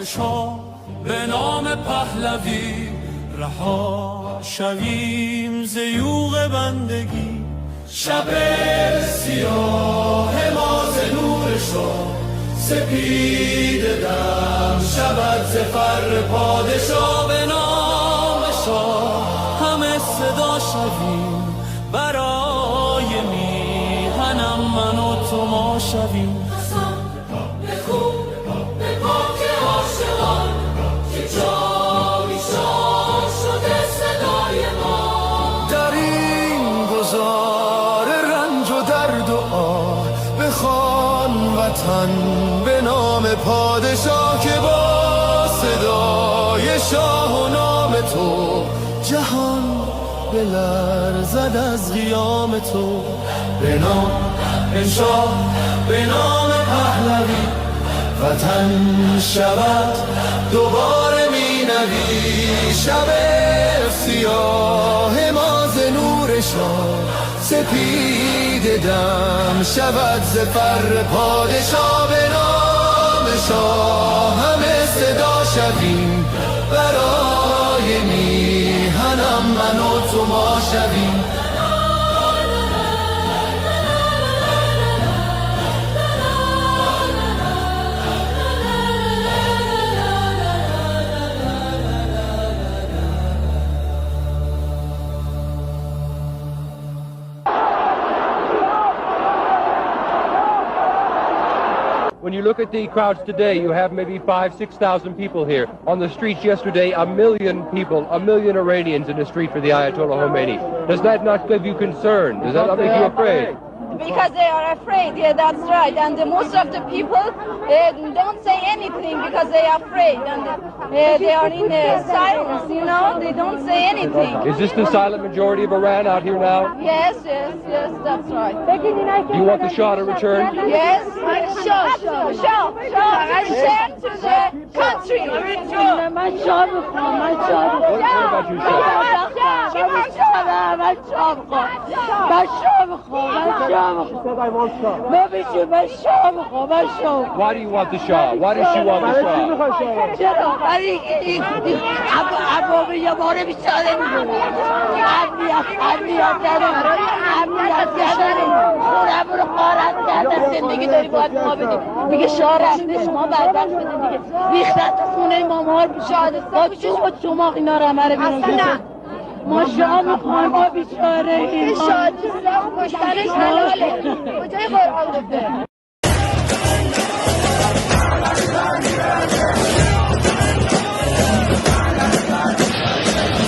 شاه به نام پهلوی رها شویم ز یوغ بندگی. شب سیاه ما ز نور شاه سپید دم شود ز فر پادشاه. به نام شاه همه صدا شویم برای میهنم من و تو ما شویم. به نام پادشاه که با صدای شاه و نام تو جهان بلرزد از قیام تو. به نام شاه به نام پهلوی وطن شود دوباره می نوی. شب سیاه ما ز نور شاه سپید دم شود ز فر پادشاه. به نام شاه همه صدا شویم برای میهنم من و تو ما شویم. When you look at the crowds today, you have maybe 5,000-6,000 people here. On the streets yesterday, 1 million people, 1 million Iranians in the street for the Ayatollah Khomeini. Does that not give you concern? Does that not make you afraid? Because they are afraid, yeah, that's right. And most of the people don't say anything because they are afraid. And they are in silence, you know, they don't say anything. Is this the silent majority of Iran out here now? Yes, that's right. Do you want the Shah to return? Yes, Shah, return to the country. What about you, Shah? Why do you want the Shah? Why does she want the ما شاه میخوایم ما بیچاره این شاه کشتنش حلاله کجای قرآن گفته.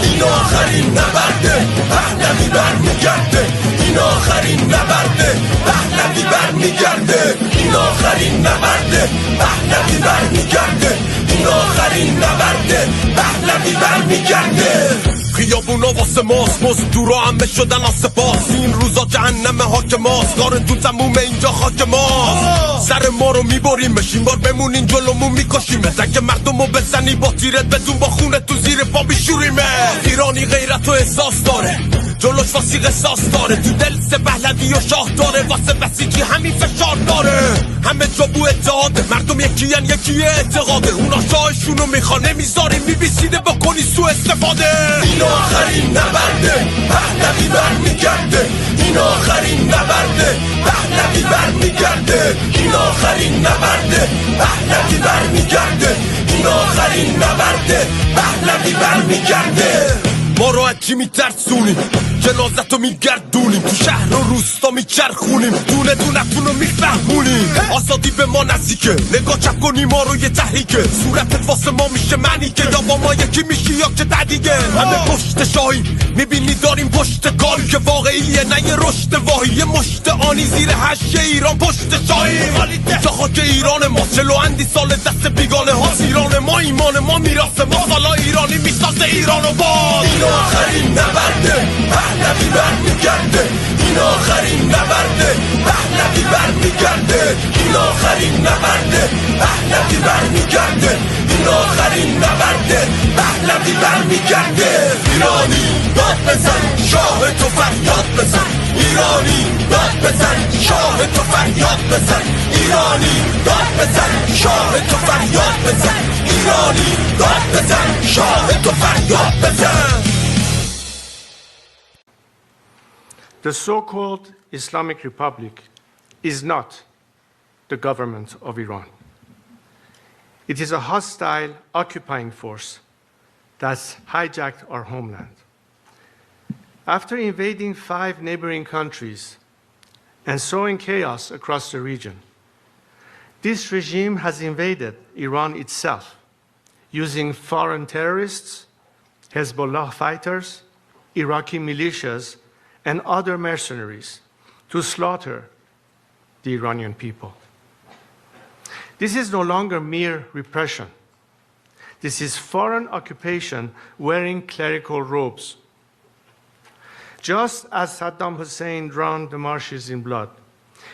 این آخرین نبرده پهلوی برمیگرده. این آخرین نبرده پهلوی برمیگرده. این آخرین نبرده پهلوی برمیگرده. این آخرین نبرده پهلوی برمیگرده. خیابونا واسه ماست مزدورا همه شدن آسپاس. این روزا جهنم حاکم ماست کارتون تموم اینجا خاک ماست. سر ما رو میبریم بشین بار بمونین جلومون میکشیم. اگه مردم رو بزنی با تیرت بدون با خونه تو زیر پا بیشوریمه. ایرانی غیرت و احساس داره جلوش واسی قصاص داره. تو دل سه پهلوی و شاه داره واسه بسیجی همین فشار داره. همه جا بو اتحاده مردم یکیان یکی اعتقاده. اونا شاهشونو میخوان نمیذاریم میبیسیده بکنی سو استفاده. این آخرین نبرده پهلوی برمیگرده. این آخرین نبرده پهلوی برمیگرده. این آخرین نبرده پهلوی برمیگرده. این آخرین نبرده پهلوی برمیگرده. ما رو از چی میترسونیم جنازتو میگردونیم. تو شهر و روستا میچرخونیم دونه دونتون رو میفهمونیم. آزادی به ما نزدیکه نگاه چپ کنی ما رو یه تحریکه. صورتت واسه ما میشه معنی که یا با ما یکی میشی یا که تدیگه. همه پشت شاهیم میبینی داریم پشت کاری که واقعیه نه یه رشد واهی. یه مشت آنی زیر هشه ایران پشت شاهیم. تا خاک ایران ما چلو اندی سال دست بیگانه ها. ایران ما ایمان ما میراث ما. سالا ایرانی میسازه ایرانو باز. این آخرین نبرده پهلوی برمیگرده. این آخرین نبرده پهلوی برمیگرده. این آخرین نبرده پهلوی برمیگرده. این آخرین نبرده پهلوی برمیگرده. ایرانی داد بزن شاه تو فریاد بزن. ایرانی داد بزن شاه تو فریاد بزن. ایرانی داد بزن شاه تو فریاد بزن. ایرانی ایرانی داد بزن شاه تو فریاد بزن. The so-called Islamic Republic is not the government of Iran. It is a hostile, occupying force that's hijacked our homeland. After invading 5 neighboring countries and sowing chaos across the region, this regime has invaded Iran itself, using foreign terrorists, Hezbollah fighters, Iraqi militias, and other mercenaries to slaughter the Iranian people. This is no longer mere repression. This is foreign occupation wearing clerical robes. Just as Saddam Hussein drowned the marshes in blood,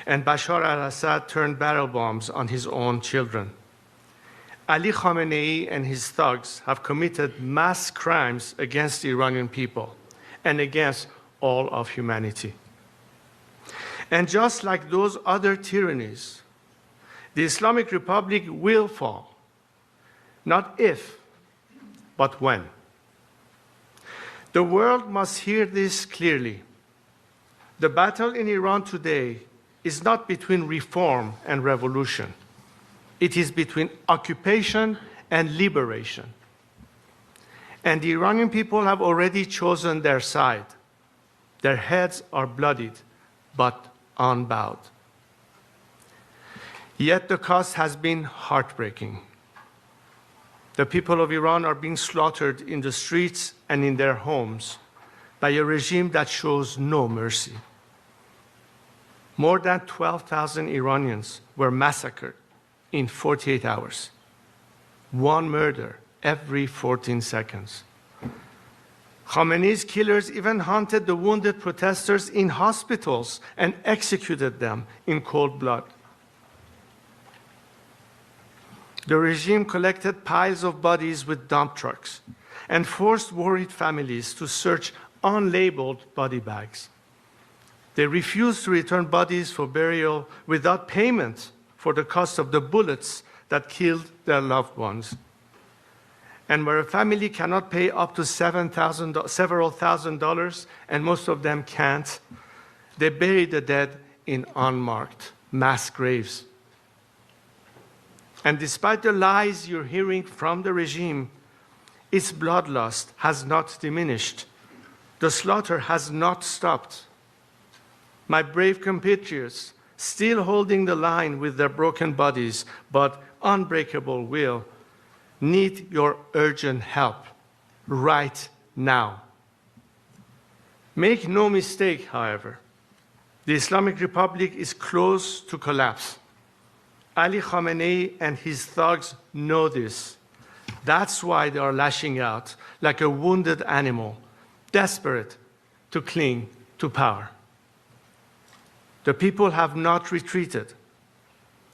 and Bashar al-Assad turned barrel bombs on his own children, Ali Khamenei and his thugs have committed mass crimes against the Iranian people and against all of humanity. And just like those other tyrannies, the Islamic Republic will fall, not if, but when. The world must hear this clearly. The battle in Iran today is not between reform and revolution. It is between occupation and liberation. And the Iranian people have already chosen their side. Their heads are bloodied, but unbowed. Yet the cost has been heartbreaking. The people of Iran are being slaughtered in the streets and in their homes by a regime that shows no mercy. More than 12,000 Iranians were massacred in 48 hours. One murder every 14 seconds. Khamenei's killers even hunted the wounded protesters in hospitals and executed them in cold blood. The regime collected piles of bodies with dump trucks and forced worried families to search unlabeled body bags. They refused to return bodies for burial without payment for the cost of the bullets that killed their loved ones. And where a family cannot pay up to several thousand dollars, and most of them can't, they bury the dead in unmarked mass graves. And despite the lies you're hearing from the regime, its bloodlust has not diminished. The slaughter has not stopped. My brave compatriots, still holding the line with their broken bodies but unbreakable will, need your urgent help right now. Make no mistake, however, the Islamic Republic is close to collapse. Ali Khamenei and his thugs know this. That's why they are lashing out like a wounded animal, desperate to cling to power. The people have not retreated.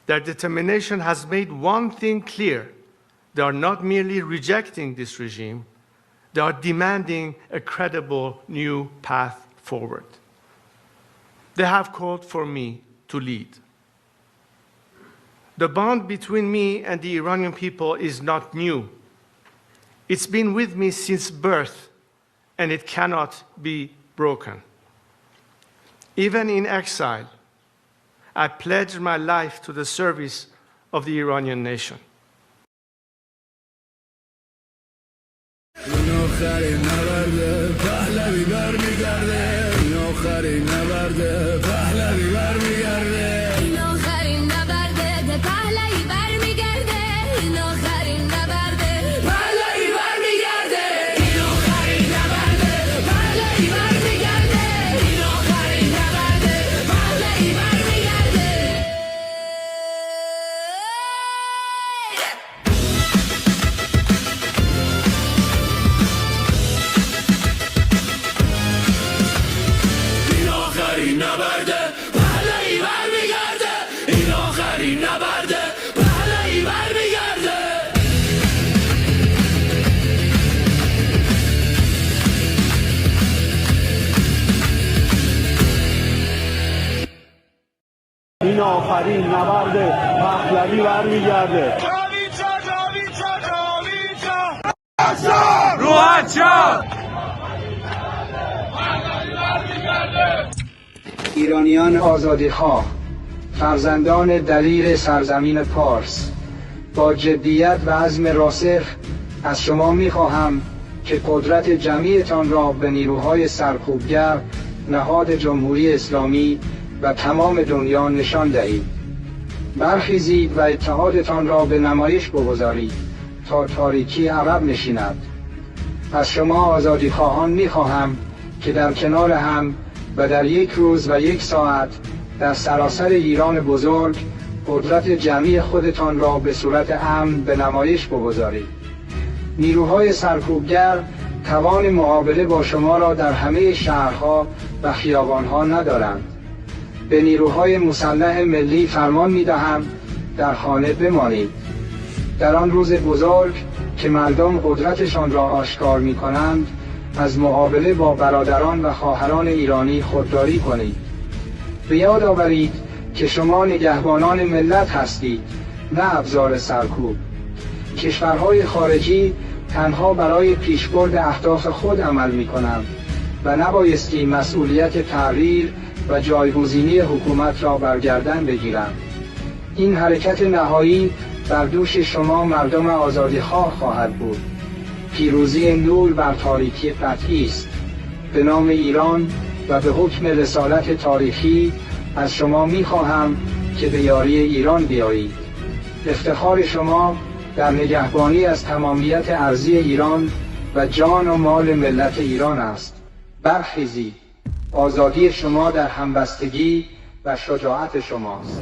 Their determination has made one thing clear. They are not merely rejecting this regime, they are demanding a credible new path forward. They have called for me to lead. The bond between me and the Iranian people is not new. It's been with me since birth, and it cannot be broken. Even in exile, I pledged my life to the service of the Iranian nation. این آخرین نبرد پهلوی برمیگرده. جاوید ایرانیان آزادیخواه، فرزندان دلیر سرزمین پارس، با جدیت و عزم راسخ از شما می‌خواهم که قدرت جمعیتان را به نیروهای سرکوبگر نهاد جمهوری اسلامی و تمام دنیا نشان دهید. برخیزید و اتحادتان را به نمایش بگذارید تا تاریکی عقب نشیند. از شما آزادیخواهان می‌خواهم که در کنار هم و در یک روز و یک ساعت در سراسر ایران بزرگ قدرت جمعی خودتان را به صورت امن به نمایش بگذارید. نیروهای سرکوبگر توان مقابله با شما را در همه شهرها و خیابانها ندارند. به نیروهای مسلح ملی فرمان می‌دهم در خانه بمانید. در آن روز بزرگ که مردم قدرتشان را آشکار می‌کنند، از مقابله با برادران و خواهران ایرانی خودداری کنید. به یاد آورید که شما نگهبانان ملت هستید، نه ابزار سرکوب. کشورهای خارجی تنها برای پیشبرد اهداف خود عمل می‌کنند و نبایستی مسئولیت تغییر و جایگزینی حکومت را بر گردن بگیرند. این حرکت نهایی بر دوش شما مردم آزادیخواه خواهد بود. پیروزی نور بر تاریکی قطعی است. به نام ایران و به حکم رسالت تاریخی از شما می‌خواهم که به یاری ایران بیایید. افتخار شما در نگهبانی از تمامیت ارضی ایران و جان و مال ملت ایران است. برخیزید. آزادی شما در همبستگی و شجاعت شماست.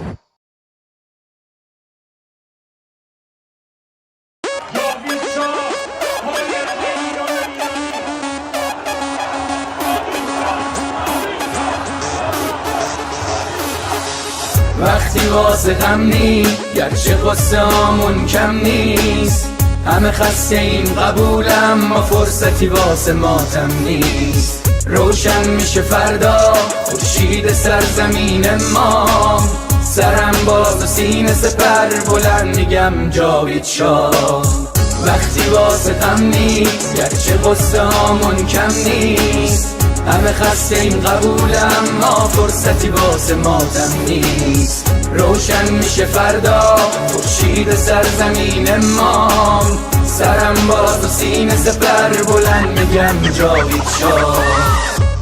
وقتی واسه غم نی گرچه قصه هامون کم نیست، همه خسته این قبولم ما فرصتی واسه ماتم نیست. روشن میشه فردا خورشید سرزمین ما، سرم باز و سینه سپر بلند میگم جاوید شاه. وقتی واسه غم نی گرچه قصه هامون کم نیست، همه خسته این قبولم ما فرصتی واسه ماتم نیست. روشن میشه فردا خورشید سرزمین ما، سرم باز و سینه سپر بلند میگم جاوید شاه.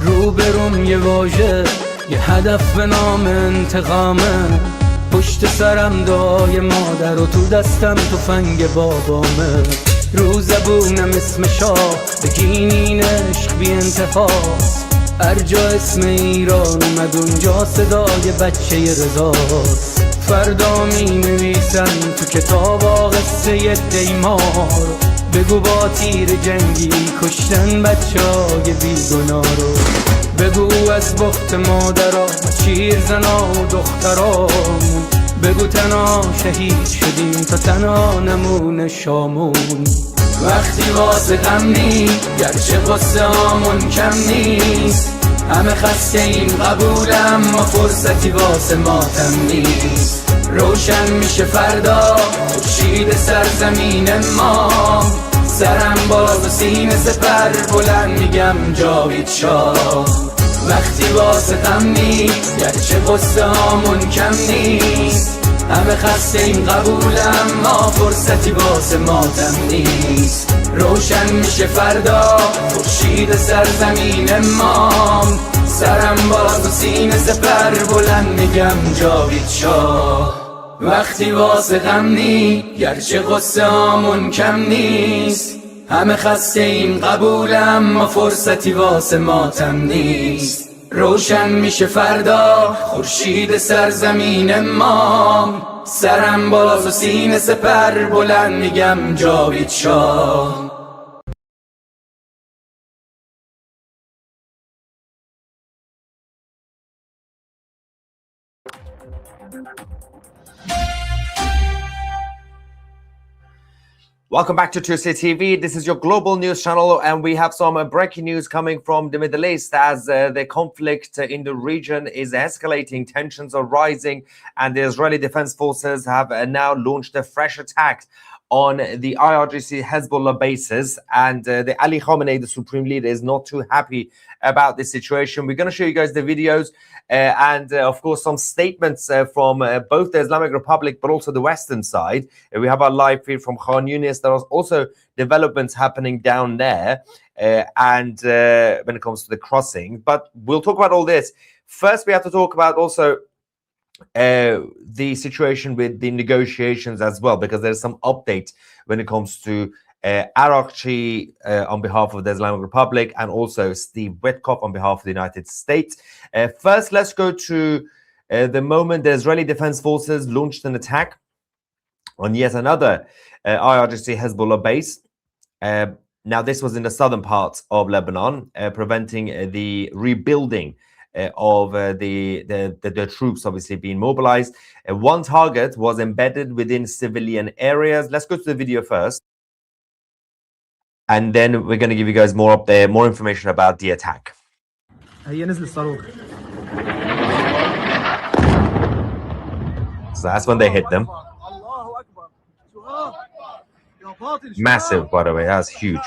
روبروم یه واژه یه هدف به نام انتقامه، پشت سرم دعای مادر و تو دستم تفنگ بابامه. رو زبونم اسم شاه بگین عشق بی انتهاست، هر جا اسم ایران اومد اونجا صدای بچه رضاست. فردا می نویسن تو کتاب قصه دیمار، بگو با تیر جنگی کشتن بچه های بیگناه رو. بگو از بخت مادرها چیر زنا و دختران، بگو تنها شهید شدیم تا تنها نمونه شامون. وقتی واسه غم نی گرچه قصه هامون کم نیست، همه خسته این قبولم ما فرصتی واسه ماتم نیست. روشن میشه فردا خورشید سرزمین ما، سرم باز و سینه سپر بلند میگم جاوید شاه. وقتی واسه غم نی گرچه قصه هامون کم نیست، همه خسته این قبولم ما فرصتی واسه ماتم نیست. روشن میشه فردا خورشید سرزمین ما، سرم باز و سینه سپر بلند میگم جاوید شاه. وقتی واسه غم نی گرچه قصه هامون کم نیست، همه خسته این قبولم ما فرصتی واسه ماتم نیست. روشن میشه فردا خورشید سرزمین ما، سرم باز و سینه سپر بلند میگم جاوید شاه. Welcome back to Tuesday TV. This is your global news channel, and we have some breaking news coming from the Middle East as the conflict in the region is escalating. Tensions are rising, and the Israeli Defense Forces have now launched a fresh attack on the IRGC Hezbollah bases, and the Ali Khamenei, the supreme leader, is not too happy about this situation. We're going to show you guys the videos and of course some statements from both the Islamic Republic but also the Western side. We have our live feed from Khan Yunis. There are also developments happening down there and when it comes to the crossing, but we'll talk about all this. First, we have to talk about also the situation with the negotiations as well, because there's some update when it comes to Arakchi on behalf of the Islamic Republic and also Steve Witkoff on behalf of the United States. First, let's go to the moment the Israeli Defense Forces launched an attack on yet another IRGC Hezbollah base. Now, this was in the southern part of Lebanon, preventing the rebuilding of the troops obviously being mobilized. One target was embedded within civilian areas. Let's go to the video first, and then we're going to give you guys more up there, more information about the attack. So that's when they hit them. Massive, by the way, that's huge.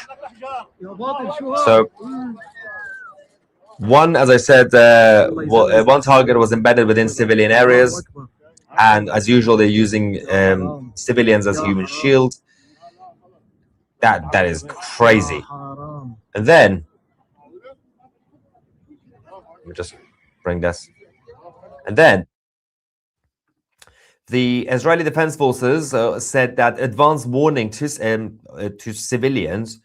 So one, as I said, one target was embedded within civilian areas, and as usual, they're using civilians as human shields. That is crazy. And then let me just bring this. And then the Israeli Defense Forces said that advance warning to civilians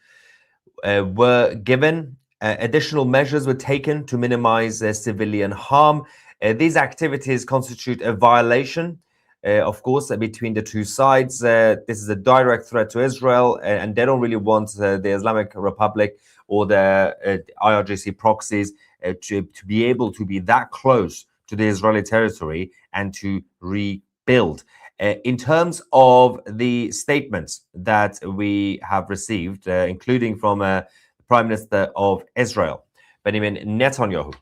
were given. Additional measures were taken to minimize civilian harm. These activities constitute a violation, of course, between the two sides. This is a direct threat to Israel, and they don't really want the Islamic Republic or the IRGC proxies to be able to be that close to the Israeli territory and to rebuild. In terms of the statements that we have received, including from Prime Minister of Israel, Benjamin Netanyahu.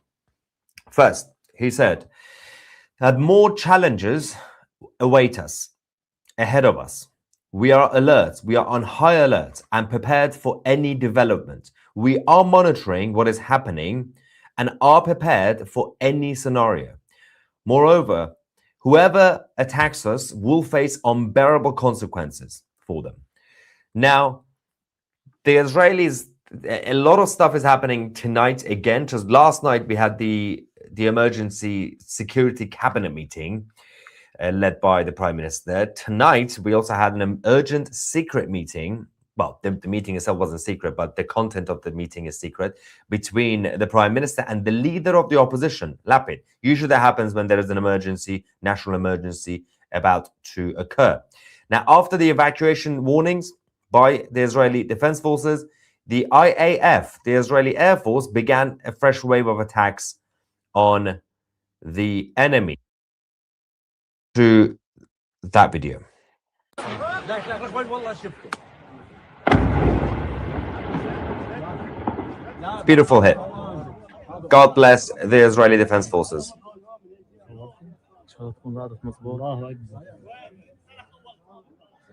First, he said that more challenges await us, ahead of us. We are alert, we are on high alert and prepared for any development. We are monitoring what is happening and are prepared for any scenario. Moreover, whoever attacks us will face unbearable consequences for them. Now, the Israelis, a lot of stuff is happening tonight again. Just last night we had the emergency security cabinet meeting led by the Prime Minister. Tonight we also had an urgent secret meeting. Well, the meeting itself wasn't secret, but the content of the meeting is secret, between the Prime Minister and the leader of the opposition, Lapid. Usually that happens when there is an emergency, national emergency about to occur. Now, after the evacuation warnings by the Israeli Defense Forces, the IAF, the Israeli Air Force, began a fresh wave of attacks on the enemy. To that video. Beautiful hit. God bless the Israeli Defense Forces.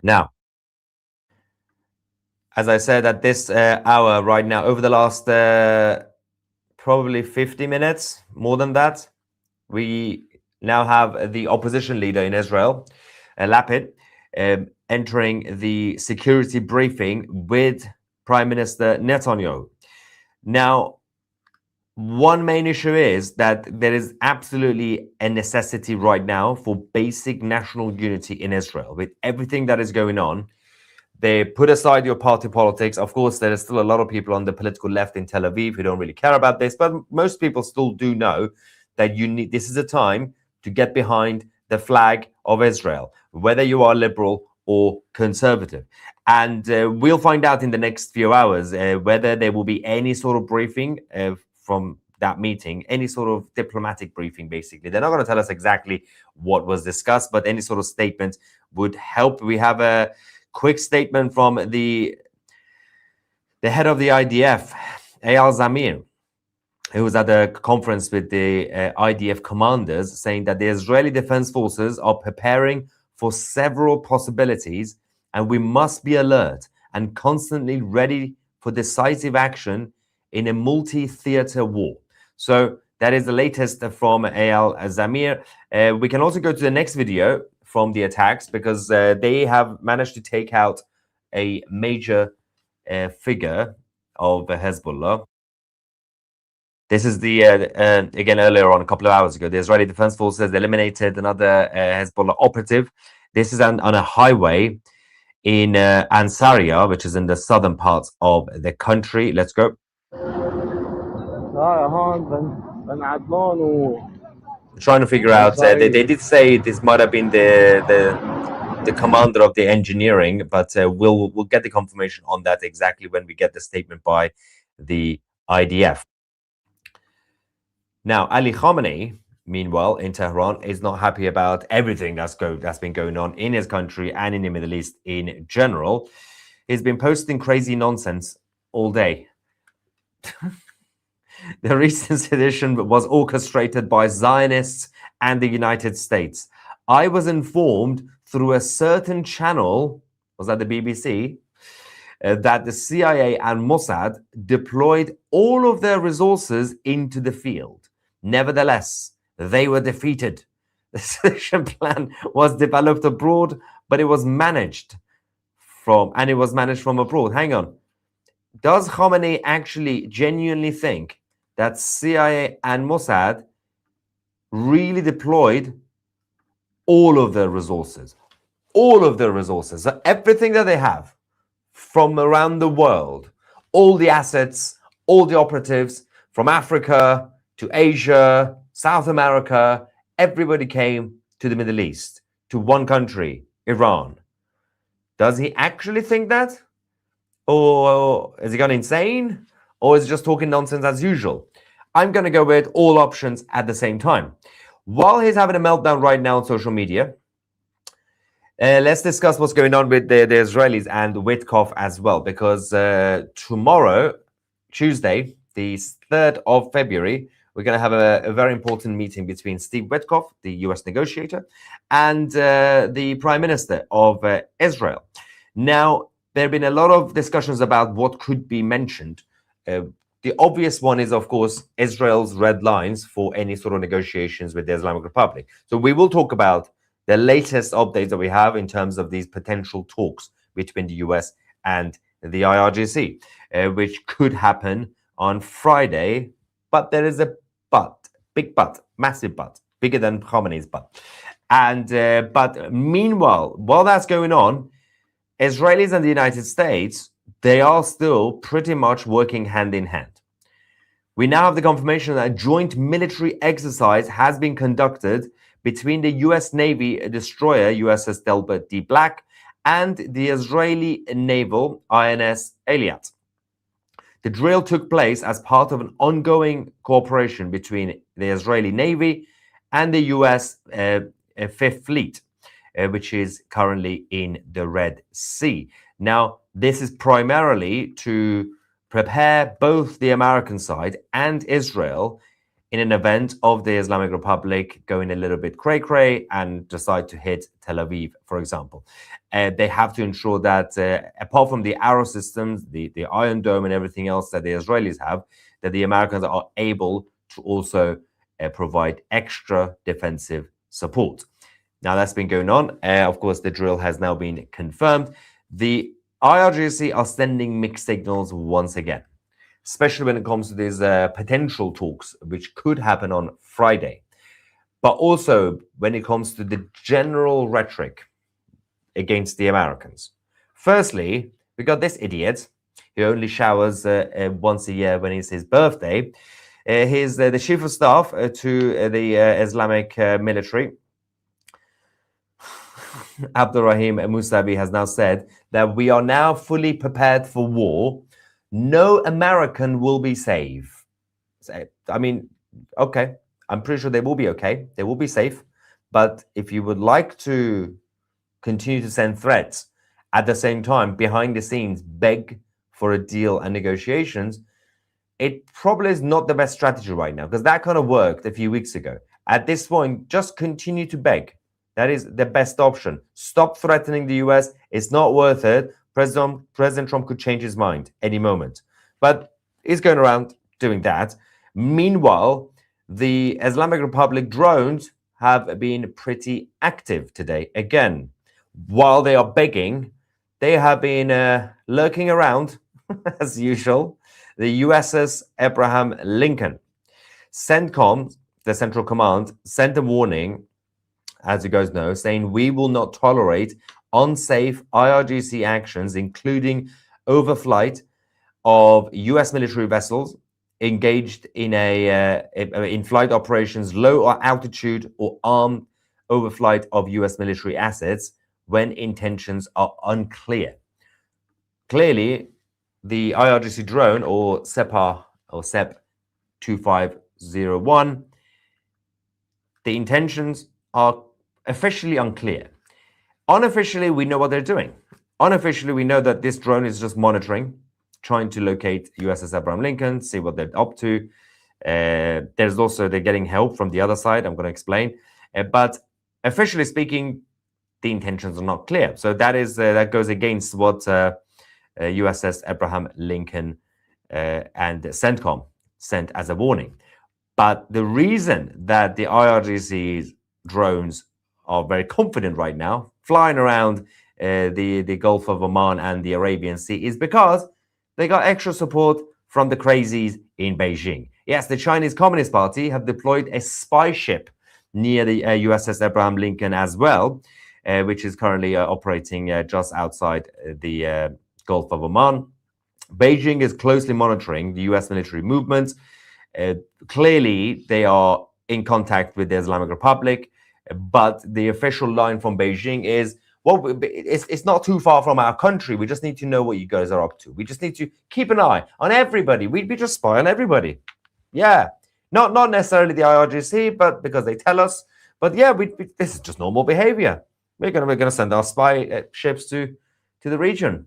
Now, as I said, at this hour right now, over the last probably 50 minutes, more than that, we now have the opposition leader in Israel, Lapid, entering the security briefing with Prime Minister Netanyahu. Now, one main issue is that there is absolutely a necessity right now for basic national unity in Israel. With everything that is going on, they put aside your party politics. Of course, there are still a lot of people on the political left in Tel Aviv who don't really care about this, but most people still do know that this is a time to get behind the flag of Israel, whether you are liberal or conservative. And we'll find out in the next few hours whether there will be any sort of briefing from that meeting, any sort of diplomatic briefing, basically. They're not going to tell us exactly what was discussed, but any sort of statement would help. We have a quick statement from the head of the IDF, Eyal Zamir, who was at a conference with the IDF commanders, saying that the Israeli Defense Forces are preparing for several possibilities and we must be alert and constantly ready for decisive action in a multi-theater war. So that is the latest from Al Zamir. We can also go to the next video from the attacks, because they have managed to take out a major figure of Hezbollah. This is the, again, earlier on, a couple of hours ago, the Israeli Defense Forces eliminated another Hezbollah operative. This is on a highway in Ansariya, which is in the southern parts of the country. Let's go. Trying to figure out, they did say this might have been the commander of the engineering, but we'll get the confirmation on that exactly when we get the statement by the IDF. Now, Ali Khamenei, meanwhile, in Tehran, is not happy about everything that's been going on in his country and in the Middle East in general. He's been posting crazy nonsense all day. The recent sedition was orchestrated by Zionists and the United States. I was informed through a certain channel, was that the BBC, that the CIA and Mossad deployed all of their resources into the field. Nevertheless, they were defeated. The sedition plan was developed abroad, but it was managed from abroad. Hang on. Does Khamenei actually genuinely think that CIA and Mossad really deployed all of their resources? All of their resources. So everything that they have from around the world, all the assets, all the operatives from Africa to Asia, South America, everybody came to the Middle East, to one country, Iran. Does he actually think that? Or is he gone insane? Or is he just talking nonsense as usual? I'm going to go with all options at the same time. While he's having a meltdown right now on social media, let's discuss what's going on with the Israelis and Witkoff as well, because tomorrow, Tuesday, the 3rd of February, we're going to have a very important meeting between Steve Witkoff, the US negotiator, and the Prime Minister of Israel. Now, there have been a lot of discussions about what could be mentioned. The obvious one is, of course, Israel's red lines for any sort of negotiations with the Islamic Republic. So we will talk about the latest updates that we have in terms of these potential talks between the US and the IRGC, which could happen on Friday. But there is a but, big but, massive but, bigger than Khamenei's but. And but meanwhile, while that's going on, Israelis and the United States, they are still pretty much working hand in hand. We now have the confirmation that a joint military exercise has been conducted between the US Navy destroyer USS Delbert D. Black and the Israeli naval INS Eilat. The drill took place as part of an ongoing cooperation between the Israeli Navy and the US Fifth Fleet, which is currently in the Red Sea. Now, this is primarily to prepare both the American side and Israel in an event of the Islamic Republic going a little bit cray-cray and decide to hit Tel Aviv, for example. They have to ensure that, apart from the arrow systems, the Iron Dome and everything else that the Israelis have, that the Americans are able to also provide extra defensive support. Now, that's been going on. Of course, the drill has now been confirmed. The IRGC are sending mixed signals once again, especially when it comes to these potential talks, which could happen on Friday. But also when it comes to the general rhetoric against the Americans. Firstly, we got this idiot who only showers once a year when it's his birthday. He's the chief of staff to the Islamic military. Abdurrahim Musavi has now said that we are now fully prepared for war. No American will be safe. I mean, okay, I'm pretty sure they will be okay. They will be safe. But if you would like to continue to send threats, at the same time, behind the scenes, beg for a deal and negotiations, it probably is not the best strategy right now, because that kind of worked a few weeks ago. At this point, just continue to beg. That is the best option. Stop threatening the US. It's not worth it. President Trump could change his mind any moment. But he's going around doing that. Meanwhile, the Islamic Republic drones have been pretty active today. Again, while they are begging, they have been lurking around, as usual. The USS Abraham Lincoln. CENTCOM, the Central Command, sent a warning, as you guys know, saying we will not tolerate unsafe IRGC actions, including overflight of US military vessels engaged in in flight operations, low altitude or armed overflight of US military assets when intentions are unclear. Clearly, the IRGC drone, or SEPA or SEP 2501, the intentions are officially unclear. Unofficially, we know what they're doing. Unofficially, we know that this drone is just monitoring, trying to locate USS Abraham Lincoln, see what they're up to. There's also, they're getting help from the other side. I'm going to explain. But officially speaking, the intentions are not clear. So that goes against what USS Abraham Lincoln and CENTCOM sent as a warning. But the reason that the IRGC's drones are very confident right now, flying around the Gulf of Oman and the Arabian Sea, is because they got extra support from the crazies in Beijing. Yes, the Chinese Communist Party have deployed a spy ship near the USS Abraham Lincoln as well, which is currently operating just outside the Gulf of Oman. Beijing is closely monitoring the US military movements. Clearly, they are in contact with the Islamic Republic, but the official line from Beijing is, well, it's not too far from our country. We just need to know what you guys are up to. We just need to keep an eye on everybody. We just spy on everybody. Yeah, not necessarily the IRGC, but because they tell us. But yeah, this is just normal behavior. We're gonna send our spy ships to the region.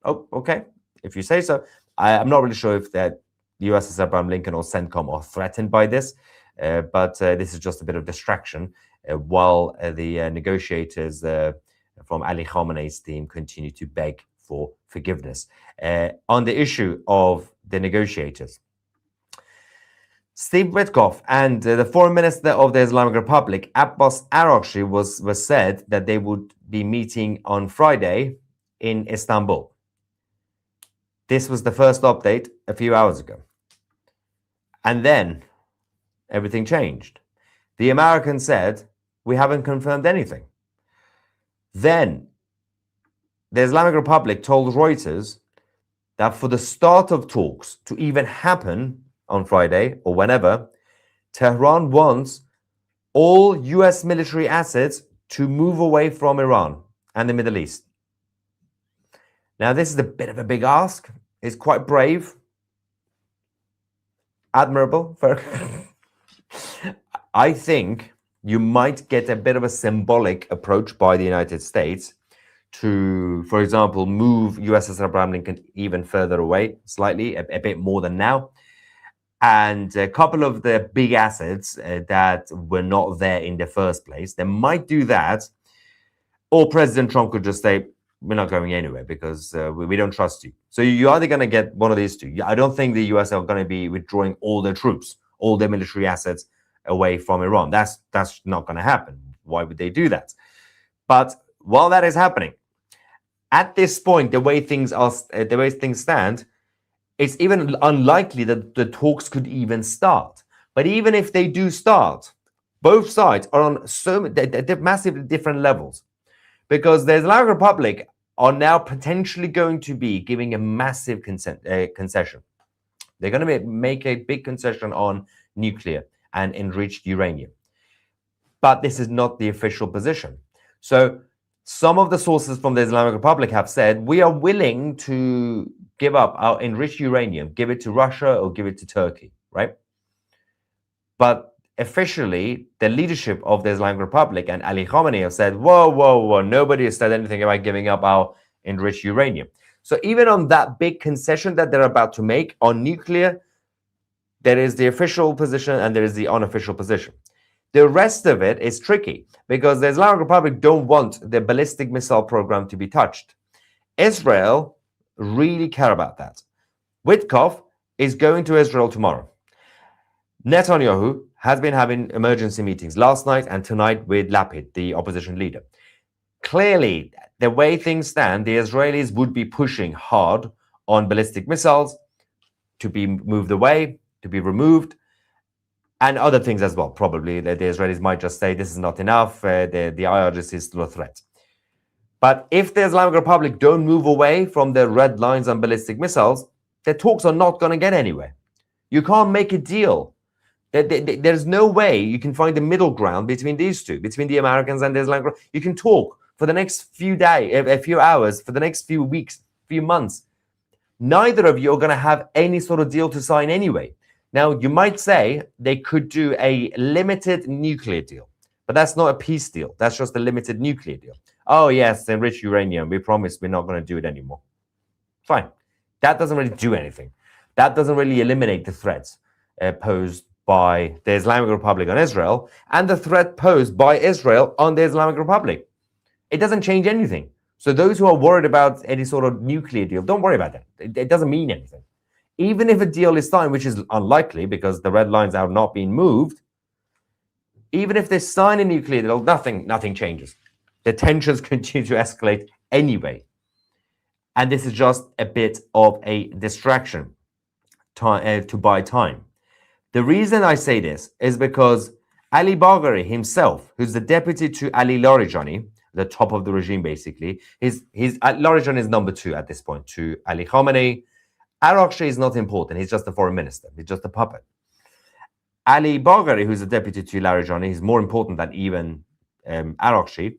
Oh, okay, if you say so. I'm not really sure if that USS Abraham Lincoln or CENTCOM are threatened by this, but this is just a bit of distraction while the negotiators from Ali Khamenei's team continue to beg for forgiveness. On the issue of the negotiators, Steve Witkoff and the foreign minister of the Islamic Republic, Abbas Araghchi, was said that they would be meeting on Friday in Istanbul. This was the first update a few hours ago. And then everything changed. The Americans said, we haven't confirmed anything. Then the Islamic Republic told Reuters that for the start of talks to even happen on Friday or whenever, Tehran wants all US military assets to move away from Iran and the Middle East. Now, this is a bit of a big ask. It's quite brave. Admirable. I think you might get a bit of a symbolic approach by the United States to, for example, move USS Abraham Lincoln even further away, slightly, a bit more than now. And a couple of the big assets that were not there in the first place, they might do that. Or President Trump could just say, we're not going anywhere because we don't trust you. So you're either going to get one of these two. I don't think the US are going to be withdrawing all their troops, all their military assets away from Iran. That's not going to happen. Why would they do that? But while that is happening, at this point, the way things stand, it's even unlikely that the talks could even start. But even if they do start, both sides are on they're massively different levels, because the Islamic Republic are now potentially going to be giving a massive concession. They're going to make a big concession on nuclear and enriched uranium. But this is not the official position. So some of the sources from the Islamic Republic have said, we are willing to give up our enriched uranium, give it to Russia or give it to Turkey, right? But officially, the leadership of the Islamic Republic and Ali Khamenei have said, whoa, nobody has said anything about giving up our enriched uranium. So even on that big concession that they're about to make on nuclear, there is the official position and there is the unofficial position. The rest of it is tricky because the Islamic Republic don't want the ballistic missile program to be touched. Israel really care about that. Witkoff is going to Israel tomorrow. Netanyahu has been having emergency meetings last night and tonight with Lapid, the opposition leader. Clearly, the way things stand, the Israelis would be pushing hard on ballistic missiles to be moved away, to be removed, and other things as well. Probably the Israelis might just say this is not enough, the IRGC is still a threat. But if the Islamic Republic don't move away from the red lines on ballistic missiles, the talks are not going to get anywhere. You can't make a deal. There's no way you can find a middle ground between these two, between the Americans and the Islamic Republic. You can talk for the next few days, a few hours, for the next few weeks, few months. Neither of you are going to have any sort of deal to sign anyway. Now, you might say they could do a limited nuclear deal, but that's not a peace deal. That's just a limited nuclear deal. Oh, yes, enriched uranium. We promise we're not going to do it anymore. Fine. That doesn't really do anything. That doesn't really eliminate the threats posed by the Islamic Republic on Israel and the threat posed by Israel on the Islamic Republic. It doesn't change anything. So those who are worried about any sort of nuclear deal, don't worry about that. It doesn't mean anything. Even if a deal is signed, which is unlikely because the red lines have not been moved, even if they sign a nuclear deal, nothing changes. The tensions continue to escalate anyway. And this is just a bit of a distraction to buy time. The reason I say this is because Ali Bagheri himself, who's the deputy to Ali Larijani, the top of the regime basically, Larijani is number 2 at this point to Ali Khamenei. Arakshi is not important. He's just the foreign minister. He's just a puppet. Ali Bagheri, who's the deputy to Larijani, is more important than even Arakshi.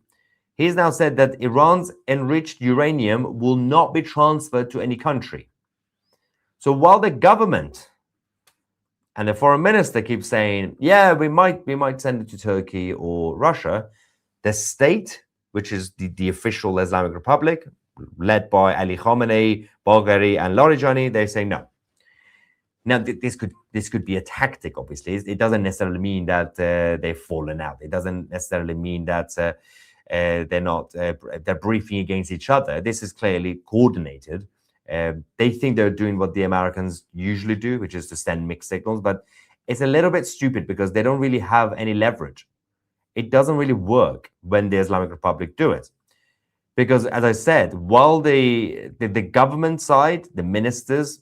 He's now said that Iran's enriched uranium will not be transferred to any country. So while the government and the foreign minister keep saying, yeah, we might send it to Turkey or Russia, the state, which is the official Islamic Republic, led by Ali Khamenei, Bagheri, and Larijani, they say no. Now, this could be a tactic, obviously. It doesn't necessarily mean that they've fallen out. It doesn't necessarily mean that they're briefing against each other. This is clearly coordinated. They think they're doing what the Americans usually do, which is to send mixed signals, but it's a little bit stupid because they don't really have any leverage. It doesn't really work when the Islamic Republic do it. Because, as I said, while the government side, the ministers,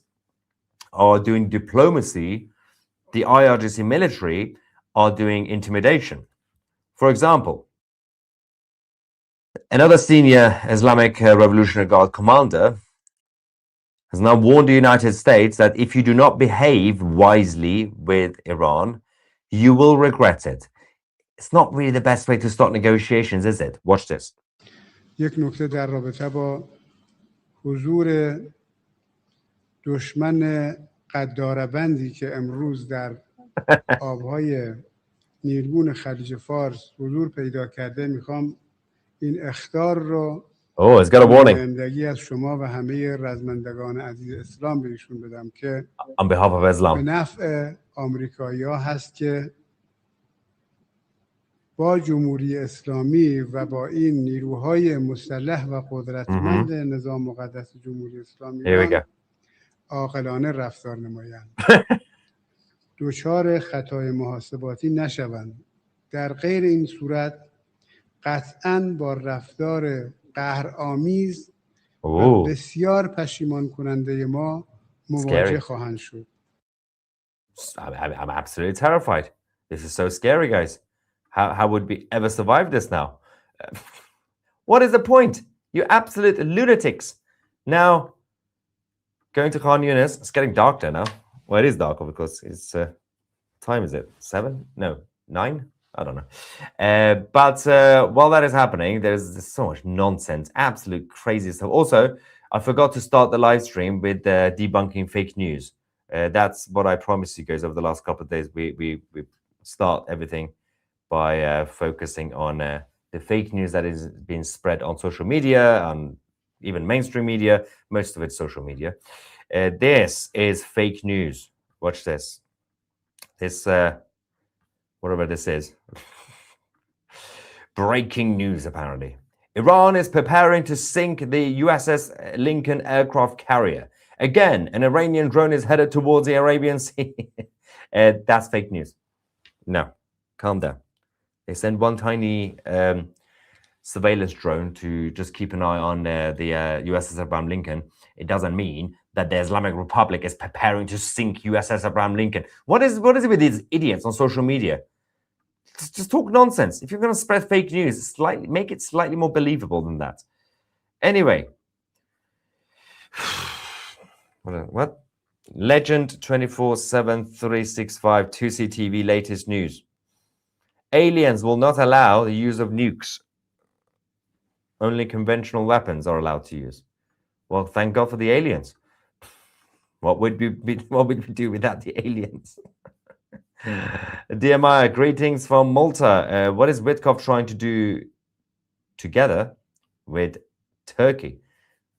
are doing diplomacy, the IRGC military are doing intimidation. For example, another senior Islamic Revolutionary Guard commander has now warned the United States that if you do not behave wisely with Iran, you will regret it. It's not really the best way to start negotiations, is it? Watch this. یک نکته در رابطه با حضور دشمن قداره‌بندی که امروز در آبهای نیلگون خلیج فارس حضور پیدا کرده، میخوام این اخطار رو نمایندگی از شما و همه رزمندگان عزیز اسلام به ایشون بدم که به نفع آمریکایی‌ها هست که با جمهوری اسلامی و با این نیروهای مسلح و قدرتمند نظام مقدس جمهوری اسلامی عاقلانه رفتار نمایند، دچار خطای محاسباتی نشوند. در غیر این صورت قطعاً با رفتار قهرآمیز و بسیار پشیمان کننده ما مواجه خواهند شد. I'm absolutely terrified. This is so scary, guys. How would we ever survive this now? What is the point? You absolute lunatics. Now, going to Khan Yunis, it's getting dark there now. Well, it is dark, of course. It's time is it? 7? No, 9? I don't know. But while that is happening, there's so much nonsense, absolute crazy stuff. Also, I forgot to start the live stream with debunking fake news. That's what I promised you guys over the last couple of days. We start everything by focusing on the fake news that is being spread on social media, on even mainstream media, most of it's social media. This is fake news. Watch this. This whatever this is. Breaking news, apparently. Iran is preparing to sink the USS Lincoln aircraft carrier. Again, an Iranian drone is headed towards the Arabian Sea. That's fake news. No, calm down. They send one tiny surveillance drone to just keep an eye on the USS Abraham Lincoln. It doesn't mean that the Islamic Republic is preparing to sink USS Abraham Lincoln. What is it with these idiots on social media? Just talk nonsense. If you're going to spread fake news, make it slightly more believable than that. Anyway. What? Legend 24/7 2CTV latest news. Aliens will not allow the use of nukes. Only conventional weapons are allowed to use. Well, thank God for the aliens. What would we do without the aliens? Dear Maya, greetings from Malta. What is Witkoff trying to do together with Turkey?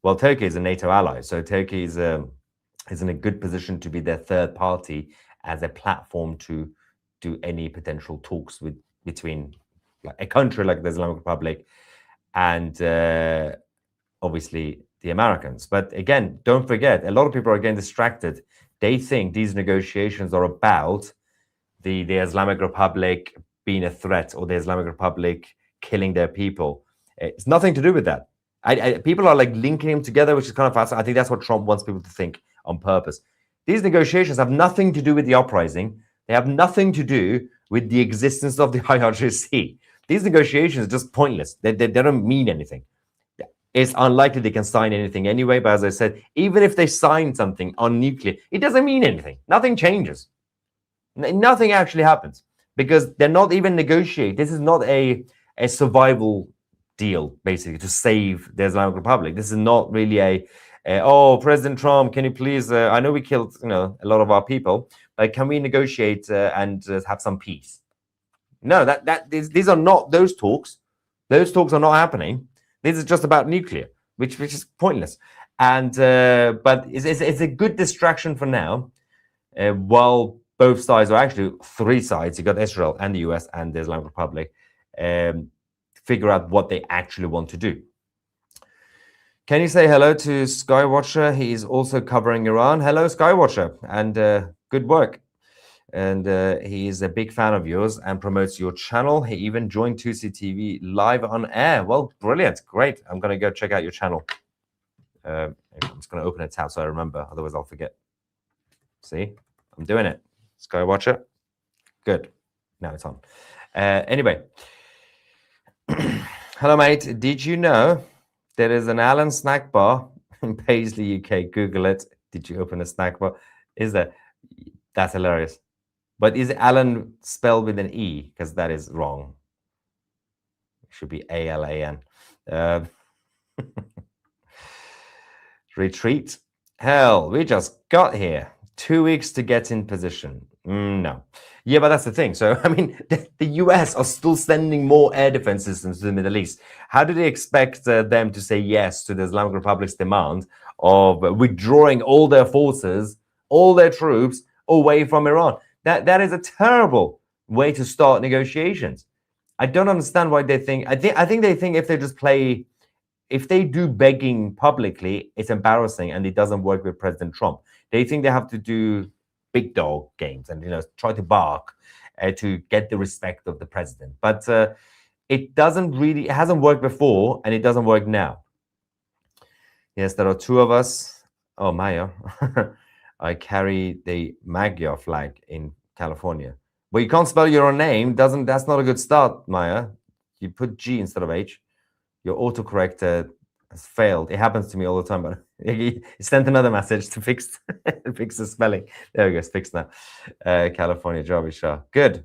Well, Turkey is a NATO ally, so Turkey is in a good position to be their third party as a platform to do any potential talks between a country like the Islamic Republic and obviously the Americans. But again, don't forget, a lot of people are getting distracted. They think these negotiations are about the Islamic Republic being a threat or the Islamic Republic killing their people. It's nothing to do with that. People are like linking them together, which is kind of fast. I think that's what Trump wants people to think on purpose. These negotiations have nothing to do with the uprising. They have nothing to do with the existence of the IRGC. These negotiations are just pointless. They don't mean anything. It's unlikely they can sign anything anyway. But as I said, even if they sign something on nuclear, it doesn't mean anything. Nothing changes. Nothing actually happens because they're not even negotiating. This is not a survival deal, basically, to save the Islamic Republic. This is not really oh, President Trump, can you please, I know we killed a lot of our people, but can we negotiate and have some peace? No, these are not those talks. Those talks are not happening. This is just about nuclear, which is pointless. And but it's a good distraction for now, while both sides, or actually three sides, you got Israel and the US and the Islamic Republic, figure out what they actually want to do. Can you say hello to Skywatcher? He is also covering Iran. Hello, Skywatcher, and good work. And he is a big fan of yours and promotes your channel. He even joined 2CTV live on air. Well, brilliant. Great. I'm going to go check out your channel. I'm just going to open a tab so I remember. Otherwise, I'll forget. See? I'm doing it. Skywatcher. Good. Now it's on. Anyway. Hello, mate. Did you know there is an Allen snack bar in Paisley, UK? Google it. Did you open a snack bar? Is there? That's hilarious. But is Allen spelled with an E? Because that is wrong. It should be ALAN. Retreat. Hell, we just got here. 2 weeks to get in position. No. Yeah, but that's the thing. So, I mean, the US are still sending more air defense systems to the Middle East. How do they expect them to say yes to the Islamic Republic's demand of withdrawing all their forces, all their troops away from Iran? That is a terrible way to start negotiations. I don't understand why they think. I think they think if they do begging publicly, it's embarrassing and it doesn't work with President Trump. They think they have to do big dog games and try to bark to get the respect of the president. But it hasn't worked before and it doesn't work now. Yes, there are two of us. Oh, Maya. I carry the Magyar flag in California. Well, you can't spell your own name. That's not a good start, Maya. You put G instead of H. Your autocorrect has failed. It happens to me all the time, but he sent another message to fix the spelling. There we go, it's fixed now. California, Jarvis Shah. Good.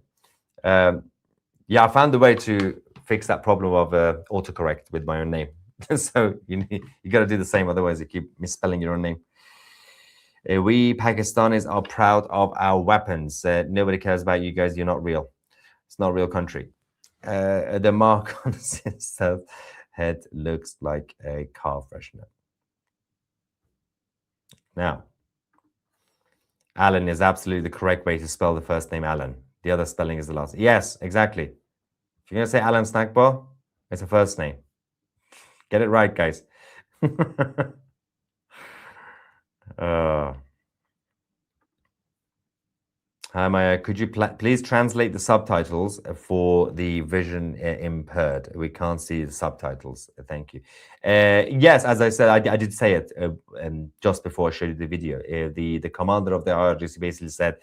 Yeah, I found a way to fix that problem of autocorrect with my own name. So you got to do the same, otherwise you keep misspelling your own name. We Pakistanis are proud of our weapons. Nobody cares about you guys. You're not real. It's not a real country. The mark on the sister's head looks like a car freshener. Now, Alan is absolutely the correct way to spell the first name Alan. The other spelling is the last. Yes, exactly. If you're going to say Alan Snackbar, it's a first name. Get it right, guys. Hi, Maya. Could you please translate the subtitles for the vision impaired? We can't see the subtitles. Thank you. Yes, as I said, I did say it just before I showed you the video. The commander of the IRGC basically said,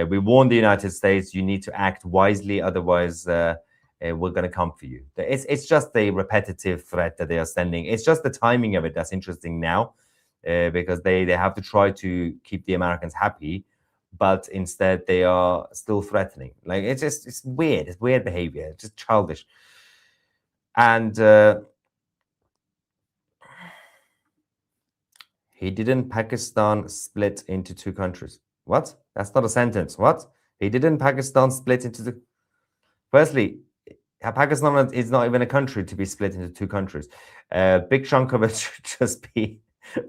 we warn the United States, you need to act wisely, otherwise we're going to come for you. It's just a repetitive threat that they are sending. It's just the timing of it that's interesting now, because they have to try to keep the Americans happy, but instead they are still threatening. Like, it's weird. It's weird behavior. It's just childish. And he didn't Pakistan split into two countries. What? That's not a sentence. What? He didn't Pakistan split into the... Firstly, Pakistan is not even a country to be split into two countries. Big chunk of it should just be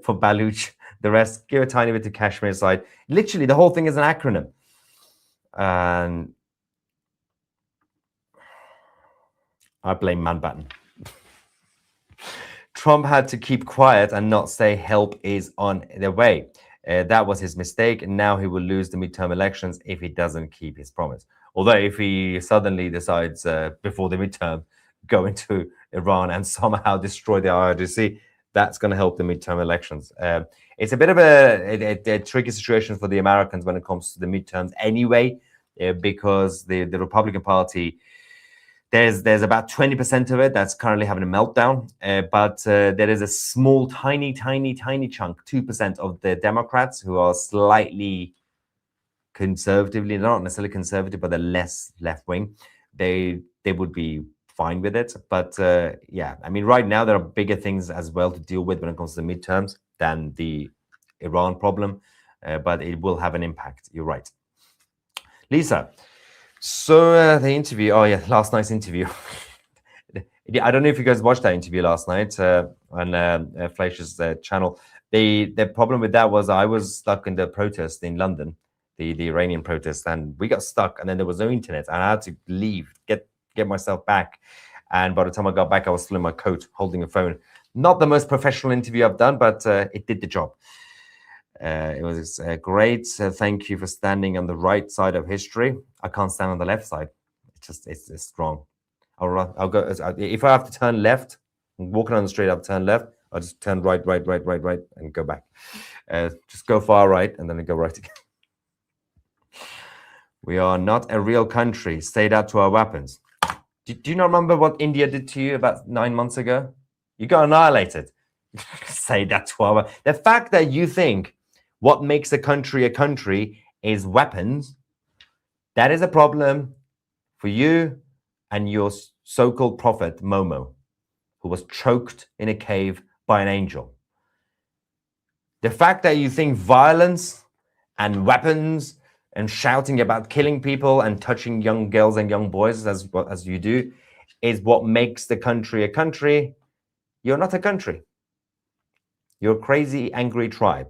for Baluch. The rest, give a tiny bit to Kashmir side. Literally, the whole thing is an acronym. And I blame Manbattan. Trump had to keep quiet and not say help is on the way. That was his mistake, and now he will lose the midterm elections if he doesn't keep his promise. Although if he suddenly decides before the midterm go into Iran and somehow destroy the IRGC, that's going to help the midterm elections. It's a bit of a tricky situation for the Americans when it comes to the midterms anyway, because the Republican Party, there's about 20% of it that's currently having a meltdown, but there is a small, tiny chunk, 2% of the Democrats who are slightly conservatively, not necessarily conservative, but they're less left-wing. They would be fine with it. But yeah, I mean, right now there are bigger things as well to deal with when it comes to the midterms than the Iran problem, but it will have an impact. You're right. Lisa, so the interview, oh yeah, last night's interview. I don't know if you guys watched that interview last night on Fleisch's channel. The problem with that was I was stuck in the protest in London, the Iranian protest, and we got stuck, and then there was no internet, and I had to leave, get myself back. And by the time I got back, I was still in my coat holding a phone. Not the most professional interview I've done, but it did the job. It was great. Thank you for standing on the right side of history. I can't stand on the left side. It's just wrong. I'll go. If I have to turn left, walking on the street, I'll turn left. I'll just turn right, and go back. Just go far right, and then I go right again. We are not a real country. Say that to our weapons. Do you not remember what India did to you about 9 months ago? You got annihilated. Say that to our... The fact that you think what makes a country is weapons, that is a problem for you and your so-called prophet, Momo, who was choked in a cave by an angel. The fact that you think violence and weapons and shouting about killing people and touching young girls and young boys as you do is what makes the country a country. You're not a country. You're a crazy, angry tribe.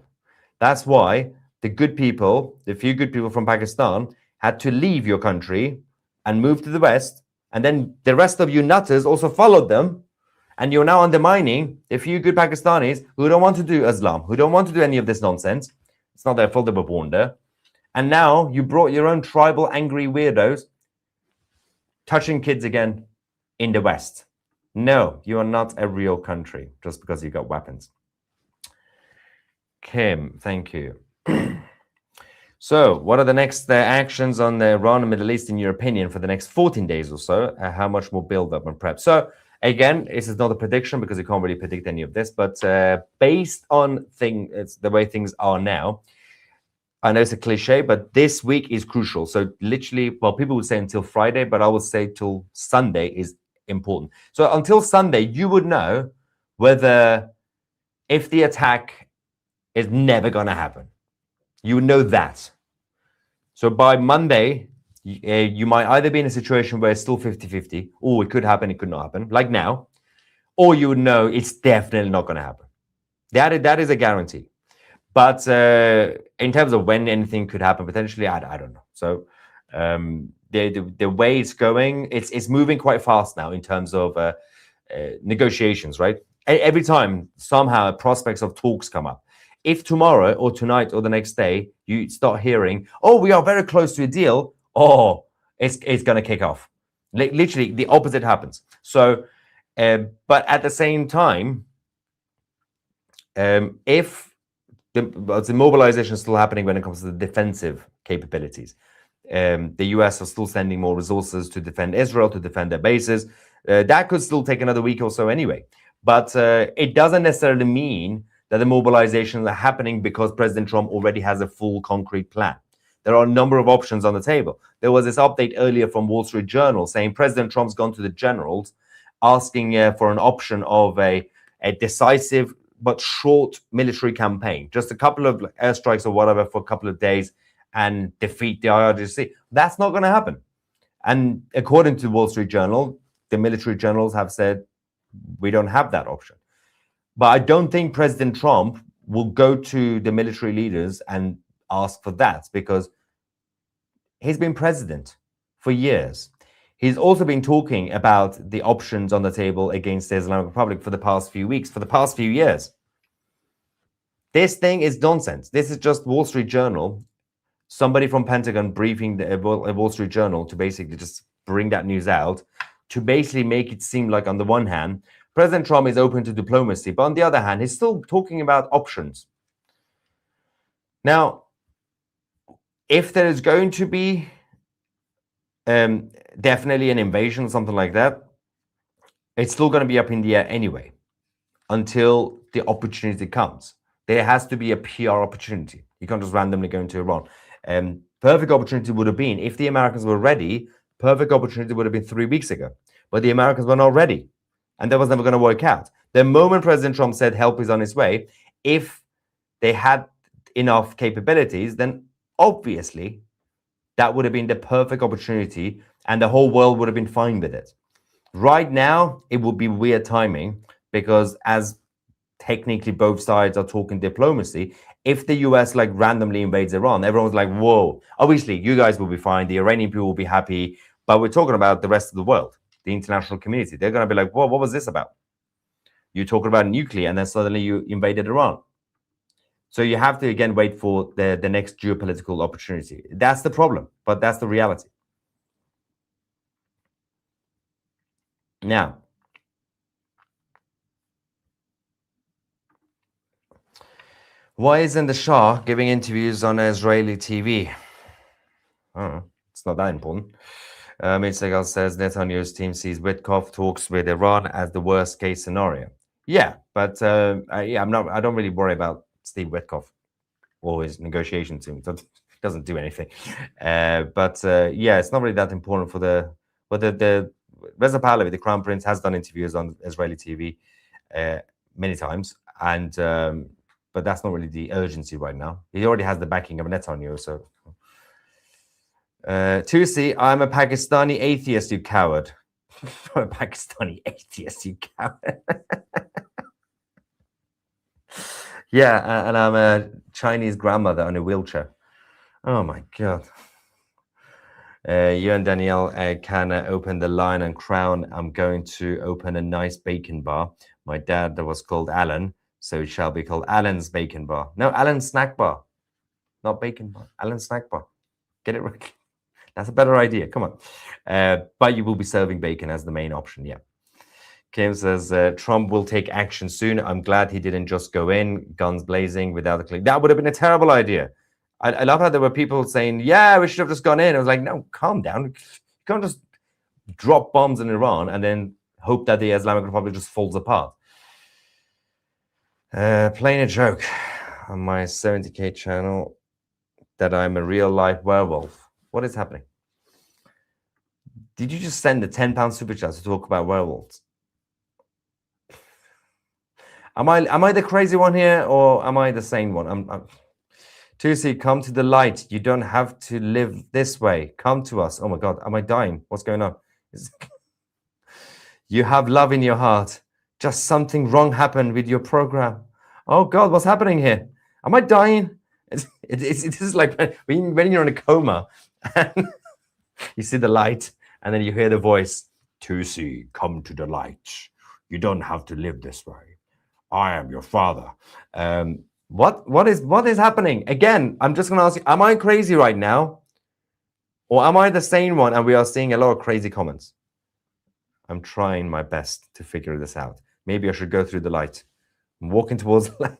That's why the good people, the few good people from Pakistan, had to leave your country and move to the West. And then the rest of you nutters also followed them. And you're now undermining the few good Pakistanis who don't want to do Islam, who don't want to do any of this nonsense. It's not their fault, they were born there. And now you brought your own tribal, angry weirdos touching kids again in the West. No, you are not a real country just because you got weapons. Kim, thank you. So, what are the next actions on the Iran and Middle East, in your opinion, for the next 14 days or so? How much more build-up and prep? So, again, this is not a prediction because you can't really predict any of this, but based on the way things are now, I know it's a cliche, but this week is crucial. So literally, well, people would say until Friday, but I would say till Sunday is important. So until Sunday, you would know whether if the attack is never going to happen. You would know that. So by Monday, you might either be in a situation where it's still 50-50, or it could happen, it could not happen, like now, or you would know it's definitely not going to happen. That is a guarantee. But in terms of when anything could happen, potentially, I don't know. So The way it's going, it's moving quite fast now in terms of negotiations, right? Every time somehow prospects of talks come up. If tomorrow or tonight or the next day you start hearing, oh, we are very close to a deal, oh, it's going to kick off. Literally, the opposite happens. So, but at the same time, if the mobilization is still happening when it comes to the defensive capabilities, the US are still sending more resources to defend Israel, to defend their bases. That could still take another week or so anyway. But it doesn't necessarily mean that the mobilizations are happening because President Trump already has a full concrete plan. There are a number of options on the table. There was this update earlier from Wall Street Journal saying President Trump's gone to the generals asking for an option of a decisive but short military campaign, just a couple of airstrikes or whatever for a couple of days and defeat the IRGC. That's not going to happen. And according to Wall Street Journal, the military generals have said, we don't have that option. But I don't think President Trump will go to the military leaders and ask for that because he's been president for years. He's also been talking about the options on the table against the Islamic Republic for the past few weeks, for the past few years. This thing is nonsense. This is just Wall Street Journal, somebody from Pentagon briefing the Wall Street Journal to basically just bring that news out, to basically make it seem like on the one hand, President Trump is open to diplomacy, but on the other hand, he's still talking about options. Now, if there is going to be definitely an invasion, something like that, it's still going to be up in the air anyway, until the opportunity comes. There has to be a PR opportunity. You can't just randomly go into Iran. Perfect opportunity would have been, if the Americans were ready, perfect opportunity would have been 3 weeks ago. But the Americans were not ready. And that was never going to work out. The moment President Trump said help is on its way, if they had enough capabilities, then obviously that would have been the perfect opportunity and the whole world would have been fine with it. Right now, it would be weird timing because as technically both sides are talking diplomacy, if the US like randomly invades Iran, everyone's like, whoa, obviously you guys will be fine. The Iranian people will be happy. But we're talking about the rest of the world, the international community. They're going to be like, whoa, what was this about? You're talking about nuclear and then suddenly you invaded Iran. So you have to, again, wait for the next geopolitical opportunity. That's the problem, but that's the reality. Now, why isn't the Shah giving interviews on Israeli TV? It's not that important. Mitsegal says Netanyahu's team sees Witkoff talks with Iran as the worst case scenario. Yeah, but I don't really worry about Steve Witkoff or his negotiation team. It doesn't do anything. Yeah, it's not really that important for the Reza Pahlavi, the Crown Prince, has done interviews on Israeli TV many times, and but that's not really the urgency right now. He already has the backing of Netanyahu, so. Tusi, I'm a Pakistani atheist, you coward. I'm a Pakistani atheist, you coward. Yeah, and I'm a Chinese grandmother on a wheelchair. Oh my God. You and Danielle can open the line and Crown. I'm going to open a nice bacon bar. My dad was called Alan, so it shall be called Alan's Bacon Bar. No, Alan's Snack Bar. Not Bacon Bar. Alan's Snack Bar. Get it right. That's a better idea. Come on. But you will be serving bacon as the main option. Yeah. Kim says, Trump will take action soon. I'm glad he didn't just go in, guns blazing, without a click. That would have been a terrible idea. I love how there were people saying, yeah, we should have just gone in. I was like, no, calm down. You can't just drop bombs in Iran and then hope that the Islamic Republic just falls apart. Playing a joke on my 70K channel that I'm a real life werewolf. What is happening? Did you just send a £10 super chat to talk about werewolves? Am I the crazy one here, or am I the sane one? I'm Tusi, come to the light. You don't have to live this way. Come to us. Oh my God, am I dying? What's going on? You have love in your heart. Just something wrong happened with your program. Oh God, what's happening here? Am I dying? It is like when you're in a coma. And You see the light, and then you hear the voice, Tusi, come to the light. You don't have to live this way. I am your father. What is happening? Again, I'm just going to ask you, am I crazy right now? Or am I the sane one and we are seeing a lot of crazy comments? I'm trying my best to figure this out. Maybe I should go through the light. I'm walking towards the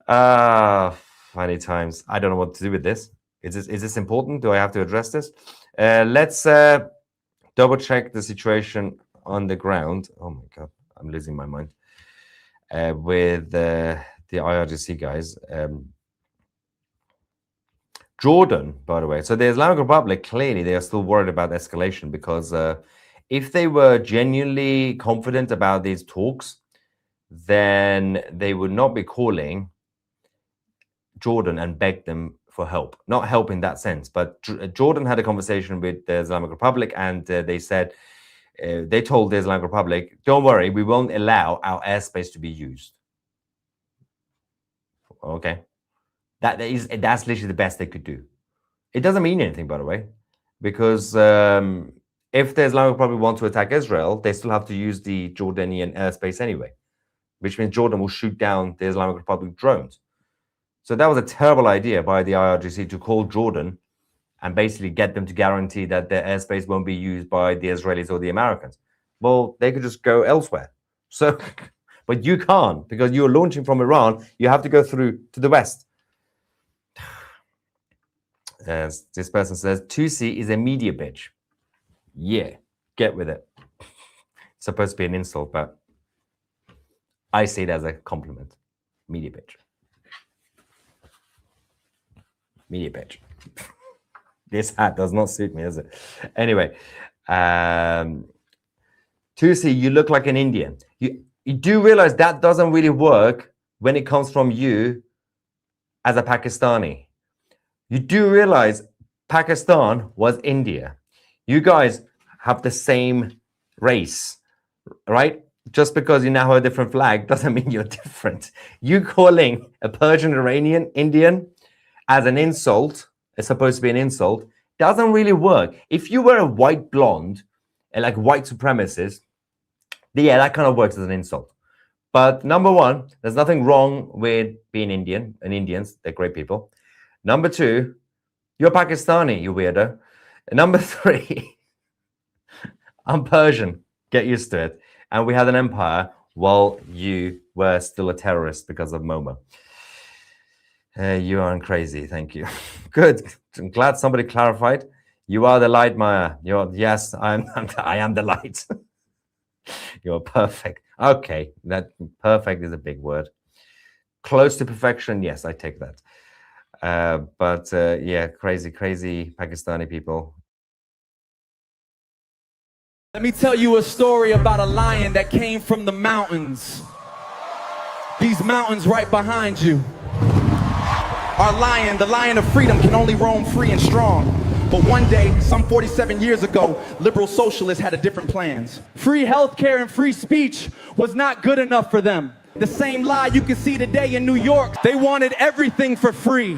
light. Funny times. I don't know what to do with this. Is this important? Do I have to address this? Let's double check the situation on the ground. Oh my God, I'm losing my mind. With the IRGC guys. Jordan, by the way. So the Islamic Republic, clearly they are still worried about escalation because if they were genuinely confident about these talks, then they would not be calling Jordan and beg them for help. Not help in that sense, but Jordan had a conversation with the Islamic Republic and they said, they told the Islamic Republic, don't worry, we won't allow our airspace to be used. Okay. That's literally the best they could do. It doesn't mean anything, by the way, because if the Islamic Republic want to attack Israel, they still have to use the Jordanian airspace anyway, which means Jordan will shoot down the Islamic Republic drones. So that was a terrible idea by the IRGC to call Jordan and basically get them to guarantee that their airspace won't be used by the Israelis or the Americans. Well, they could just go elsewhere. So, but you can't because you're launching from Iran. You have to go through to the West. As this person says, Tusi is a media bitch. Yeah, get with it. It's supposed to be an insult, but I see it as a compliment. Media bitch. Media bitch. This hat does not suit me, does it? Anyway, Tusi, you look like an Indian. You do realize that doesn't really work when it comes from you as a Pakistani. You do realize Pakistan was India. You guys have the same race, right? Just because you now have a different flag doesn't mean you're different. You calling a Persian Iranian Indian as an insult, it's supposed to be an insult, doesn't really work. If you were a white blonde, like white supremacist, yeah, that kind of works as an insult. But number one, there's nothing wrong with being Indian and Indians. They're great people. Number two, you're Pakistani, you weirdo. And number three, I'm Persian. Get used to it. And we had an empire while you were still a terrorist because of Momo. You aren't crazy. Thank you. Good. I'm glad somebody clarified. You are the light, Maya. Yes, I am the light. You're perfect. Okay, that perfect is a big word. Close to perfection. Yes, I take that. But yeah, crazy Pakistani people. Let me tell you a story about a lion that came from the mountains. These mountains right behind you. Our lion, the lion of freedom, can only roam free and strong. But one day, some 47 years ago, liberal socialists had a different plans. Free healthcare and free speech was not good enough for them. The same lie you can see today in New York. They wanted everything for free,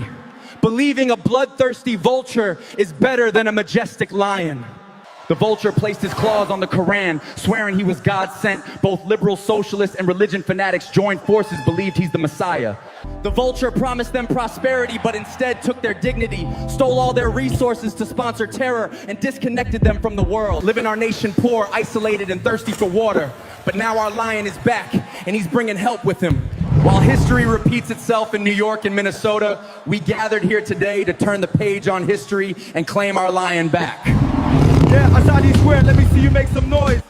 believing a bloodthirsty vulture is better than a majestic lion. The vulture placed his claws on the Quran, swearing he was God sent. Both liberal socialists and religion fanatics joined forces, believed he's the Messiah. The vulture promised them prosperity, but instead took their dignity, stole all their resources to sponsor terror, and disconnected them from the world, living our nation poor, isolated, and thirsty for water. But now our lion is back, and he's bringing help with him. While history repeats itself in New York and Minnesota, we gathered here today to turn the page on history and claim our lion back. Yeah, Azadi Square, let me see you make some noise.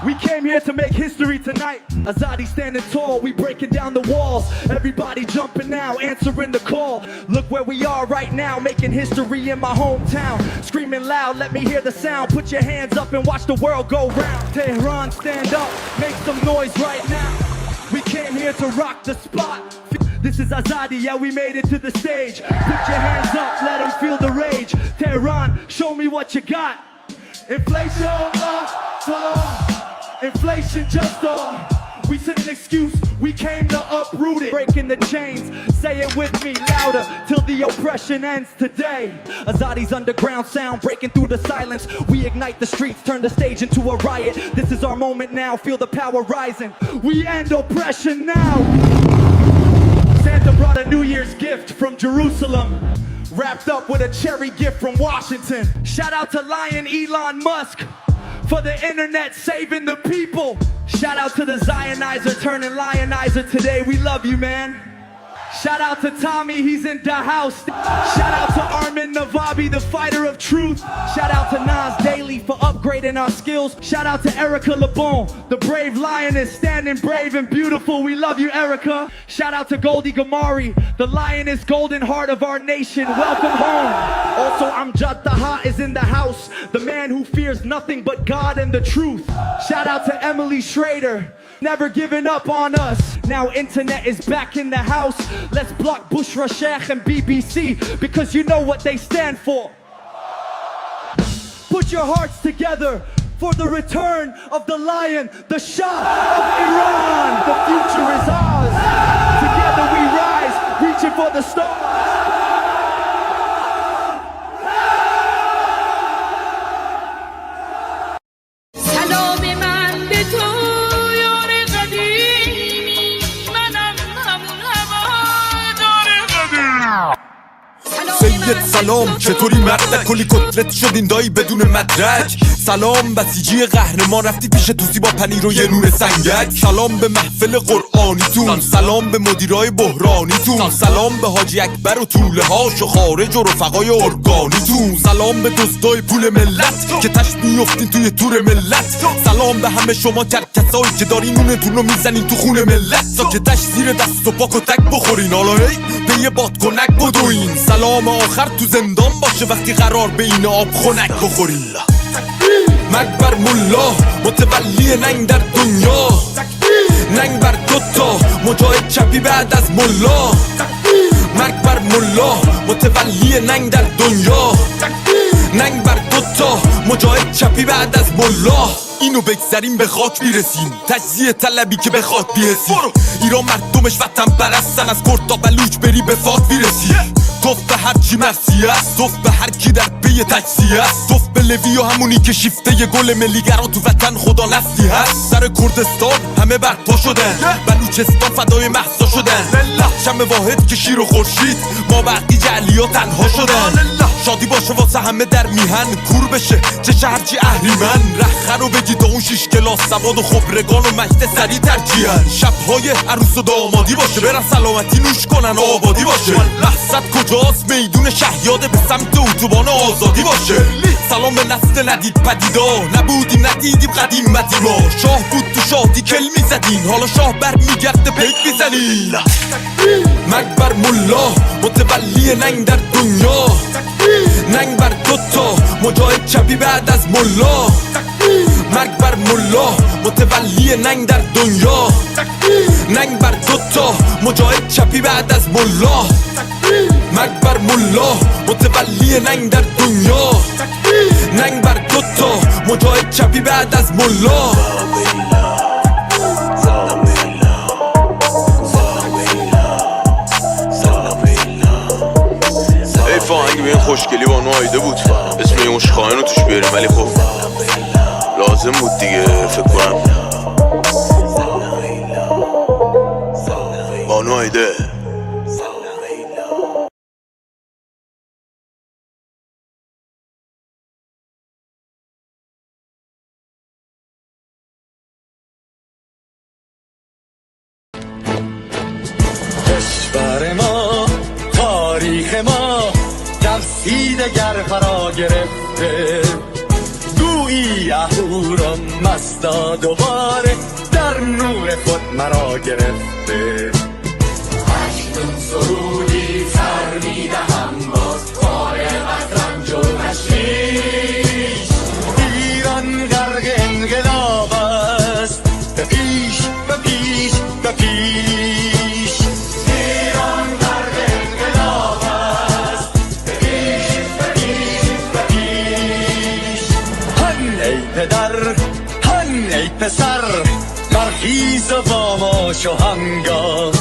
We came here to make history tonight. Azadi standing tall, we breaking down the walls. Everybody jumping now, answering the call. Look where we are right now, making history in my hometown. Screaming loud, let me hear the sound. Put your hands up and watch the world go round. Tehran, stand up, make some noise right now. We came here to rock the spot. This is Azadi, yeah, we made it to the stage. Put your hands up, let them feel the rage. Tehran, show me what you got. Inflation, inflation just We sent an excuse, we came to uproot it. Breaking the chains, say it with me louder, till the oppression ends today. Azadi's underground sound, breaking through the silence. We ignite the streets, turn the stage into a riot. This is our moment now, feel the power rising. We end oppression now. Santa brought a New Year's gift from Jerusalem, wrapped up with a cherry gift from Washington. Shout out to Lion Elon Musk for the internet saving the people. Shout out to the Zionizer turning lionizer today. We love you, man. Shout out to Tommy, he's in the house. Shout out to Armin Navabi, the fighter of truth. Shout out to Nas Daily for upgrading our skills. Shout out to Erica LeBon, the brave lioness, standing brave and beautiful. We love you, Erica. Shout out to Goldie Gamari, the lioness, golden heart of our nation. Welcome home. Also, Amjad Taha is in the house, the man who fears nothing but God and the truth. Shout out to Emily Schrader, never giving up on us. Now internet is back in the house. Let's block Bushra Sheikh and BBC, because you know what they stand for. Put your hearts together for the return of the lion, the Shah of Iran. The future is ours. Together we rise, reaching for the stars. سید سلام، چطوری مرد کلی کتلت شدین دایی بدون مدرک. سلام بسیجی قهرمان، رفتی پیش توسی با پنیر و یه نون سنگک. سلام به محفل قرآنیتون، سلام به مدیرای بحرانیتون، سلام به حاجی اکبر و طوله هاش و خارج و رفقای ارگانیتون، سلام به دزدای پول ملت که تش میفتین توی تور ملت. سلام به همه شما کرکسایی که دارین نونتون رو میزنین تو خون ملت، که تش زیر دست و پاک و تک بخورین حالا هی به یه بادکنک بدوین. سلام آخر تو زندان باشه وقتی قرار به این آب خنک بخورین. مرگ بر ملا متولی ننگ در دنیا، ننگ بر دوتا مجاهد چپی بعد از ملا. مرگ بر ملا متولی ننگ در دنیا، ننگ بر دوتا مجاهد چپی بعد از ملا. اینو بگذاریم به خاک میرسیم، تجزیه طلبی که به خاک بیرسیم. ایران مردمش وطن پرستن، از کرد تا بلوچ بری به فاک بیرسی. توف به هر چی مرسی است، توف به هر کی در پی تجزیه است، توف به لوی و همونی که شیفته ی گل ملیگرا تو وطن خدا نفسی هست. سر کردستان همه برپا شدن، بلوچستان فدای مهسا شدن. شم واحد که شیر و خورشید، ما بقی جعلیا تنها شدن. شادی باشه واسه همه در میهن، کور بشه چه شهرچی اهریمن. رخه رو بگی تا اون 6 کلاس سواد و خبرگان و مجد سری ترجیحن. شبهای عروس و دامادی باشه، برن سلامتی نوش کنن آبادی باشه. لحظت کجاست میدون شهیاده به سمت اتوبان آزادی باشه. سلام به نسل ندید پدیدا، نبودیم ندیدیم قدیمتی ما. شاه بود تو شادی کل میزدین، حالا شاه بر میگرده پیک میزنین. مرگ بر ملا متولی ننگ در دنیا، ننگ بر دوتا مجاهد چپی بعد از ملا. مرگ بر ملا متولی ننگ در دنیا، ننگ بر دوتا مجاهد چپی بعد از ملا. مرگ بر ملا متولی ننگ در دنیا، ننگ بر دوتا مجاهد چپی بعد از ملا. فاهنگ به این خوشگلی با نایده بود، اسم این عشقانه رو توش بیاریم، ولی خب لازم بود دیگه. فکر کنم با نایده. کشور ما، تاریخ ما تفسیر گر فرا گرفته، گویی اهورا مستا دوباره در نور خود مرا گرفته. اکنون سرودی سر میدهم باز فارغ از رنج و تشویش. ایران غرق انقلاب است، به پیش به پیش به پیش. ایران غرق انقلاب است، به پیش به پیش به پیش. هن ای پدر، هن ای پسر، برخیز و با ما شو همگام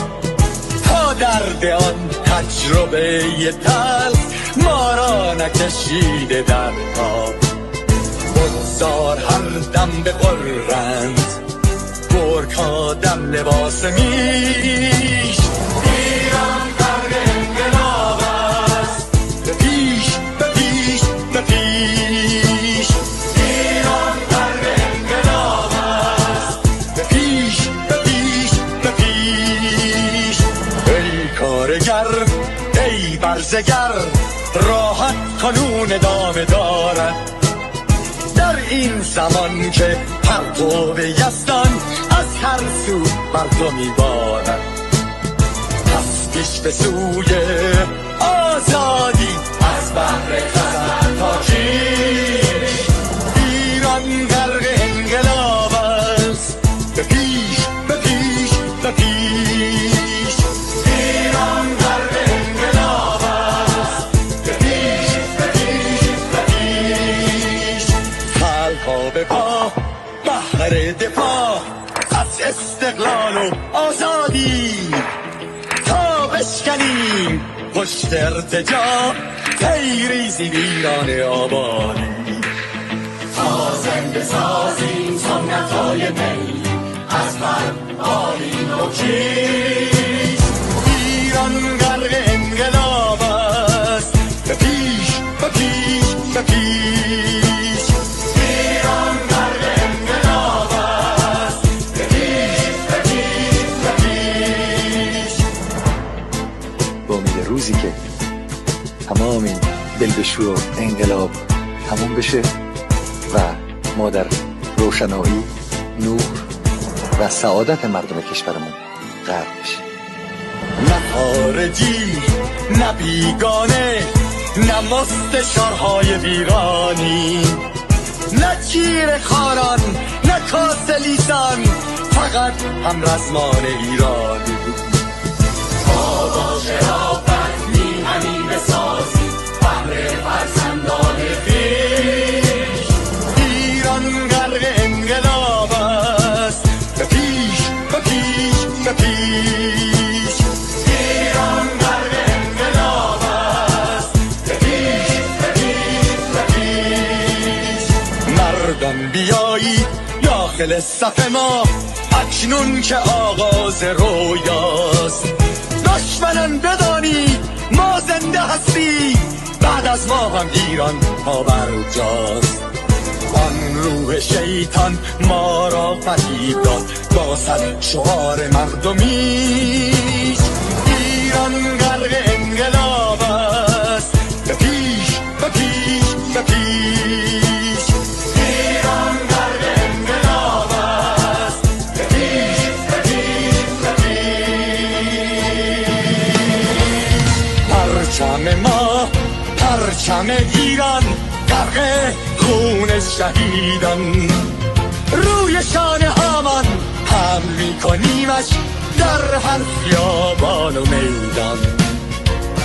تا درد آن تجربه تلخ ما را نکشیده در خواب بگذار هر دم بغرند گرگ ها دم لباس میش ایران غرق انقلاب است به پیش به پیش به پیش ایران غرق انقلاب است به پیش به پیش به پیش ای کارگر ای برزگر راحت قانون ادامه دارد در این زمان که پرتو یزدان از هر سو بر تو میبارد پس پیش به سوی آزادی از بحر خزر تا کیش ایران غرق انقلاب است به پیش به پیش به پیش ایران غرق انقلاب است به پیش به پیش به پیش خلقها به پا بحر دفاع از استقلال و آزادی تا بشکنیم پشت ارتجاع تیریزی ویران آبادی تا زنده سازیم سنت‌های می از من آیین و کیش ایران غرق انقلاب است به پیش به پیش به پیش ایران غرق انقلاب است به پیش به پیش به پیش با امید روزی که تمام این دلبشو و انقلاب تموم بشه و ما در روشنایی نور و سعادت مردم کشورمون غرق بشیم نه خارجی نه بیگانه نه مستشارهای ویرانی نه چیر خاران نه کاسه لیسان فقط هم رزمان ایرانی تا با شرافت میهنی بسازی بهر فرزندان خویش ایران غرق انقلاب است به پیش به پیش به پیش ایران غرق انقلاب است به پیش به پیش به پیش مردان بیایید داخل صف ما اکنون که آغاز رویاست دشمنان بدانید ما زنده هستیم بعد از ما هم ایران پابرجاست آن روح شیطان ما را فریب داد با صد شعار مردمیش ایران غرق انقلاب است به پیش به پیش به پیش ایران غرق انقلاب است به پیش به پیش به پیش پرچم ما پرچم ایران غرق خون شهیدان روی شانه هامان حمل میکنیمش در هر خیابان و میدان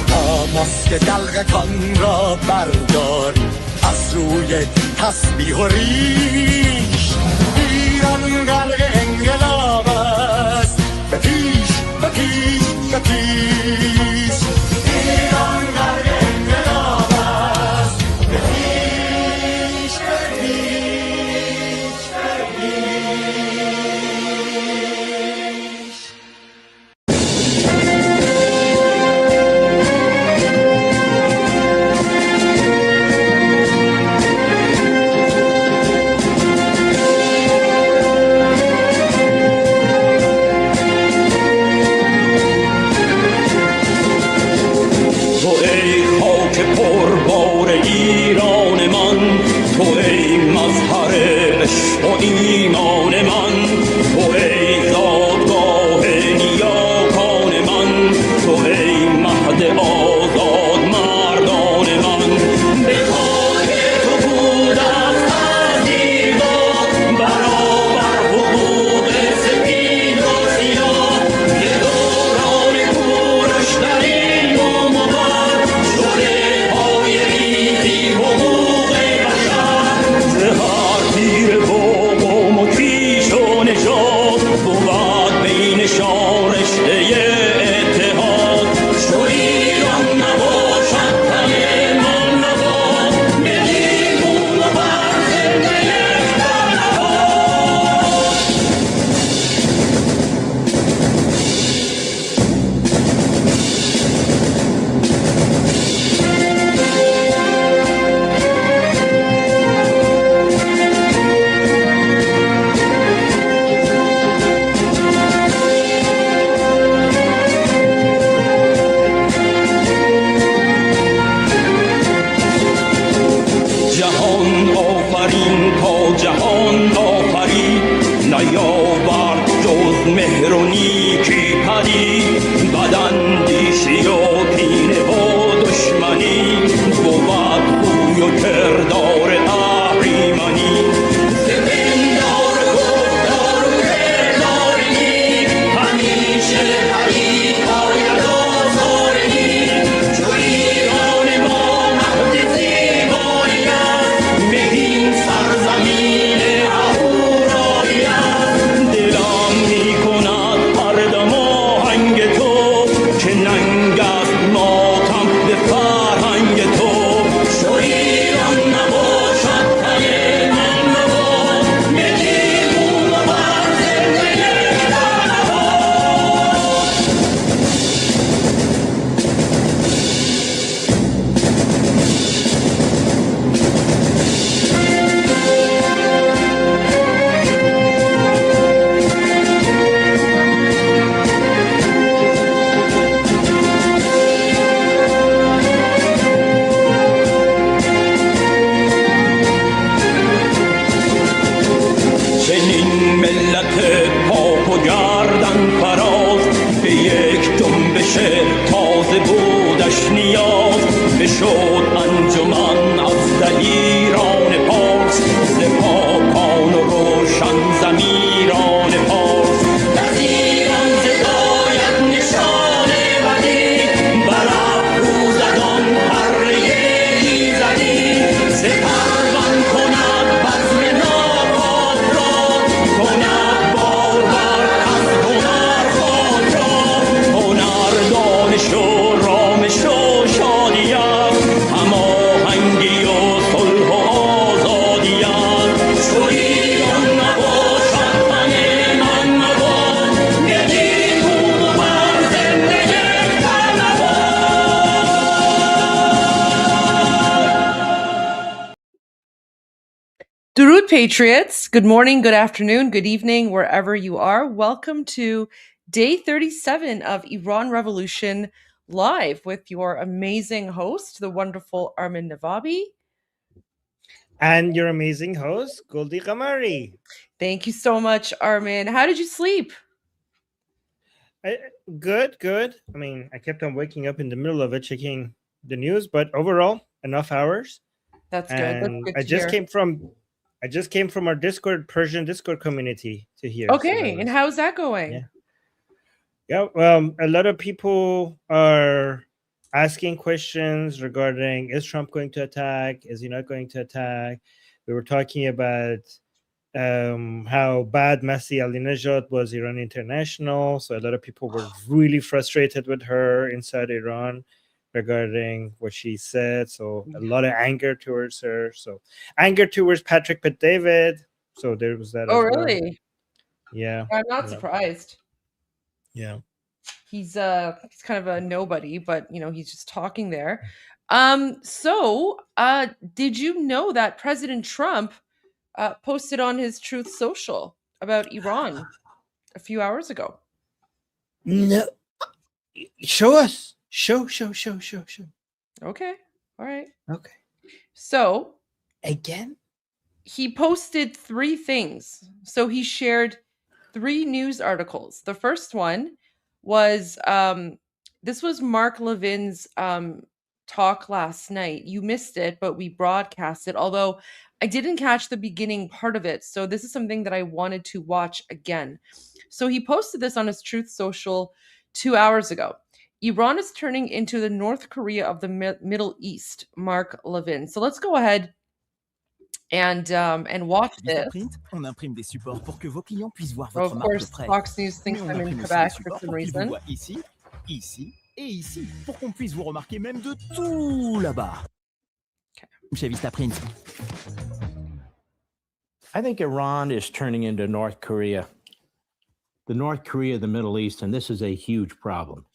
تا ماسک دلغکان را برداریم از روی تسبیح و ریش ایران غرق انقلاب است به پیش به پیش به پیش ایران غرق انقلاب است به پیش به پیش به پیش نیاز بشد انجمن از دلیران پارس ز پاکان و روشن ضمیران پارس در ایران زداید نشان بدی بر افروزدان پره ایزدی سپروان کند بزم ناپاک را کند بارور از هنر خاک را هنر دانش و رامش و شادیت هماهنگی و صلح و آزادیت چو ایران نباشد من مباد یکی بود و من زنده یکتر نباد. Durud Patriots, good morning, good afternoon, good evening, wherever you are. Welcome to day 37 of Iran Revolution Live with your amazing host, the wonderful Armin Navabi. And your amazing host, Goldie Qamari. Thank you so much, Armin. How did you sleep? Good. I mean, I kept on waking up in the middle of it, checking the news, but overall, enough hours. That's good. That's good I just came from our Persian Discord community to here. Okay, and how's that going? Yeah. A lot of people are asking questions regarding, is Trump going to attack? Is he not going to attack? We were talking about how bad Masih Alinejad was Iran International. So a lot of people were really frustrated with her inside Iran regarding what she said. So a lot of anger towards her. So anger towards Patrick Bet-David. So there was that. Oh, as well. really? Yeah. I'm not surprised. Yeah. He's kind of a nobody, but he's just talking there. So did you know that President Trump posted on his Truth Social about Iran a few hours ago? No. Show us. Show. Okay. All right. Okay. So again, he posted 3 things. So he shared 3 news articles. The first one was this was Mark Levin's talk last night. You missed it, but we broadcast it, although I didn't catch the beginning part of it. So this is something that I wanted to watch again. So he posted this on his Truth Social 2 hours ago. Iran is turning into the North Korea of the Middle East, Mark Levin. So let's go ahead and watch this. On imprime des supports pour que vos clients puissent voir Of votre marque de course, près. Fox News thinks Mais on I'm in imprime aussi Quebec des for supports some pour qu'ils vous reason. voient ici, ici et ici, pour qu'on puisse vous remarquer même de tout là-bas. Chez Vista Print. I think Iran is turning into North Korea. The North Korea of the Middle East, and this is a huge problem.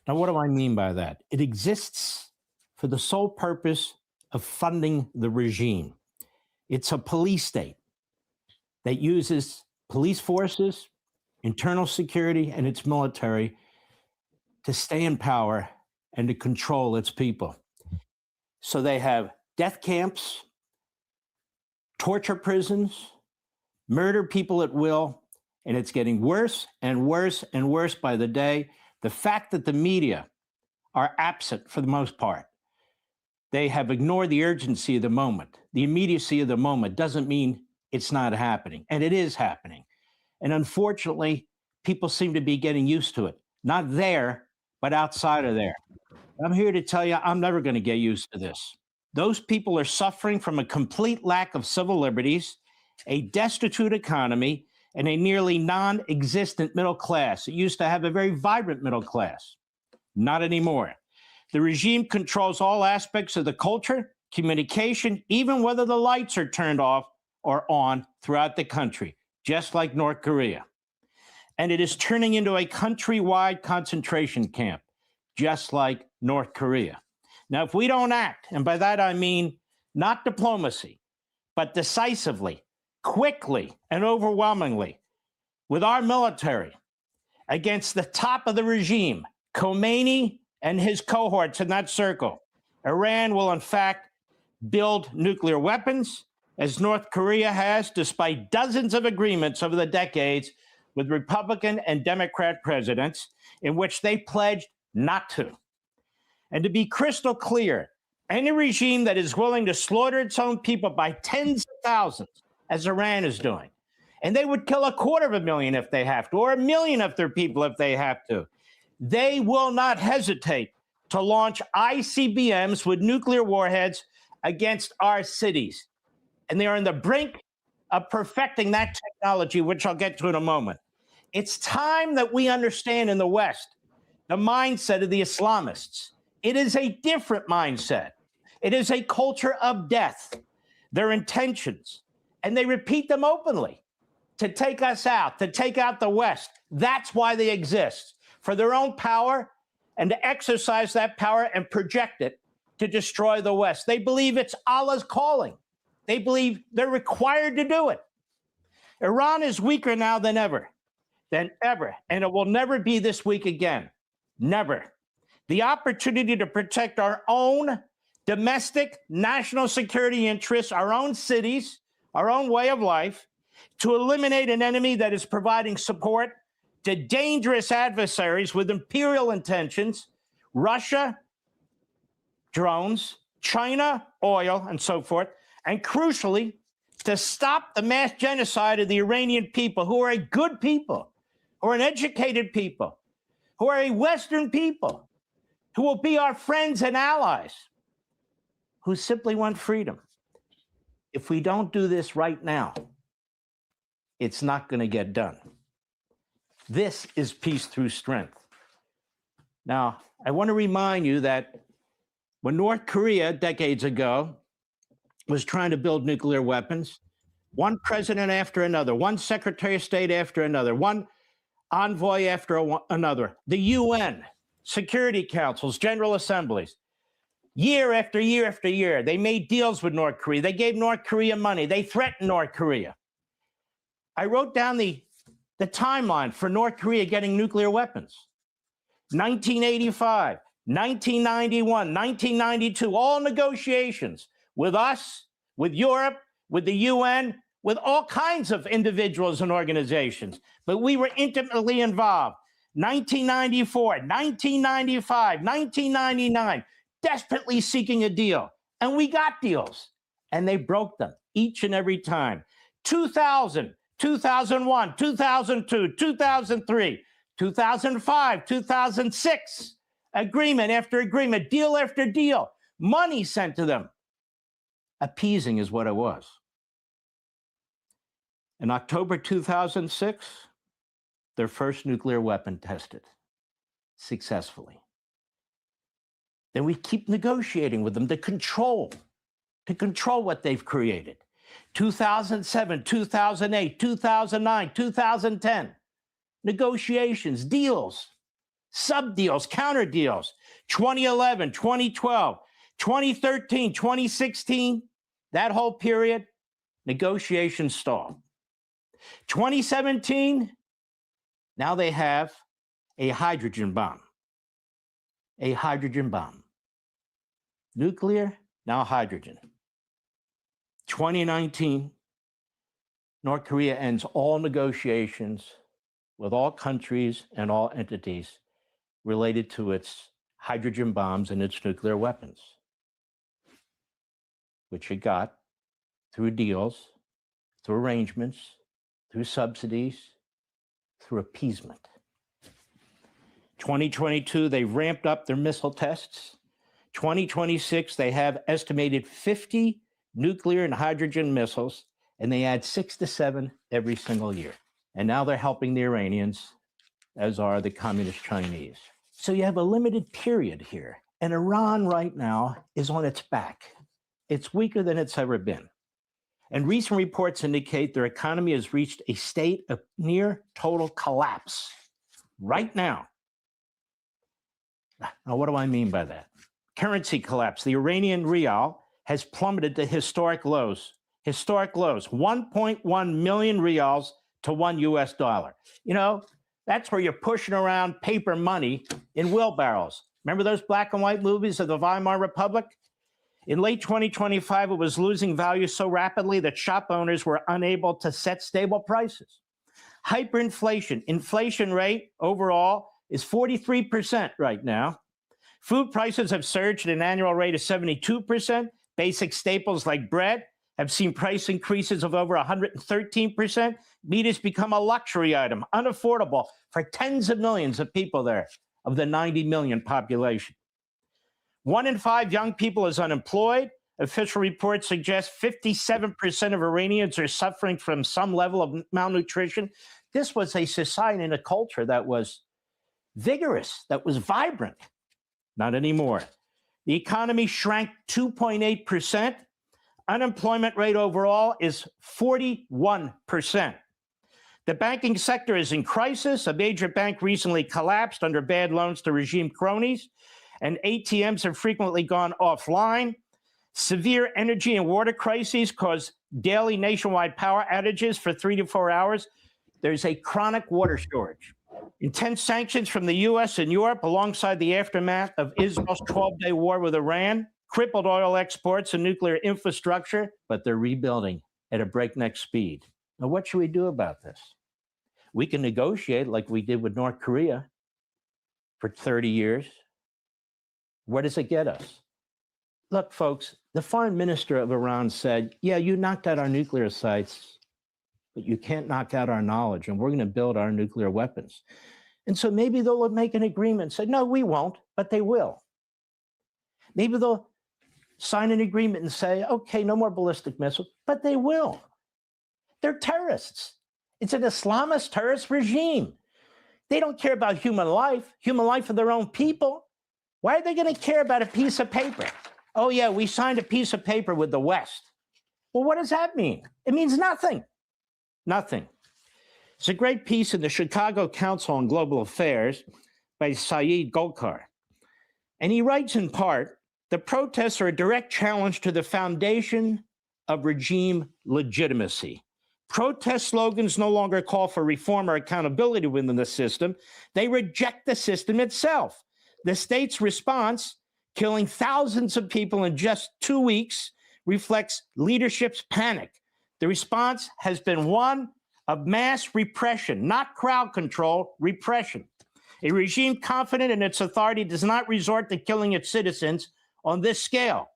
Now, what do I mean by that? It exists for the sole purpose of funding the regime. It's a police state that uses police forces, internal security, and its military to stay in power and to control its people. So they have death camps, torture prisons, murder people at will, and it's getting worse and worse and worse by the day. The fact that the media are absent for the most part, they have ignored the urgency of the moment. The immediacy of the moment doesn't mean it's not happening, and it is happening. And unfortunately, people seem to be getting used to it. Not there, but outside of there. I'm here to tell you, I'm never going to get used to this. Those people are suffering from a complete lack of civil liberties, a destitute economy, and a nearly non-existent middle class. It used to have a very vibrant middle class. Not anymore. The regime controls all aspects of the culture, communication, even whether the lights are turned off or on throughout the country, just like North Korea. And it is turning into a countrywide concentration camp, just like North Korea. Now, if we don't act, and by that I mean not diplomacy, but decisively, quickly, and overwhelmingly, with our military against the top of the regime, Khomeini and his cohorts in that circle, Iran will in fact build nuclear weapons, as North Korea has, despite dozens of agreements over the decades with Republican and Democrat presidents in which they pledged not to. And to be crystal clear, any regime that is willing to slaughter its own people by tens of thousands, as Iran is doing, and they would kill 250,000 if they have to, or 1 million of their people if they have to, they will not hesitate to launch ICBMs with nuclear warheads against our cities. And they are on the brink of perfecting that technology, which I'll get to in a moment. It's time that we understand in the West the mindset of the Islamists. It is a different mindset. It is a culture of death, their intentions, and they repeat them openly to take us out, to take out the West. That's why they exist, for their own power and to exercise that power and project it to destroy the West. They believe it's Allah's calling. They believe they're required to do it. Iran is weaker now than ever, and it will never be this weak again. Never. The opportunity to protect our own domestic national security interests, our own cities, our own way of life, to eliminate an enemy that is providing support to dangerous adversaries with imperial intentions, Russia, drones, China, oil, and so forth, and crucially, to stop the mass genocide of the Iranian people, who are a good people, who are an educated people, who are a Western people, who will be our friends and allies, who simply want freedom. If we don't do this right now, it's not going to get done. This is peace through strength. Now, I want to remind you that when North Korea, decades ago, was trying to build nuclear weapons, one president after another, one secretary of state after another, one envoy after another, the UN, security councils, general assemblies, year after year after year, they made deals with North Korea. They gave North Korea money. They threatened North Korea. I wrote down the timeline for North Korea getting nuclear weapons. 1985, 1991, 1992, all negotiations with us, with Europe, with the UN, with all kinds of individuals and organizations. But we were intimately involved. 1994, 1995, 1999, desperately seeking a deal. And we got deals. And they broke them each and every time. 2000, 2001, 2002, 2003, 2005, 2006, agreement after agreement, deal after deal, money sent to them. Appeasing is what it was. In October 2006, their first nuclear weapon tested successfully. Then we keep negotiating with them to control what they've created. 2007, 2008, 2009, 2010, negotiations, deals, sub-deals, counter deals, 2011, 2012, 2013, 2016, that whole period, negotiations stalled. 2017, now they have a hydrogen bomb. A hydrogen bomb. Nuclear, now hydrogen. 2019, North Korea ends all negotiations with all countries and all entities related to its hydrogen bombs and its nuclear weapons, which it got through deals, through arrangements, through subsidies, through appeasement. 2022, they ramped up their missile tests. 2026, they have estimated 50 nuclear and hydrogen missiles, and they add 6 to 7 every single year. And now they're helping the Iranians, as are the communist Chinese. So you have a limited period here. And Iran right now is on its back. It's weaker than it's ever been. And recent reports indicate their economy has reached a state of near total collapse right now. Now, what do I mean by that? Currency collapse. The Iranian rial has plummeted to historic lows. Historic lows. 1.1 million rials to $1 US. You know, that's where you're pushing around paper money in wheelbarrows. Remember those black and white movies of the Weimar Republic? In late 2025, it was losing value so rapidly that shop owners were unable to set stable prices. Hyperinflation. Inflation rate overall is 43% right now. Food prices have surged at an annual rate of 72%. Basic staples like bread have seen price increases of over 113%. Meat has become a luxury item, unaffordable for tens of millions of people there, of the 90 million population. 1 in 5 young people is unemployed. Official reports suggest 57% of Iranians are suffering from some level of malnutrition. This was a society and a culture that was vigorous, that was vibrant. Not anymore. The economy shrank 2.8%. Unemployment rate overall is 41%. The banking sector is in crisis. A major bank recently collapsed under bad loans to regime cronies, and ATMs have frequently gone offline. Severe energy and water crises cause daily nationwide power outages for 3 to 4 hours. There's a chronic water shortage. Intense sanctions from the U.S. and Europe, alongside the aftermath of Israel's 12-day war with Iran, crippled oil exports and nuclear infrastructure, but they're rebuilding at a breakneck speed. Now, what should we do about this? We can negotiate like we did with North Korea for 30 years. Where does it get us? Look, folks, the foreign minister of Iran said, yeah, you knocked out our nuclear sites, but you can't knock out our knowledge, and we're going to build our nuclear weapons. And so maybe they'll make an agreement and say, no, we won't, but they will. Maybe they'll sign an agreement and say, okay, no more ballistic missiles, but they will. They're terrorists. It's an Islamist terrorist regime. They don't care about human life of their own people. Why are they going to care about a piece of paper? Oh, yeah, we signed a piece of paper with the West. Well, what does that mean? It means nothing. Nothing. It's a great piece in the Chicago Council on Global Affairs by Saeed Golkar. And he writes in part, the protests are a direct challenge to the foundation of regime legitimacy. Protest slogans no longer call for reform or accountability within the system. They reject the system itself. The state's response, killing thousands of people in just 2 weeks, reflects leadership's panic. The response has been one of mass repression, not crowd control, repression. A regime confident in its authority does not resort to killing its citizens on this scale.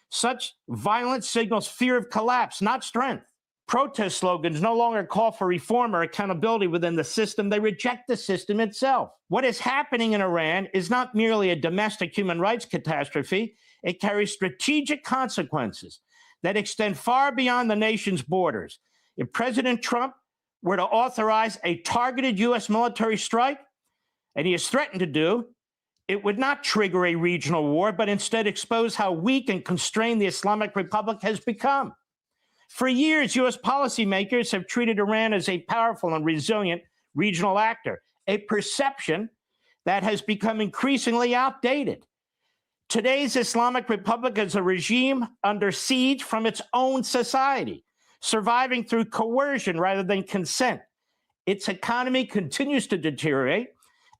Such violence signals fear of collapse, not strength. Protest slogans no longer call for reform or accountability within the system. They reject the system itself. What is happening in Iran is not merely a domestic human rights catastrophe. It carries strategic consequences that extend far beyond the nation's borders. If President Trump were to authorize a targeted U.S. military strike, and he has threatened to do, it would not trigger a regional war, but instead expose how weak and constrained the Islamic Republic has become. For years, U.S. policymakers have treated Iran as a powerful and resilient regional actor, a perception that has become increasingly outdated. Today's Islamic Republic is a regime under siege from its own society, surviving through coercion rather than consent. Its economy continues to deteriorate,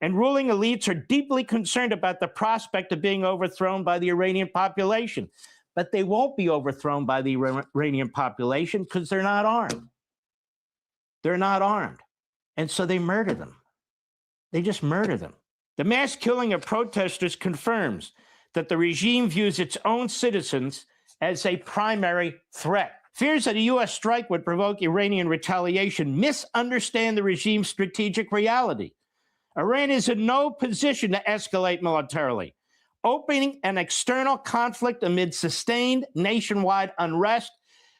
and ruling elites are deeply concerned about the prospect of being overthrown by the Iranian population. But they won't be overthrown by the Iranian population because they're not armed. They're not armed. And so they murder them. They just murder them. The mass killing of protesters confirms that the regime views its own citizens as a primary threat. Fears that a U.S. strike would provoke Iranian retaliation misunderstand the regime's strategic reality. Iran is in no position to escalate militarily. Opening an external conflict amid sustained nationwide unrest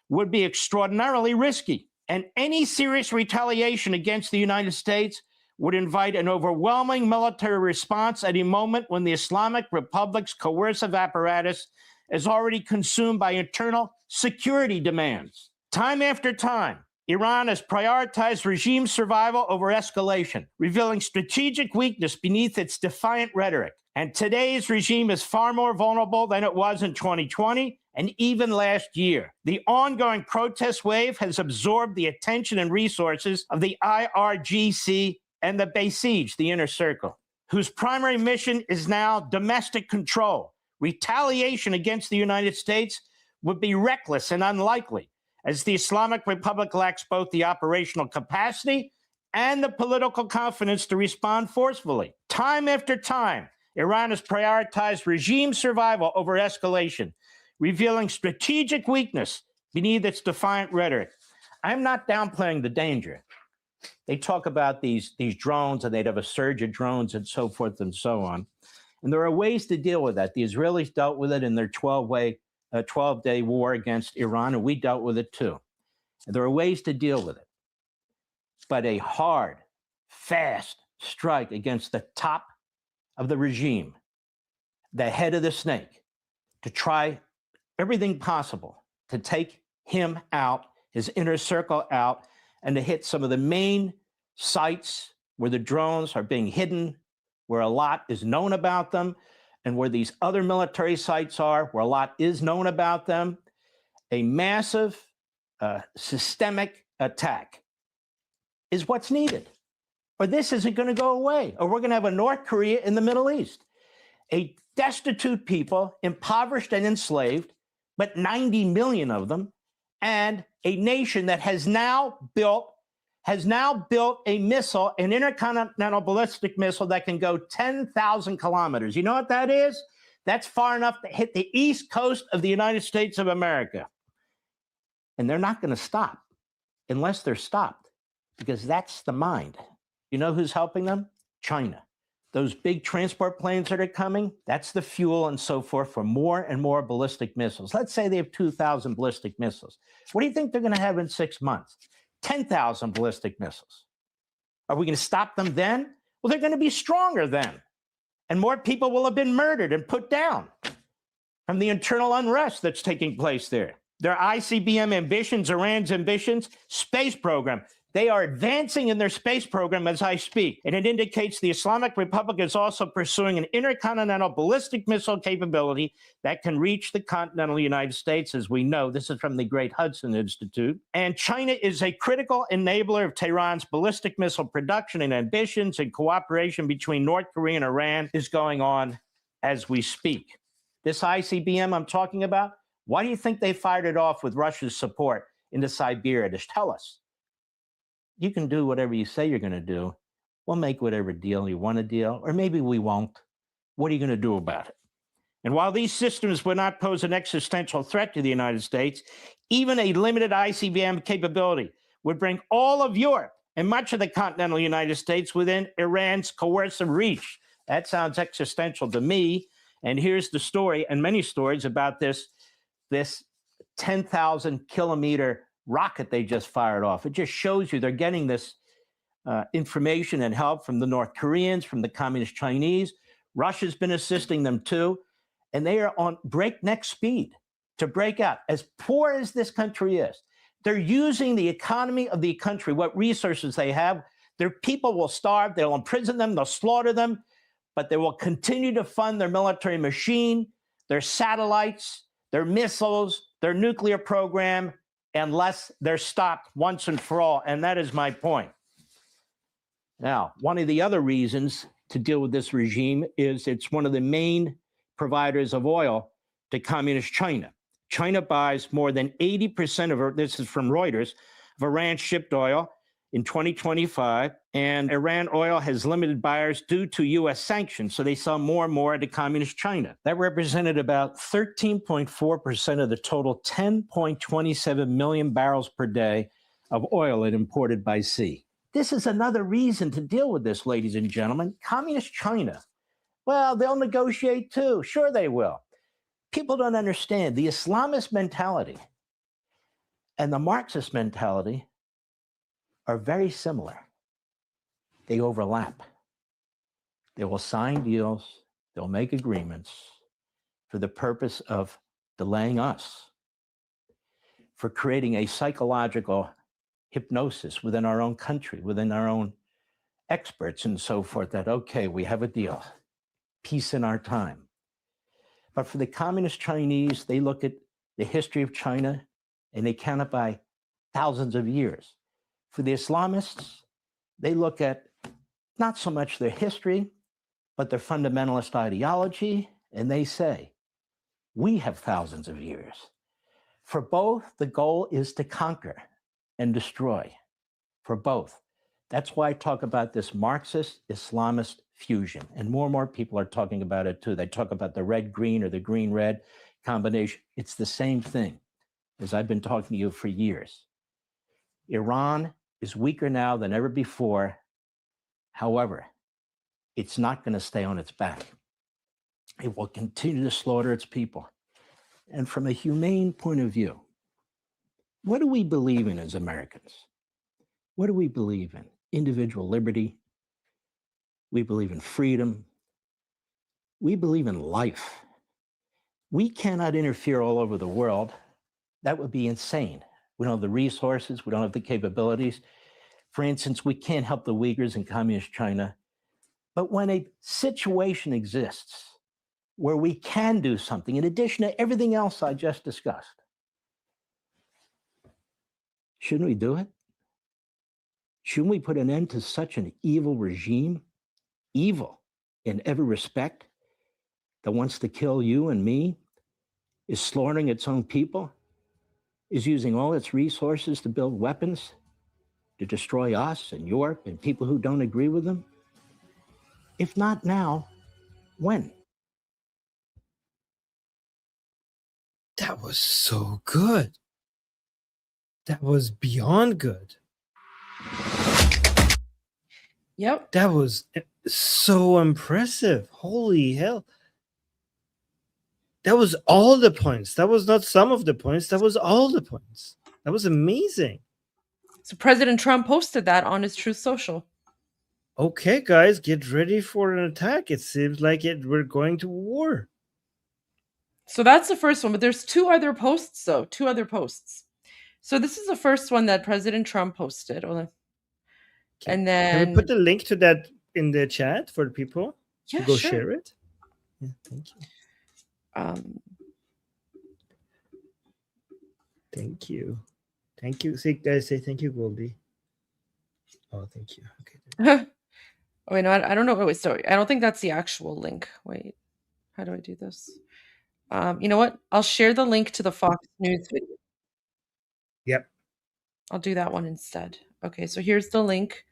would be extraordinarily risky, and any serious retaliation against the United States would invite an overwhelming military response at a moment when the Islamic Republic's coercive apparatus is already consumed by internal security demands. Time after time, Iran has prioritized regime survival over escalation, revealing strategic weakness beneath its defiant rhetoric. And today's regime is far more vulnerable than it was in 2020 and even last year. The ongoing protest wave has absorbed the attention and resources of the IRGC and the Basij, the Inner Circle, whose primary mission is now domestic control. Retaliation against the United States would be reckless and unlikely, as the Islamic Republic lacks both the operational capacity and the political confidence to respond forcefully. Time after time, Iran has prioritized regime survival over escalation, revealing strategic weakness beneath its defiant rhetoric. I'm not downplaying the danger. They talk about these drones, and they'd have a surge of drones and so forth and so on. And there are ways to deal with that. The Israelis dealt with it in their 12-day war against Iran, and we dealt with it too. And there are ways to deal with it. But a hard, fast strike against the top of the regime, the head of the snake, to try everything possible to take him out, his inner circle out, and to hit some of the main sites where the drones are being hidden, where a lot is known about them, and where these other military sites are, where a lot is known about them. A massive, systemic attack is what's needed. Or this isn't going to go away, or we're going to have a North Korea in the Middle East. A destitute people, impoverished and enslaved, but 90 million of them, and a nation that has now built a missile, an intercontinental ballistic missile that can go 10,000 kilometers. You know what that is? That's far enough to hit the east coast of the United States of America. And they're not going to stop unless they're stopped, because that's the mind. You know who's helping them? China. Those big transport planes that are coming, that's the fuel and so forth for more and more ballistic missiles. Let's say they have 2,000 ballistic missiles. What do you think they're going to have in 6 months? 10,000 ballistic missiles. Are we going to stop them then? Well, they're going to be stronger then. And more people will have been murdered and put down from the internal unrest that's taking place there. Their ICBM ambitions, Iran's ambitions, space program. They are advancing in their space program as I speak, and it indicates the Islamic Republic is also pursuing an intercontinental ballistic missile capability that can reach the continental United States, as we know. This is from the Great Hudson Institute. And China is a critical enabler of Tehran's ballistic missile production and ambitions, and cooperation between North Korea and Iran is going on as we speak. This ICBM I'm talking about, why do you think they fired it off with Russia's support into Siberia? Just tell us. You can do whatever you say you're going to do. We'll make whatever deal you want to deal, or maybe we won't. What are you going to do about it? And while these systems would not pose an existential threat to the United States, even a limited ICBM capability would bring all of Europe and much of the continental United States within Iran's coercive reach. That sounds existential to me. And here's the story, and many stories about this 10,000 kilometer rocket they just fired off. It just shows you they're getting this information and help from the North Koreans, from the Communist Chinese. Russia's been assisting them too. And they are on breakneck speed to break out. As poor as this country is, they're using the economy of the country, what resources they have. Their people will starve. They'll imprison them. They'll slaughter them. But they will continue to fund their military machine, their satellites, their missiles, their nuclear program, unless they're stopped once and for all. And that is my point. Now, one of the other reasons to deal with this regime is it's one of the main providers of oil to communist China. China buys more than 80% of, this is from Reuters, of Iran's shipped oil in 2025, and Iran oil has limited buyers due to U.S. sanctions, so they sell more and more to communist China. That represented about 13.4% of the total 10.27 million barrels per day of oil it imported by sea. This is another reason to deal with this, ladies and gentlemen. Communist China, well, they'll negotiate too. Sure they will. People don't understand the Islamist mentality and the Marxist mentality are very similar. They overlap. They will sign deals, they'll make agreements for the purpose of delaying us, for creating a psychological hypnosis within our own country, within our own experts and so forth, that, okay, we have a deal, peace in our time. But for the communist Chinese, they look at the history of China and they count it by thousands of years. For the Islamists, they look at not so much their history, but their fundamentalist ideology, and they say, we have thousands of years. For both, the goal is to conquer and destroy. For both. That's why I talk about this Marxist Islamist fusion. And more people are talking about it too. They talk about the red-green or the green-red combination. It's the same thing, as I've been talking to you for years. Iran is weaker now than ever before. However, it's not going to stay on its back. It will continue to slaughter its people. And from a humane point of view, what do we believe in as Americans? What do we believe in? Individual liberty. We believe in freedom. We believe in life. We cannot interfere all over the world. That would be insane. We don't have the resources. We don't have the capabilities. For instance, we can't help the Uyghurs in communist China. But when a situation exists where we can do something, in addition to everything else I just discussed, shouldn't we do it? Shouldn't we put an end to such an evil regime, evil in every respect, that wants to kill you and me, is slaughtering its own people, is using all its resources to build weapons to destroy us and Europe and people who don't agree with them? If not now, when? That was so good. That was beyond good. Yep. That was so impressive. Holy hell. That was all the points. That was not some of the points. That was all the points. That was amazing. So President Trump posted that on his Truth Social. Okay, guys, get ready for an attack. It seems like we're going to war. So that's the first one, but there's two other posts, though. Two other posts. So this is the first one that President Trump posted. And then... Can we put the link to that in the chat for people to go sure. share it? Yeah, thank you. Thank you. Thank you. Say, guys, say thank you, Goldie. Oh, thank you. Okay. Oh, wait, no, I don't know. Wait, sorry. I don't think that's the actual link. Wait, how do I do this? You know what? I'll share the link to the Fox News video. Yep. I'll do that one instead. Okay, so here's the link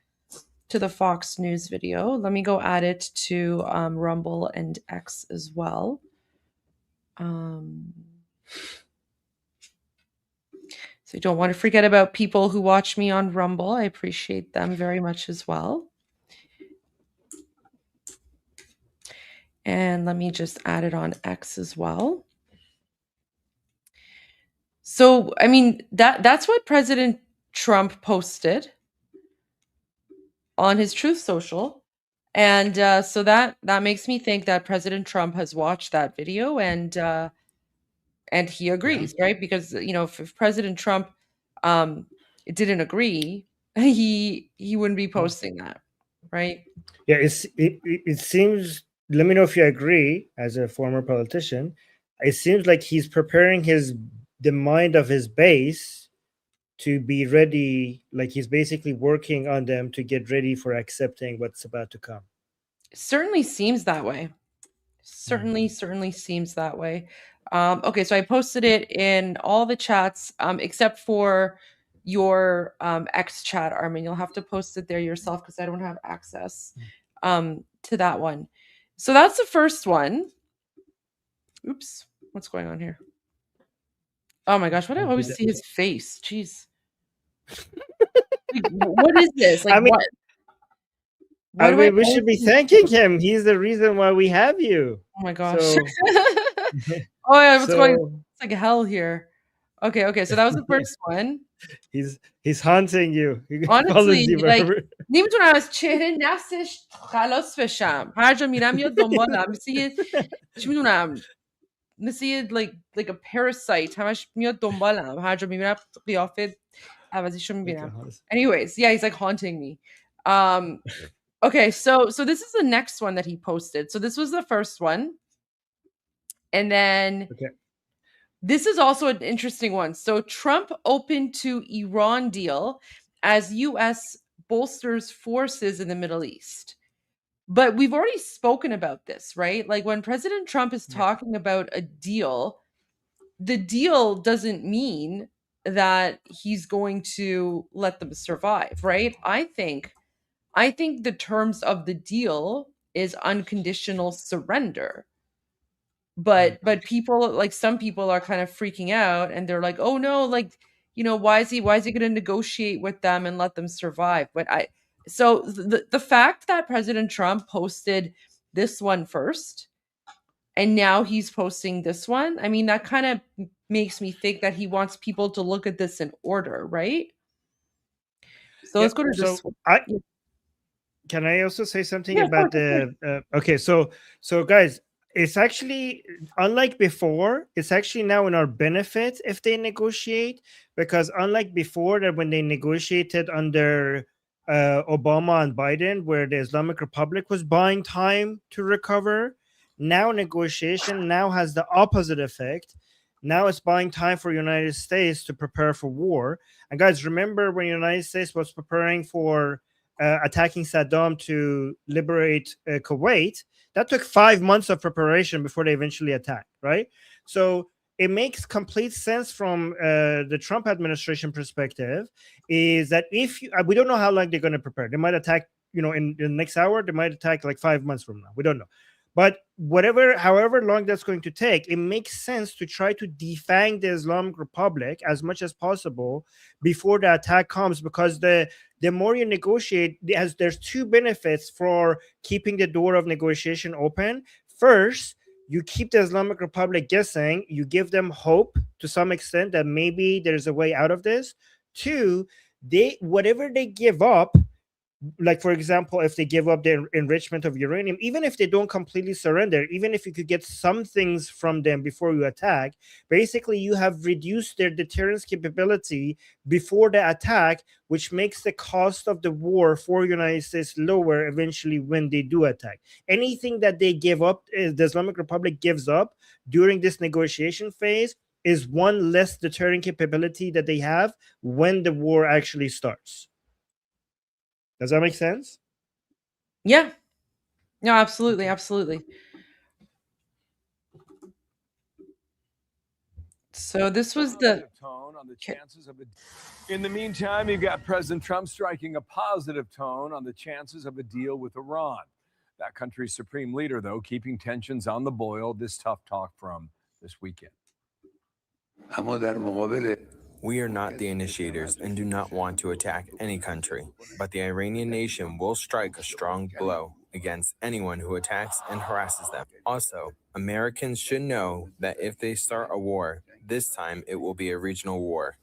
to the Fox News video. Let me go add it to Rumble and X as well. So you don't want to forget about people who watch me on Rumble. I appreciate them very much as well. And let me just add it on X as well. So, I mean, that's what President Trump posted on his Truth Social. And so that makes me think that President Trump has watched that video and he agrees, right? Because, you know, if President Trump didn't agree, he wouldn't be posting that, right? Yeah, it seems, let me know if you agree as a former politician, it seems like he's preparing the mind of his base to be ready, like he's basically working on them to get ready for accepting what's about to come. It certainly seems that way. Certainly seems that way. Okay, so I posted it in all the chats except for your X chat, Armin. You'll have to post it there yourself because I don't have access to that one. So that's the first one. Oops, what's going on here? Oh my gosh, why do I always see his face? Jeez. Like, what is this? Like, I mean, what? I mean, we should be thanking him. He's the reason why we have you. Oh my gosh. So, oh yeah, what's going on? It's like hell here. Okay, so that was the first one. He's haunting you. Honestly, like نمیتونم از چهره نفسش خلاص بشم. هر جا میرم یا دنبالم مثل چی میدونم مثل like a parasite همش میاد دنبالم. هر جا میبینم قیافه عوضیشو میبینم. Anyways, yeah, he's like haunting me. Okay, so this is the next one that he posted. So this was the first one. And then this is also an interesting one. So Trump open to Iran deal as U.S. bolsters forces in the Middle East. But we've already spoken about this, right? Like when President Trump is talking about a deal, the deal doesn't mean that he's going to let them survive, right? I think the terms of the deal is unconditional surrender. But people, like some people are kind of freaking out and they're like, oh no, like, why is he going to negotiate with them and let them survive? But so the fact that President Trump posted this one first and now he's posting this one, I mean, that kind of makes me think that he wants people to look at this in order, right? So let's go to this one. Can I also say something about the okay, so guys, it's actually, unlike before, it's actually now in our benefit if they negotiate, because unlike before, that when they negotiated under Obama and Biden, where the Islamic Republic was buying time to recover, now negotiation now has the opposite effect. Now it's buying time for United States to prepare for war. And guys, remember when United States was preparing for attacking Saddam to liberate Kuwait, that took 5 months of preparation before they eventually attacked, right? So it makes complete sense from the Trump administration perspective, is that if we don't know how long they're going to prepare. They might attack, in the next hour. They might attack like 5 months from now. We don't know. But however long that's going to take, it makes sense to try to defang the Islamic Republic as much as possible before the attack comes, because the more you negotiate, there's two benefits for keeping the door of negotiation open. First, you keep the Islamic Republic guessing. You give them hope to some extent that maybe there's a way out of this. Two, whatever they give up, like for example, if they give up their enrichment of uranium, even if they don't completely surrender, even if you could get some things from them before you attack, basically you have reduced their deterrence capability before the attack, which makes the cost of the war for United States lower eventually when they do attack. Anything that they give up, the Islamic Republic gives up during this negotiation phase, is one less deterring capability that they have when the war actually starts. Does that make sense? Yeah. No, absolutely. Absolutely. So this was the tone on the chances of In the meantime, you got President Trump striking a positive tone on the chances of a deal with Iran. That country's supreme leader, though, keeping tensions on the boil. This tough talk from this weekend. We are not the initiators and do not want to attack any country, but the Iranian nation will strike a strong blow against anyone who attacks and harasses them. Also, Americans should know that if they start a war, this time it will be a regional war.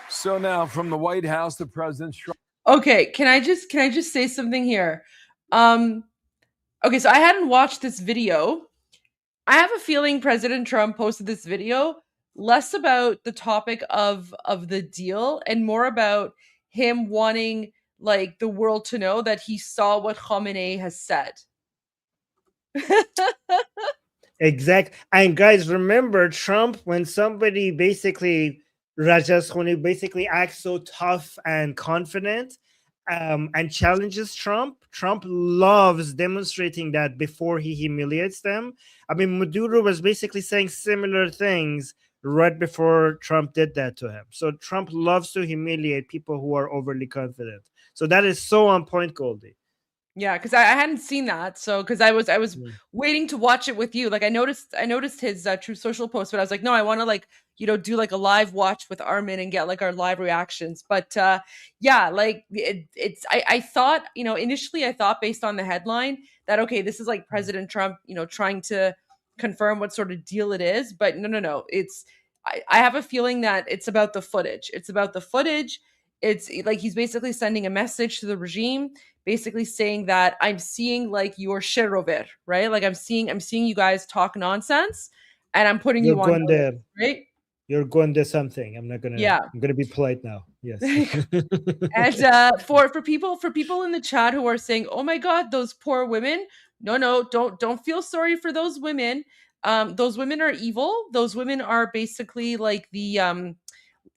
So now from the White House, the president... Okay, can I just say something here? Okay, so I hadn't watched this video. I have a feeling President Trump posted this video less about the topic of the deal and more about him wanting like the world to know that he saw what Khamenei has said. Exact. And guys, remember Trump, when somebody basically Rajas Khoni basically acts so tough and confident and challenges Trump loves demonstrating that before he humiliates them. I mean, Maduro was basically saying similar things right before Trump did that to him. So Trump loves to humiliate people who are overly confident. So that is so on point, Goldie. Yeah, because I hadn't seen that. So because I was waiting to watch it with you. Like I noticed his True Social post, but I was like, no, I want to like, do like a live watch with Armin and get like our live reactions. But yeah, like I thought, initially I thought based on the headline that, okay, this is like President Trump, trying to confirm what sort of deal it is. But no. I have a feeling that it's about the footage. It's about the footage. It's like he's basically sending a message to the regime, basically saying that I'm seeing like your sherover, right? Like I'm seeing you guys talk nonsense, and I'm putting you on notice, right? You're going to something. I'm not gonna. Yeah. I'm gonna be polite now. Yes. And for people in the chat who are saying, "Oh my God, those poor women." No, don't feel sorry for those women. Those women are evil. Those women are basically like the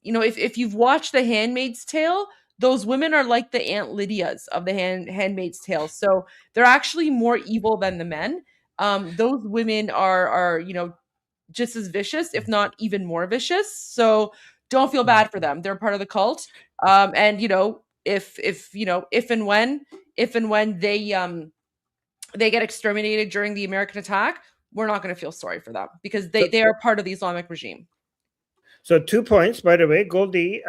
if you've watched The Handmaid's Tale, those women are like the Aunt Lydias of the Handmaid's Tale. So they're actually more evil than the men. Those women are just as vicious, if not even more vicious. So don't feel bad for them. They're part of the cult. And if and when they get exterminated during the American attack, we're not going to feel sorry for them because they are part of the Islamic regime. So 2 points, by the way, Goldie.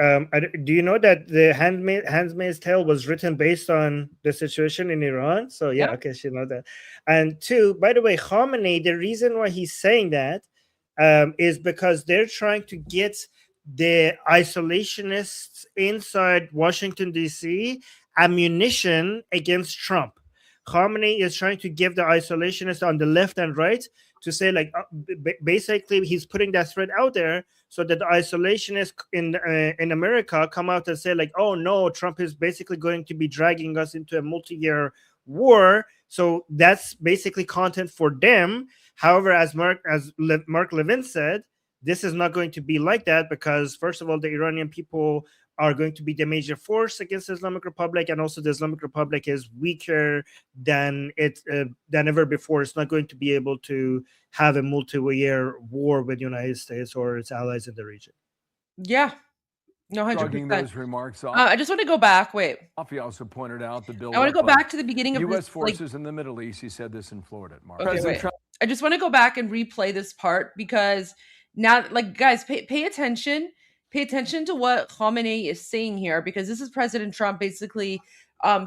Do you know that the Handmaid's Tale was written based on the situation in Iran? So yeah, okay, she know that. And 2, by the way, Khamenei, the reason why he's saying that is because they're trying to get the isolationists inside Washington, D.C. ammunition against Trump. Khamenei is trying to give the isolationists on the left and right to say, like, basically he's putting that threat out there so that the isolationists in America come out and say, like, oh no, Trump is basically going to be dragging us into a multi-year war. So that's basically content for them. However, as Mark Levin said, this is not going to be like that because, first of all, the Iranian people are going to be the major force against the Islamic Republic, and also the Islamic Republic is weaker than ever before. It's not going to be able to have a multi-year war with the United States or its allies in the region. Yeah, no, 100%. 100%. Those remarks off. I just want to go back. Wait. He also pointed out the bill. I want to go back to the beginning of U.S. this, forces in the Middle East. He said this in Florida. Mark. Okay, wait. I just want to go back and replay this part because now, like, guys, pay attention. Pay attention to what Khamenei is saying here, because this is President Trump basically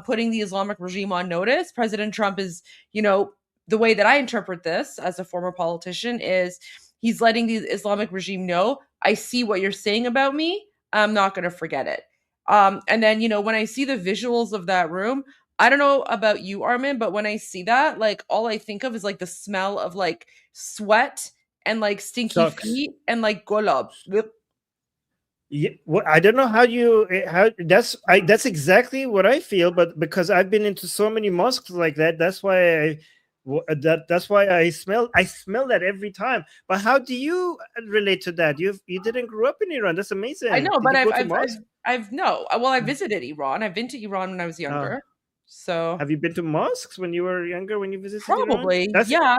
putting the Islamic regime on notice. President Trump is, the way that I interpret this as a former politician is he's letting the Islamic regime know, I see what you're saying about me. I'm not going to forget it. And then, when I see the visuals of that room, I don't know about you, Armin, but when I see that, like, all I think of is like the smell of like sweat and like stinky feet and like golab. Yeah, well, I don't know how that's exactly what I feel, but because I've been into so many mosques like that, that's why I smell that every time. But how do you relate to that? You didn't grow up in Iran. That's amazing. I know, Did but you go to I visited Iran. I've been to Iran when I was younger. So have you been to mosques when you were younger, when you visited probably Iran? Yeah.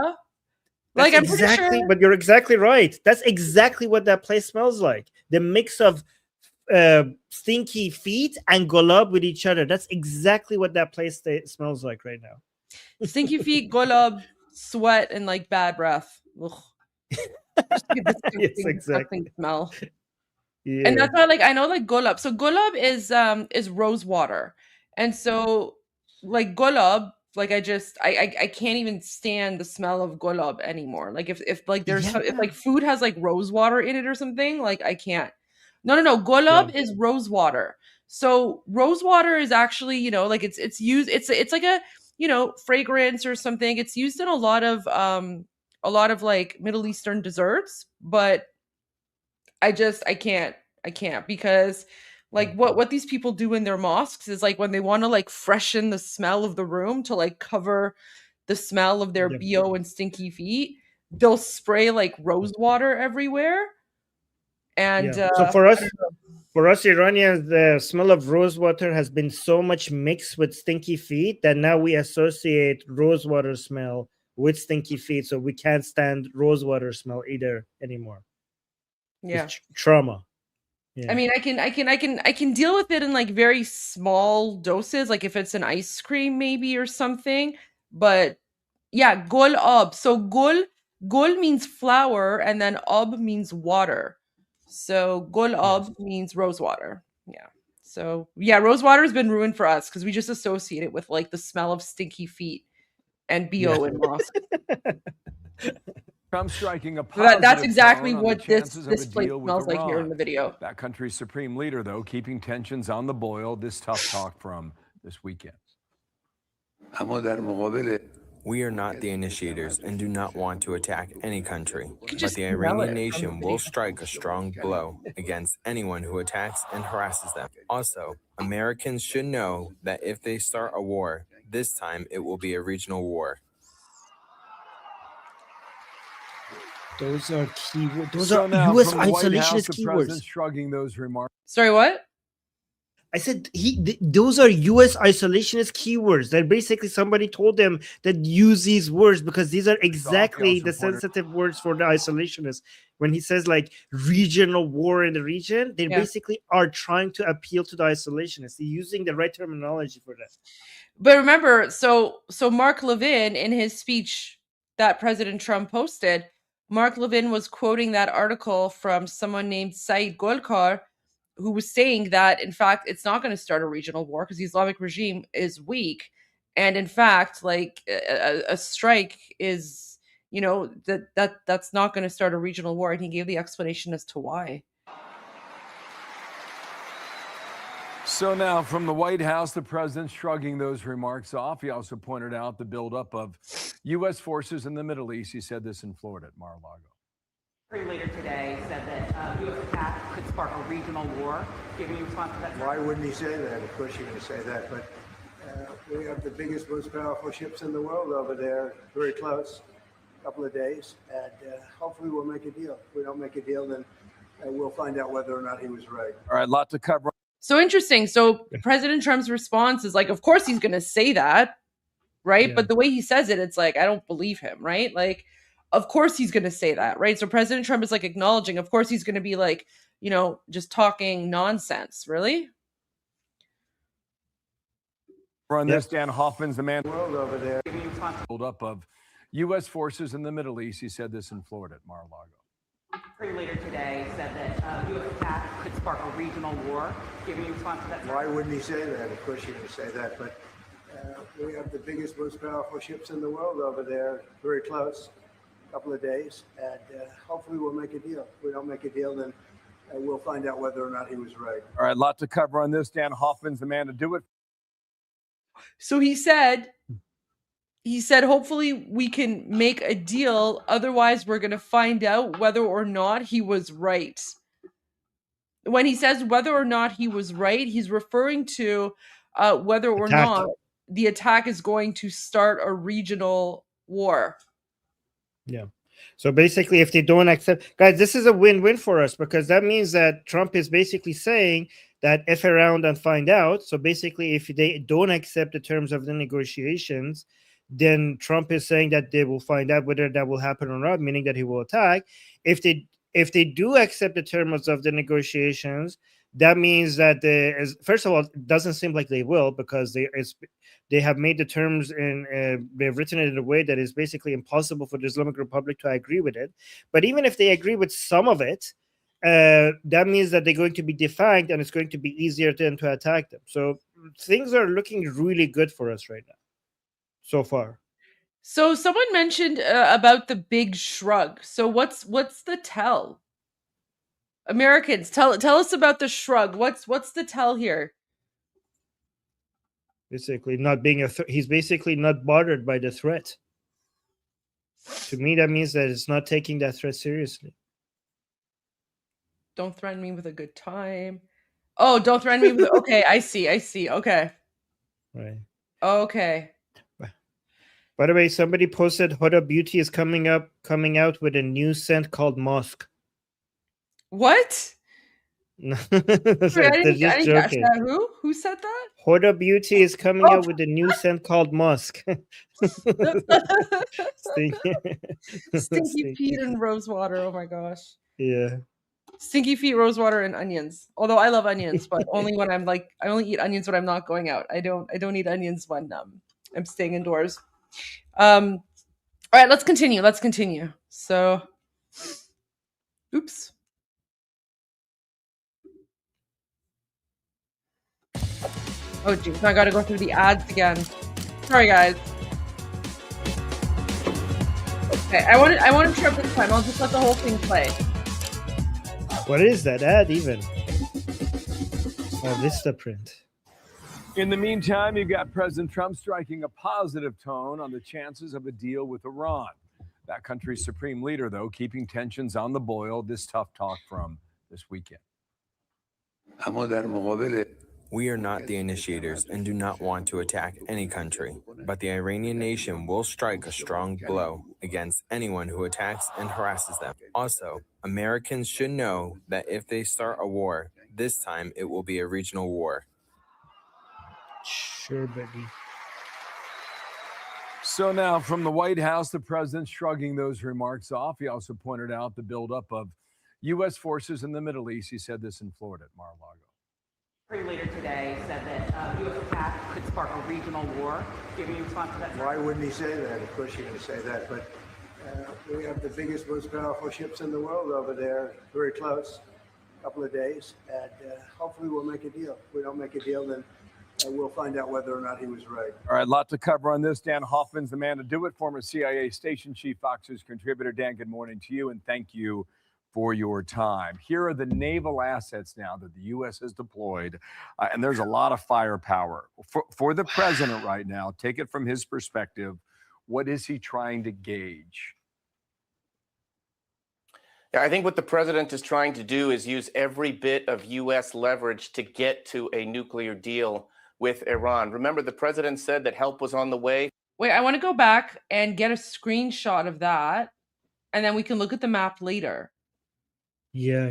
Like, I'm pretty sure. But you're exactly right. That's exactly what that place smells like. The mix of stinky feet and golab with each other. That's exactly what that place smells like right now. Stinky feet, golab, sweat, and like bad breath. Just like a disgusting smell. Yeah. And that's why, like, I know, like, golab. So golab is rose water, and so like golab. Like, I can't even stand the smell of golab anymore. Like, if like there's if like food has like rose water in it or something, like I can't. No. Golab is rose water. So rose water is actually, like it's used. It's like a fragrance or something. It's used in a lot of like Middle Eastern desserts, but I can't because like what these people do in their mosques is like when they want to like freshen the smell of the room to like cover the smell of their BO and stinky feet, they'll spray like rose water everywhere. And so for us Iranians, the smell of rose water has been so much mixed with stinky feet that now we associate rose water smell with stinky feet, so we can't stand rose water smell either anymore. Yeah, it's trauma. Yeah. I mean, I can deal with it in like very small doses, like if it's an ice cream maybe or something. But yeah, gol ab. So gol means flower, and then ab means water. So gol ab means rose water. Yeah. So yeah, rose water has been ruined for us because we just associate it with like the smell of stinky feet and BO and mosque. Trump striking a that's exactly what this place smells like here in the video. That country's supreme leader, though, keeping tensions on the boil. This tough talk from this weekend. We are not the initiators and do not want to attack any country, but the Iranian nation will strike a strong blow against anyone who attacks and harasses them. Also, Americans should know that if they start a war, this time it will be a regional war. Those are keywords. Those are U.S. isolationist keywords. Shrugging those remarks. Sorry, what? I said those are U.S. isolationist keywords. That basically somebody told them that use these words because these are exactly the sensitive words for the isolationists. When he says like regional war in the region, they basically are trying to appeal to the isolationists. They're using the right terminology for that. But remember, so Mark Levin, in his speech that President Trump posted, Mark Levin was quoting that article from someone named Saeed Golkar, who was saying that, in fact, it's not going to start a regional war because the Islamic regime is weak. And in fact, like a strike is, that's not going to start a regional war. And he gave the explanation as to why. So now, from the White House, the president shrugging those remarks off. He also pointed out the buildup of U.S. forces in the Middle East. He said this in Florida at Mar-a-Lago. Later today said that U.S. attack could spark a regional war. Giving you response to that? Why wouldn't he say that? Of course you're going to say that. But we have the biggest, most powerful ships in the world over there, very close, a couple of days. And hopefully we'll make a deal. If we don't make a deal, then we'll find out whether or not he was right. All right, a lot to cover. So interesting. So President Trump's response is like, of course he's going to say that, right? Yeah. But the way he says it, it's like, I don't believe him, right? Like, of course he's going to say that, right? So President Trump is like acknowledging, of course he's going to be like, just talking nonsense, really? Run this, Dan Hoffman's the man world over there. Buildup of U.S. forces in the Middle East. He said this in Florida at Mar-a-Lago. Later today said that U.S. attack could spark a regional war. Giving you response to that? Why wouldn't he say that? Of course you're going to say that. But we have the biggest, most powerful ships in the world over there, very close, a couple of days. And hopefully we'll make a deal. If we don't make a deal, then we'll find out whether or not he was right. All right, a lot to cover on this. Dan Hoffman's the man to do it. So he said, hopefully we can make a deal. Otherwise, we're going to find out whether or not he was right. When he says whether or not he was right, he's referring to whether or not the attack is going to start a regional war. Yeah. So basically, if they don't accept, guys, this is a win-win for us because that means that Trump is basically saying that F around and find out. So basically, if they don't accept the terms of the negotiations, then Trump is saying that they will find out whether that will happen or not, meaning that he will attack. If they do accept the terms of the negotiations, that means that first of all, it doesn't seem like they will because they have made the terms and they've written it in a way that is basically impossible for the Islamic Republic to agree with it. But even if they agree with some of it, that means that they're going to be defined and it's going to be easier to attack them. So things are looking really good for us right now. So far. So someone mentioned about the big shrug. So what's the tell? Americans, tell us about the shrug. What's the tell here? Basically not being he's basically not bothered by the threat. To me, that means that it's not taking that threat seriously. Don't threaten me with a good time. Oh, don't threaten me with okay, I see. Okay. Right. Okay. By the way, somebody posted Huda Beauty is coming out with a new scent called Musk. What? No, Sorry, I didn't catch that. Who said that? Huda Beauty is coming out with a new scent called Musk. Stinky feet and rosewater. Oh my gosh. Yeah. Stinky feet, rosewater, and onions. Although I love onions, but only when I'm like, I only eat onions when I'm not going out. I don't eat onions when I'm staying indoors. All right, let's continue. So, oops. Oh geez, I gotta go through the ads again. Sorry guys. Okay, I want to trip this time. I'll just let the whole thing play. What is that ad even? Vista print. In the meantime, you got President Trump striking a positive tone on the chances of a deal with Iran. That country's supreme leader, though, keeping tensions on the boil. This tough talk from this weekend. We are not the initiators and do not want to attack any country, but the Iranian nation will strike a strong blow against anyone who attacks and harasses them. Also, Americans should know that if they start a war, this time it will be a regional war. Sure, buddy. So now from the White House, the president shrugging those remarks off. He also pointed out the buildup of U.S. forces in the Middle East. He said this in Florida at Mar-a-Lago. Later today said that U.S. attack could spark a regional war. Do you have any response to that? Why wouldn't he say that? Of course you're going to say that, but we have the biggest, most powerful ships in the world over there, very close, a couple of days, and hopefully we'll make a deal. If we don't make a deal, then we'll find out whether or not he was right. All right, a lot to cover on this. Dan Hoffman's the man to do it, former CIA station chief, Fox News contributor. Dan, good morning to you, and thank you for your time. Here are the naval assets now that the U.S. has deployed, and there's a lot of firepower. For the president right now, take it from his perspective, what is he trying to gauge? Yeah, I think what the president is trying to do is use every bit of U.S. leverage to get to a nuclear deal with Iran. Remember, the president said that help was on the way. Wait, I want to go back and get a screenshot of that, and then we can look at the map later. Yeah.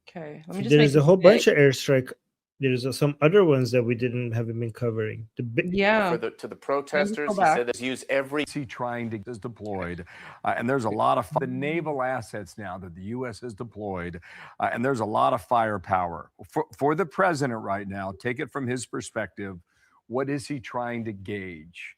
Okay, let me just There's make a whole it bunch big. of airstrike. There's some other ones that we haven't been covering. Yeah. To the protesters, he said that use every. He trying to is deployed, and there's a lot of the naval assets now that the U.S. has deployed, and there's a lot of firepower. For the president right now, take it from his perspective, what is he trying to gauge?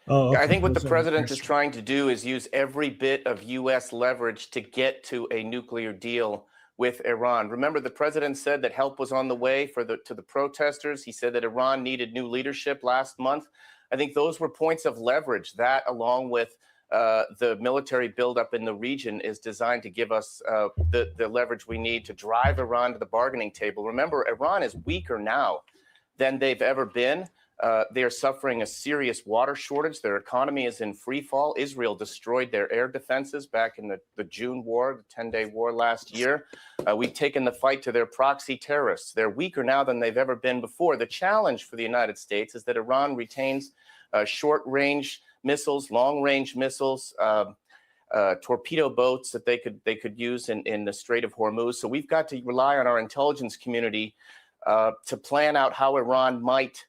Yeah, I think what the president is trying to do is use every bit of U.S. leverage to get to a nuclear deal with Iran. Remember, the president said that help was on the way to the protesters. He said that Iran needed new leadership last month. I think those were points of leverage. That, along with the military buildup in the region, is designed to give us the leverage we need to drive Iran to the bargaining table. Remember, Iran is weaker now than they've ever been. They are suffering a serious water shortage. Their economy is in free fall. Israel destroyed their air defenses back in the June war, the 10-day war last year. We've taken the fight to their proxy terrorists. They're weaker now than they've ever been before. The challenge for the United States is that Iran retains short-range missiles, long-range missiles, torpedo boats that they could use in the Strait of Hormuz. So we've got to rely on our intelligence community to plan out how Iran might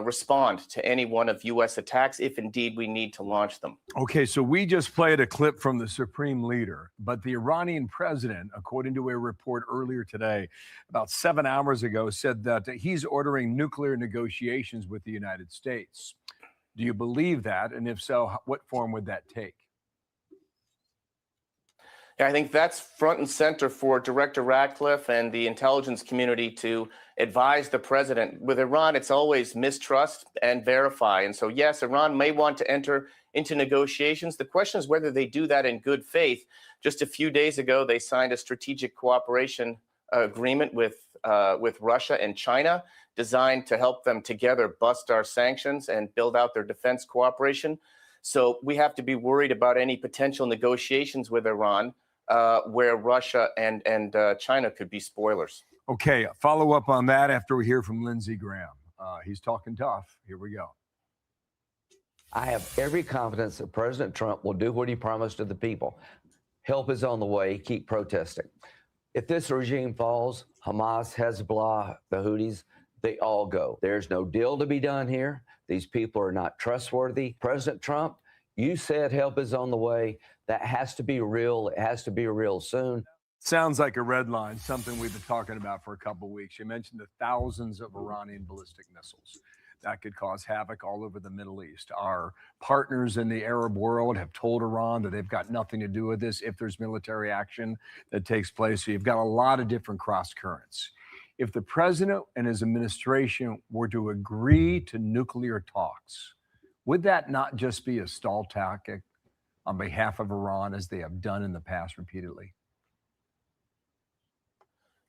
respond to any one of U.S. attacks, if indeed we need to launch them. Okay, so we just played a clip from the supreme leader, but the Iranian president, according to a report earlier today, about 7 hours ago, said that he's ordering nuclear negotiations with the United States. Do you believe that? And if so, what form would that take? Yeah, I think that's front and center for Director Ratcliffe and the intelligence community to advise the president. With Iran, it's always mistrust and verify. And so, yes, Iran may want to enter into negotiations. The question is whether they do that in good faith. Just a few days ago, they signed a strategic cooperation agreement with Russia and China, designed to help them together bust our sanctions and build out their defense cooperation. So we have to be worried about any potential negotiations with Iran where Russia and China could be spoilers. Okay, follow up on that after we hear from Lindsey Graham. He's talking tough. Here we go. I have every confidence that President Trump will do what he promised to the people. Help is on the way. Keep protesting. If this regime falls, Hamas, Hezbollah, the Houthis, they all go. There's no deal to be done here. These people are not trustworthy. President Trump, you said help is on the way. That has to be real. It has to be real soon. Sounds like a red line, something we've been talking about for a couple of weeks. You mentioned the thousands of Iranian ballistic missiles that could cause havoc all over the Middle East. Our partners in the Arab world have told Iran that they've got nothing to do with this if there's military action that takes place. So you've got a lot of different cross currents. If the president and his administration were to agree to nuclear talks, would that not just be a stall tactic on behalf of Iran, as they have done in the past repeatedly?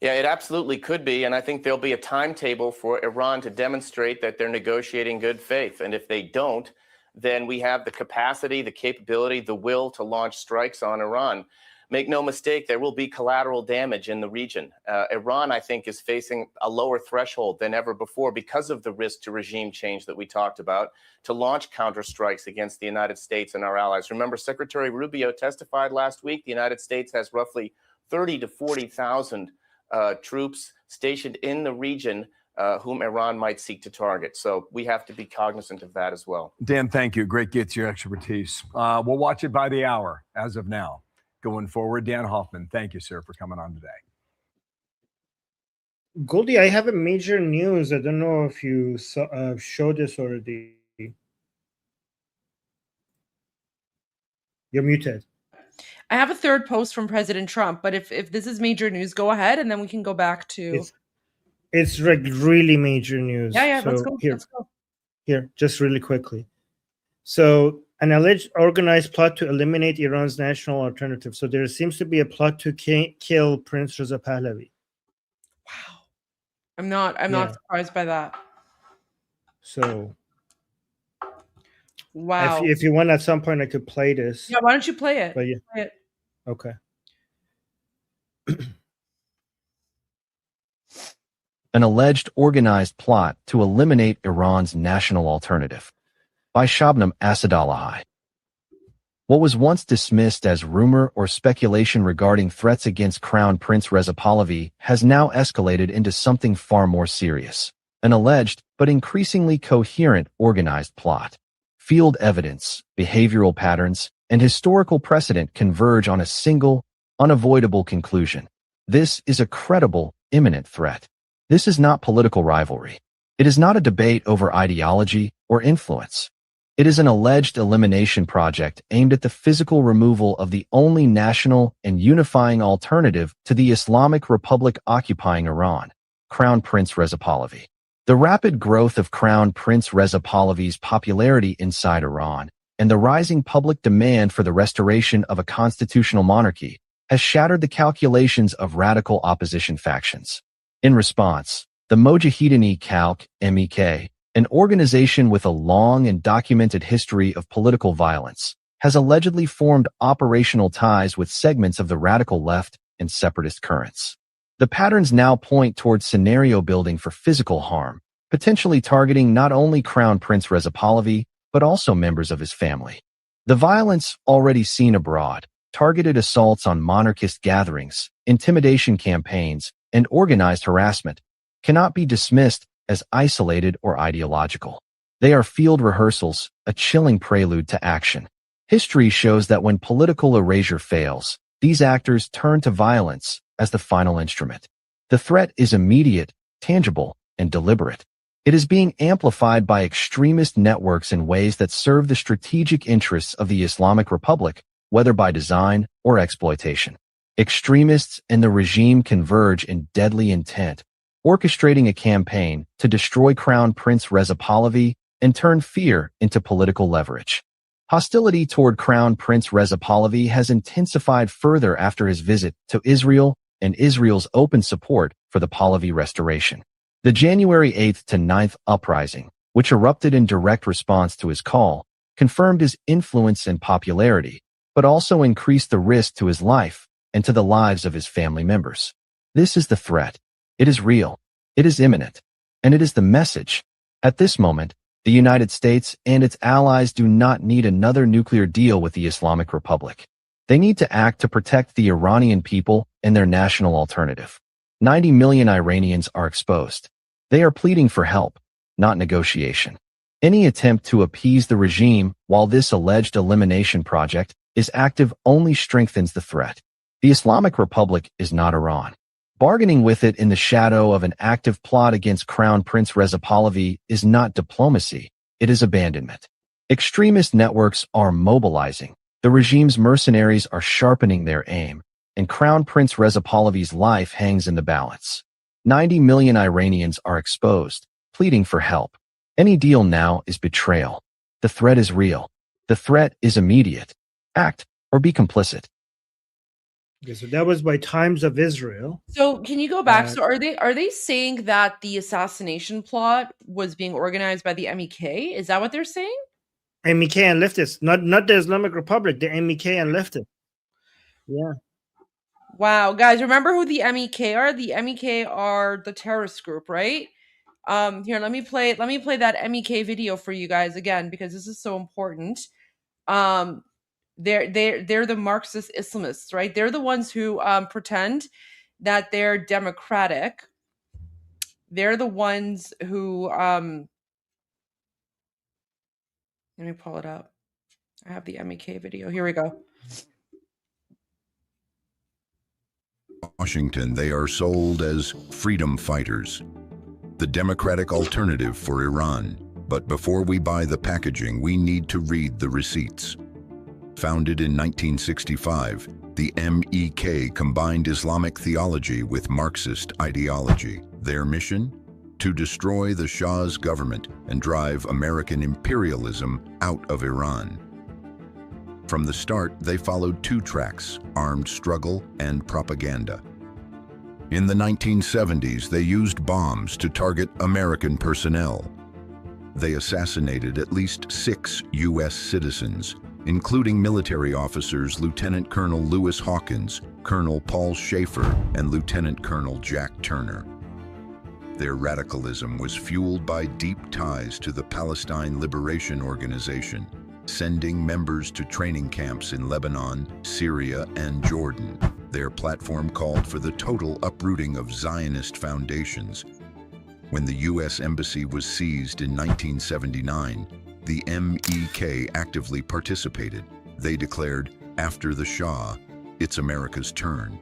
Yeah, it absolutely could be. And I think there'll be a timetable for Iran to demonstrate that they're negotiating good faith. And if they don't, then we have the capacity, the capability, the will to launch strikes on Iran. Make no mistake, there will be collateral damage in the region. Iran, I think, is facing a lower threshold than ever before because of the risk to regime change that we talked about, to launch counterstrikes against the United States and our allies. Remember, Secretary Rubio testified last week, the United States has roughly 30 to 40,000 troops stationed in the region whom Iran might seek to target. So we have to be cognizant of that as well. Dan, thank you. Great gets your expertise. We'll watch it by the hour as of now. Going forward, Dan Hoffman, thank you, sir, for coming on today. Goldie, I have a major news. I don't know if you showed this already. You're muted. I have a third post from President Trump, but if this is major news, go ahead, and then we can go back to... It's like really major news. Yeah, So let's go. Let's go. Here, just really quickly. So an alleged organized plot to eliminate Iran's national alternative. So there seems to be a plot to kill Prince Reza Pahlavi. Wow. I'm not surprised by that. So wow. If you want, at some point I could play this. Yeah, why don't you play it? But yeah. Play it. Okay. An alleged organized plot to eliminate Iran's national alternative by Shabnam Asadallahi. What was once dismissed as rumor or speculation regarding threats against Crown Prince Reza Pahlavi has now escalated into something far more serious. An alleged, but increasingly coherent, organized plot. Field evidence, behavioral patterns, and historical precedent converge on a single, unavoidable conclusion. This is a credible, imminent threat. This is not political rivalry. It is not a debate over ideology or influence. It is an alleged elimination project aimed at the physical removal of the only national and unifying alternative to the Islamic Republic occupying Iran, Crown Prince Reza Pahlavi. The rapid growth of Crown Prince Reza Pahlavi's popularity inside Iran and the rising public demand for the restoration of a constitutional monarchy has shattered the calculations of radical opposition factions. In response, the Mojahedin-e-Khalq, MEK, an organization with a long and documented history of political violence, has allegedly formed operational ties with segments of the radical left and separatist currents. The patterns now point towards scenario building for physical harm, potentially targeting not only Crown Prince Reza Pahlavi, but also members of his family. The violence already seen abroad, targeted assaults on monarchist gatherings, intimidation campaigns, and organized harassment, cannot be dismissed as isolated or ideological. They are field rehearsals, a chilling prelude to action. History shows that when political erasure fails, these actors turn to violence as the final instrument. The threat is immediate, tangible, and deliberate. It is being amplified by extremist networks in ways that serve the strategic interests of the Islamic Republic, whether by design or exploitation. Extremists and the regime converge in deadly intent, orchestrating a campaign to destroy Crown Prince Reza Pahlavi and turn fear into political leverage. Hostility toward Crown Prince Reza Pahlavi has intensified further after his visit to Israel and Israel's open support for the Pahlavi restoration. The January 8th to 9th uprising, which erupted in direct response to his call, confirmed his influence and popularity, but also increased the risk to his life and to the lives of his family members. This is the threat. It is real. It is imminent. And it is the message. At this moment, the United States and its allies do not need another nuclear deal with the Islamic Republic. They need to act to protect the Iranian people and their national alternative. 90 million Iranians are exposed. They are pleading for help, not negotiation. Any attempt to appease the regime while this alleged elimination project is active only strengthens the threat. The Islamic Republic is not Iran. Bargaining with it in the shadow of an active plot against Crown Prince Reza Pahlavi is not diplomacy, it is abandonment. Extremist networks are mobilizing, the regime's mercenaries are sharpening their aim, and Crown Prince Reza Pahlavi's life hangs in the balance. 90 million Iranians are exposed, pleading for help. Any deal now is betrayal. The threat is real. The threat is immediate. Act or be complicit. Okay, so that was by Times of Israel. So can you go back? So are they saying that the assassination plot was being organized by the MEK? Is that what they're saying? MEK and leftists, not the Islamic Republic, the MEK and leftists. Yeah. Wow, guys, remember who the MEK are? The MEK are the terrorist group, right? Here, let me play that MEK video for you guys again because this is so important. They're the Marxist Islamists, right? They're the ones who pretend that they're democratic, they're the ones who let me pull it up. I have the MEK video. Here we go. Washington, they are sold as freedom fighters, the democratic alternative for Iran. But before we buy the packaging, we need to read the receipts. Founded in 1965, the MEK combined Islamic theology with Marxist ideology. Their mission? To destroy the Shah's government and drive American imperialism out of Iran. From the start, they followed two tracks: armed struggle and propaganda. In the 1970s, they used bombs to target American personnel. They assassinated at least 6 U.S. citizens, including military officers Lieutenant Colonel Lewis Hawkins, Colonel Paul Schaefer, and Lieutenant Colonel Jack Turner. Their radicalism was fueled by deep ties to the Palestine Liberation Organization, sending members to training camps in Lebanon, Syria, and Jordan. Their platform called for the total uprooting of Zionist foundations. When the U.S. Embassy was seized in 1979, the MEK actively participated. They declared, "After the Shah, it's America's turn."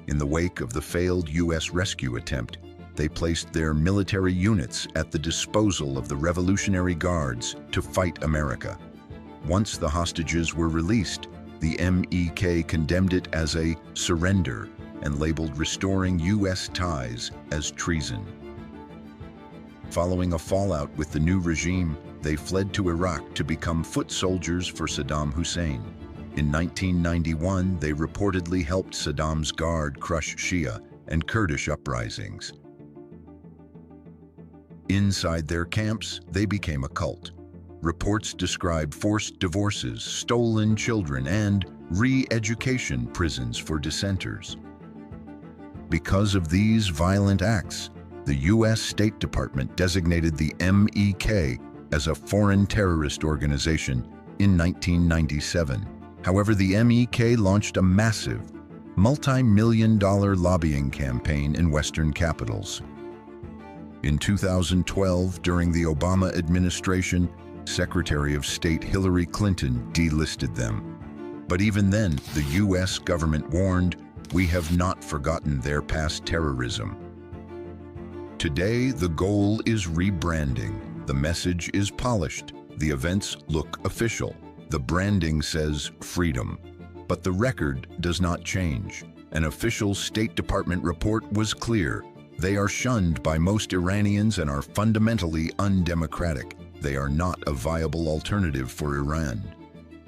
In the wake of the failed U.S. rescue attempt, they placed their military units at the disposal of the Revolutionary Guards to fight America. Once the hostages were released, the MEK condemned it as a surrender and labeled restoring U.S. ties as treason. Following a fallout with the new regime, they fled to Iraq to become foot soldiers for Saddam Hussein. In 1991, they reportedly helped Saddam's guard crush Shia and Kurdish uprisings. Inside their camps, they became a cult. Reports describe forced divorces, stolen children, and re-education prisons for dissenters. Because of these violent acts, the U.S. State Department designated the MEK as a foreign terrorist organization in 1997. However, the MEK launched a massive, multi-million-dollar lobbying campaign in Western capitals. In 2012, during the Obama administration, Secretary of State Hillary Clinton delisted them. But even then, the U.S. government warned, "We have not forgotten their past terrorism." Today, the goal is rebranding. The message is polished. The events look official. The branding says freedom. But the record does not change. An official State Department report was clear. They are shunned by most Iranians and are fundamentally undemocratic. They are not a viable alternative for Iran.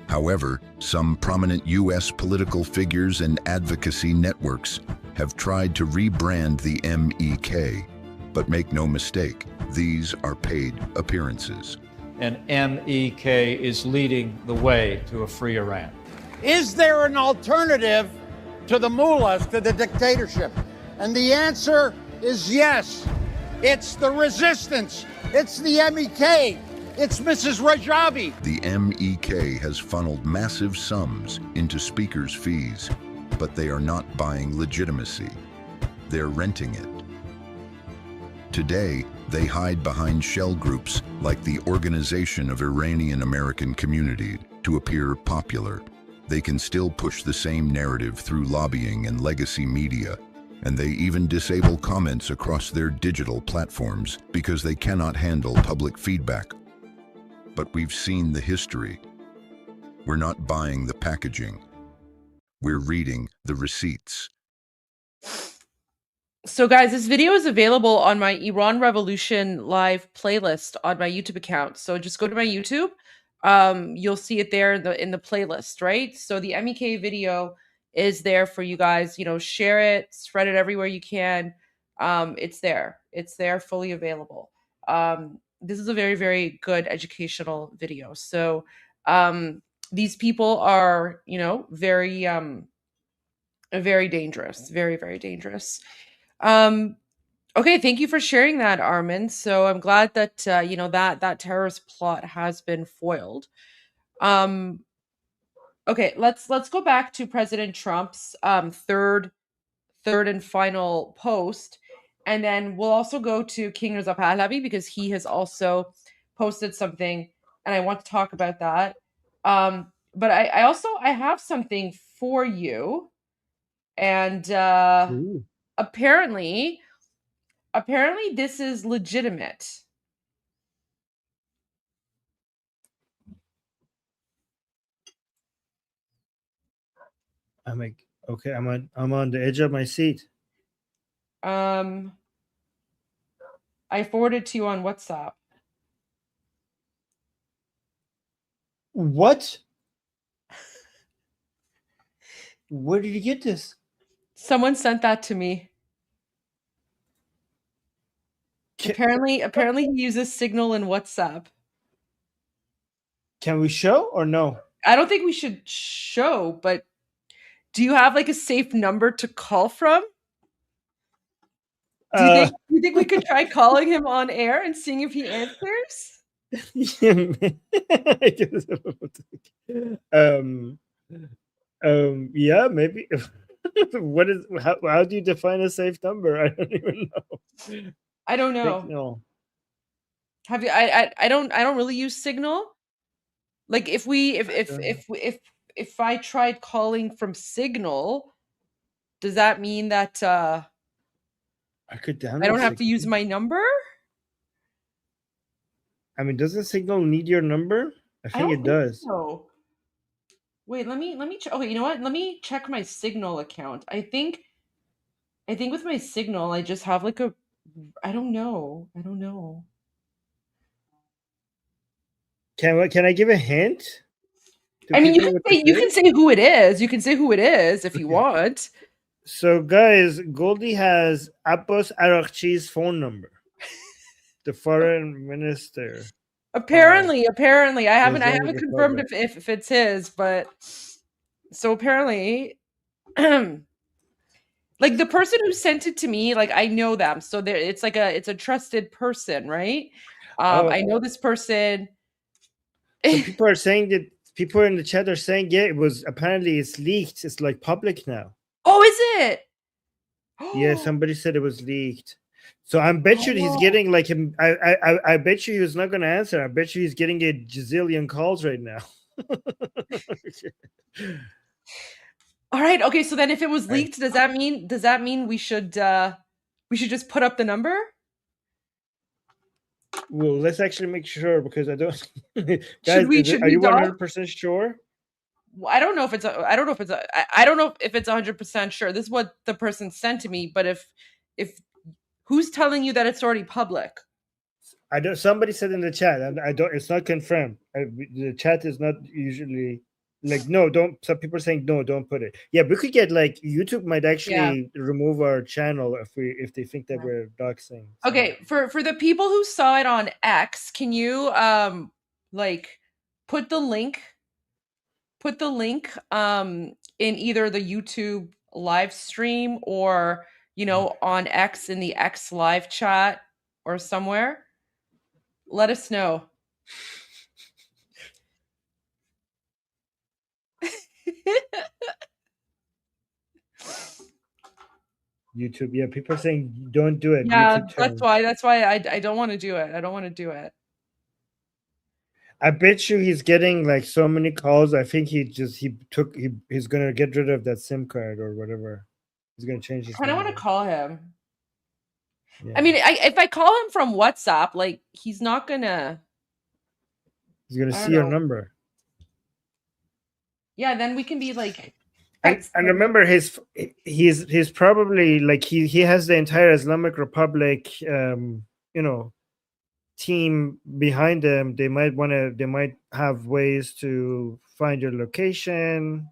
However, some prominent U.S. political figures and advocacy networks have tried to rebrand the MEK. But make no mistake, these are paid appearances. And MEK is leading the way to a free Iran. Is there an alternative to the mullahs, to the dictatorship? And the answer is yes. It's the resistance. It's the MEK. It's Mrs. Rajavi. The MEK has funneled massive sums into speakers' fees, but they are not buying legitimacy. They're renting it. Today, they hide behind shell groups like the Organization of Iranian American Community to appear popular. They can still push the same narrative through lobbying and legacy media, and they even disable comments across their digital platforms because they cannot handle public feedback. But we've seen the history. We're not buying the packaging. We're reading the receipts. So guys, this video is available on my Iran Revolution live playlist on my YouTube account. So just go to my YouTube. You'll see it there in the playlist, right? So the MEK video is there for you guys. You know, share it, spread it everywhere you can. It's there. It's there, fully available. This is a very, very good educational video. So these people are, you know, very dangerous. Very, very dangerous. Okay, thank you for sharing that, Armin. So I'm glad that you know, that terrorist plot has been foiled. Okay, let's go back to President Trump's third and final post, And then we'll also go to King Reza Pahlavi because he has also posted something, and I want to talk about that. But I have something for you, and apparently this is legitimate. I'm like, okay, I'm on the edge of my seat. I forwarded to you on WhatsApp. What? Where did you get this? Someone sent that to me. Apparently he uses Signal and WhatsApp. Can we show or no? I don't think we should show, but do you have like a safe number to call from? Do you think we could try calling him on air and seeing if he answers? Yeah, maybe. What is how do you define a safe number? I don't even know. I don't know. Signal. Have you? I don't really use Signal. Like if I tried calling from Signal, does that mean that I could download I don't have Signal. to use my number? I mean, doesn't Signal need your number? I think it does. So. Wait, let me okay, you know what? Let me check my Signal account. I think with my Signal I just have like I don't know. Can I give a hint? I mean, you can say who it is. You can say who it is if you want. So, guys, Goldie has Abbas Araghchi's phone number, the foreign minister. Apparently, I haven't confirmed if it's his, but so apparently, like the person who sent it to me, like I know them, so it's a trusted person, right? I know this person. So people are saying that people in the chat are saying, yeah, it's leaked. It's like public now. Oh, is it? Yeah, somebody said it was leaked. So I bet you he's getting like him. I bet you he's not going to answer. I bet you he's getting a gazillion calls right now. All right. Okay. So then, if it was leaked, does that mean we should just put up the number? Well, let's actually make sure because I don't. Guys, are you 100% sure? Well, I don't know if it's 100% sure. This is what the person sent to me. But if who's telling you that it's already public? I don't. Somebody said in the chat. I don't. It's not confirmed. The chat is not usually like no. Don't. Some people are saying no. Don't put it. Yeah, we could get like YouTube might actually remove our channel if they think that we're doxing. So. Okay, for the people who saw it on X, can you like put the link in either the YouTube live stream or on X in the X live chat or somewhere? Let us know. YouTube, yeah, people are saying don't do it. Yeah, that's why I don't want to do it. I don't want to do it. I bet you he's getting like so many calls. I think he's gonna get rid of that SIM card or whatever. He's gonna change his. I don't want to call him. Yeah. I mean, if I call him from WhatsApp, like he's not gonna. He's gonna see your number. Yeah, then we can be like. And remember, he's probably like he has the entire Islamic Republic, team behind them. They might have ways to find your location.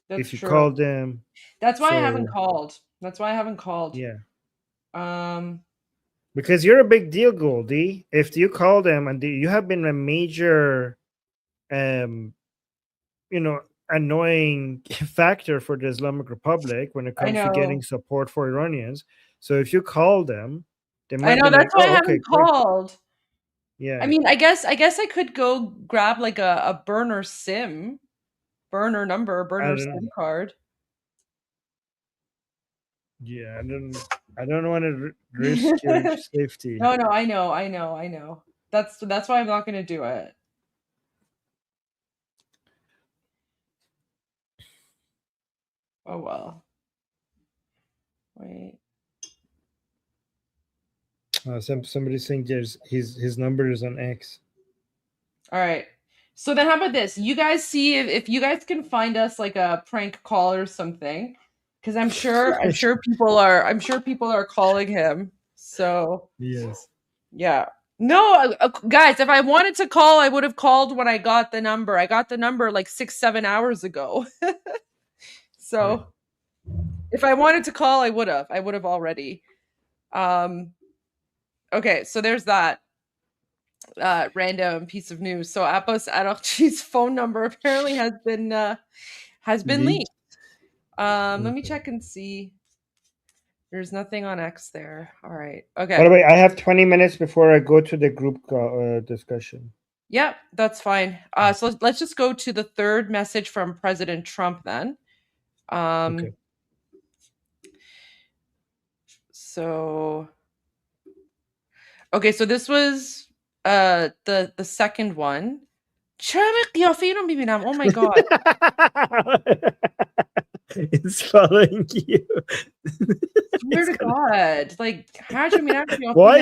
That's if you true. call them. That's why I haven't called. Yeah. Because you're a big deal, Goldie. If you call them and you have been a major, annoying factor for the Islamic Republic when it comes to getting support for Iranians. So if you call them, they might. I know that's why I haven't called. Yeah. I mean, I guess I could go grab like a burner SIM card. Yeah, I don't want to risk your safety. No, I know. That's why I'm not going to do it. Oh well. Wait. Somebody's saying his number is on X. All right. So then how about this? You guys see if you guys can find us like a prank call or something, because I'm sure people are calling him. So yes. Yeah. No, guys, if I wanted to call, I would have called when I got the number. I got the number like 6-7 hours ago. So if I wanted to call, I would have already. Okay, so there's that random piece of news. So Abbas Araghchi's phone number apparently has been leaked. Let me check and see. There's nothing on X there. All right. Okay. By the way, I have 20 minutes before I go to the group discussion. Yep, that's fine. So let's just go to the third message from President Trump then. Okay. So this was the second one. Oh my god. It's following you. Swear to God. Like, why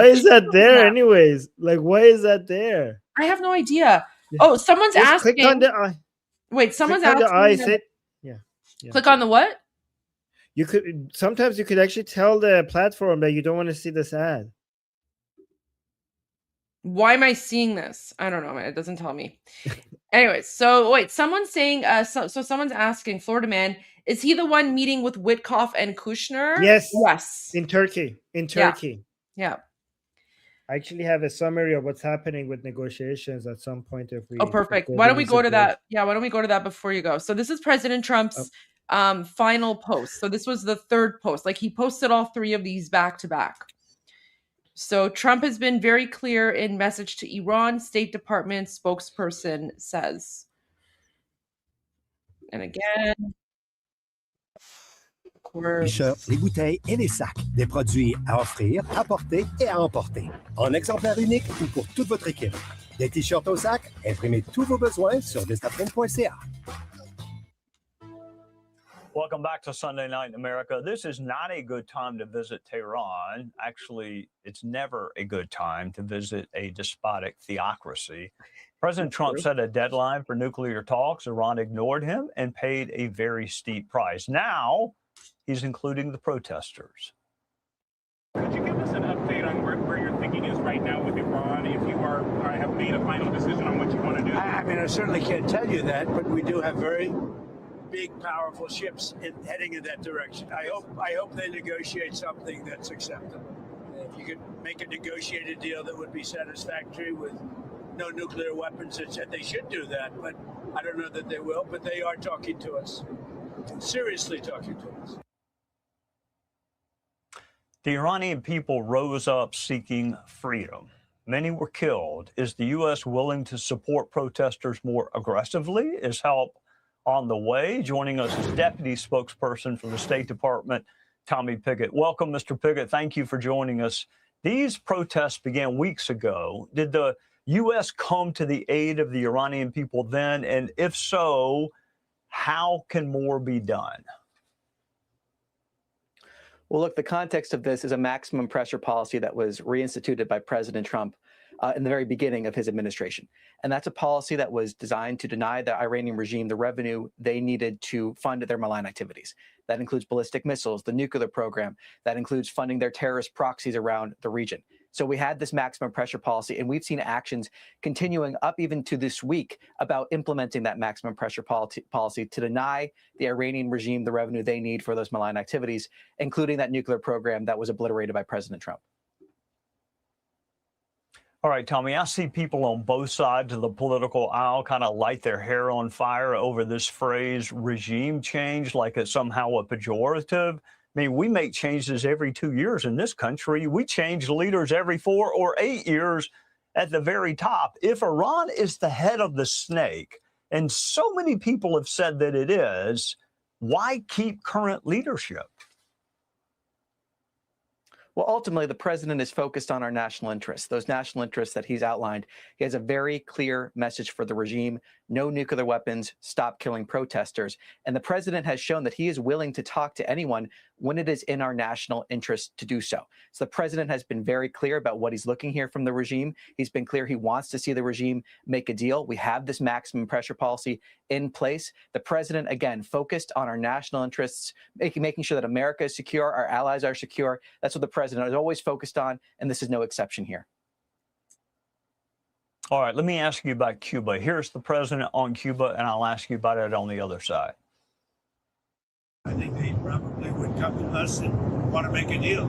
is that there anyways? Like, why is that there? I have no idea. Oh, someone's Just asking. Click on the eye. Wait, someone's click asking. On the eye, yeah. Click on the what? You could sometimes you could actually tell the platform that you don't want to see this ad. Why am I seeing this? I don't know, man. It doesn't tell me. Anyways, so wait, someone's saying, so someone's asking, Florida man, is he the one meeting with Witkoff and Kushner? Yes. Yes. In Turkey. Yeah. I actually have a summary of what's happening with negotiations at some point. If we perfect. Why don't we go to that? Yeah, why don't we go to that before you go? So this is President Trump's final post. So this was the third post. Like he posted all three of these back to back. So Trump has been very clear in message to Iran, State Department spokesperson says. And again, les shirts, les bouteilles et les sacs. Des produits à offrir, à porter et à emporter. En exemplaire unique ou pour toute votre équipe. Des t-shirts au sac, imprimez tous vos besoins sur destaprim.ca. Welcome back to Sunday Night in America. This is not a good time to visit Tehran. Actually, it's never a good time to visit a despotic theocracy. President Trump set a deadline for nuclear talks. Iran ignored him and paid a very steep price. Now, he's including the protesters. Could you give us an update on where your thinking is right now with Iran, if you have made a final decision on what you want to do? I mean, I certainly can't tell you that, but we do have very big, powerful ships heading in that direction. I hope they negotiate something that's acceptable. If you could make a negotiated deal that would be satisfactory with no nuclear weapons, they should do that, but I don't know that they will, but they are talking to us, seriously talking to us. The Iranian people rose up seeking freedom. Many were killed. Is the U.S. willing to support protesters more aggressively? Is help on the way? Joining us is Deputy Spokesperson for the State Department, Tommy Pickett. Welcome, Mr. Pickett. Thank you for joining us. These protests began weeks ago. Did the U.S. come to the aid of the Iranian people then? And if so, how can more be done? Well, look, the context of this is a maximum pressure policy that was reinstituted by President Trump in the very beginning of his administration. And that's a policy that was designed to deny the Iranian regime the revenue they needed to fund their malign activities. That includes ballistic missiles, the nuclear program. That includes funding their terrorist proxies around the region. So we had this maximum pressure policy, and we've seen actions continuing up even to this week about implementing that maximum pressure policy to deny the Iranian regime the revenue they need for those malign activities, including that nuclear program that was obliterated by President Trump. All right, Tommy, I see people on both sides of the political aisle kind of light their hair on fire over this phrase regime change, like it's somehow a pejorative. I mean, we make changes every 2 years in this country. We change leaders every 4 or 8 years at the very top. If Iran is the head of the snake, and so many people have said that it is, why keep current leadership? Well, ultimately, the president is focused on our national interests, those national interests that he's outlined. He has a very clear message for the regime: no nuclear weapons, stop killing protesters. And the president has shown that he is willing to talk to anyone when it is in our national interest to do so. So the president has been very clear about what he's looking here from the regime. He's been clear he wants to see the regime make a deal. We have this maximum pressure policy in place. The president, again, focused on our national interests, making sure that America is secure, our allies are secure. That's what the president is always focused on, and this is no exception here. All right, let me ask you about Cuba. Here's the president on Cuba, and I'll ask you about it on the other side. I think they probably would come to us and want to make a deal,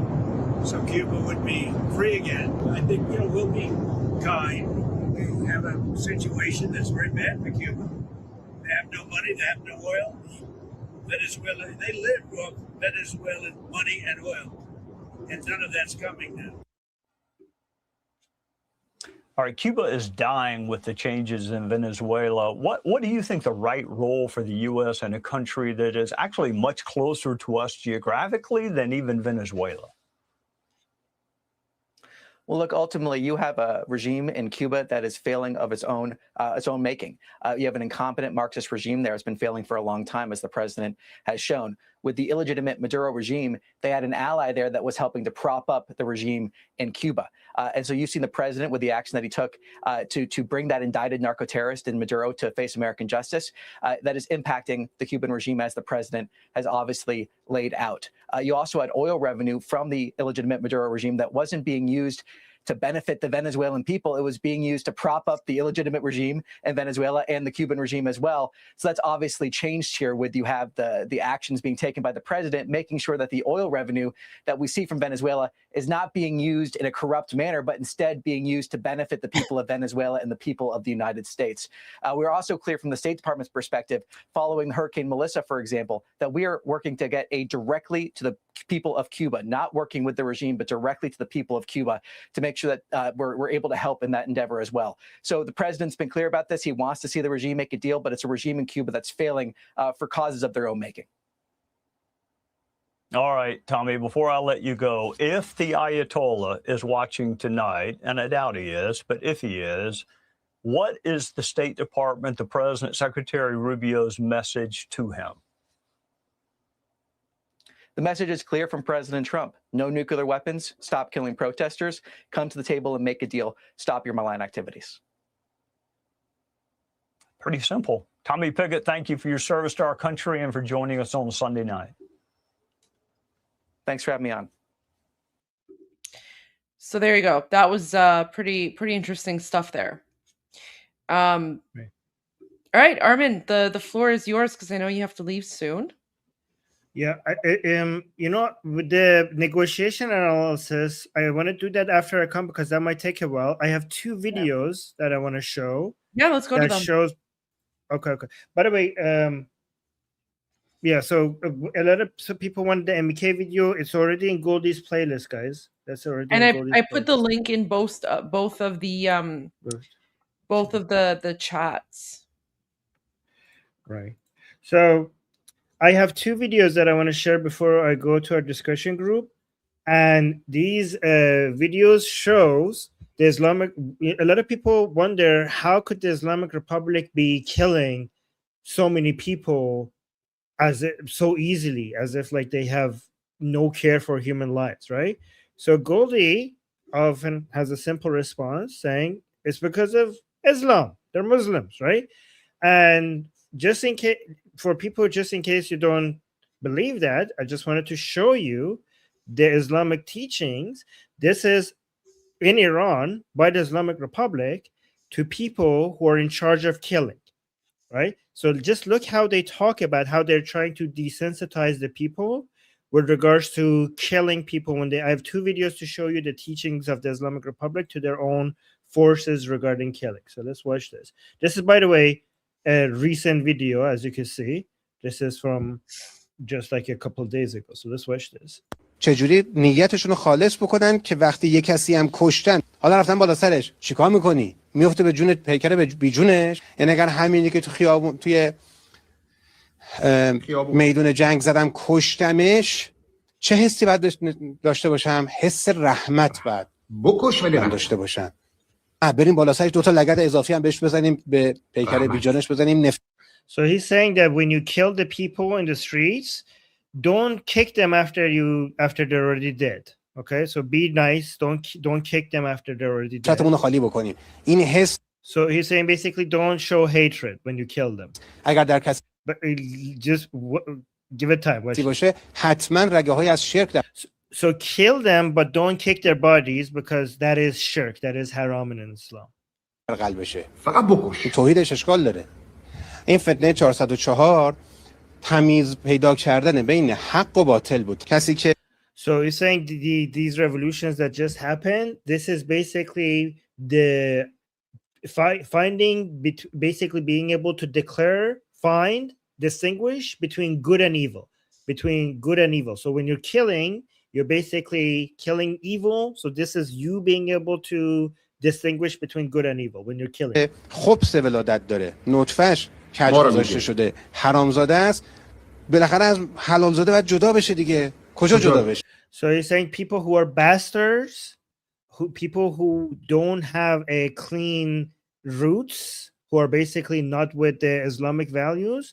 so Cuba would be free again. I think, we'll be kind. We have a situation that's very bad for Cuba. They have no money, they have no oil. Venezuela, they live off Venezuelan money and oil, and none of that's coming now. All right, Cuba is dying with the changes in Venezuela. What do you think the right role for the U.S. and a country that is actually much closer to us geographically than even Venezuela? Well, look, ultimately, you have a regime in Cuba that is failing of its own making. You have an incompetent Marxist regime there that's been failing for a long time, as the president has shown. With the illegitimate Maduro regime, they had an ally there that was helping to prop up the regime in Cuba. And so you've seen the president with the action that he took to bring that indicted narco-terrorist in Maduro to face American justice. That is impacting the Cuban regime, as the president has obviously laid out. You also had oil revenue from the illegitimate Maduro regime that wasn't being used to benefit the Venezuelan people. It was being used to prop up the illegitimate regime in Venezuela and the Cuban regime as well. So that's obviously changed here with you have the actions being taken by the president, making sure that the oil revenue that we see from Venezuela is not being used in a corrupt manner, but instead being used to benefit the people of Venezuela and the people of the United States. We're also clear from the State Department's perspective, following Hurricane Melissa, for example, that we are working to get aid directly to the people of Cuba, not working with the regime, but directly to the people of Cuba to make sure that we're able to help in that endeavor as well. So the president's been clear about this. He wants to see the regime make a deal, but it's a regime in Cuba that's failing for causes of their own making. All right, Tommy, before I let you go, if the Ayatollah is watching tonight, and I doubt he is, but if he is, what is the State Department, the President, Secretary Rubio's message to him? The message is clear from President Trump. No nuclear weapons, stop killing protesters, come to the table and make a deal, stop your malign activities. Pretty simple. Tommy Pickett, thank you for your service to our country and for joining us on Sunday night. Thanks for having me on. So there you go. That was pretty interesting stuff there. All right, Armin, the floor is yours because I know you have to leave soon. Yeah, with the negotiation analysis, I want to do that after I come because that might take a while. I have two videos that I want to show. Yeah, let's go to them. Okay. By the way, so a lot of people want the MEK video. It's already in Goldie's playlist, guys. That's already. And in I put the link in both of the the chats. Right. So I have two videos that I want to share before I go to our discussion group. And these videos shows the Islamic, a lot of people wonder, how could the Islamic Republic be killing so many people so easily, as if like they have no care for human lives, right? So Goldie often has a simple response saying it's because of Islam. They're Muslims, right? And just in case, for people, just in case you don't believe that, I just wanted to show you the Islamic teachings. This is in Iran by the Islamic Republic to people who are in charge of killing, right? So just look how they talk about how they're trying to desensitize the people with regards to killing people. I have two videos to show you the teachings of the Islamic Republic to their own forces regarding killing. So let's watch this. This is, by the way, a recent video, as you can see. This is from just like a couple of days ago. So let's watch this. چجوری نیتشون رو خالص بکنن که وقتی یه کسی هم کشتن حالا رفتن بالا سرش چیکار میکنی میفته به جون پیکر بی جونش. یعنی اگر همینی که تو خیابون توی میدون جنگ زدم کشتمش چه حسی باید داشته باشم؟ حس رحمت باید بکش ولی داشته باشم. بریم بالا سرش 2 تا لگد اضافی هم بهش بزنیم، به پیکر بیجانش بزنیم. So he's saying that when you kill the people in the streets, don't kick them after they're already dead. Okay, so be nice. Don't kick them after they're already dead. چتمون رو خالی بکنیم. این حس. So he's saying basically don't show hatred when you kill them. اگر در کسی But just give it time. باشه حتما رگه های از شرک در. So kill them, but don't kick their bodies because that is shirk. That is haram in Islam. قلبشه. فقط بکش. توحیدش اشکال داره. این فتنه 404 تمیز پیدا کردن بین حق و باطل بود. کسی که So he's saying these revolutions that just happened, this is basically the basically being able to distinguish between good and evil. So when you're killing, you're basically killing evil. So this is you being able to distinguish between good and evil when you're killing. خبث ولادت داره. نطفهش کج گذاشته شده. حرامزاده است. بالاخره از حلال زاده باید جدا بشه دیگه. کجا جدا بشه؟ So he's saying people who are bastards, people who don't have a clean roots, who are basically not with the Islamic values,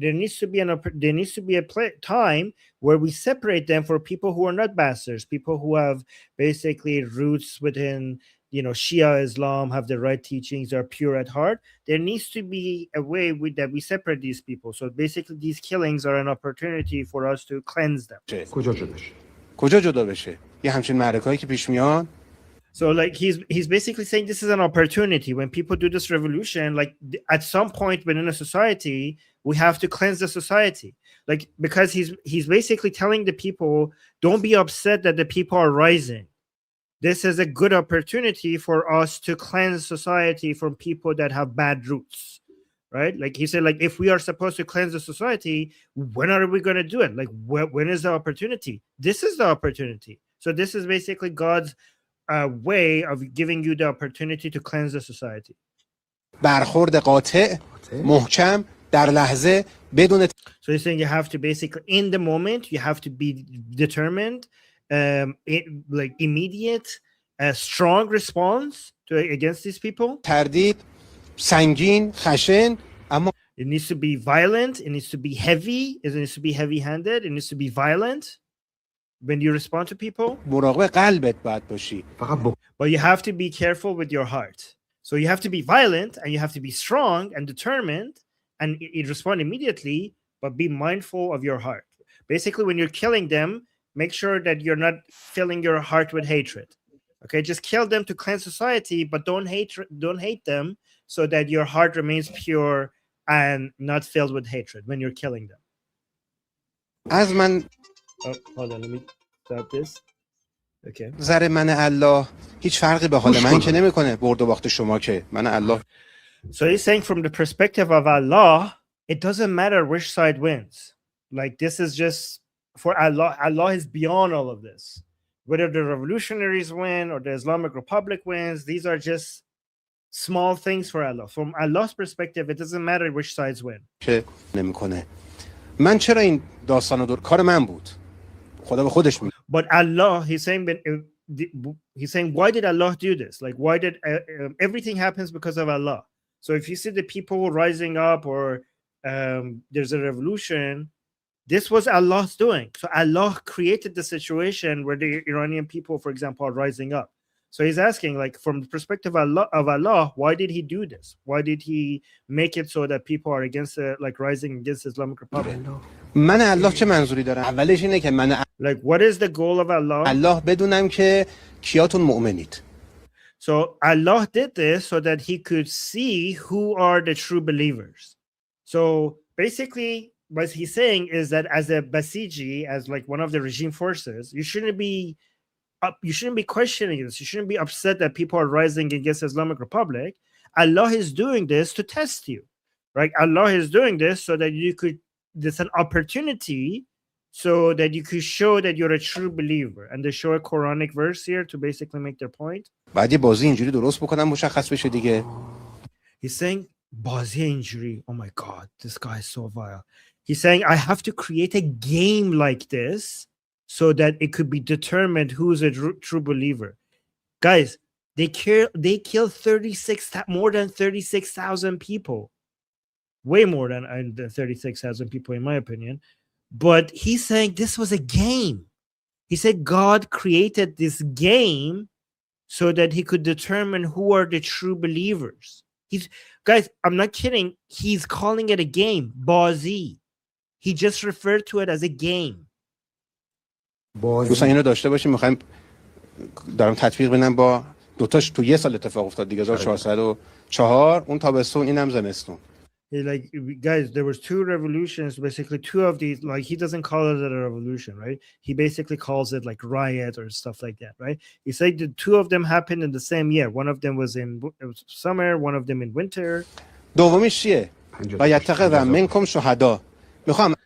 there needs to be a time where we separate them for people who are not bastards, people who have basically roots within, Shia Islam, have the right teachings, are pure at heart. There needs to be a way that we separate these people. So basically these killings are an opportunity for us to cleanse them. کجا جدا بشه؟ یه همچین معرکه‌ای که پیش میاد. So like he's basically saying this is an opportunity when people do this revolution, like at some point within a society, we have to cleanse the society. Like because he's basically telling the people, don't be upset that the people are rising. This is a good opportunity for us to cleanse society from people that have bad roots, right? Like he said, like if we are supposed to cleanse the society, when are we going to do it? Like when is the opportunity? This is the opportunity. So this is basically God's way of giving you the opportunity to cleanse the society. برخورد قاطع محکم در لحظه بدون. So he's saying you have to basically in the moment you have to be determined, like immediate, a strong response against these people. تردید سنگین خشن اما it needs to be violent, it needs to be heavy, it needs to be heavy-handed, it needs to be violent when you respond to people. مراقب قلبت باید باشی. But you have to be careful with your heart. So you have to be violent and you have to be strong and determined and respond immediately, but be mindful of your heart. Basically, when you're killing them, make sure that you're not filling your heart with hatred. Okay, just kill them to cleanse society, but don't hate them so that your heart remains pure and not filled with hatred when you're killing them. از من hold on, let me stop this. Okay. نظر من الله هیچ فرقی به حال من که نمیکنه برد و باخت شما که من الله. So he's saying from the perspective of Allah, it doesn't matter which side wins. Like this is just for Allah. Allah is beyond all of this. Whether the revolutionaries win or the Islamic Republic wins, these are just small things for Allah. From Allah's perspective, it doesn't matter which sides win. که نمیکنه. من چرا این داستانو دور کار من بود. خدا به خودش میگه. But Allah, he's saying, why did Allah do this? Like, why did everything happens because of Allah? So if you see the people rising up or there's a revolution, this was Allah's doing. So Allah created the situation where the Iranian people, for example, are rising up. So he's asking, like, from the perspective of Allah, why did he do this? Why did he make it so that people are against, rising against the Islamic Republic? من الله چه منظوری دارم؟ اولش اینه که من like, what is the goal of Allah? الله بدونم که کیاتون مؤمنید. So Allah did this so that he could see who are the true believers. So basically, what he's saying is that as a Basiji, as like one of the regime forces, you shouldn't be questioning this. You shouldn't be upset that people are rising against the Islamic Republic. Allah is doing this to test you, right? Allah is doing this so that there's an opportunity so that you could show that you're a true believer. And they show a Quranic verse here to basically make their point. بعد بازی اینجوری درست بکنم مشخص بشه دیگه. He's saying بازی اینجوری. Oh my God, this guy is so vile. He's saying, I have to create a game like this so that it could be determined who's a true believer. Guys, they killed more than 36,000 people. Way more than 36,000 people, in my opinion. But he's saying this was a game. He said God created this game so that he could determine who are the true believers. Guys, I'm not kidding. He's calling it a game, bazi. He just referred to it as a game. دوستان اینو داشته باشیم. میخوایم دارم تطبیق بدم با دوتاش تو یه سال اتفاق افتاد دیگه 1404 اون تابستون اینم زمستون. Like, guys, there was two revolutions, basically two of these, like, he doesn't call it a revolution, right? He basically calls it like riot or stuff like that, right? He said the two of them happened in the same year. One of them was in summer, one of them in winter. دومیش چیه؟ و یتخذ منکم شهدا.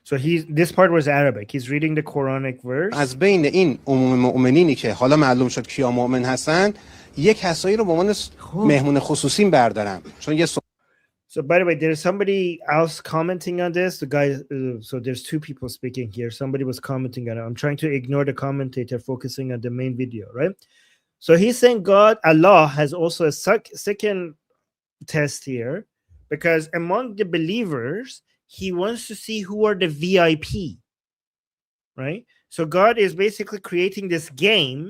So this part was Arabic. He's reading the Quranic verse. از بین این عموم مؤمنینی که حالا معلوم شد کیا مؤمن هستن، یک کسایی رو به عنوان مهمون خصوصی بردارم. چون یه So by the way, there's somebody else commenting on this. The guy, so there's two people speaking here. Somebody was commenting on it. I'm trying to ignore the commentator, focusing on the main video, right? So he's saying Allah has also a second test here, because among the believers, he wants to see who are the VIP, right? So God is basically creating this game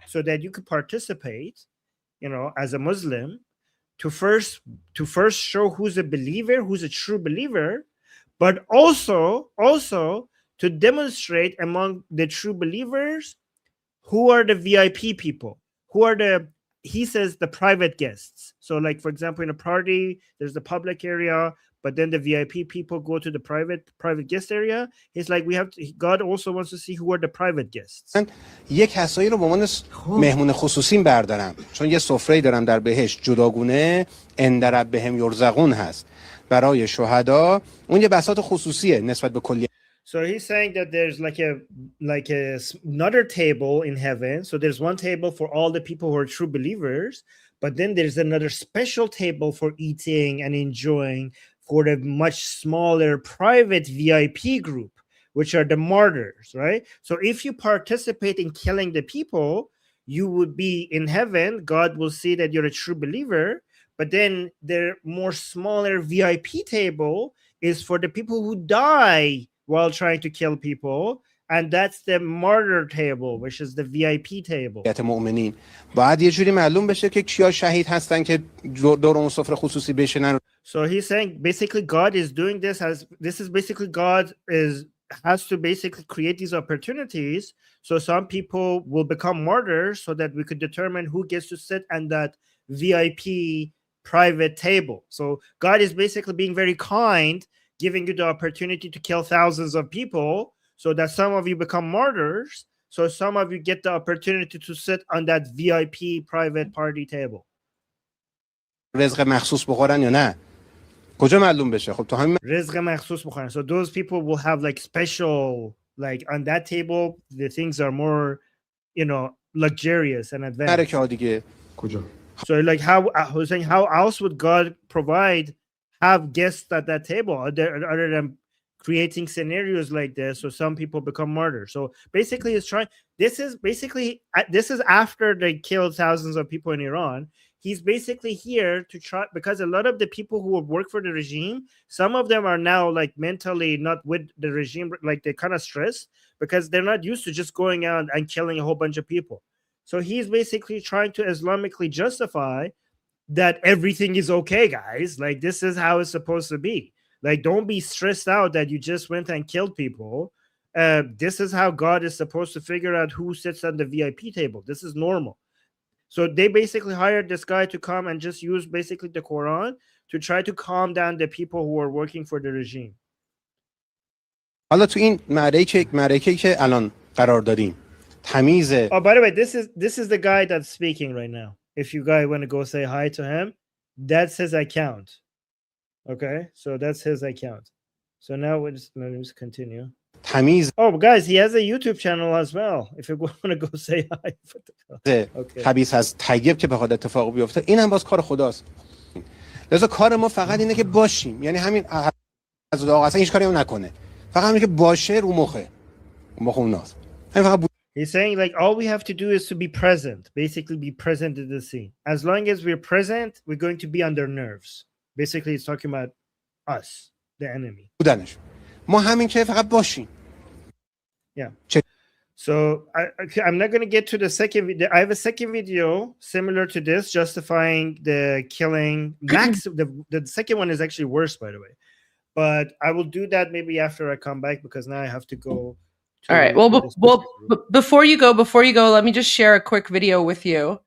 so that you could participate, as a Muslim, to first show who's a believer, who's a true believer, but also to demonstrate among the true believers who are the VIP people, who are he says the private guests. So like, for example, in a party, there's the public area, but then the VIP people go to the private guest area. He's like, God also wants to see who are the private guests. یک کسایی رو به عنوان مهمون خصوصی بردارم، چون یه سفره‌ای دارم در بهشت جداگونه ان ربهم یرزقون هست. برای شهدا اون یه بساط خصوصیه نسبت به کلیه. So he's saying that there's like another table in heaven. So there's one table for all the people who are true believers, but then there's another special table for eating and enjoying for the much smaller private VIP group, which are the martyrs, right? So if you participate in killing the people, you would be in heaven. God will see that you're a true believer. But then the more smaller VIP table is for the people who die while trying to kill people. And that's the martyr table, which is the VIP table. مؤمنین باید یه جوری معلوم بشه که کیا شهید هستن که دور اون سفره خصوصی بشینن. So he's saying basically God is doing this God has to basically create these opportunities so some people will become martyrs so that we could determine who gets to sit on that VIP private table. So God is basically being very kind, giving you the opportunity to kill thousands of people so that some of you become martyrs, so some of you get the opportunity to sit on that VIP private party table. رزق مخصوص بخورن یا نه؟ کجا معلوم بشه؟ خب تو همین رزق مخصوص بخورن. So those people will have like special, like on that table the things are more, luxurious and advanced. دیگه کجا؟ So like how else would God have guests at that table other than creating scenarios like this so some people become martyrs? So basically this is after they killed thousands of people in Iran. He's basically here to try, because a lot of the people who work for the regime, some of them are now like mentally not with the regime, like they're kind of stressed because they're not used to just going out and killing a whole bunch of people. So he's basically trying to Islamically justify that everything is okay, guys. Like, this is how it's supposed to be. Like, don't be stressed out that you just went and killed people. This is how God is supposed to figure out who sits on the VIP table. This is normal. So they basically hired this guy to come and just use basically the Quran to try to calm down the people who are working for the regime. حالا تو این معرکه‌ای که الان قرار داریم تمیز. Oh, by the way, this is the guy that's speaking right now. If you guys want to go say hi to him, that's his account. Okay, so that's his account. So now let's continue. تمیز. Oh, guys, he has a YouTube channel as well. If you want to go say hi. Okay. خبیث از طیب که بخواد اتفاق بیفته این هم باز کار خداست. لذا کار ما فقط اینه که باشیم. یعنی همین از اصلا هیچ کاری هم نکنه. فقط همین که باشه رو مخه مخ اوناست. همین فقط He's saying like all we have to do is to be present, basically be present in the scene. As long as we're present, we're going to be on their nerves. Basically, it's talking about us, the enemy. بودنش. ما همین که فقط باشیم. Yeah. So I'm not going to get to the second video. I have a second video similar to this, justifying the killing. The second one is actually worse, by the way. But I will do that maybe after I come back, because now I have to go. All right. Well, before you go, let me just share a quick video with you.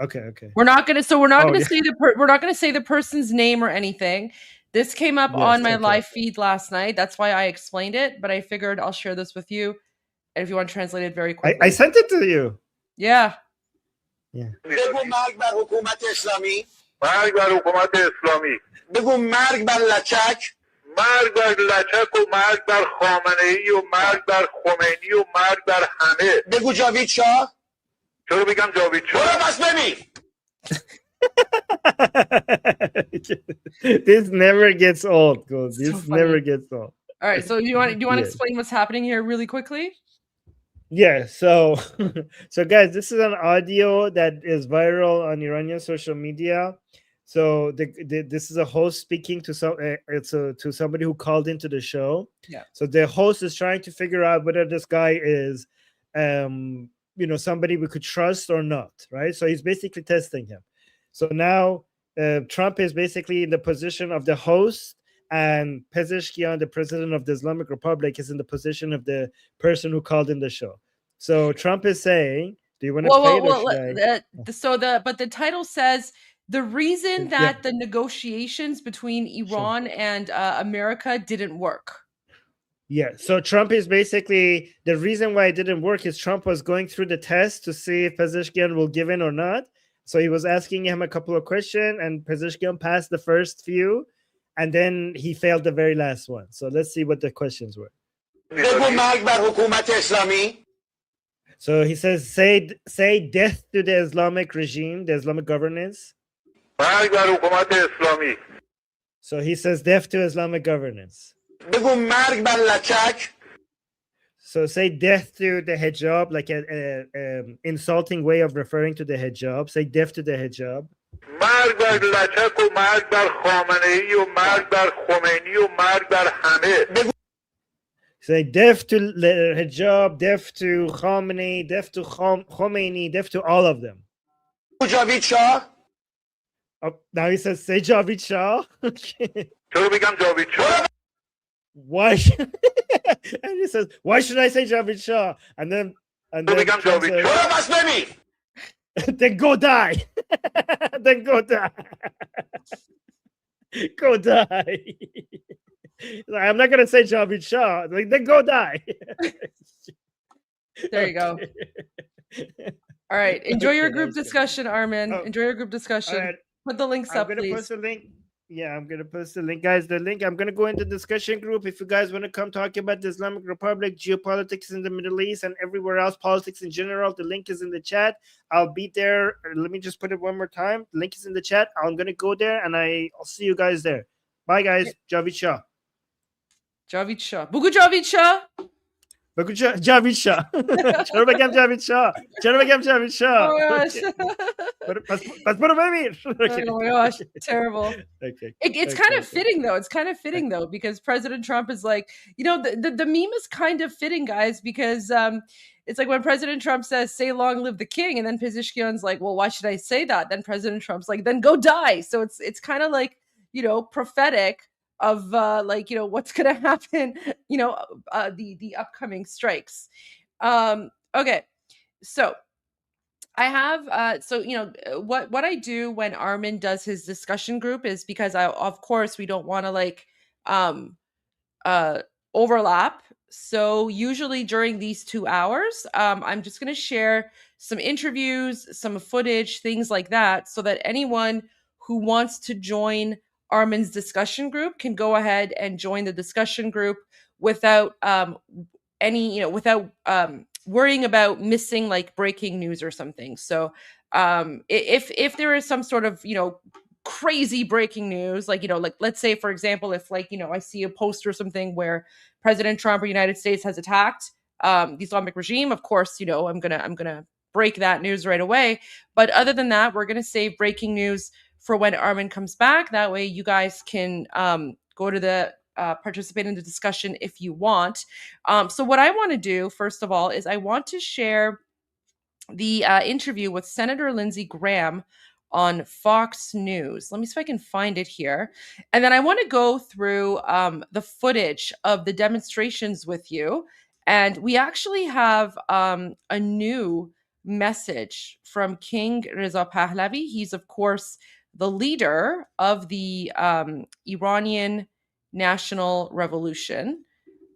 Okay. We're not gonna say the person's name or anything. This came up on my live feed last night. That's why I explained it. But I figured I'll share this with you, and if you want to translate it very quickly, I sent it to you. Yeah. بگو مرگ بر حکومت اسلامی. مرگ بر حکومت اسلامی. بگو مرگ بر لچک. مرگ بر لچک و مرگ بر خامنه‌ای و مرگ بر خمینی و مرگ بر همه. بگو جاوید شاه. چرا بگم جاوید شاه؟ برو بس ببین. This never gets old, Gold. This never gets old. All right. So do you want to explain what's happening here really quickly? Yeah. So guys, this is an audio that is viral on Iranian social media. So this is a host speaking to to somebody who called into the show. Yeah. So the host is trying to figure out whether this guy is, somebody we could trust or not, right? So he's basically testing him. So now Trump is basically in the position of the host, and Pezeshkian, the president of the Islamic Republic, is in the position of the person who called in the show. So Trump is saying, "Do you want to play it?" But the title says the reason that the negotiations between Iran and America didn't work. Yeah. So Trump is basically, the reason why it didn't work is Trump was going through the test to see if Pezeshkian will give in or not. So he was asking him a couple of questions, and Pezeshkian passed the first few, and then he failed the very last one. So let's see what the questions were. So he says, say death to the Islamic regime, the Islamic governance. So he says death to Islamic governance. So say death to the hijab, like an insulting way of referring to the hijab. Say death to the hijab. Say death to the hijab, death to Khamenei, death to Khomeini, death to all of them. Javid Shah. Oh, now he says, say Javid Shah. Why? And he says, why should I say Javid Shah? And then Trump says, then go die. Then go die. Go die. I'm not gonna say Javid Shah. Like, then go die. There you go. All right. Enjoy your group discussion, Armin. Enjoy your group discussion. Right. Put the links up, please. Post a link. Yeah, I'm gonna post the link, guys. The link. I'm gonna go into the discussion group. If you guys want to come talk about the Islamic Republic, geopolitics in the Middle East, and everywhere else, politics in general, the link is in the chat. I'll be there. Let me just put it one more time. The link is in the chat. I'm gonna go there, and I'll see you guys there. Bye, guys. Javid Shah. Javid Shah. Bugu Javid Shah. Bugu Javid Shah. Chalo begam Javid Shah. Chalo begam Javid Shah. Oh my gosh. Oh my gosh. Terrible. Okay. It's kind of fitting though. It's kind of fitting though, because President Trump is like, the meme is kind of fitting, guys, because it's like when President Trump says, say long live the king, and then Pezeshkian's like, well, why should I say that? Then President Trump's like, then go die. So it's kind of like, prophetic of what's going to happen, the upcoming strikes. Okay. So I have, what I do when Armin does his discussion group is, because of course we don't want to overlap. So usually during these 2 hours, I'm just going to share some interviews, some footage, things like that, so that anyone who wants to join Armin's discussion group can go ahead and join the discussion group without worrying about missing like breaking news or something. So if there is some sort of crazy breaking news, like, like let's say, for example, if like, I see a post or something where President Trump or United States has attacked the Islamic regime, of course, I'm gonna break that news right away. But other than that, we're gonna save breaking news for when Armin comes back. That way you guys can go to the participate in the discussion if you want. So what I want to do, first of all, is I want to share the interview with Senator Lindsey Graham on Fox News. Let me see if I can find it here. And then I want to go through the footage of the demonstrations with you. And we actually have a new message from King Reza Pahlavi. He's, of course, the leader of the Iranian National Revolution.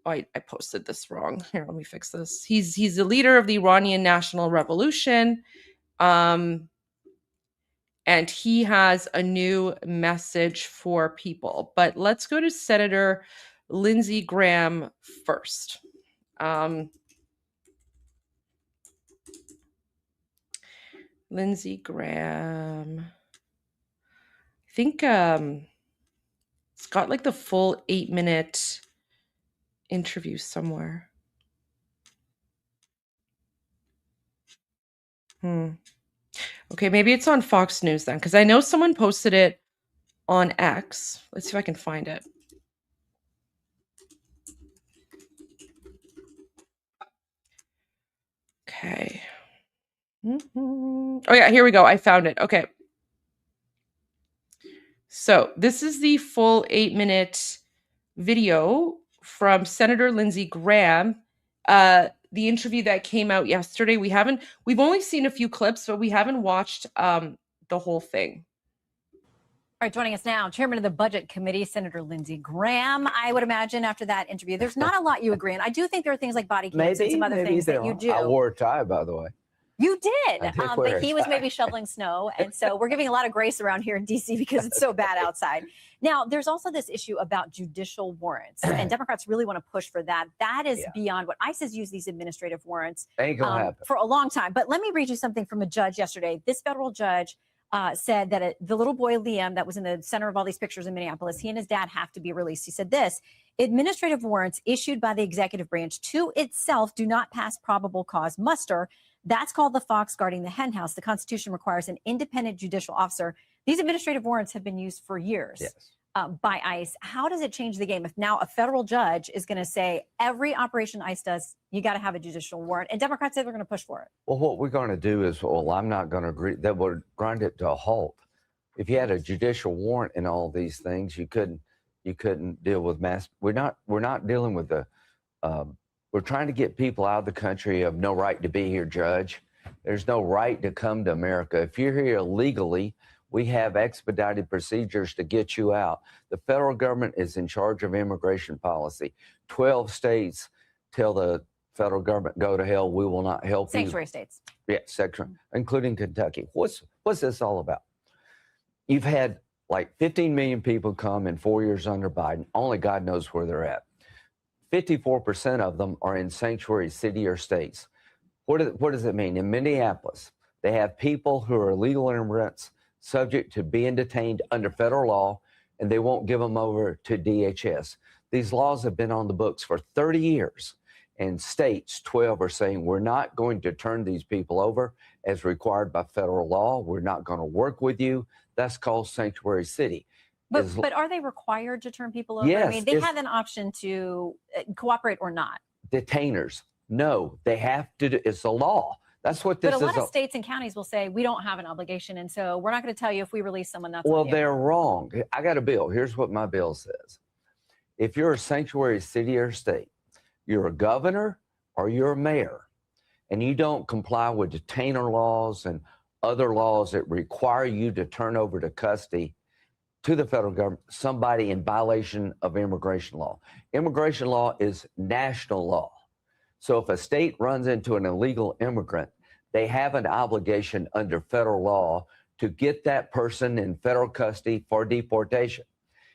Oh, I posted this wrong. Here, let me fix this. He's the leader of the Iranian National Revolution. And he has a new message for people. But let's go to Senator Lindsey Graham first. Lindsey Graham. I think it's got like the full 8-minute interview somewhere. Okay, maybe it's on Fox News then, because I know someone posted it on X. Let's see if I can find it. Okay. Oh yeah, here we go. I found it. Okay. So this is the full 8-minute video from Senator Lindsey Graham. The interview that came out yesterday. We've only seen a few clips, but we haven't watched the whole thing. All right, joining us now, Chairman of the Budget Committee, Senator Lindsey Graham. I would imagine after that interview, there's not a lot you agree on. I do think there are things like body cams and some other things that you do. I wore a tie, by the way. You did, but he was tie. maybe shoveling snow. And so we're giving a lot of grace around here in D.C. because it's so bad outside. Now, there's also this issue about judicial warrants, and Democrats really want to push for that. That is beyond what ICE has used these administrative warrants Ain't gonna happen. for a long time. But let me read you something from a judge yesterday. This federal judge said that the little boy, Liam, that was in the center of all these pictures in Minneapolis, he and his dad have to be released. He said this: administrative warrants issued by the executive branch to itself do not pass probable cause muster. That's called the fox guarding the hen house. The Constitution requires an independent judicial officer. These administrative warrants have been used for years by ICE. How does it change the game if now a federal judge is going to say every operation ICE does, you got to have a judicial warrant, and Democrats say they're going to push for it? Well, what we're going to do is, I'm not going to agree. That would grind it to a halt. If you had a judicial warrant in all these things, you couldn't deal with mass. We're not dealing with the. We're trying to get people out of the country of no right to be here, Judge. There's no right to come to America. If you're here illegally, we have expedited procedures to get you out. The federal government is in charge of immigration policy. 12 states tell the federal government, go to hell, we will not help you. Sanctuary states. Yeah, including Kentucky. What's this all about? You've had like 15 million people come in 4 years under Biden. Only God knows where they're at. 54% of them are in sanctuary city or states. What does it mean? In Minneapolis, they have people who are illegal immigrants subject to being detained under federal law, and they won't give them over to DHS. These laws have been on the books for 30 years, and states, 12, are saying we're not going to turn these people over as required by federal law. We're not going to work with you. That's called sanctuary city. But are they required to turn people over? Yes, I mean, they have an option to cooperate or not. Detainers, no, they have to do. It's a law. That's what this is. But a lot of states and counties will say, we don't have an obligation, and so we're not going to tell you if we release someone. That's well, they're wrong. I got a bill. Here's what my bill says. If you're a sanctuary city or state, you're a governor or you're a mayor, and you don't comply with detainer laws and other laws that require you to turn over to custody to the federal government, somebody in violation of immigration law. Immigration law is national law. So if a state runs into an illegal immigrant, they have an obligation under federal law to get that person in federal custody for deportation.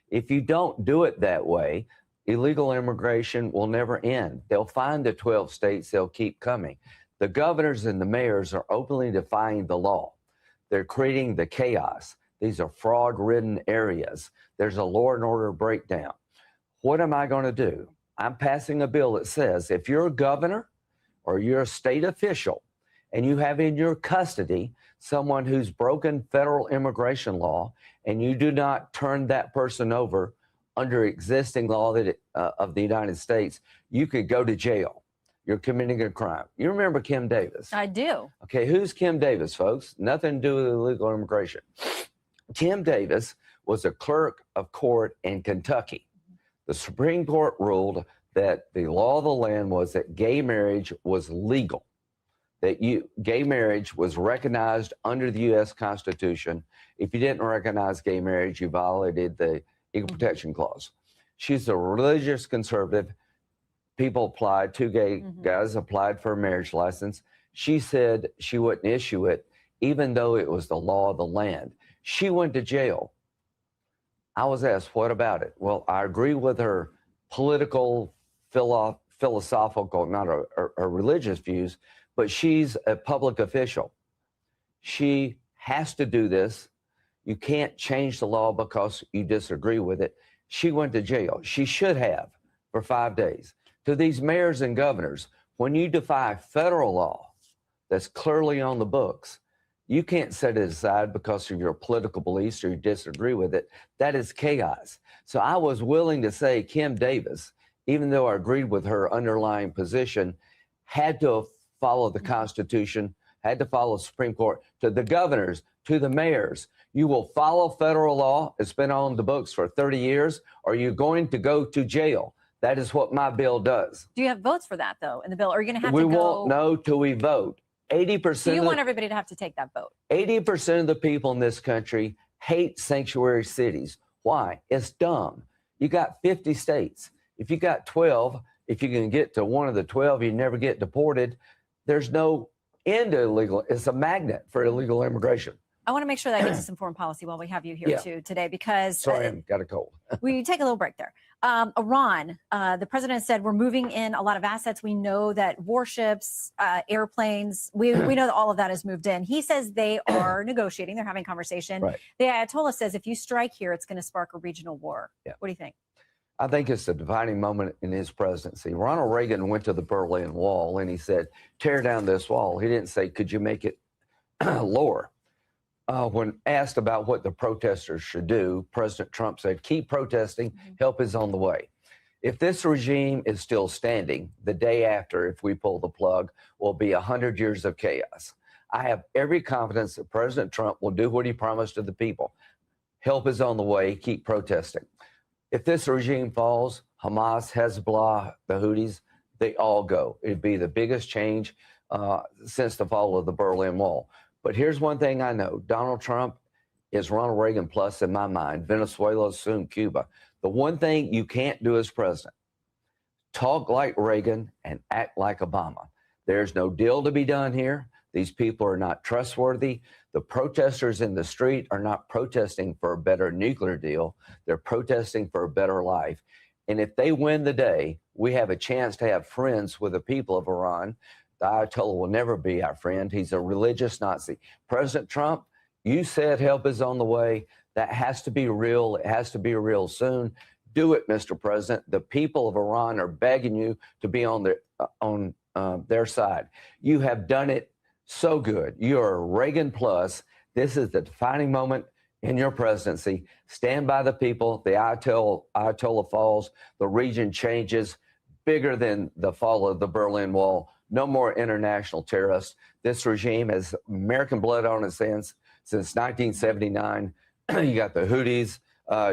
If you don't do it that way, illegal immigration will never end. They'll find the 12 states, they'll keep coming. The governors and the mayors are openly defying the law. They're creating the chaos. These are fraud-ridden areas. There's a law and order breakdown. What am I going to do? I'm passing a bill that says if you're a governor or you're a state official and you have in your custody someone who's broken federal immigration law and you do not turn that person over under existing law of the United States, you could go to jail. You're committing a crime. You remember Kim Davis? I do. Okay, who's Kim Davis, folks? Nothing to do with illegal immigration. Kim Davis was a clerk of court in Kentucky. The Supreme Court ruled that the law of the land was that gay marriage was legal, that gay marriage was recognized under the U.S. Constitution. If you didn't recognize gay marriage, you violated the Equal Protection Clause. She's a religious conservative. People applied, two gay guys applied for a marriage license. She said she wouldn't issue it, even though it was the law of the land. She went to jail. I was asked, what about it? Well, I agree with her political, philosophical, not her religious views, but she's a public official. She has to do this. You can't change the law because you disagree with it. She went to jail. She should have for 5 days. To these mayors and governors, when you defy federal law that's clearly on the books, you can't set it aside because of your political beliefs or you disagree with it. That is chaos. So I was willing to say Kim Davis, even though I agreed with her underlying position, had to follow the Constitution, had to follow the Supreme Court. To the governors, to the mayors, you will follow federal law. It's been on the books for 30 years, or you're going to go to jail. That is what my bill does. Do you have votes for that, though, in the bill? Or are you going to have We to go? won't know till we vote. 80%. Do you want everybody to have to take that vote? 80% of the people in this country hate sanctuary cities. Why? It's dumb. You got 50 states. If you got 12, if you can get to one of the 12, you never get deported. There's no end to illegal. It's a magnet for illegal immigration. I want to make sure that I get to some foreign policy while we have you here too today, because Sorry, I've got a cold. we take a little break there. Iran, the president said we're moving in a lot of assets. We know that warships, airplanes, we know that all of that has moved in. He says they are negotiating. They're having conversation. Right. The Ayatollah says if you strike here, it's going to spark a regional war. Yeah. What do you think? I think it's a defining moment in his presidency. Ronald Reagan went to the Berlin Wall and he said, tear down this wall. He didn't say, could you make it lower? When asked about what the protesters should do, President Trump said, keep protesting, help is on the way. If this regime is still standing, the day after, if we pull the plug, will be 100 years of chaos. I have every confidence that President Trump will do what he promised to the people. Help is on the way, keep protesting. If this regime falls, Hamas, Hezbollah, the Houthis, they all go. It'd be the biggest change since the fall of the Berlin Wall. But here's one thing I know. Donald Trump is Ronald Reagan plus in my mind. Venezuela, soon Cuba. The one thing you can't do as president, talk like Reagan and act like Obama. There's no deal to be done here. These people are not trustworthy. The protesters in the street are not protesting for a better nuclear deal. They're protesting for a better life. And if they win the day, we have a chance to have friends with the people of Iran. The Ayatollah will never be our friend. He's a religious Nazi. President Trump, you said help is on the way. That has to be real. It has to be real soon. Do it, Mr. President. The people of Iran are begging you to be on their side. You have done it so good. You're Reagan plus. This is the defining moment in your presidency. Stand by the people. The Ayatollah falls. The region changes. Bigger than the fall of the Berlin Wall. No more international terrorists. This regime has American blood on its hands since 1979. You got the Houthis,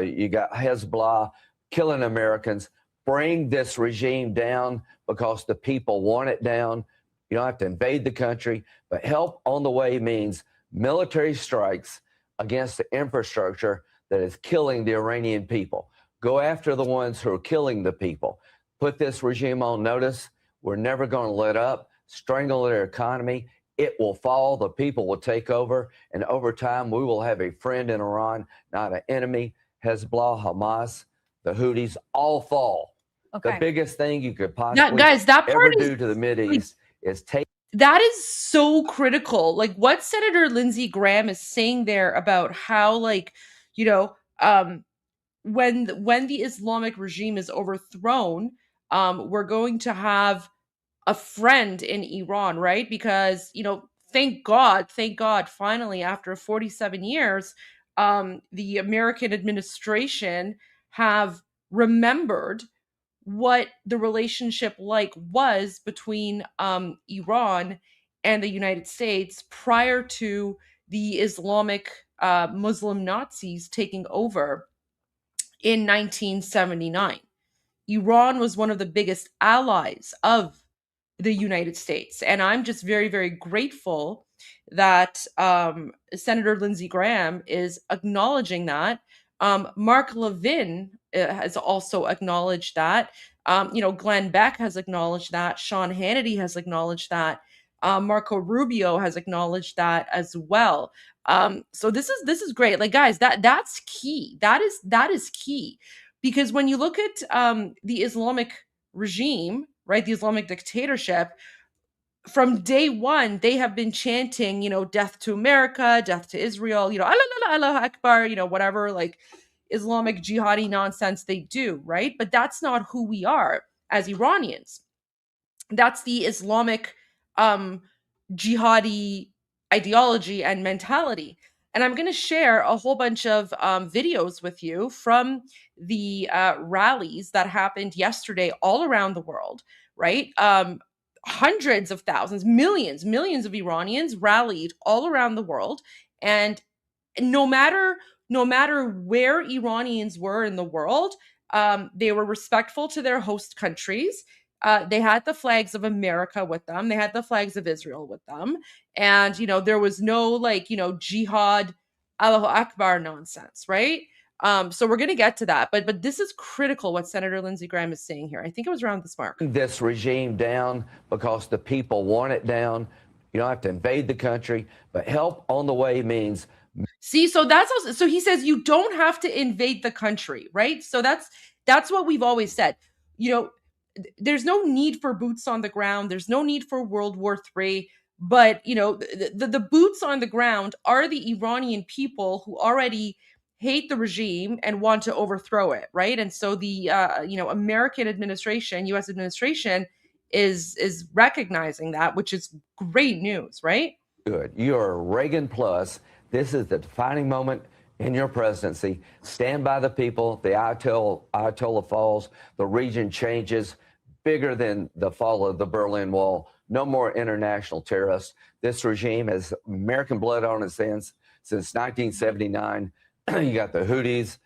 you got Hezbollah killing Americans. Bring this regime down because the people want it down. You don't have to invade the country, but help on the way means military strikes against the infrastructure that is killing the Iranian people. Go after the ones who are killing the people. Put this regime on notice. We're never going to let up, strangle their economy. It will fall. The people will take over. And over time, we will have a friend in Iran, not an enemy. Hezbollah, Hamas, the Houthis all fall. Okay. The biggest thing you could possibly guys, that ever part do to the Mideast is take that is so critical. Like what Senator Lindsey Graham is saying there about how, like, you know, when the Islamic regime is overthrown, we're going to have a friend in Iran, right? Because, you know, thank God, finally, after 47 years, the American administration have remembered what the relationship was between Iran and the United States prior to the Islamic Muslim Nazis taking over in 1979. Iran was one of the biggest allies of the United States. And I'm just very, very grateful that Senator Lindsey Graham is acknowledging that. Mark Levin has also acknowledged that. You know, Glenn Beck has acknowledged that. Sean Hannity has acknowledged that. Marco Rubio has acknowledged that as well. So this is great. Like, guys, that's key. That is key. Because when you look at the Islamic regime, right, the Islamic dictatorship, from day one, they have been chanting, you know, death to America, death to Israel, you know, Allah Akbar, you know, whatever, like Islamic jihadi nonsense they do, right? But that's not who we are as Iranians. That's the Islamic jihadi ideology and mentality. And I'm going to share a whole bunch of videos with you from the rallies that happened yesterday all around the world, right? Hundreds of thousands, millions of Iranians rallied all around the world. And no matter where Iranians were in the world, they were respectful to their host countries. They had the flags of America with them. They had the flags of Israel with them. And, you know, there was no, like, you know, jihad, Allahu Akbar nonsense, right? So we're going to get to that. But this is critical what Senator Lindsey Graham is saying here. I think it was around this mark. This regime down because the people want it down. You don't have to invade the country, but help on the way means. See, so that's also, so he says you don't have to invade the country, right? So that's what we've always said. You know, there's no need for boots on the ground. There's no need for World War III. But, you know, the boots on the ground are the Iranian people who already hate the regime and want to overthrow it, right? And so the you know, American administration, U.S. administration is recognizing that, which is great news, right? Good. You're Reagan plus. This is the defining moment in your presidency. Stand by the people. The Ayatollah falls. The region changes. Bigger than the fall of the Berlin Wall. No more international terrorists. This regime has American blood on its hands since 1979. You got the Houthis.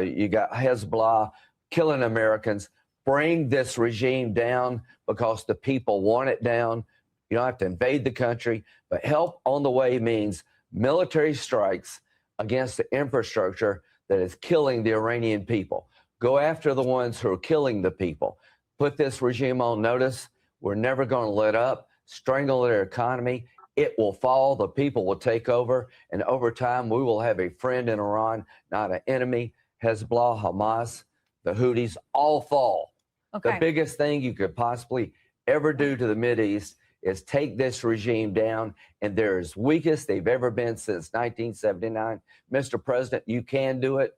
You got Hezbollah killing Americans. Bring this regime down because the people want it down. You don't have to invade the country, but help on the way means military strikes against the infrastructure that is killing the Iranian people. Go after the ones who are killing the people. Put this regime on notice. We're never going to let up. Strangle their economy. It will fall. The people will take over. And over time, we will have a friend in Iran, not an enemy. Hezbollah, Hamas, the Houthis all fall. Okay. The biggest thing you could possibly ever do to the Mideast is take this regime down, and they're as weak as they've ever been since 1979. Mr. President, you can do it.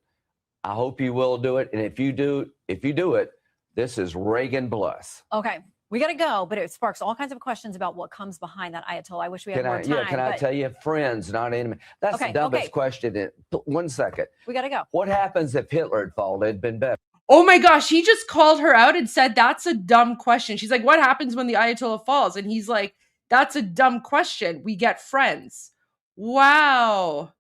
I hope you will do it. And if you do it, this is Reagan plus. Okay. We got to go, but it sparks all kinds of questions about what comes behind that Ayatollah. I wish we had more time. Can I tell you, friends, not enemy? That's the dumbest question. 1 second. We got to go. What happens if Hitler had fallen? It'd been better. Oh my gosh, he just called her out and said, that's a dumb question. She's like, what happens when the Ayatollah falls? And he's like, that's a dumb question. We get friends. Wow.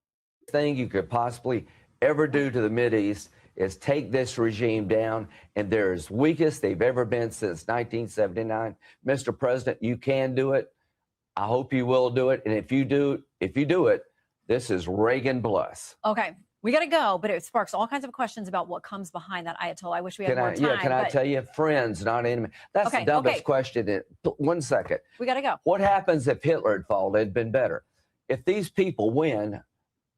Thing you could possibly ever do to the Mideast is take this regime down, and they're as weak as they've ever been since 1979. Mr. President, you can do it. I hope you will do it. And if you do it, this is Reagan plus. Okay. We got to go, but it sparks all kinds of questions about what comes behind that Ayatollah. I wish we had more time. Can I tell you, friends, not enemy? That's the dumbest question. 1 second. We got to go. What happens if Hitler had fallen? It'd been better. If these people win,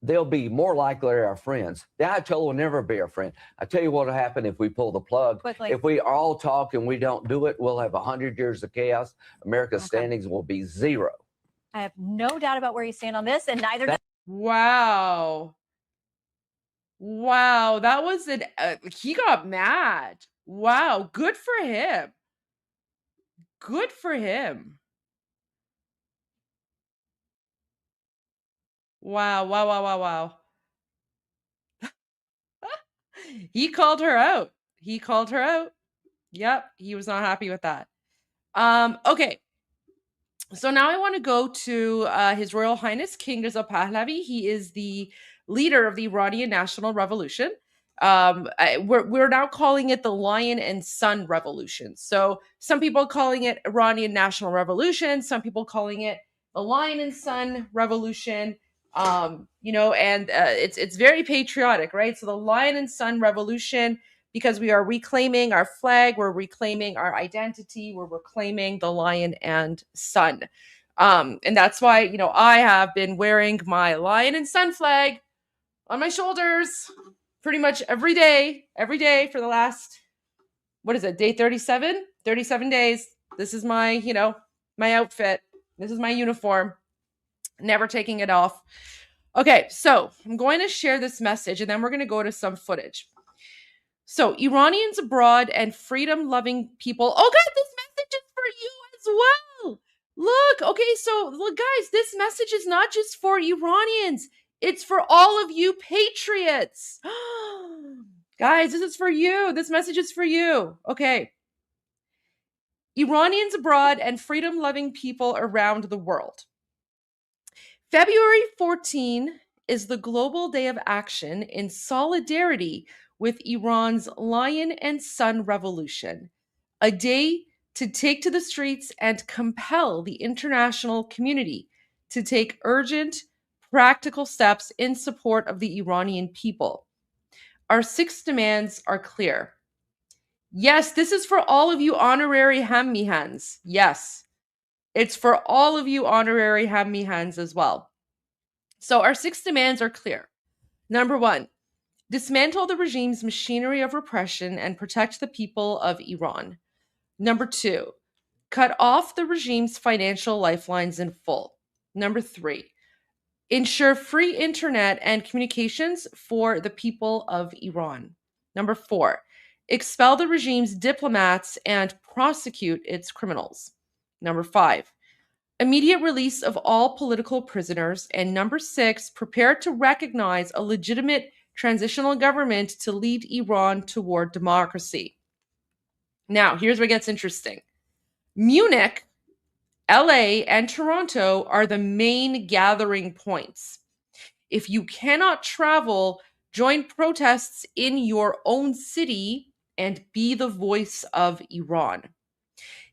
they'll be more likely our friends. The Ayatollah will never be our friend. I tell you what will happen if we pull the plug. Quickly. If we all talk and we don't do it, we'll have 100 years of chaos. America's standings will be 0. I have no doubt about where you stand on this, and neither does. Wow. Wow, that was an he got mad. Wow, good for him. Good for him. Wow, wow, wow, wow, wow. He called her out. He called her out. Yep, he was not happy with that. Okay. So now I want to go to His Royal Highness King Reza Pahlavi. He is the leader of the Iranian National Revolution. We're now calling it the Lion and Sun Revolution. So some people calling it Iranian National Revolution, some people calling it the Lion and Sun Revolution. It's very patriotic, right? So the Lion and Sun Revolution, because we are reclaiming our flag, we're reclaiming our identity, we're reclaiming the lion and sun. And that's why, I have been wearing my lion and sun flag on my shoulders pretty much every day for the last, day 37? 37 days. This is my, my outfit. This is my uniform. Never taking it off. Okay, so I'm going to share this message and then we're going to go to some footage. So, Iranians abroad and freedom-loving people. Oh, God, this message is for you as well. Look, okay, so look, guys, this message is not just for Iranians. It's for all of you patriots. Guys, this is for you. This message is for you. Okay. Iranians abroad and freedom-loving people around the world. February 14 is the Global Day of Action in solidarity with Iran's Lion and Sun Revolution, a day to take to the streets and compel the international community to take urgent, practical steps in support of the Iranian people. Our 6 demands are clear. Yes, this is for all of you honorary Hammihans. Yes, it's for all of you honorary Hammihans as well. So our 6 demands are clear. Number 1, dismantle the regime's machinery of repression and protect the people of Iran. Number 2, cut off the regime's financial lifelines in full. Number 3, ensure free internet and communications for the people of Iran. Number 4, expel the regime's diplomats and prosecute its criminals. Number 5, immediate release of all political prisoners. And number 6, prepare to recognize a legitimate transitional government to lead Iran toward democracy. Now, here's where it gets interesting. Munich, LA, and Toronto are the main gathering points. If you cannot travel, join protests in your own city and be the voice of Iran.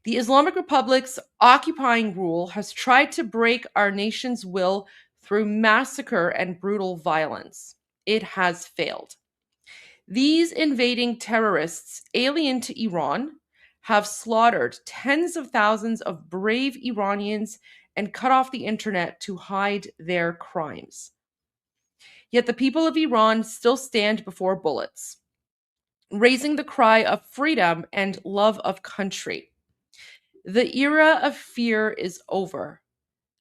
The Islamic Republic's occupying rule has tried to break our nation's will through massacre and brutal violence. It has failed. These invading terrorists, alien to Iran, have slaughtered tens of thousands of brave Iranians and cut off the internet to hide their crimes. Yet the people of Iran still stand before bullets, raising the cry of freedom and love of country. The era of fear is over.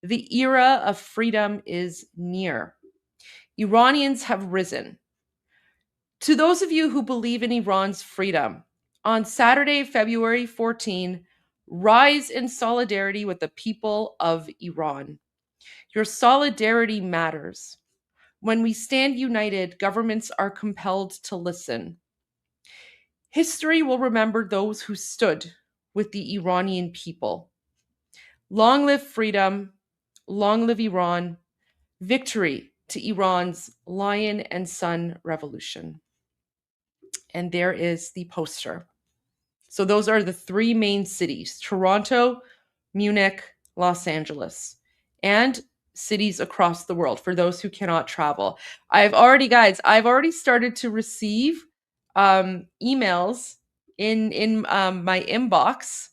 The era of freedom is near. Iranians have risen. To those of you who believe in Iran's freedom, on Saturday, February 14, rise in solidarity with the people of Iran. Your solidarity matters. When we stand united, governments are compelled to listen. History will remember those who stood with the Iranian people. Long live freedom, long live Iran, victory to Iran's Lion and Sun Revolution. And there is the poster. So those are the 3 main cities: Toronto, Munich, Los Angeles, and cities across the world for those who cannot travel. I've already started to receive emails in my inbox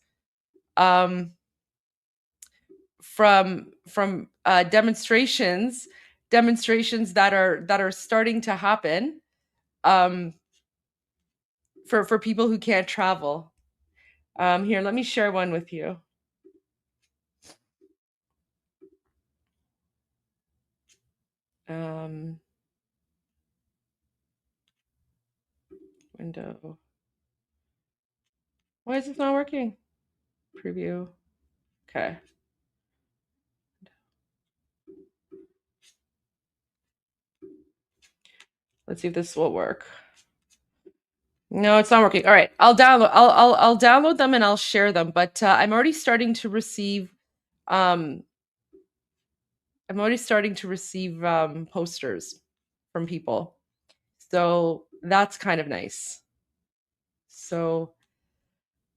from demonstrations demonstrations that are starting to happen for people who can't travel. Here, let me share one with you. Window. Why is this not working? Preview. Okay. Let's see if this will work. No, it's not working. All right, I'll download them and I'll share them. But I'm already starting to receive posters from people, so that's kind of nice. So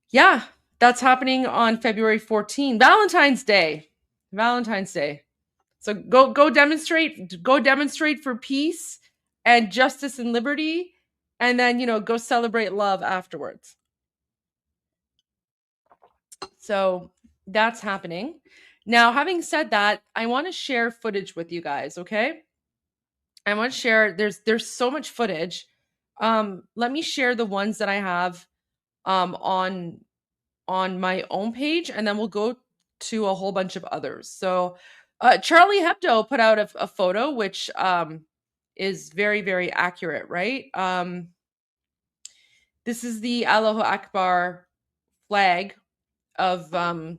yeah, that's happening on February 14th, Valentine's Day. So go demonstrate for peace and justice and liberty, and then go celebrate love afterwards. So that's happening. Now, having said that, I want to share footage with you guys, okay? I want to share, there's so much footage. Let me share the ones that I have on my own page, and then we'll go to a whole bunch of others. So Charlie Hebdo put out a photo, which is very, very accurate, right? This is the Allahu Akbar flag of the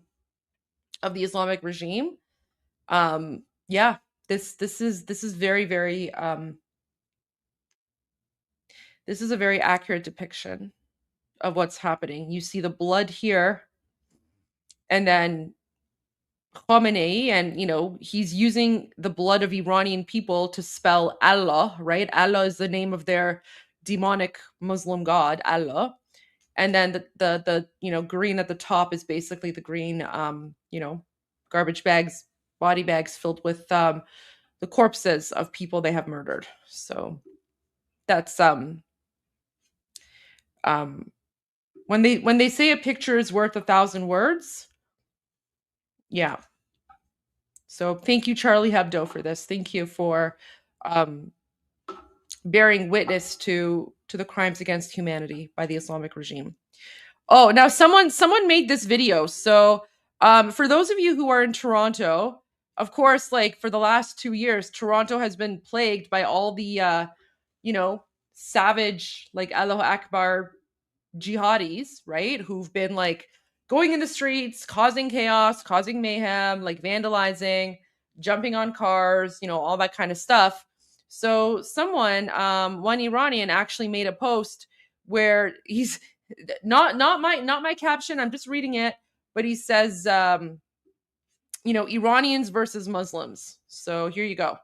Islamic regime. Yeah, this is very, very this is a very accurate depiction of what's happening. You see the blood here, and then Khamenei, and he's using the blood of Iranian people to spell Allah, right? Allah is the name of their demonic Muslim god, Allah. And then the green at the top is basically the green garbage bags, body bags filled with the corpses of people they have murdered. So that's when they say a picture is worth 1,000 words. Yeah. So thank you, Charlie Hebdo, for this. Thank you for bearing witness to the crimes against humanity by the Islamic regime. Oh, now someone made this video. So for those of you who are in Toronto, of course, like for the last 2 years, Toronto has been plagued by all the savage, like Allahu Akbar jihadis, right? Who've been like going in the streets, causing chaos, causing mayhem, like vandalizing, jumping on cars, all that kind of stuff. So someone, one Iranian, actually made a post where he's not my caption, I'm just reading it, but he says, Iranians versus Muslims. So here you go.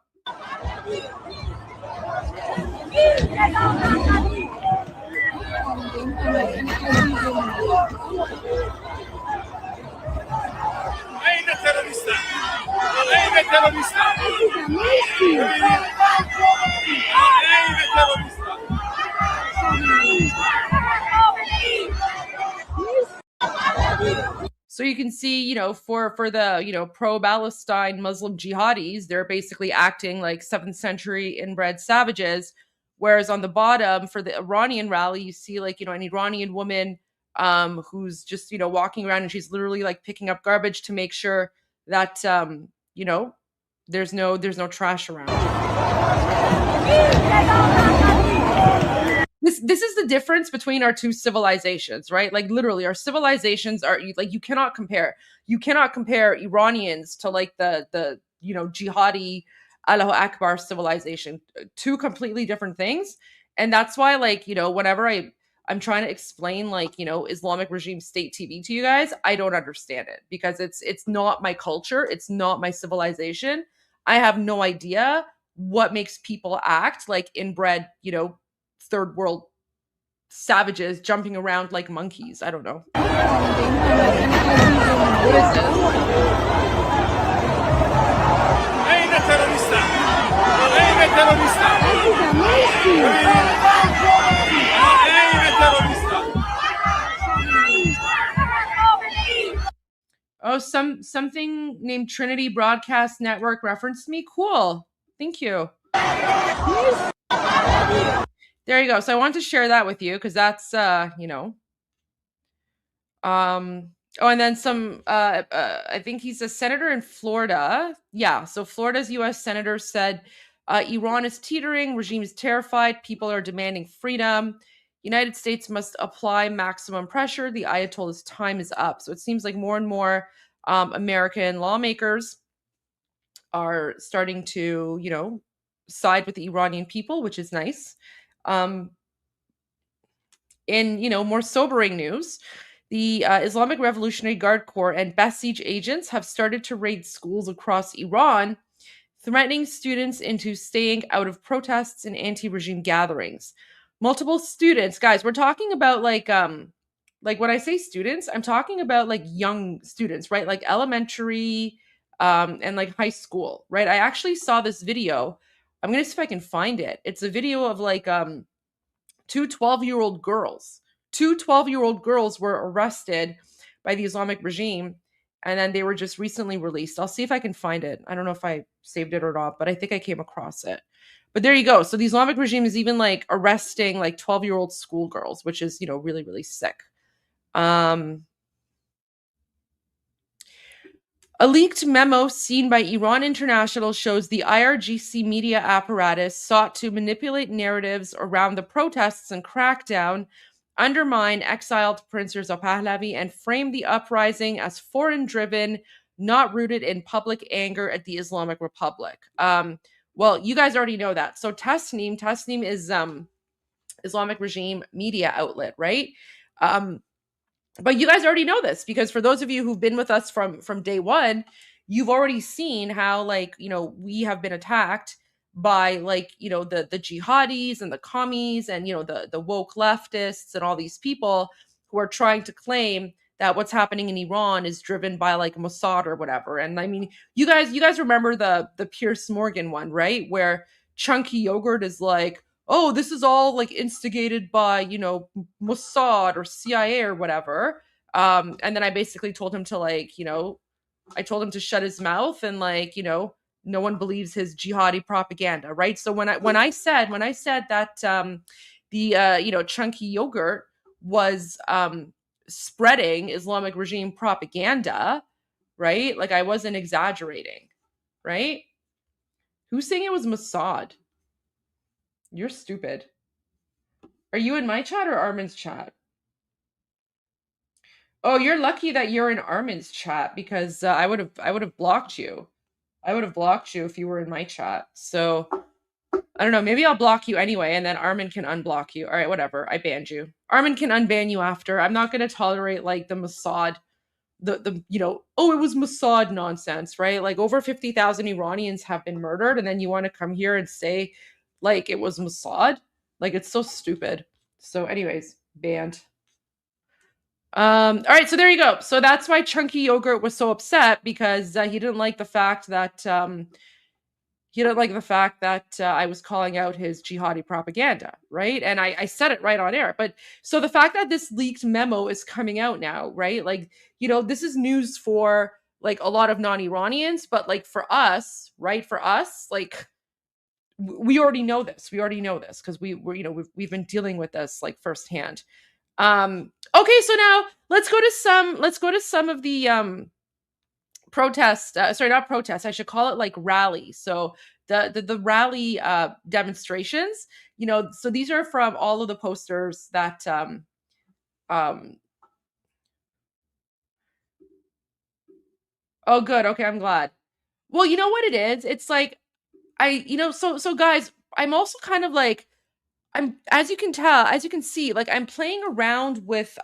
So you can see, for the, pro-Palestine Muslim jihadis, they're basically acting like 7th century inbred savages. Whereas on the bottom, for the Iranian rally, you see like, an Iranian woman who's just, walking around, and she's literally like picking up garbage to make sure that, there's no trash around. This is the difference between our two civilizations, right? Like literally our civilizations are like, you cannot compare Iranians to like the jihadi Allahu Akbar civilization, two completely different things. And that's why, like, whenever I'm trying to explain like, Islamic regime state TV to you guys, I don't understand it because it's not my culture. It's not my civilization. I have no idea what makes people act like inbred, third world savages jumping around like monkeys. I don't know. What is this? Oh, something named Trinity Broadcast Network referenced me. Cool. Thank you. There you go. So I wanted to share that with you because that's, you know. Oh, and then some, I think he's a senator in Florida. Yeah. So Florida's U.S. senator said, Iran is teetering, regime is terrified, people are demanding freedom. United States must apply maximum pressure. The Ayatollah's time is up. So it seems like more and more American lawmakers are starting to, you know, side with the Iranian people, which is nice. In, you know, more sobering news, the Islamic Revolutionary Guard Corps and Basij agents have started to raid schools across Iran, threatening students into staying out of protests and anti-regime gatherings. Multiple students, guys, we're talking about like when I say students, I'm talking about like young students, right? Like elementary and like high school, right? I actually saw this video. I'm going to see if I can find it. It's a video of like two 12-year-old girls. Two 12-year-old girls were arrested by the Islamic regime, and then they were just recently released. I'll see if I can find it. I don't know if I saved it or not, but I think I came across it. But there you go. So the Islamic regime is even like arresting like 12-year-old schoolgirls, which is, you know, really, really sick. A leaked memo seen by Iran International shows the IRGC media apparatus sought to manipulate narratives around the protests and crackdown, undermine exiled Prince Reza Pahlavi, and frame the uprising as foreign-driven, not rooted in public anger at the Islamic Republic. Well, you guys already know that. So Tasnim is Islamic regime media outlet, right? But you guys already know this because for those of you who've been with us from day one, you've already seen how, like, you know, we have been attacked by, like, you know, the jihadis and the commies and, you know, the woke leftists and all these people who are trying to claim that what's happening in Iran is driven by like Mossad or whatever. And I mean, you guys remember the Piers Morgan one, right? Where Chunky Yogurt is like, oh, this is all like instigated by, you know, Mossad or CIA or whatever. And then I basically told him to, like, you know, I told him to shut his mouth and, like, you know, no one believes his jihadi propaganda, right? So when I said that the you know, Chunky Yogurt was spreading Islamic regime propaganda, right? Like, I wasn't exaggerating, right? Who's saying it was Mossad? You're stupid. Are you in my chat or Armin's chat? Oh, you're lucky that you're in Armin's chat because I would have blocked you. I would have blocked you if you were in my chat. So I don't know. Maybe I'll block you anyway, and then Armin can unblock you. All right, whatever. I banned you. Armin can unban you after. I'm not going to tolerate like the Mossad, the you know, oh, it was Mossad nonsense, right? Like over 50,000 Iranians have been murdered, and then you want to come here and say like it was Mossad? Like, it's so stupid. So anyways, banned. All right, so there you go. So that's why Chunky Yogurt was so upset, because he didn't like the fact that I was calling out his jihadi propaganda, right? And I said it right on air. But so the fact that this leaked memo is coming out now, right? Like, you know, this is news for like a lot of non-Iranians, but like for us, right? For us, like we already know this. We already know this because we're, you know, we've been dealing with this like firsthand. Okay, so now let's go to some of the protests. Sorry, not protests. I should call it like rally. So the rally demonstrations. You know, so these are from all of the posters that Oh, good. Okay, I'm glad. Well, you know what it is? It's like so guys, I'm also kind of like as you can see, like I'm playing around with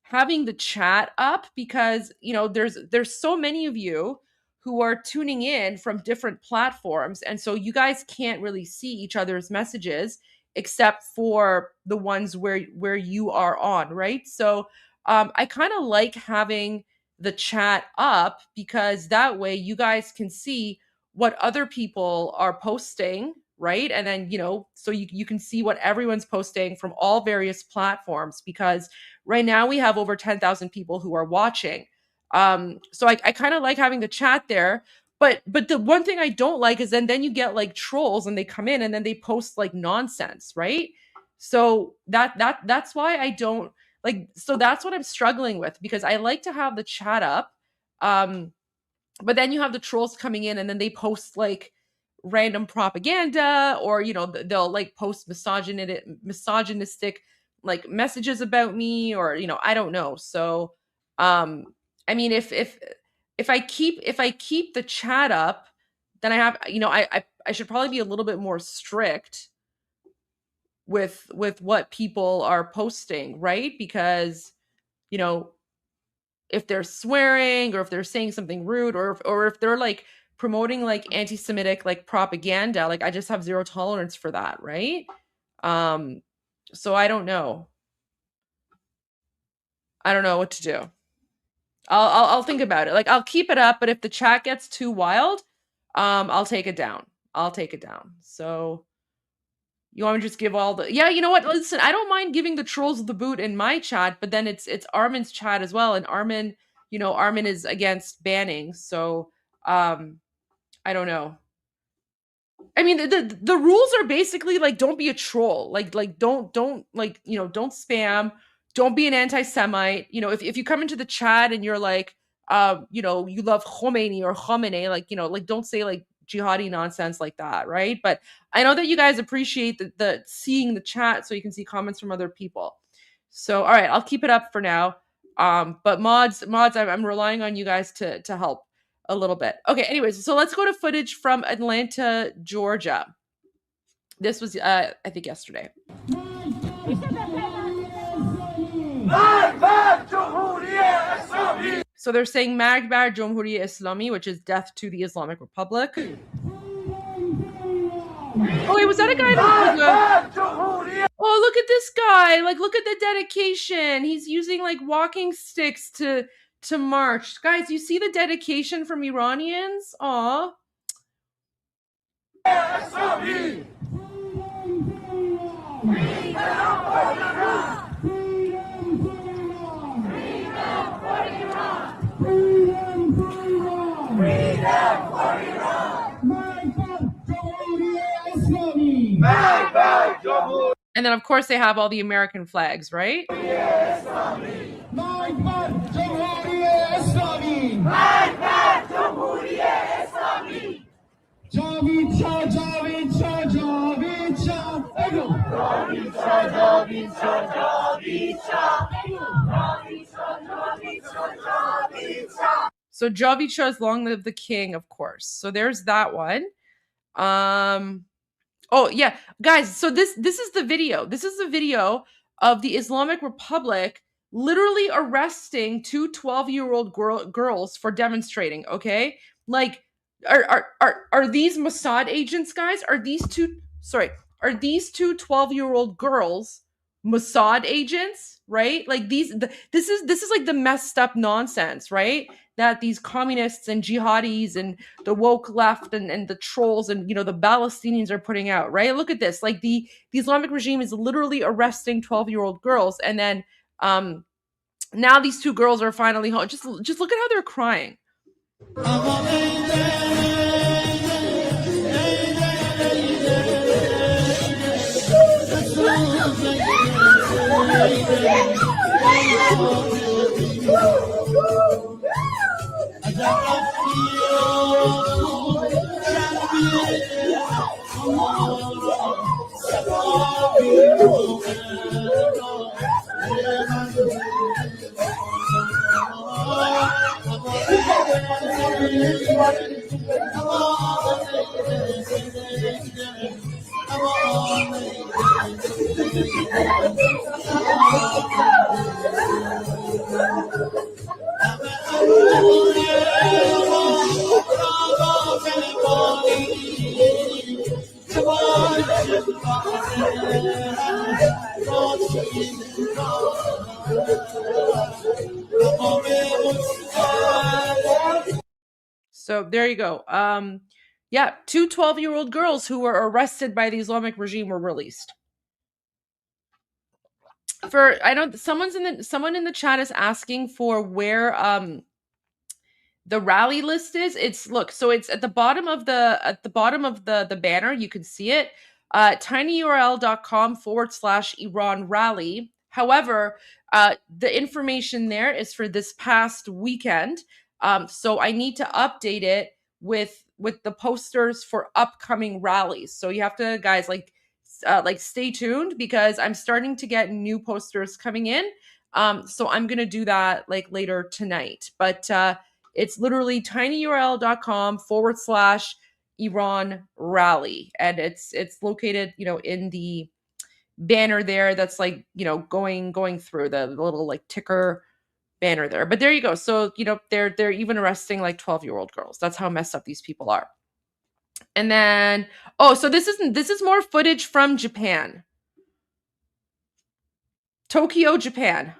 having the chat up because, you know, there's so many of you who are tuning in from different platforms, and so you guys can't really see each other's messages except for the ones where you are on, right? So I kind of like having the chat up because that way you guys can see what other people are posting, right? And then, you know, so you can see what everyone's posting from all various platforms, because right now we have over 10,000 people who are watching. So I kind of like having the chat there, But the one thing I don't like is then you get like trolls and they come in and then they post like nonsense, right? So that's why I don't like, so that's what I'm struggling with, because I like to have the chat up. But then you have the trolls coming in and then they post like random propaganda, or, you know, they'll like post misogynistic like messages about me, or, you know, I don't know. So, I mean, if I keep the chat up, then I have, you know, I should probably be a little bit more strict with what people are posting, right? Because, you know, if they're swearing or if they're saying something rude, or if they're like promoting like anti-Semitic like propaganda, like I just have zero tolerance for that, right? So I don't know what to do. I'll think about it. Like I'll keep it up, but if the chat gets too wild, I'll take it down. So you want me to just give all the, yeah, you know what? Listen, I don't mind giving the trolls the boot in my chat, but then it's Armin's chat as well. And Armin, you know, Armin is against banning. So I don't know. I mean, the rules are basically like, don't be a troll. Like don't like, you know, don't spam. Don't be an anti-Semite. You know, if you come into the chat and you're like, you know, you love Khomeini or Khamenei, like, you know, like don't say like jihadi nonsense like that, right? But I know that you guys appreciate the seeing the chat so you can see comments from other people. So, all right, I'll keep it up for now. But mods, I'm relying on you guys to help a little bit. Okay, anyways, so let's go to footage from Atlanta, Georgia. This was, I think, yesterday. So they're saying Marg bar Jumhuriye Islami, which is death to the Islamic Republic. Oh, wait, was that a guy that was oh, look at this guy. Like, look at the dedication. He's using, like, walking sticks to march. Guys, you see the dedication from Iranians? Aw. And then, of course, they have all the American flags, right? So Javicha is long live the king, of course. So there's that one. Oh yeah, guys. So this is the video. This is the video of the Islamic Republic literally arresting two 12-year-old girls for demonstrating. Okay, like are these Mossad agents, guys? Are these two 12-year-old girls Mossad agents? Right? Like this is like the messed up nonsense, right? That these communists and jihadis and the woke left and the trolls and, you know, the Palestinians are putting out, right? Look at this. Like the Islamic regime is literally arresting 12-year-old girls. And then now these two girls are finally home. Just look at how they're crying. So there you go. Yeah, two 12-year-old girls who were arrested by the Islamic regime were released. Someone in the chat is asking for where the rally list is. It's look, so it's at the bottom of the banner. You can see it. tinyurl.com/Iran rally. However, the information there is for this past weekend. So I need to update it with the posters for upcoming rallies. So you have to, guys, like stay tuned, because I'm starting to get new posters coming in. So I'm gonna do that like later tonight. But it's literally tinyurl.com/Iran rally, and it's located, in the banner there. That's like, going through the little like ticker banner there. But there you go. So they're even arresting like 12-year-old girls. That's how messed up these people are. And then so this is more footage from Japan. Tokyo, Japan.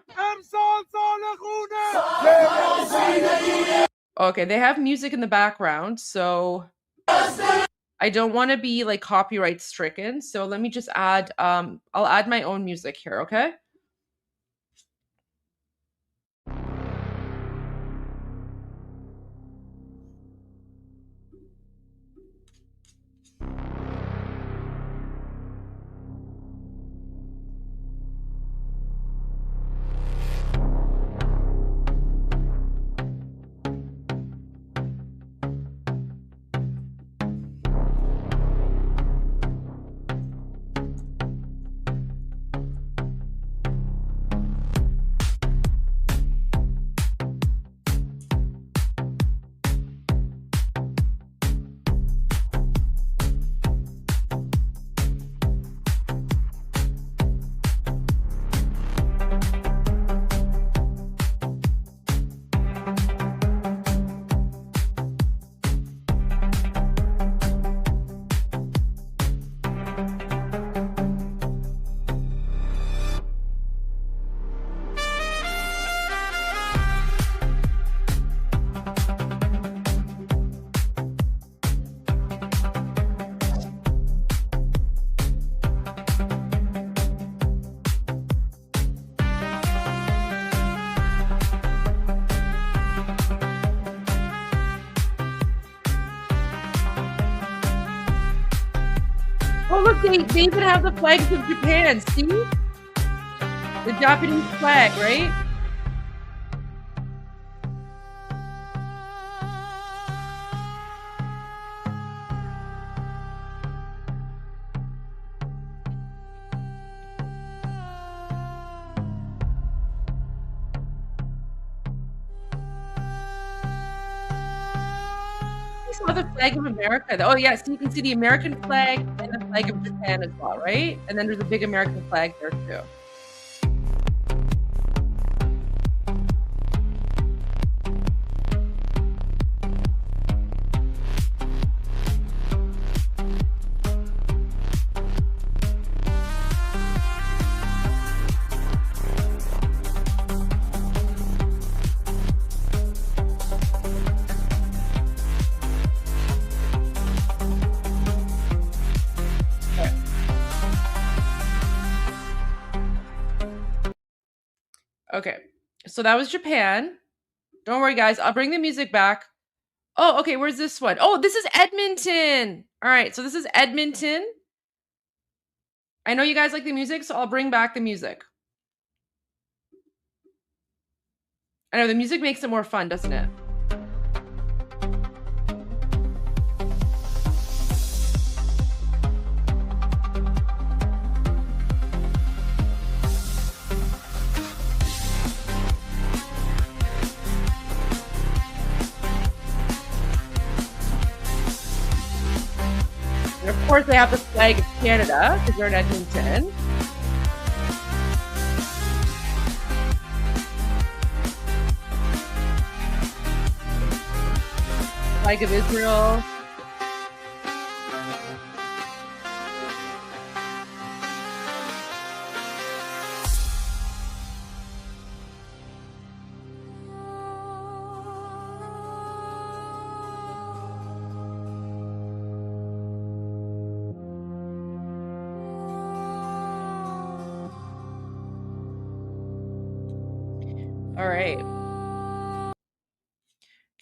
Okay, they have music in the background, so I don't want to be like copyright stricken. So let me just add I'll add my own music here, okay? Oh, look, they even have the flags of Japan. See? The Japanese flag, right? Saw the flag of America. Oh, yeah, so you can see the American flag and the flag of Japan as well, right? And then there's a big American flag there too. Okay, so that was Japan. Don't worry, guys. I'll bring the music back. Oh, okay. Where's this one? Oh, this is Edmonton. All right, so this is Edmonton. I know you guys like the music, so I'll bring back the music. I know the music makes it more fun, doesn't it? And of course, they have the flag of Canada because they're in Edmonton. Flag of Israel. All right.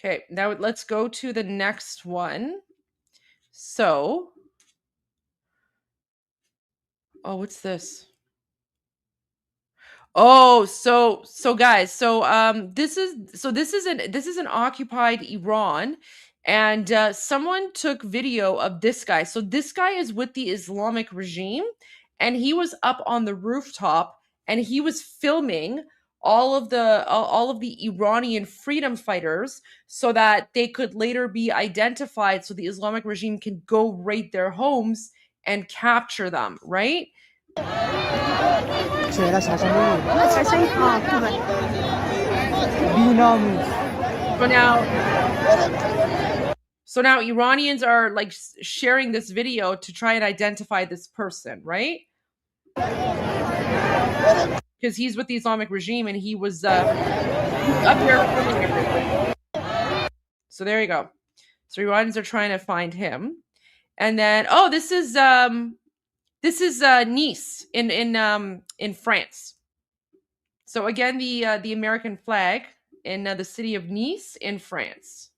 Okay, now let's go to the next one. So, oh, what's this? Oh, so guys, this is an occupied Iran, and someone took video of this guy. So this guy is with the Islamic regime, and he was up on the rooftop, and he was filming all of the Iranian freedom fighters so that they could later be identified, so the Islamic regime can go raid their homes and capture them, right? So now Iranians are like sharing this video to try and identify this person, right? Because he's with the Islamic regime and he was up there filming everything. So there you go. So Iranians are trying to find him, and then this is Nice in France. So again, the American flag in the city of Nice in France.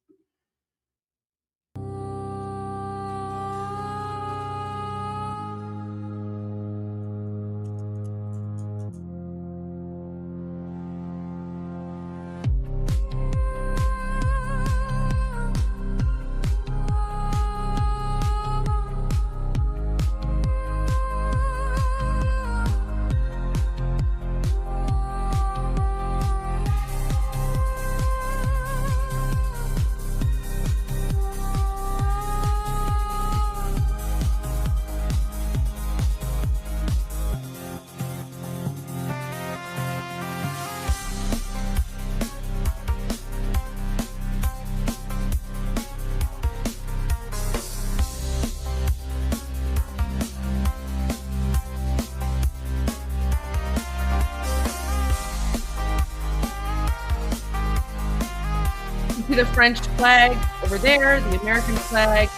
The French flag over there, the American flag,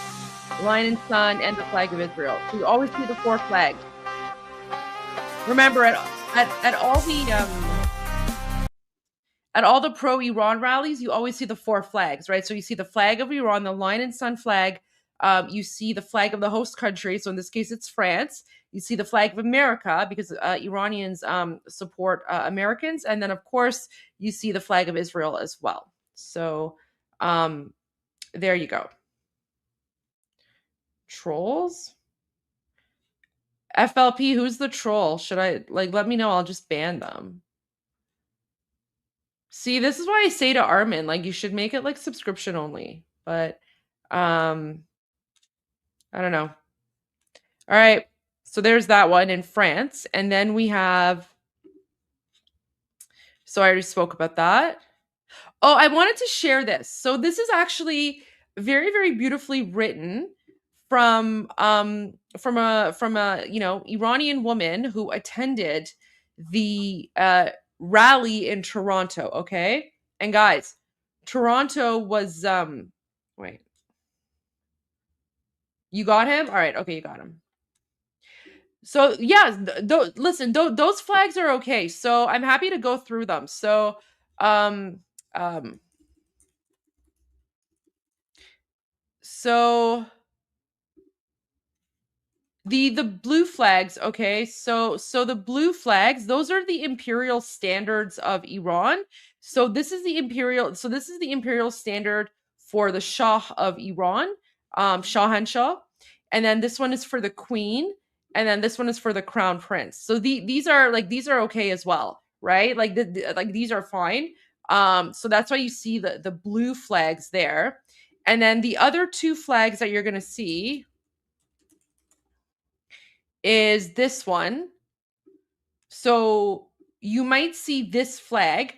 the lion and sun, and the flag of Israel. So you always see the four flags. Remember, at all the pro-Iran rallies, you always see the four flags, right? So you see the flag of Iran, the lion and sun flag. You see the flag of the host country. So in this case, it's France. You see the flag of America because Iranians support Americans. And then, of course, you see the flag of Israel as well. So there you go. Trolls? FLP, who's the troll? Should I, let me know. I'll just ban them. See, this is why I say to ARMIN, you should make it subscription only. But, I don't know. All right. So there's that one in France. And then we have, so I already spoke about that. Oh, I wanted to share this. So this is actually very, very beautifully written from a Iranian woman who attended the rally in Toronto. Okay, and guys, Toronto was wait, you got him? All right, okay, you got him. So yeah, listen, those flags are okay. So I'm happy to go through them. So so the blue flags, okay, so the blue flags, those are the imperial standards of Iran. So this is the imperial standard for the Shah of Iran, Shahanshah, and then this one is for the queen, and then this one is for the crown prince. So these are okay as well, right? These are fine. So that's why you see the blue flags there. And then the other two flags that you're going to see is this one. So you might see this flag.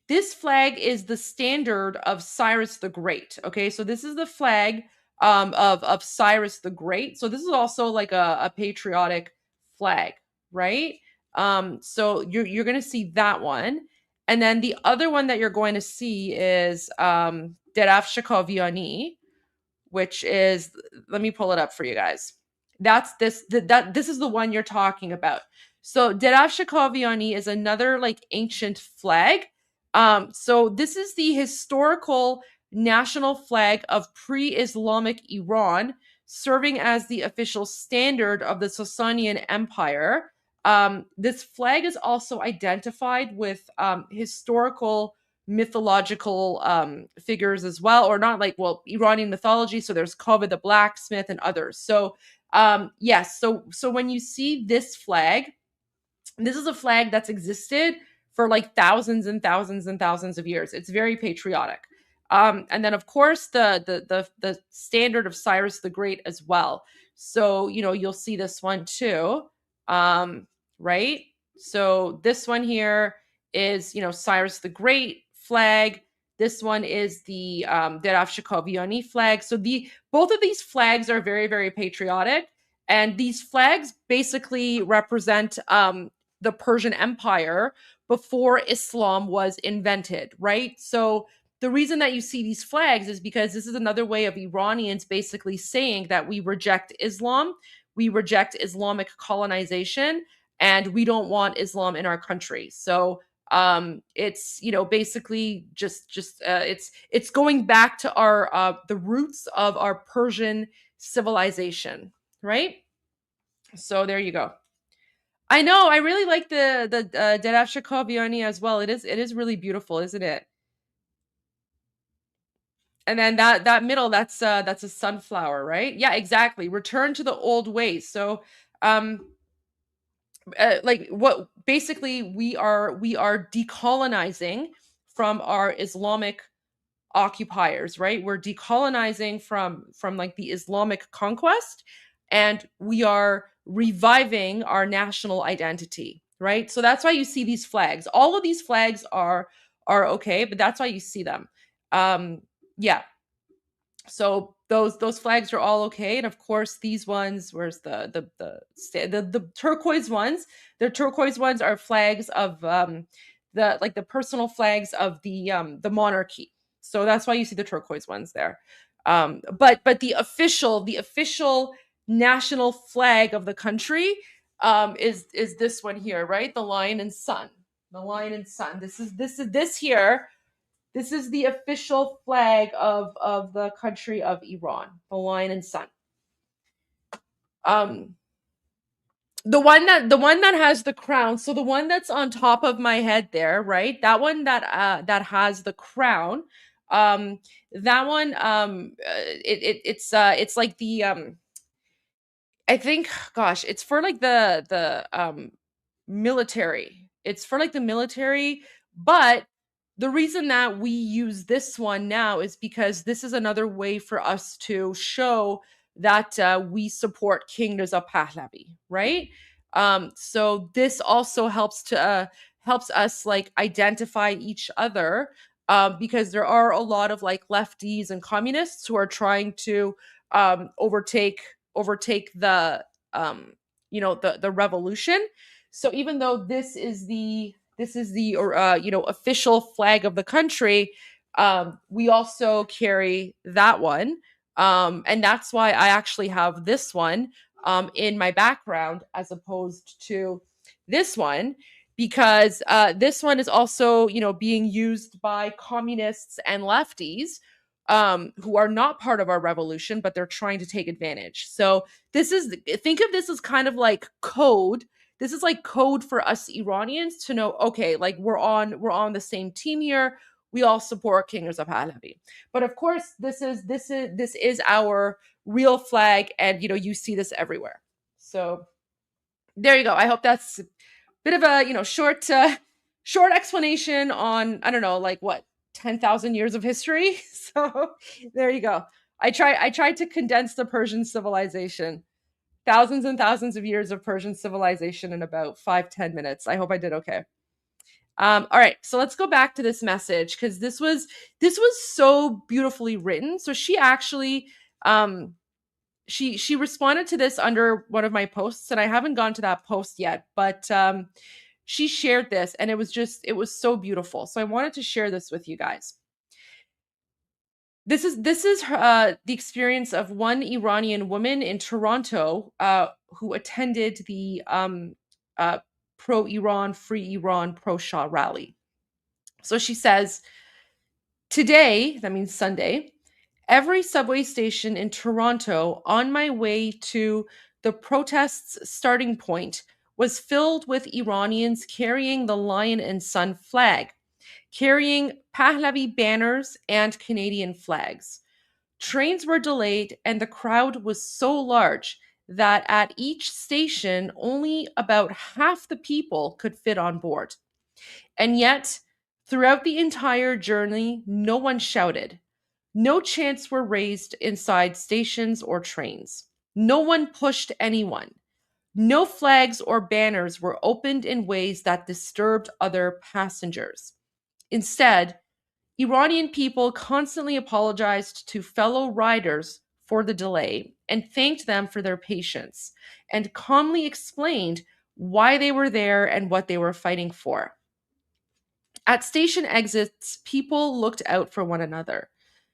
This flag is the standard of Cyrus the Great. Okay, so this is the flag of Cyrus the Great. So this is also like a patriotic flag, right? So you're going to see that one. And then the other one that you're going to see is Deraf Shakaviani, which is, let me pull it up for you guys. That's this is the one you're talking about. So Deraf Shakaviani is another ancient flag. So this is the historical national flag of pre-Islamic Iran, serving as the official standard of the Sasanian Empire. This flag is also identified with historical mythological figures as well, or not like, well, Iranian mythology. So there's Kaveh the blacksmith and others. So yes, so when you see this flag, this is a flag that's existed for like thousands and thousands and thousands of years. It's very patriotic. And then of course the standard of Cyrus the Great as well. So, you know, you'll see this one too. Right? So this one here is, you know, Cyrus the Great flag. This one is the Derafsh Kaviani flag. So both of these flags are very, very patriotic. And these flags basically represent the Persian Empire before Islam was invented, right? So the reason that you see these flags is because this is another way of Iranians basically saying that we reject Islam, we reject Islamic colonization, and we don't want Islam in our country. So it's, you know, basically it's going back to our the roots of our Persian civilization, right? So there you go. I know, I really like the Derafsh Kaviani as well. It is really beautiful, isn't it? And then that middle, that's a sunflower, right? Yeah, exactly. Return to the old ways. So like what basically we are decolonizing from our Islamic occupiers, right? We're decolonizing from like the Islamic conquest, and we are reviving our national identity, right? So that's why you see these flags. All of these flags are okay, but that's why you see them. Yeah. So those flags are all okay, and of course these ones. Where's the turquoise ones? The turquoise ones are flags of the personal flags of the monarchy. So that's why you see the turquoise ones there. But the official national flag of the country is this one here, right? The lion and sun. The lion and sun. This here. This is the official flag of the country of Iran, the lion and sun. The one that has the crown, so the one that's on top of my head there, right? That one that has the crown, that one, it's like the I think, gosh, it's for like the military. It's for like the military, but the reason that we use this one now is because this is another way for us to show that we support King Reza Pahlavi, right? So this also helps us like identify each other, because there are a lot of like lefties and communists who are trying to overtake the the revolution. So even though this is the official flag of the country, we also carry that one, and that's why I actually have this one in my background as opposed to this one, because this one is also being used by communists and lefties who are not part of our revolution, but they're trying to take advantage. So think of this as kind of like code. This is like code for us Iranians to know, okay, like we're on the same team here. We all support King Reza Pahlavi. But of course, this is our real flag, and you see this everywhere. So there you go. I hope that's a bit of a short explanation on, I don't know, like what, 10,000 years of history. So there you go. I tried to condense the Persian civilization. Thousands and thousands of years of Persian civilization in about 5-10 minutes. I hope I did okay. All right, so let's go back to this message, because this was so beautifully written. So she actually she responded to this under one of my posts, and I haven't gone to that post yet, but she shared this, and it was so beautiful. So I wanted to share this with you guys. This is the experience of one Iranian woman in Toronto who attended the pro-Iran, free Iran, pro-Shah rally. So she says, Today, that means Sunday, every subway station in Toronto on my way to the protests' starting point was filled with Iranians carrying the Lion and Sun flag, carrying Pahlavi banners and Canadian flags. Trains were delayed, and the crowd was so large that at each station, only about half the people could fit on board. And yet, throughout the entire journey, no one shouted. No chants were raised inside stations or trains. No one pushed anyone. No flags or banners were opened in ways that disturbed other passengers. Instead, Iranian people constantly apologized to fellow riders for the delay and thanked them for their patience and calmly explained why they were there and what they were fighting for. At station exits, people looked out for one another.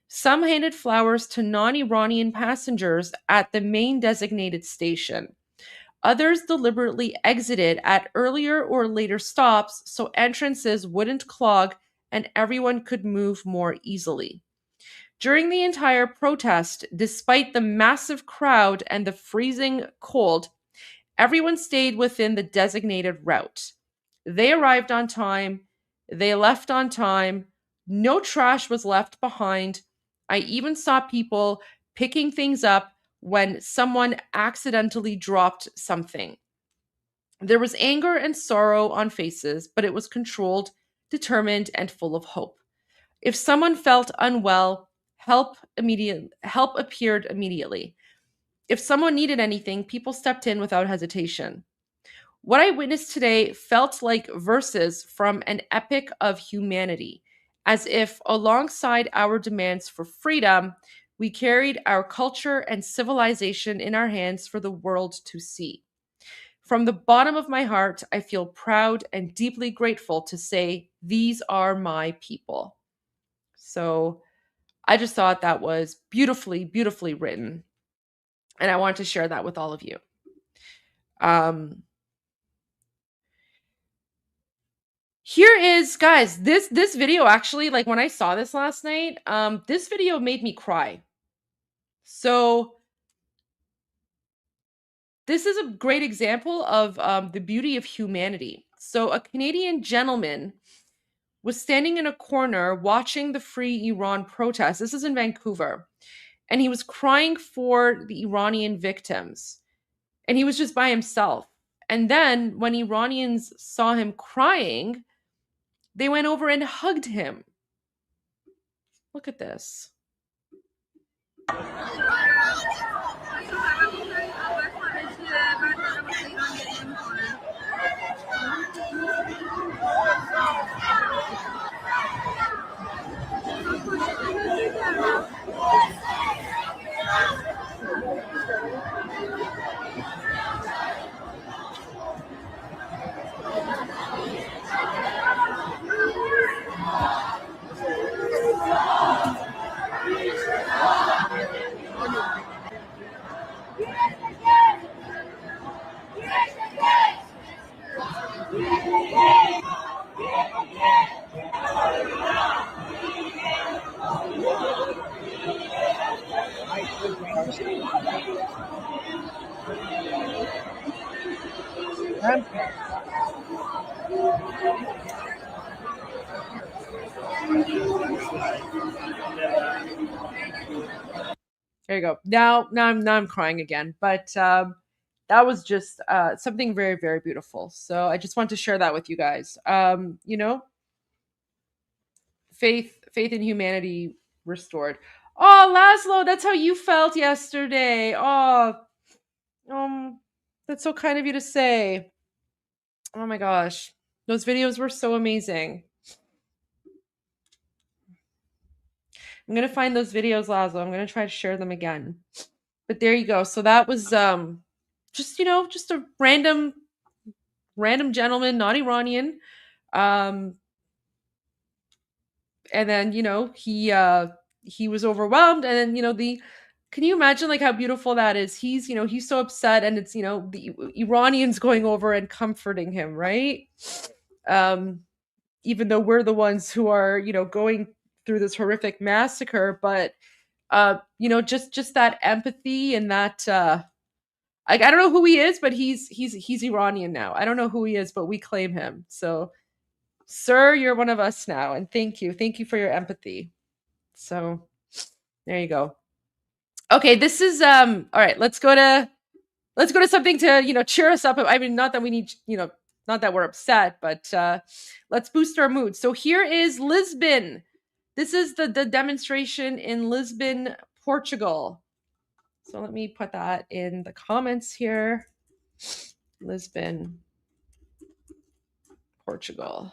Some handed flowers to non-Iranian passengers at the main designated station. Others deliberately exited at earlier or later stops so entrances wouldn't clog and everyone could move more easily. During the entire protest, despite the massive crowd and the freezing cold, everyone stayed within the designated route. They arrived on time. They left on time. No trash was left behind. I even saw people picking things up when someone accidentally dropped something. There was anger and sorrow on faces, but it was controlled, determined, and full of hope. If someone felt unwell, help appeared immediately. If someone needed anything, people stepped in without hesitation. What I witnessed today felt like verses from an epic of humanity, as if alongside our demands for freedom, we carried our culture and civilization in our hands for the world to see. From the bottom of my heart, I feel proud and deeply grateful to say, these are my people. So I just thought that was beautifully, beautifully written. And I wanted to share that with all of you. Here is, guys, this video actually, like when I saw this last night, this video made me cry. So this is a great example of the beauty of humanity. So a Canadian gentleman was standing in a corner watching the Free Iran protest. This is in Vancouver. And he was crying for the Iranian victims. And he was just by himself. And then when Iranians saw him crying, they went over and hugged him. Look at this. There you go. Now I'm crying again. But that was just something very, very beautiful. So I just want to share that with you guys. You know, faith in humanity restored. Oh, Laszlo, that's how you felt yesterday. Oh, that's so kind of you to say. Oh my gosh, those videos were so amazing. I'm gonna find those videos, Laszlo. I'm gonna try to share them again. But there you go. So that was just a random gentleman, not Iranian. And then he was overwhelmed, and then can you imagine like how beautiful that is? He's so upset, and it's the Iranians going over and comforting him, right? Even though we're the ones who are going through this horrific massacre, but you know, just that empathy and that I don't know who he is, but he's Iranian now. I don't know who he is, but we claim him. So, sir, you're one of us now, and thank you for your empathy. So, there you go. Okay, this is all right. Let's go to something to, you know, cheer us up. I mean, not that we need, you know, not that we're upset, but let's boost our mood. So here is Lisbon. This is the demonstration in Lisbon, Portugal. So let me put that in the comments here. Lisbon, Portugal.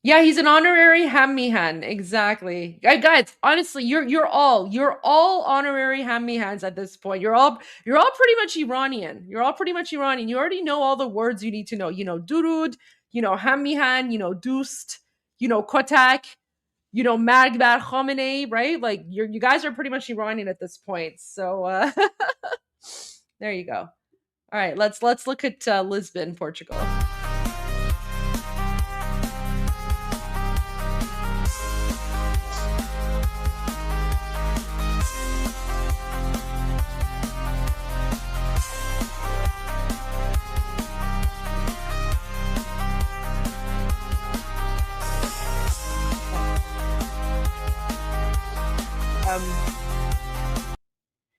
Yeah, he's an honorary Hammihan. Exactly. Guys, honestly, you're all honorary Hammihans at this point. You're all pretty much Iranian. You're all pretty much Iranian. You already know all the words you need to know. You know Durud, you know Hammihan, you know Dust, you know Kotak, you know Magbar Khamenei, right? Like you guys are pretty much Iranian at this point. So there you go. All right, let's look at Lisbon, Portugal.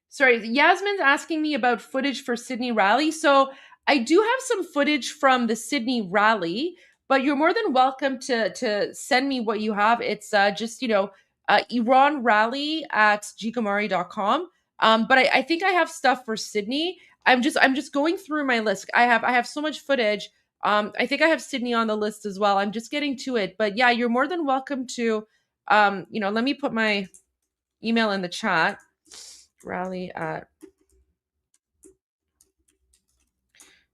Sorry, Yasmin's asking me about footage for Sydney rally. So I do have some footage from the Sydney rally, but you're more than welcome to send me what you have. It's just, you know, Iran rally at gikamari.com. But I think I have stuff for Sydney. I'm just going through my list. I have so much footage. I think I have Sydney on the list as well. I'm just getting to it. But yeah, you're more than welcome to, you know, let me put my email in the chat. Rally at.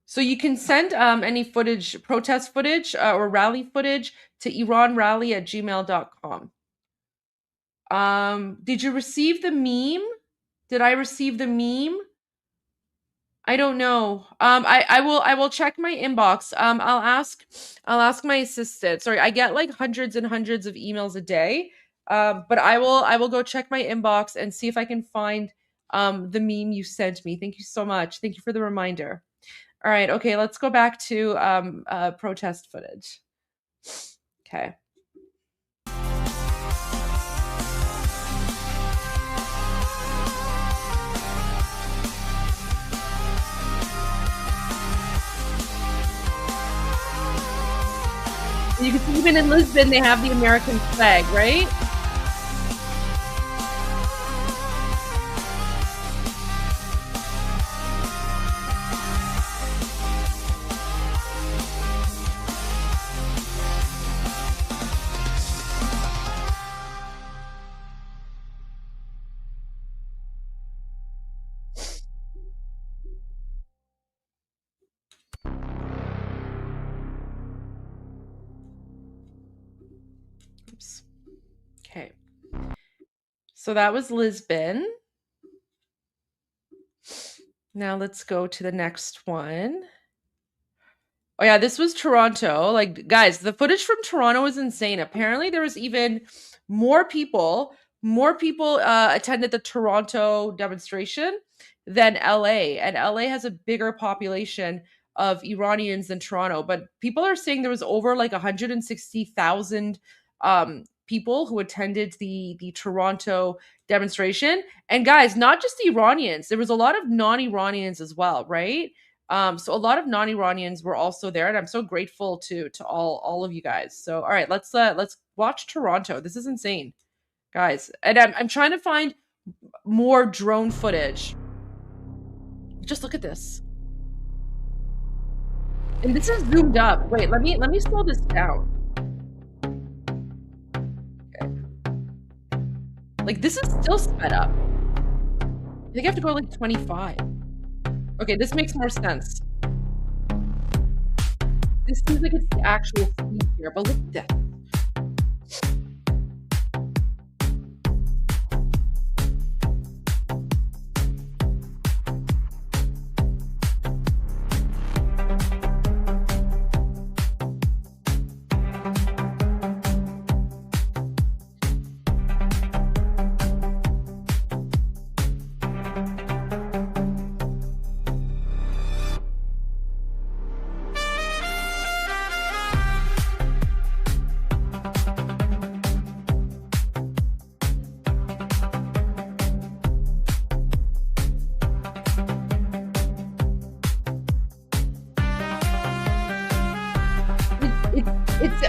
So you can send any footage, protest footage or rally footage to iranrally@gmail.com. Did you receive the meme? Did I receive the meme? I don't know. I will check my inbox. I'll ask my assistant. Sorry, I get like hundreds and hundreds of emails a day. But I will go check my inbox and see if I can find the meme you sent me. Thank you so much. Thank you for the reminder. All right. Okay. Let's go back to protest footage. Okay. You can see even in Lisbon, they have the American flag, right? Oops. Okay. So that was Lisbon. Now let's go to the next one. Oh yeah, this was Toronto. Like, guys, the footage from Toronto was insane. Apparently there was even more people attended the Toronto demonstration than LA. And LA has a bigger population of Iranians than Toronto. But people are saying there was over like 160,000 people who attended the Toronto demonstration. And guys, not just the Iranians, there was a lot of non-Iranians as well, right? So a lot of non-Iranians were also there, and I'm so grateful to all of you guys. So all right, let's watch Toronto. This is insane, guys. And I'm trying to find more drone footage. Just look at this. And this is zoomed up. Wait, let me slow this down. Like, this is still sped up. I think I have to go like 25. Okay, this makes more sense. This seems like it's the actual speed here, but look at that.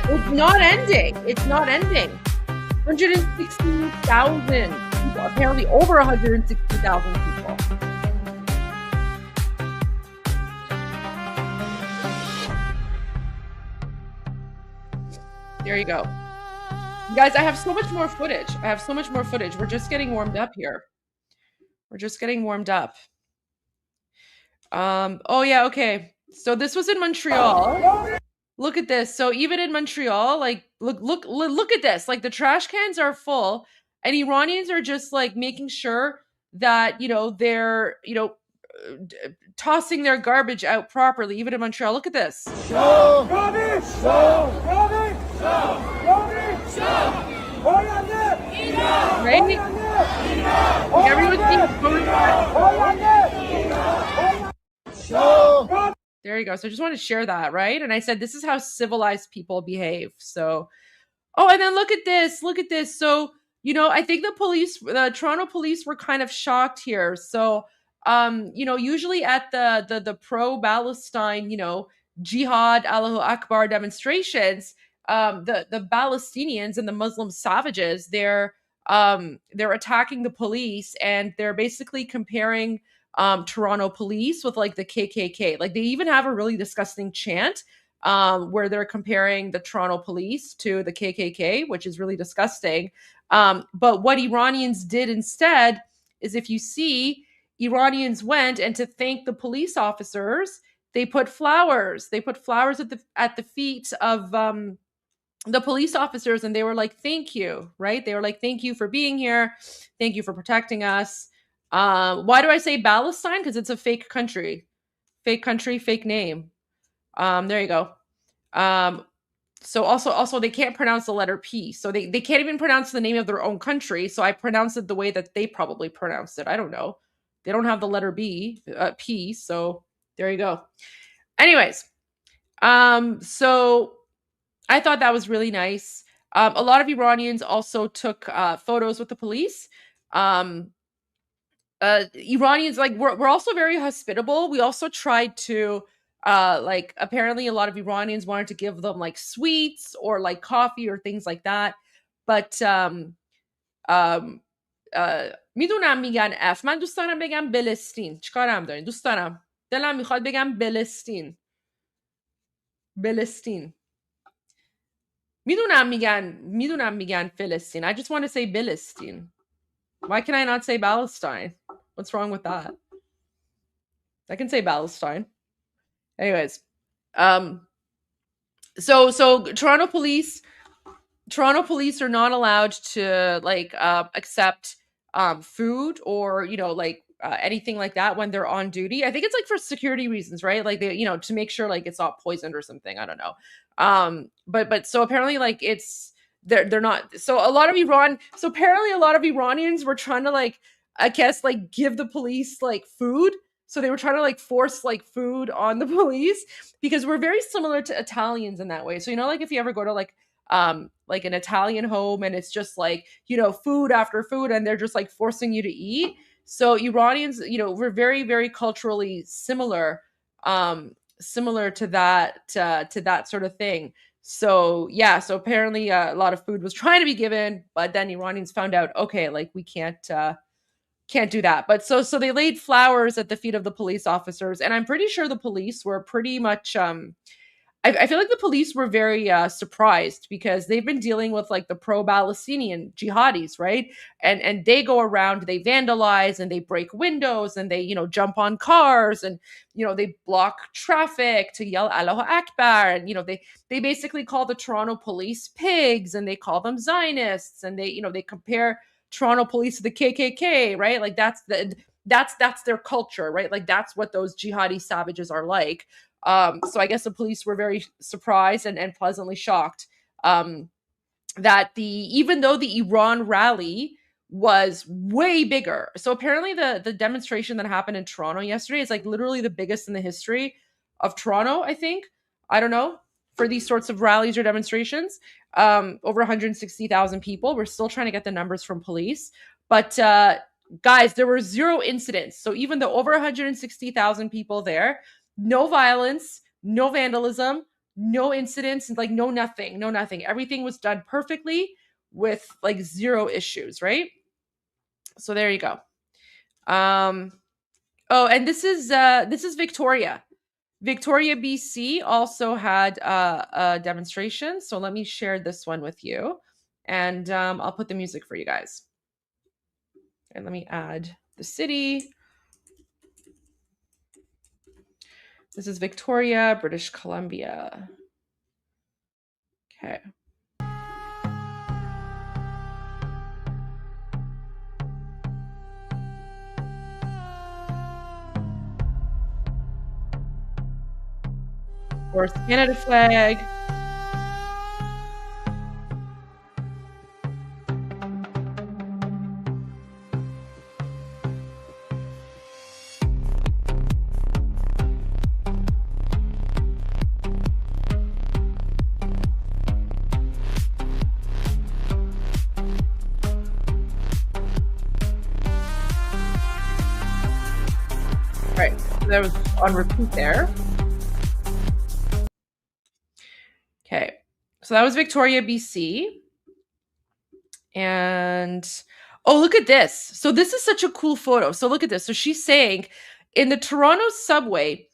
It's not ending. It's not ending. 160,000 people, apparently over 160,000 people. There you go. You guys, I have so much more footage. We're just getting warmed up here. Oh yeah, okay. So this was in Montreal. Look at this. So even in Montreal, like look at this. Like the trash cans are full and Iranians are just like making sure that, they're, tossing their garbage out properly even in Montreal. Look at this. Right? Everyone's being there you go. So I just want to share that, right? And I said, this is how civilized people behave. So, oh, and then look at this. So, I think the Toronto police were kind of shocked here. So, usually at the pro-Palestine, Jihad, Allahu Akbar demonstrations, the Palestinians and the Muslim savages, they're attacking the police and they're basically comparing Toronto police with like the KKK. Like they even have a really disgusting chant where they're comparing the Toronto police to the KKK, which is really disgusting. But what Iranians did instead is, if you see, Iranians went and to thank the police officers, they put flowers. They put flowers at the feet of the police officers, and they were like, "Thank you," right? They were like, "Thank you for being here. Thank you for protecting us." Why do I say Palestine? Because it's a fake country, fake name. There you go. So also they can't pronounce the letter P. So they can't even pronounce the name of their own country. So I pronounce it the way that they probably pronounced it. I don't know. They don't have the letter P. So there you go. Anyways, so I thought that was really nice. A lot of Iranians also took photos with the police. Iranians, like, we're also very hospitable. We also tried to apparently a lot of Iranians wanted to give them like sweets or like coffee or things like that, but میدونم میگن اف، من دوست دارم بگم بلستین. چیکارم دارین؟ دوست دارم، دلم میخواد بگم بلستین. میدونم میگن فلسطین. I just want to say Palestine. Why can I not say Palestine? What's wrong with that? I can say Palestine. Anyways, so Toronto police are not allowed to accept food or anything like that when they're on duty. I think it's like for security reasons, right? Like they, to make sure like it's not poisoned or something. I don't know. But so apparently like they're not. So apparently a lot of Iranians were trying to I guess give the police food. So they were trying to force food on the police because we're very similar to Italians in that way. So if you ever go to an Italian home and it's just food after food and they're just forcing you to eat. So Iranians, we're very, very culturally similar to that sort of thing. So yeah, so apparently a lot of food was trying to be given, but then Iranians found out, okay, we can't do that. But so they laid flowers at the feet of the police officers, and I'm pretty sure the police were pretty much I feel like the police were very surprised because they've been dealing with the pro-Palestinian jihadis, right? And they go around, they vandalize and they break windows and they, jump on cars and, they block traffic to yell Allahu Akbar. And, they basically call the Toronto police pigs and they call them Zionists and they compare Toronto police to the KKK, right? That's their culture, right? That's what those jihadi savages are like. So I guess the police were very surprised and pleasantly shocked that even though the Iran rally was way bigger. So apparently the demonstration that happened in Toronto yesterday is literally the biggest in the history of Toronto, I think. I don't know, for these sorts of rallies or demonstrations. Over 160,000 people. We're still trying to get the numbers from police. But guys, there were 0 incidents. So even though over 160,000 people there, no violence, no vandalism, No incidents, like no nothing. Everything was done perfectly with like zero issues, right? So there you go. Oh, and this is Victoria. Victoria, BC also had a demonstration. So let me share this one with you, and I'll put the music for you guys. And let me add the city. This is Victoria, British Columbia. Okay. Of course, Canada flag. Right, so that was on repeat there. Okay, so that was Victoria, BC. And oh, look at this. So this is such a cool photo. So look at this. So she's saying in the Toronto subway,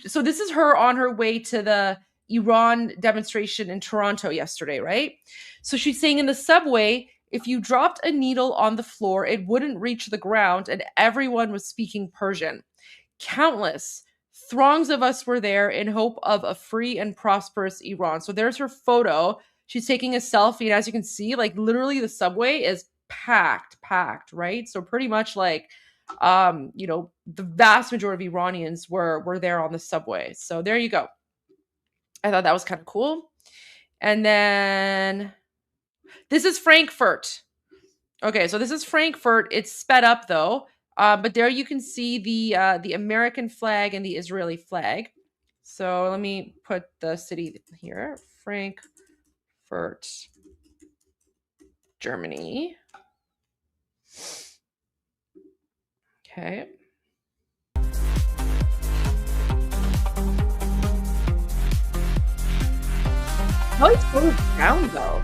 so this is her on her way to the Iran demonstration in Toronto yesterday, right? So she's saying in the subway, if you dropped a needle on the floor, it wouldn't reach the ground, and everyone was speaking Persian. Countless throngs of us were there in hope of a free and prosperous Iran. So there's her photo. She's taking a selfie, and as you can see, like literally the subway is packed, right? So pretty much like the vast majority of Iranians were there on the subway. So there you go. I thought that was kind of cool. And then this is Frankfurt. Okay, so this is Frankfurt. It's sped up though. But there you can see the American flag and the Israeli flag. So let me put the city here. Frankfurt, Germany. Okay. How it's closed down though.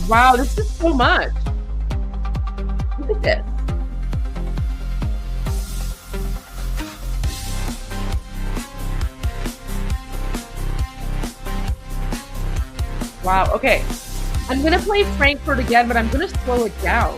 Wow, this is so much. Look at this. Wow, okay. I'm going to play Frankfurt again, but I'm going to slow it down.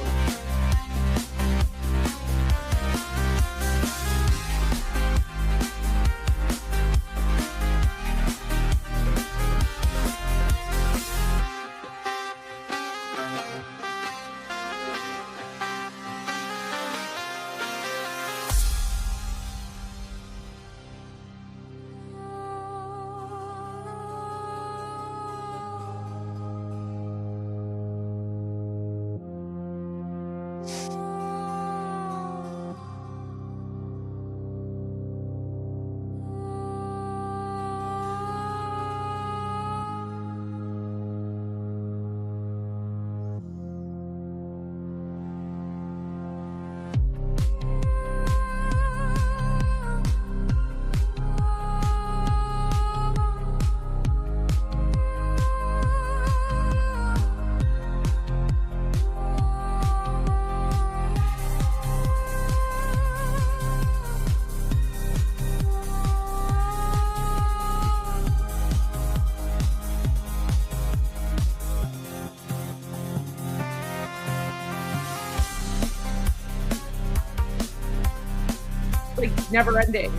Like never ending.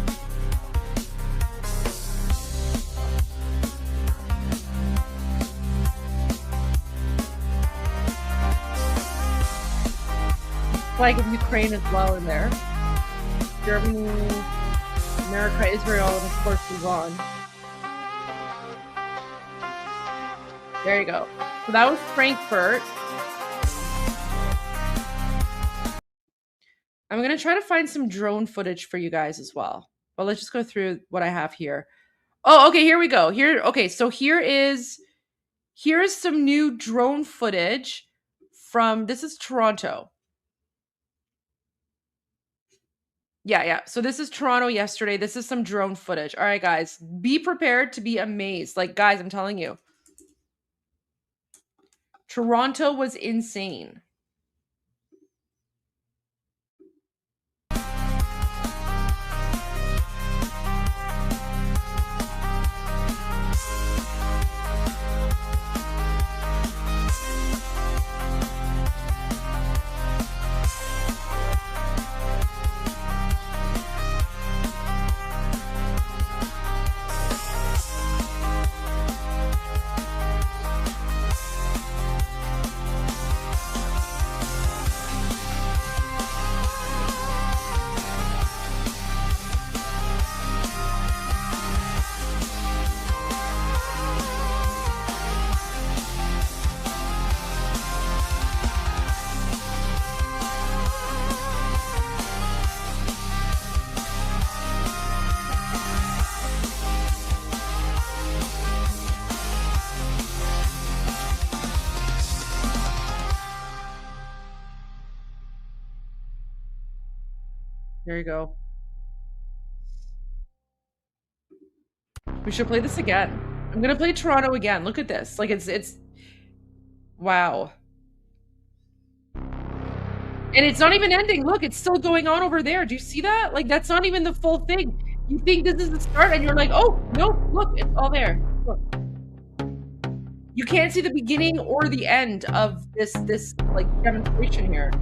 Flag of Ukraine as well in there. Germany, America, Israel, and of course Iran. There you go. So that was Frankfurt. I'm going to try to find some drone footage for you guys as well. But let's just go through what I have here. Oh, okay, here we go. Okay, so here is some new drone footage from, this is Toronto. Yeah. So this is Toronto yesterday. This is some drone footage. All right, guys, be prepared to be amazed. Like, guys, I'm telling you, Toronto was insane. There you go. We should play this again. I'm gonna play Toronto again. Look at this. Like, it's wow. And it's not even ending. Look, it's still going on over there. Do you see that? Like, that's not even the full thing. You think this is the start, and you're like, oh, no, look, it's all there. Look. You can't see the beginning or the end of this like demonstration here.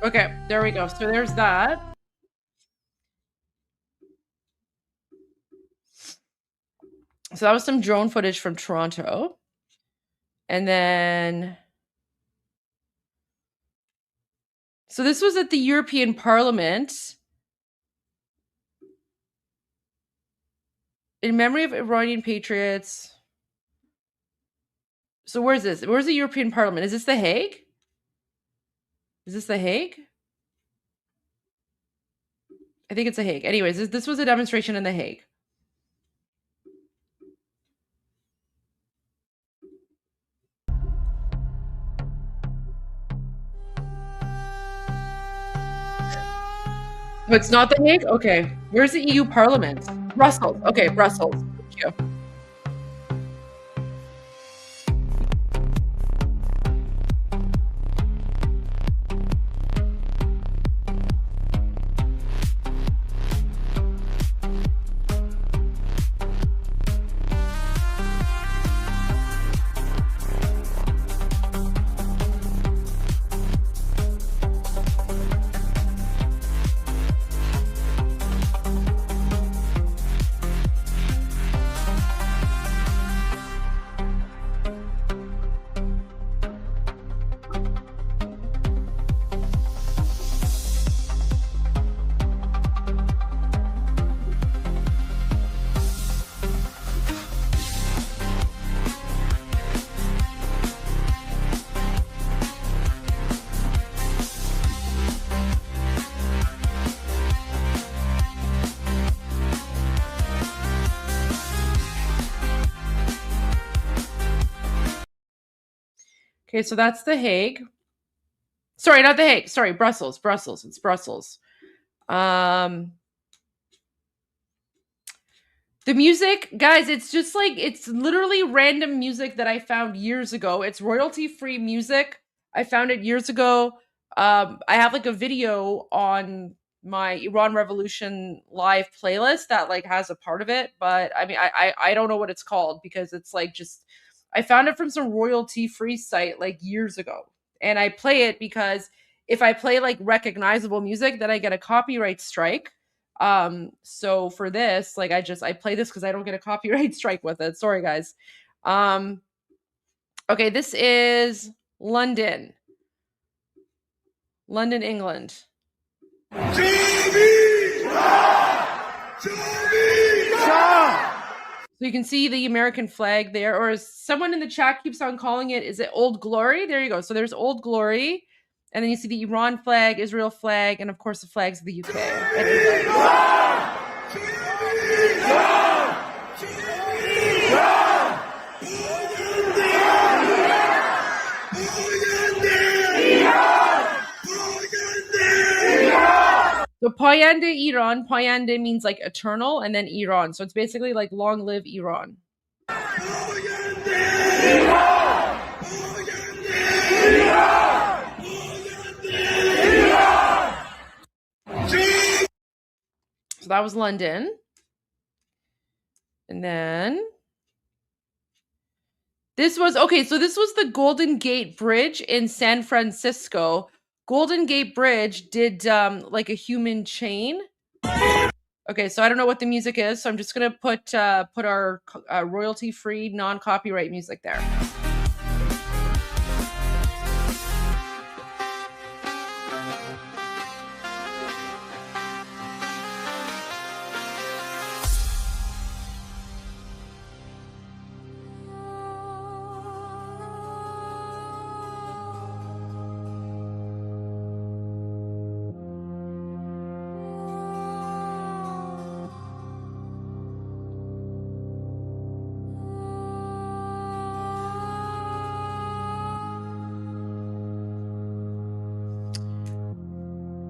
Okay, there we go. So there's that. So that was some drone footage from Toronto. And then... So this was at the European Parliament. In memory of Iranian patriots. So where's this? Where's the European Parliament? Is this The Hague? Is this The Hague? I think it's The Hague. Anyways, this was a demonstration in The Hague. Oh, it's not The Hague? Okay. Where's the EU Parliament? Brussels. Okay, Brussels. Thank you. Okay, so that's The Hague. Sorry, not The Hague. Sorry, Brussels. It's Brussels. The music, guys, it's just like, it's literally random music that I found years ago. It's royalty-free music. I found it years ago. I have like a video on my Iran Revolution live playlist that like has a part of it, but I mean, I don't know what it's called because it's like just, I found it from some royalty-free site like years ago. And I play it because if I play like recognizable music, then I get a copyright strike. So for this, like I play this because I don't get a copyright strike with it. Sorry, guys. Okay, this is London, England. So you can see the American flag there, or as someone in the chat keeps on calling it, is it Old Glory? There you go. So there's Old Glory. And then you see the Iran flag, Israel flag, and of course the flags of the UK. So Payande Iran, Payande means like eternal, and then Iran. So it's basically like long live Iran. So that was London. And then this was, okay, so this was the Golden Gate Bridge in San Francisco. Golden Gate Bridge did like a human chain. Okay, so I don't know what the music is, so I'm just going to put our royalty-free, non-copyright music there.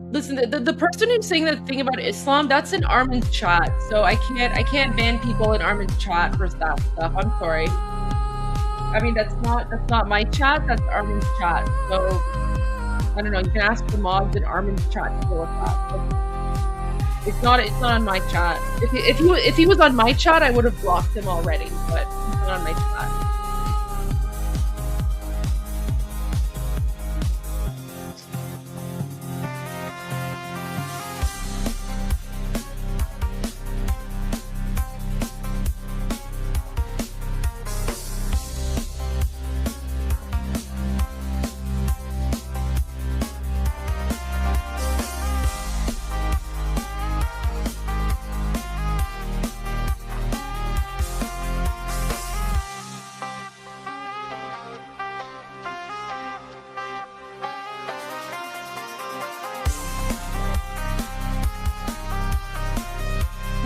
Listen, the person who's saying that thing about Islam, that's in Armin's chat. So I can't ban people in Armin's chat for that stuff. I'm sorry. I mean, that's not my chat. That's Armin's chat. So I don't know. You can ask the mods in Armin's chat to deal with that. It's not on my chat. If he was on my chat, I would have blocked him already. But he's not on my chat.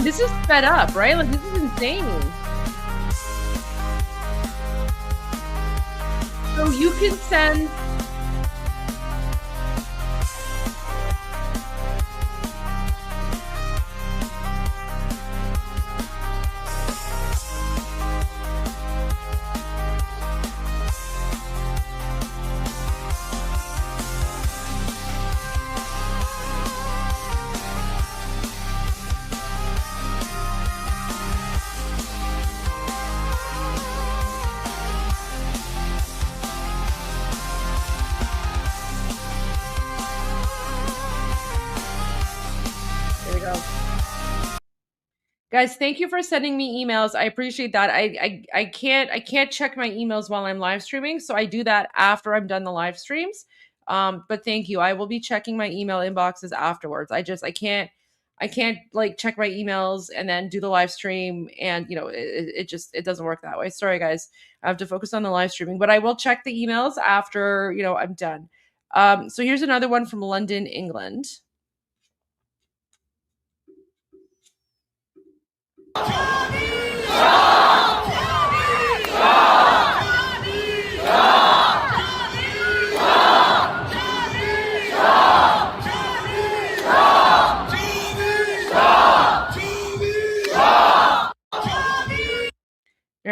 This is sped up, right? Like, this is insane. So you can send... Guys, thank you for sending me emails. I appreciate that. I can't check my emails while I'm live streaming, so I do that after I'm done the live streams. But thank you. I will be checking my email inboxes afterwards. I can't like check my emails and then do the live stream, and it doesn't work that way. Sorry guys. I have to focus on the live streaming, but I will check the emails after, I'm done. So here's another one from London, England.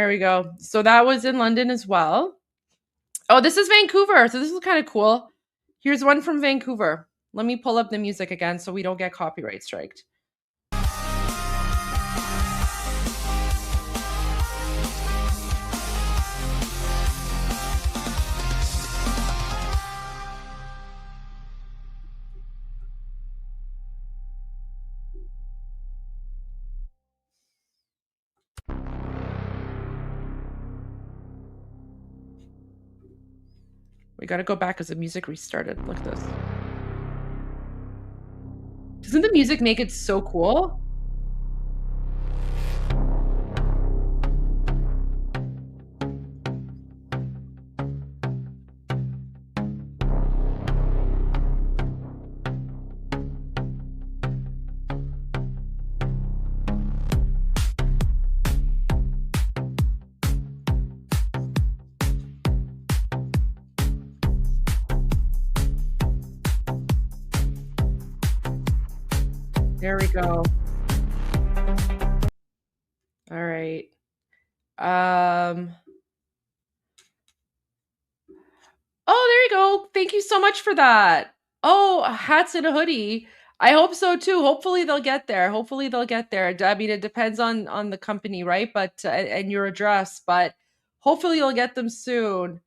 There we go. So that was in London as well. Oh, this is Vancouver. So this is kind of cool. Here's one from Vancouver. Let me pull up the music again so we don't get copyright striked. We got to go back because the music restarted. Look at this. Doesn't the music make it so cool? There we go. All right. Oh, there you go. Thank you so much for that. Oh, hats and a hoodie. I hope so too. Hopefully they'll get there. Hopefully they'll get there. I mean, it depends on the company, right? But and your address, but hopefully you'll get them soon.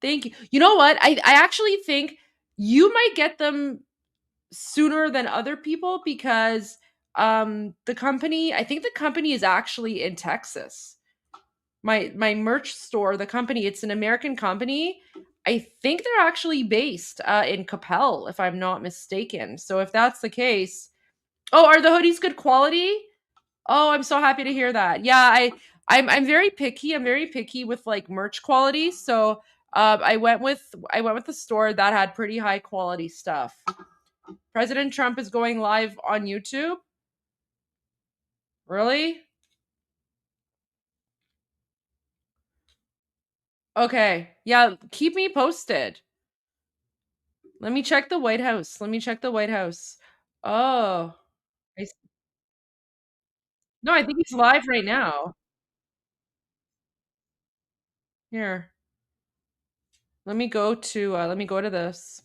Thank you. You know what? I actually think you might get them sooner than other people because the company, I think the company is actually in Texas. My merch store, the company, it's an American company. I think they're actually based in Capel, if I'm not mistaken. So if that's the case, oh, are the hoodies good quality? Oh, I'm so happy to hear that. Yeah, I'm very picky. I'm very picky with like merch quality. So I went with the store that had pretty high quality stuff. President Trump is going live on YouTube. Really? Okay. Yeah, keep me posted. Let me check the White House. Oh. No, I think he's live right now. Here. Let me go to this.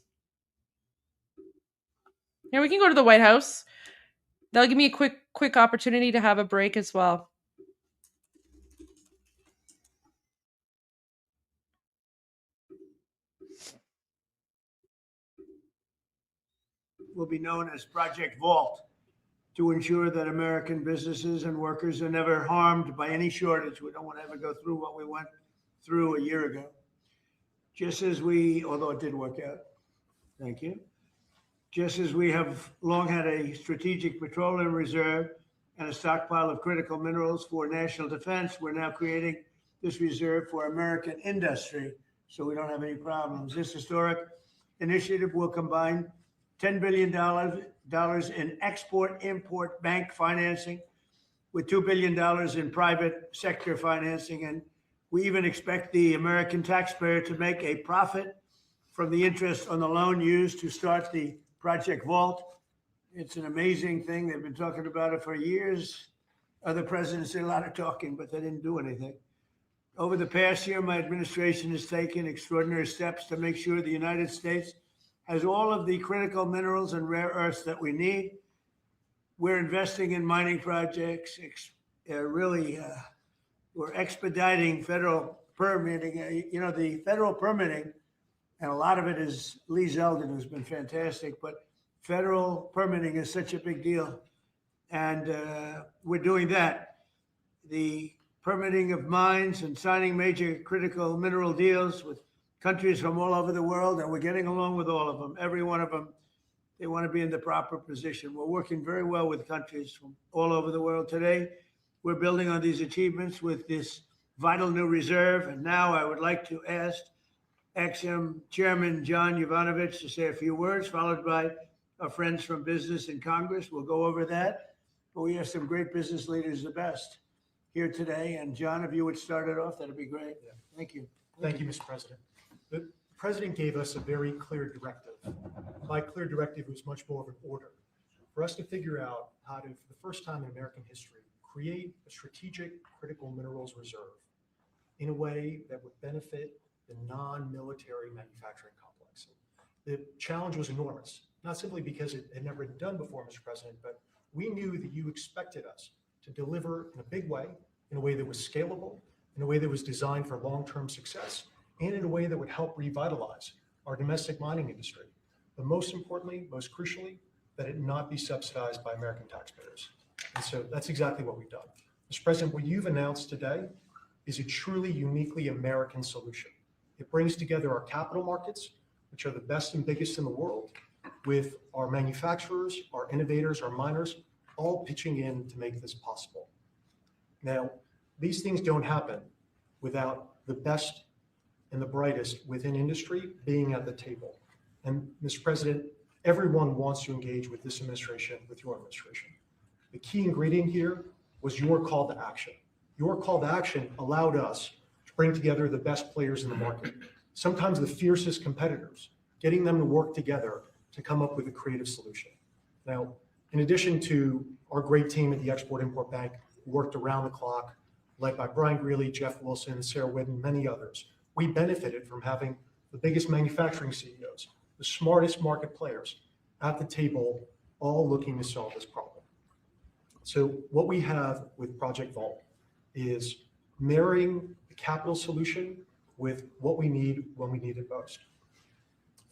Here, we can go to the White House. That'll give me a quick opportunity to have a break as well. Will be known as Project Vault to ensure that American businesses and workers are never harmed by any shortage. We don't want to ever go through what we went through a year ago. Just as although it did work out, thank you. Just as we have long had a strategic petroleum reserve and a stockpile of critical minerals for national defense, we're now creating this reserve for American industry so we don't have any problems. This historic initiative will combine $10 billion in export-import bank financing with $2 billion in private sector financing. And we even expect the American taxpayer to make a profit from the interest on the loan used to start the Project Vault. It's an amazing thing. They've been talking about it for years. Other presidents did a lot of talking, but they didn't do anything. Over the past year, my administration has taken extraordinary steps to make sure the United States has all of the critical minerals and rare earths that we need. We're investing in mining projects. We're expediting federal permitting. The federal permitting, and a lot of it is Lee Zeldin, who's been fantastic, but federal permitting is such a big deal. And we're doing that. The permitting of mines and signing major critical mineral deals with countries from all over the world, and we're getting along with all of them. Every one of them, they want to be in the proper position. We're working very well with countries from all over the world. Today, we're building on these achievements with this vital new reserve. And now I would like to ask Ex-Im Chairman John Yovanovitch to say a few words, followed by our friends from business and Congress. We'll go over that. But we have some great business leaders, the best, here today. And John, if you would start it off, that'd be great. Thank you. Thank you, Mr. President. The president gave us a very clear directive. My clear directive was much more of an order for us to figure out how to, for the first time in American history, create a strategic critical minerals reserve in a way that would benefit the non-military manufacturing complex. The challenge was enormous, not simply because it had never been done before, Mr. President, but we knew that you expected us to deliver in a big way, in a way that was scalable, in a way that was designed for long-term success, and in a way that would help revitalize our domestic mining industry. But most importantly, most crucially, that it not be subsidized by American taxpayers. And so that's exactly what we've done. Mr. President, what you've announced today is a truly uniquely American solution. It brings together our capital markets, which are the best and biggest in the world, with our manufacturers, our innovators, our miners, all pitching in to make this possible. Now, these things don't happen without the best and the brightest within industry being at the table. And Mr. President, everyone wants to engage with this administration, with your administration. The key ingredient here was your call to action. Your call to action allowed us to bring together the best players in the market, sometimes the fiercest competitors, getting them to work together to come up with a creative solution. Now, in addition to our great team at the Export-Import Bank, who worked around the clock, led by Brian Greeley, Jeff Wilson, Sarah Whitten, many others, we benefited from having the biggest manufacturing CEOs, the smartest market players at the table, all looking to solve this problem. So what we have with Project Vault is marrying the capital solution with what we need when we need it most.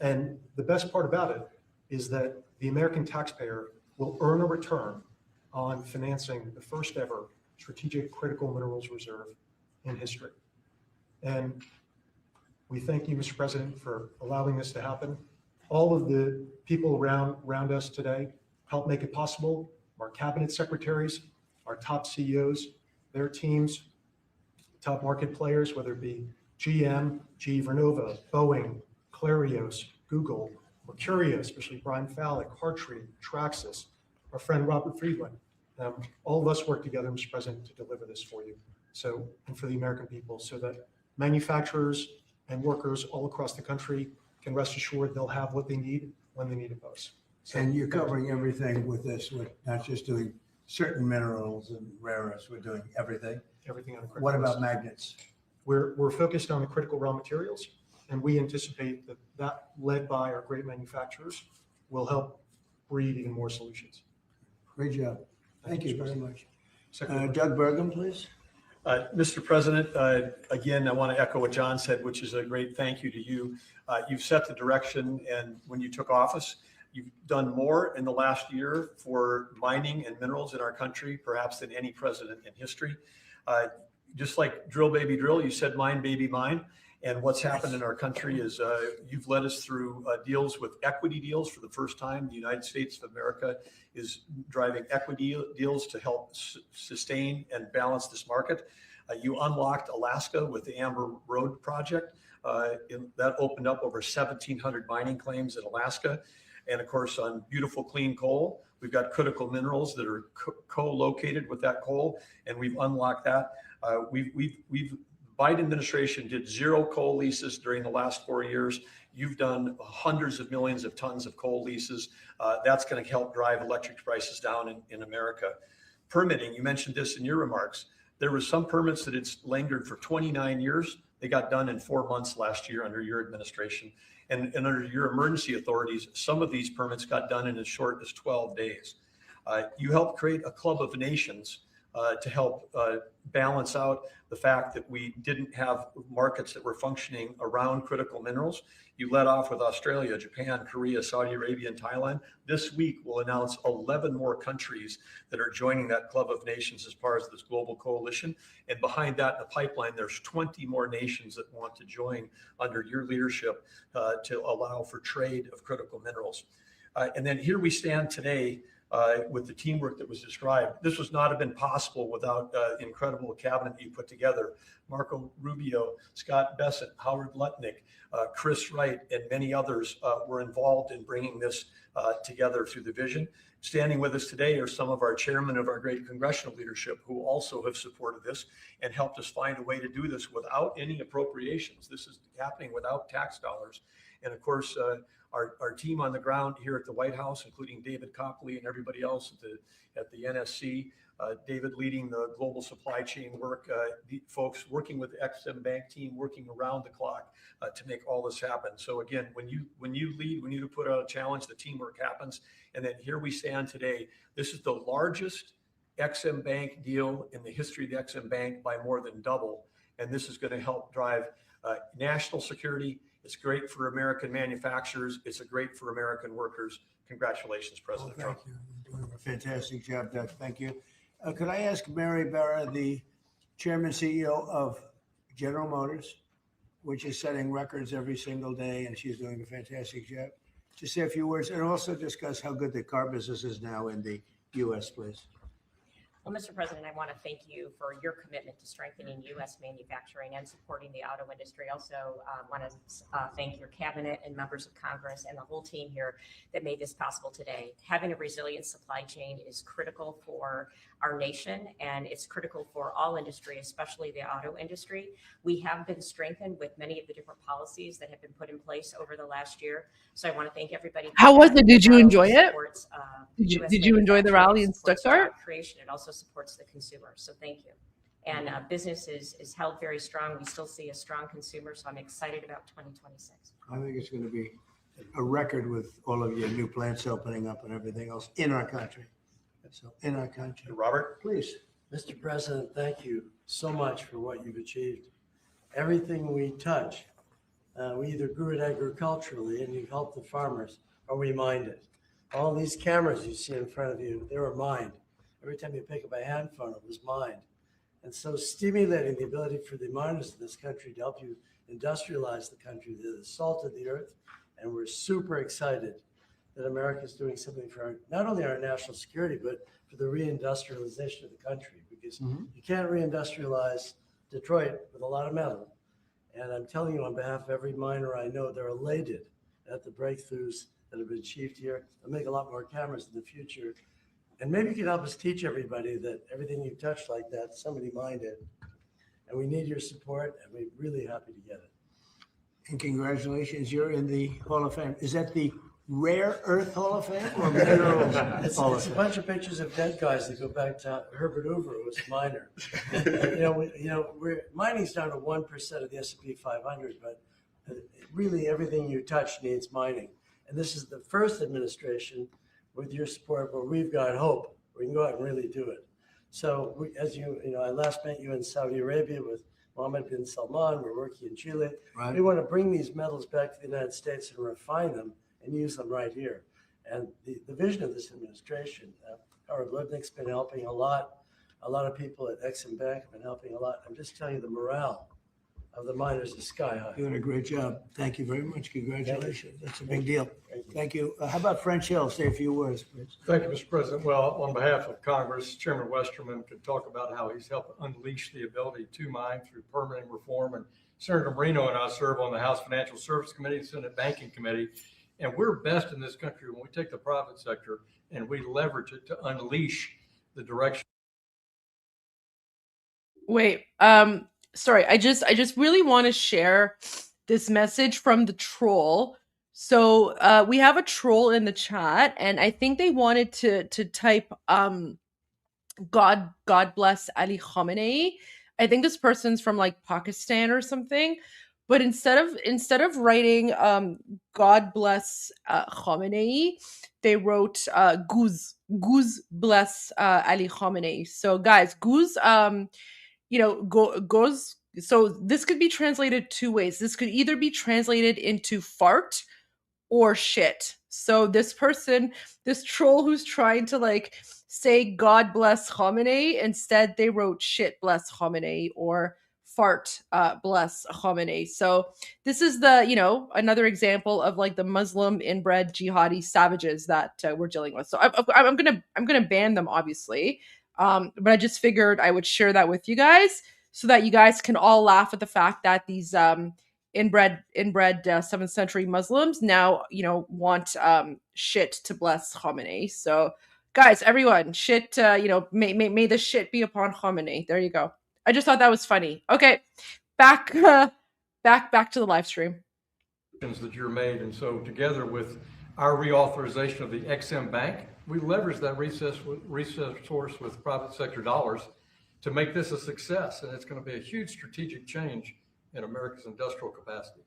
And the best part about it is that the American taxpayer will earn a return on financing the first ever strategic critical minerals reserve in history. And we thank you, Mr. President, for allowing this to happen. All of the people around us today help make it possible. Our cabinet secretaries, our top CEOs, their teams, top market players, whether it be GM, GE Vernova, Boeing, Clarios, Google, Mercurio, especially Brian Fallick, Hartree, Traxxas, our friend Robert Friedland. All of us work together, Mr. President, to deliver this for you. So, and for the American people, so that manufacturers and workers all across the country can rest assured they'll have what they need when they need it most. So, And you're covering everything with this. We're not just doing certain minerals and rare earths. We're doing everything. Everything on the critical What about list. magnets? We're focused on the critical raw materials, and we anticipate that led by our great manufacturers, will help breed even more solutions. Great job. Thank you very much. Secretary. Doug Burgum, please. Mr. President, again, I want to echo what John said, which is a great thank you to you. You've set the direction, and when you took office, you've done more in the last year for mining and minerals in our country, perhaps than any president in history. Just like drill, baby, drill, you said mine, baby, mine. And what's happened in our country is you've led us through deals with equity deals for the first time. The United States of America is driving equity deals to help sustain and balance this market. You unlocked Alaska with the Amber Road project. That opened up over 1,700 mining claims in Alaska. And of course, on beautiful clean coal, we've got critical minerals that are co-located with that coal, and we've unlocked that. Biden administration did 0 coal leases during the last 4 years. You've done hundreds of millions of tons of coal leases. That's going to help drive electric prices down in America. Permitting, you mentioned this in your remarks. There were some permits that it's lingered for 29 years. They got done in 4 months last year under your administration. And under your emergency authorities, some of these permits got done in as short as 12 days. You helped create a club of nations to help balance out the fact that we didn't have markets that were functioning around critical minerals. You led off with Australia, Japan, Korea, Saudi Arabia, and Thailand. This week, we'll announce 11 more countries that are joining that club of nations as part of this global coalition. And behind that in the pipeline, there's 20 more nations that want to join under your leadership to allow for trade of critical minerals. And then here we stand today with the teamwork that was described. This would not have been possible without incredible cabinet you put together. Marco Rubio, Scott Bessent, Howard Lutnick, Chris Wright, and many others were involved in bringing this together through the vision. Standing with us today are some of our chairmen of our great congressional leadership who also have supported this and helped us find a way to do this without any appropriations. This is happening without tax dollars. And of course, our team on the ground here at the White House, including David Copley and everybody else at the NSC. David leading the global supply chain work, the folks working with the Ex-Im Bank team, working around the clock to make all this happen. So again, when you lead, when you put out a challenge, the teamwork happens. And then here we stand today. This is the largest Ex-Im Bank deal in the history of the Ex-Im Bank by more than double. And this is going to help drive national security. It's great for American manufacturers. It's great for American workers. Congratulations, President Trump. You're doing a fantastic job, Doug. Thank you. Could I ask Mary Barra, the chairman CEO of General Motors, which is setting records every single day, and she's doing a fantastic job, to say a few words and also discuss how good the car business is now in the U.S., please? Well, Mr. President, I want to thank you for your commitment to strengthening U.S. manufacturing and supporting the auto industry. Also, want to thank your cabinet and members of Congress and the whole team here that made this possible today. Having a resilient supply chain is critical for our nation, and it's critical for all industry, especially the auto industry. We have been strengthened with many of the different policies that have been put in place over the last year. So I want to thank everybody. How was it? Did you enjoy it? Supports, Did you enjoy the rally in Stuttgart? Creation. It also supports the consumer. So thank you. And business is held very strong. We still see a strong consumer. So I'm excited about 2026. I think it's going to be a record with all of your new plants opening up and everything else in our country. So in our country. Robert, please. Mr. President, thank you so much for what you've achieved. Everything we touch, we either grew it agriculturally and you help the farmers, or we mined it. All these cameras you see in front of you, they were mined. Every time you pick up a hand phone, it was mined. And so stimulating the ability for the miners in this country to help you industrialize the country, they're the salt of the earth. And we're super excited that America is doing something for not only our national security, but for the reindustrialization of the country, because you can't reindustrialize Detroit with a lot of metal. And I'm telling you on behalf of every miner I know, they're elated at the breakthroughs that have been achieved here. They'll make a lot more cameras in the future. And maybe you can help us teach everybody that everything you touch like that, somebody mined it. And we need your support, and we're really happy to get it. And congratulations, you're in the Hall of Fame. Is that the Rare Earth Hall of Fame or Minerals Hall of It's a Fame? bunch of pictures of dead guys that go back to Herbert Hoover, who was a miner. Mining's down to 1% of the S&P 500, but really everything you touch needs mining. And this is the first administration with your support where we've got hope. We can go out and really do it. So as I last met you in Saudi Arabia with Mohammed bin Salman. We're working in Chile. Right. We want to bring these metals back to the United States and refine them and use them right here. And the vision of this administration, Howard Lutnick's been helping a lot. A lot of people at Ex-Im Bank have been helping a lot. I'm just telling you, the morale of the miners is sky high. Doing a great job. Thank you very much. Congratulations. That's a big deal. Thank you. How about French Hill? Say a few words, please. Thank you, Mr. President. Well, on behalf of Congress, Chairman Westerman could talk about how he's helped unleash the ability to mine through permitting reform. And Senator Marino and I serve on the House Financial Service Committee, Senate Banking Committee. And we're best in this country when we take the private sector and we leverage it to unleash the direction. Wait, sorry, I just really want to share this message from the troll. So we have a troll in the chat, and I think they wanted to type God bless Ali Khamenei. I think this person's from like Pakistan or something. But instead of writing God bless Khamenei, they wrote Guz bless Ali Khamenei. So guys, Guz goes. So this could be translated two ways. This could either be translated into fart or shit. So this troll who's trying to like say God bless Khamenei, instead they wrote shit bless Khamenei or fart bless Khamenei. So this is the another example of like the Muslim inbred jihadi savages that we're dealing with. So I'm gonna ban them, obviously, but I just figured I would share that with you guys so that you guys can all laugh at the fact that these inbred 7th century Muslims now want shit to bless Khamenei. So guys, everyone, shit, may the shit be upon Khamenei. There you go. I just thought that was funny. Okay, back to the live stream. that you're made. And so together with our reauthorization of the XM Bank, we leverage that resource with private sector dollars to make this a success. And it's going to be a huge strategic change in America's industrial capacity.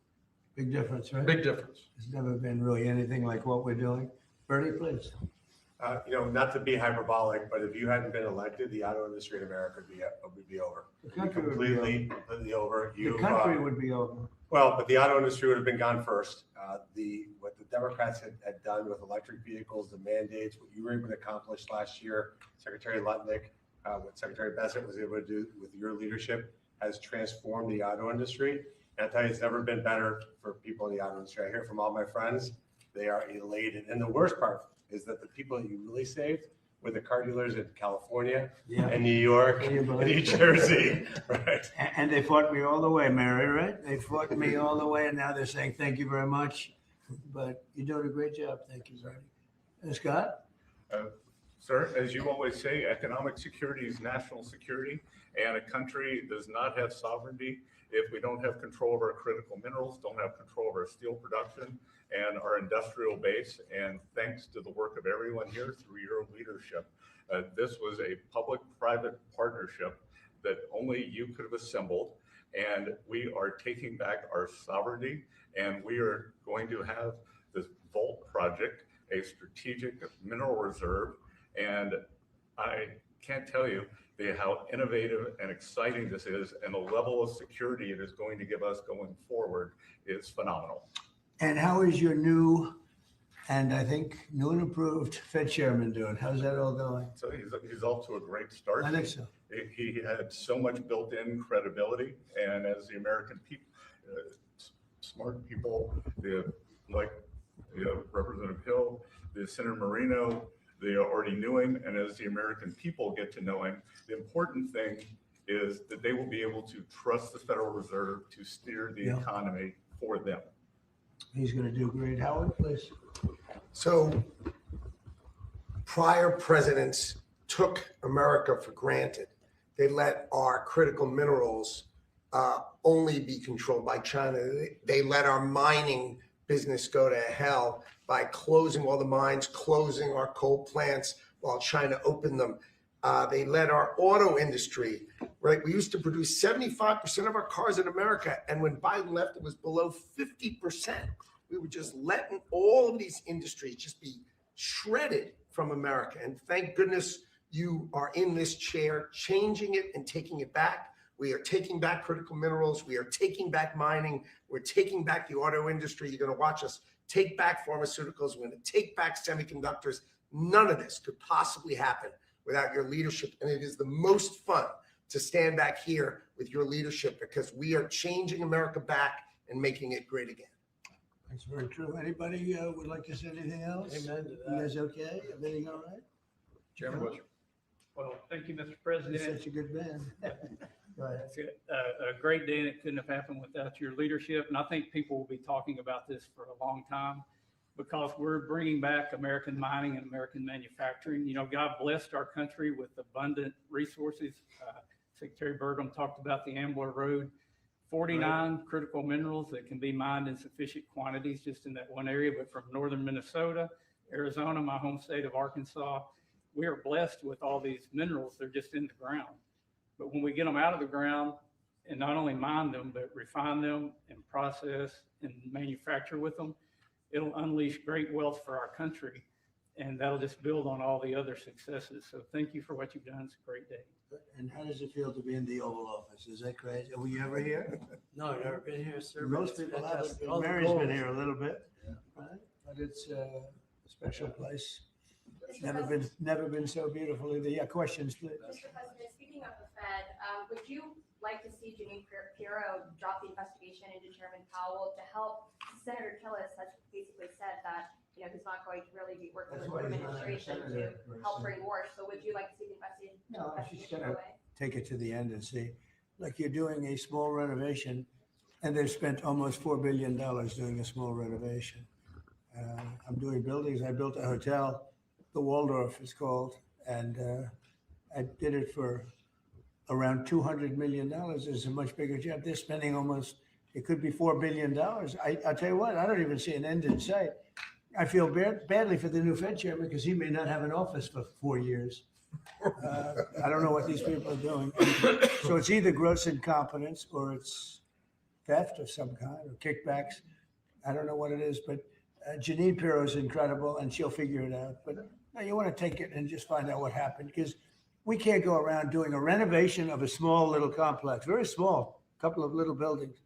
Big difference, right? Big difference. There's never been really anything like what we're doing. Bernie, please. Not to be hyperbolic, but if you hadn't been elected, the auto industry in America would be over. The country would be Completely over. The country would be over. Well, but the auto industry would have been gone first. What the Democrats had done with electric vehicles, the mandates, what you were able to accomplish last year, Secretary Lutnick, what Secretary Bassett was able to do with your leadership has transformed the auto industry. And I tell you, it's never been better for people in the auto industry. I hear from all my friends, they are elated. And the worst part is that the people that you really saved were the car dealers in California and New York and New Jersey, right? And they fought me all the way, Mary, right? They fought me all the way, and now they're saying, thank you very much. But you're doing a great job. Thank you, Bernie. Scott? Sir, as you always say, economic security is national security, and a country does not have sovereignty if we don't have control of our critical minerals, don't have control of our steel production and our industrial base. And thanks to the work of everyone here through your leadership, this was a public-private partnership that only you could have assembled. And we are taking back our sovereignty, and we are going to have this Vault project, a strategic mineral reserve. And I can't tell you how innovative and exciting this is, and the level of security it is going to give us going forward is phenomenal. And how is your new, and I think new and improved Fed chairman doing? How's that all going? So he's off to a great start. I think so. He had so much built-in credibility, and as the American people, smart people, like Representative Hill, the Senator Marino, they already knew him, and as the American people get to know him, the important thing is that they will be able to trust the Federal Reserve to steer the economy for them. He's going to do great. Howard, please. So prior presidents took America for granted. They let our critical minerals only be controlled by China. They let our mining business go to hell by closing all the mines, closing our coal plants while China opened them. They let our auto industry, right? We used to produce 75% of our cars in America. And when Biden left, it was below 50%. We were just letting all of these industries just be shredded from America. And thank goodness you are in this chair, changing it and taking it back. We are taking back critical minerals. We are taking back mining. We're taking back the auto industry. You're going to watch us take back pharmaceuticals. We're going to take back semiconductors. None of this could possibly happen without your leadership. And it is the most fun to stand back here with your leadership because we are changing America back and making it great again. That's very true. Anybody would like to say anything else? Amen to that. You guys okay? Everything all right? Chairman Bush. Well, thank you, Mr. President. You're such a good man. Right. It's a great day, and it couldn't have happened without your leadership. And I think people will be talking about this for a long time because we're bringing back American mining and American manufacturing. You know, God blessed our country with abundant resources. Secretary Burgum talked about the Ambler Road, 49 critical minerals that can be mined in sufficient quantities just in that one area. But from northern Minnesota, Arizona, my home state of Arkansas, we are blessed with all these minerals. They're just in the ground. But when we get them out of the ground and not only mine them, but refine them and process and manufacture with them, it'll unleash great wealth for our country. And that'll just build on all the other successes. So thank you for what you've done. It's a great day. And how does it feel to be in the Oval Office? Is that crazy? Were you ever here? No, I've never been here, sir. Most people haven't. All the Mary's been goals. here a little bit, right? But it's a special place. Never been so beautiful either. Yeah, questions, please. Mr. President, speaking of the Fed, would you like to see Janine Pirro drop the investigation into Chairman Powell to help? Senator Tillis has basically said that he's not going to really be working with the administration to help bring war. So would you like to see the investigation? No, she's going to take it to the end and see. Like you're doing a small renovation, and they've spent almost $4 billion doing a small renovation. I'm doing buildings. I built a hotel. The Waldorf is called, and I did it for around $200 million. It's a much bigger job. They're spending almost It could be $4 billion. I'll tell you what, I don't even see an end in sight. I feel badly for the new Fed chairman because he may not have an office for 4 years. I don't know what these people are doing. So it's either gross incompetence or it's theft of some kind or kickbacks. I don't know what it is, but Janine Pirro is incredible and she'll figure it out. But no, you want to take it and just find out what happened because we can't go around doing a renovation of a small little complex, very small, couple of little buildings,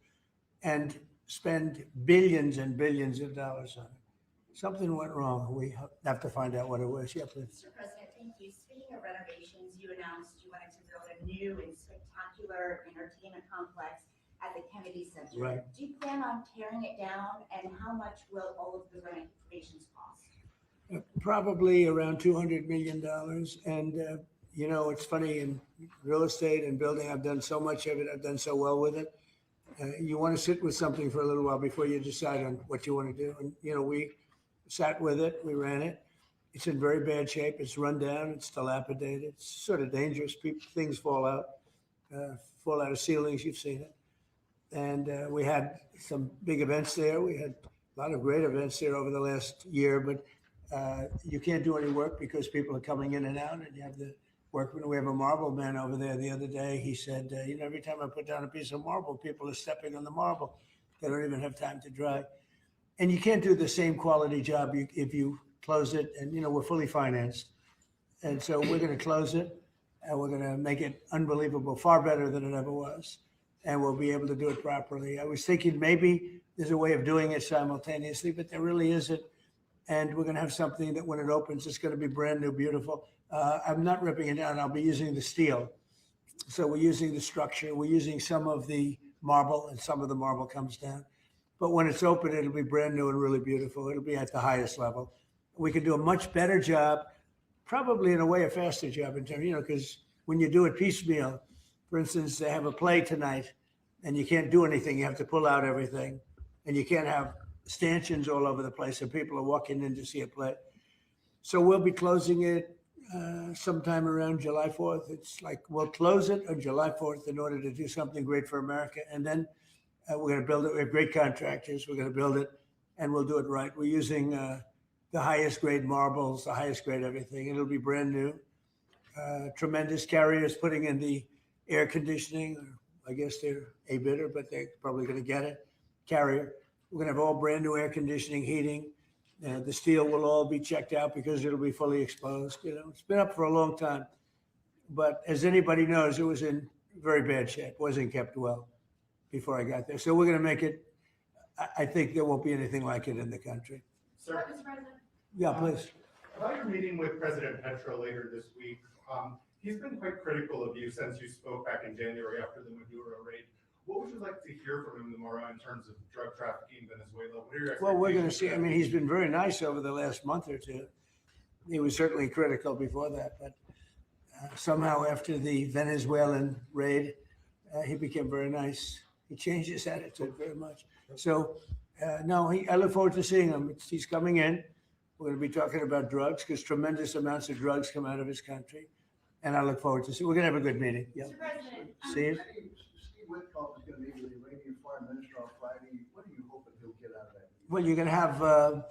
and spend billions and billions of dollars on it. Something went wrong. We have to find out what it was. Yeah, please. Mr. President, thank you. Speaking of renovations, you announced you wanted to build a new and spectacular entertainment complex at the Kennedy Center. Right. Do you plan on tearing it down, and how much will all of the renovations cost? Probably around $200 million. And, you know, it's funny in real estate and building, I've done so much of it. I've done so well with it. You want to sit with something for a little while before you decide on what you want to do. And, you know, we sat with it. We ran it. It's in very bad shape. It's run down. It's dilapidated. It's sort of dangerous. Things fall out of ceilings. You've seen it. And we had some big events there. We had a lot of great events there over the last year, but you can't do any work because people are coming in and out, and you have the workmen. We have a marble man over there the other day. He said, you know, every time I put down a piece of marble, people are stepping on the marble. They don't even have time to dry. And you can't do the same quality job if you close it. And, you know, we're fully financed. And so we're going to close it, and we're going to make it unbelievable, far better than it ever was. And we'll be able to do it properly. I was thinking maybe there's a way of doing it simultaneously, but there really isn't. And we're going to have something that when it opens, it's going to be brand new, beautiful. I'm not ripping it down. I'll be using the steel. So we're using the structure. We're using some of the marble, and some of the marble comes down. But when it's open, it'll be brand new and really beautiful. It'll be at the highest level. We can do a much better job, probably in a way a faster job in terms, you know, because when you do it piecemeal, for instance, they have a play tonight and you can't do anything. You have to pull out everything, and you can't have stanchions all over the place and people are walking in to see a play. So we'll be closing it sometime around July 4th. It's like we'll close it on July 4th in order to do something great for America. And then we're going to build it. We have great contractors. We're going to build it and we'll do it right. We're using the highest grade marbles, the highest grade everything. It'll be brand new. Tremendous carriers putting in the air conditioning. I guess they're a bidder, but they're probably going to get it. Carrier. We're going to have all brand new air conditioning, heating. The steel will all be checked out because it'll be fully exposed. You know, it's been up for a long time, but as anybody knows, it was in very bad shape. Wasn't kept well before I got there. So we're going to make it. I think there won't be anything like it in the country. Sir, Mr. President. Yeah, please. about your meeting with President Petro later this week, he's been quite critical of you since you spoke back in January after the Maduro raid. What would you like to hear from him tomorrow in terms of drug trafficking in Venezuela? What are your Well, we're going to expectations? see. I mean, he's been very nice over the last month or two. He was certainly critical before that, but somehow after the Venezuelan raid, he became very nice. He changed his attitude very much. So, no, I look forward to seeing him. He's coming in. We're going to be talking about drugs because tremendous amounts of drugs come out of his country. And I look forward to see. We're going to have a good meeting. Yeah. Mr. President. Steve? Steve Witkoff is going to meet with the Iranian foreign minister on Friday. What are you hoping he'll get out of that? Well, you're going to have a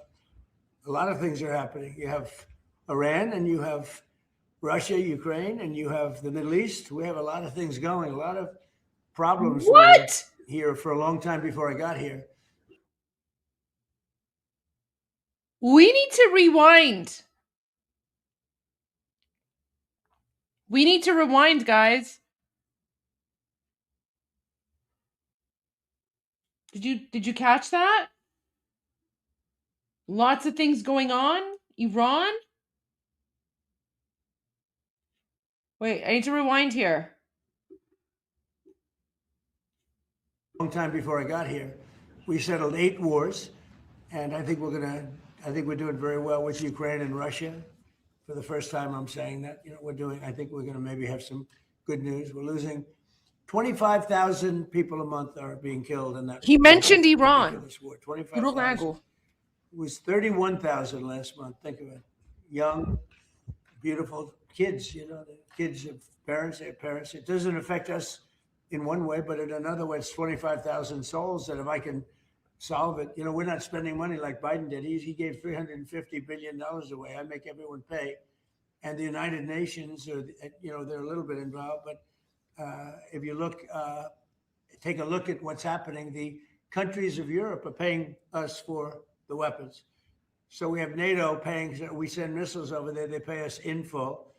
lot of things are happening. You have Iran and you have Russia, Ukraine, and you have the Middle East. We have a lot of things going, a lot of problems. What? Here for a long time before I got here. We need to rewind. We need to rewind, guys. Did you catch that? Lots of things going on. Iran? Wait, I need to rewind here. Long time before I got here, we settled 8 wars, and I think we're doing very well with Ukraine and Russia. For the first time, I'm saying that. You know, I think we're going to maybe have some good news. We're losing 25,000 people a month are being killed in that. He mentioned Iran. This war. 25,000. It was 31,000 last month. Think of it. Young, beautiful kids. You know, the kids have parents. They have parents. It doesn't affect us in one way, but in another way, it's 25,000 souls that if I can solve it, you know, we're not spending money like Biden did. He gave $350 billion away. I make everyone pay. And the United Nations, or, you know, they're a little bit involved, but if you look, take a look at what's happening, the countries of Europe are paying us for the weapons. So we have NATO paying, we send missiles over there, they pay us in full.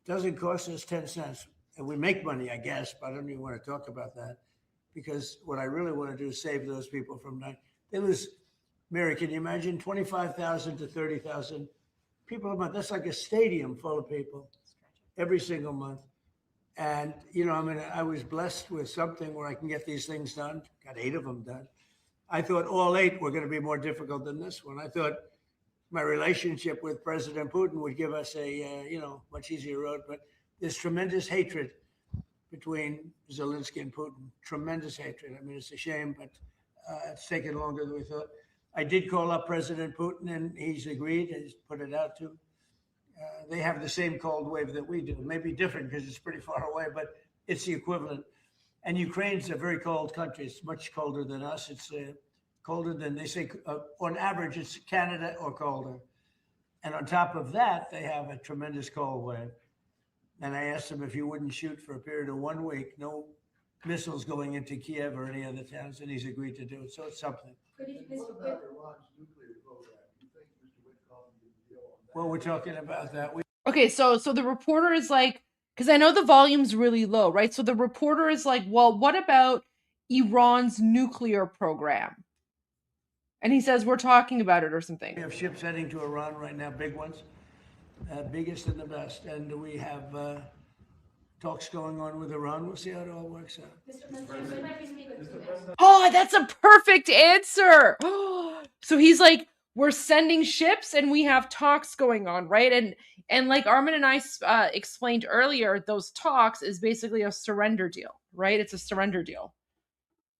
Doesn't cost us 10 cents. And we make money, I guess, but I don't even want to talk about that, because what I really want to do is save those people from dying. They lose, Mary, can you imagine 25,000 to 30,000 people a month? That's like a stadium full of people every single month. And, you know, I mean, I was blessed with something where I can get these things done, got 8 of them done. I thought all 8 were going to be more difficult than this one. I thought my relationship with President Putin would give us a, you know, much easier road, but there's tremendous hatred between Zelensky and Putin, tremendous hatred. I mean, it's a shame, but it's taken longer than we thought. I did call up President Putin, and he's agreed. He's put it out to. They have the same cold wave that we do. Maybe different because it's pretty far away, but it's the equivalent. And Ukraine's a very cold country. It's much colder than us. It's colder than, they say, on average, it's Canada or colder. And on top of that, they have a tremendous cold wave. And I asked him if he wouldn't shoot for a period of 1 week, no missiles going into Kiev or any other towns, and he's agreed to do it. So it's something. What about Iran's nuclear program? Do you think Mr. Witkoff can deal on that? Well, we're talking about that. Okay, so the reporter is like, because I know the volume's really low, right? So the reporter is like, well, what about Iran's nuclear program? And he says, we're talking about it or something. We have ships heading to Iran right now, big ones, biggest and the best. And we have talks going on with Iran. We'll see how it all works out. Oh, that's a perfect answer. So he's like, we're sending ships and we have talks going on, right? And like Armin and I explained earlier, those talks is basically a surrender deal, right? It's a surrender deal,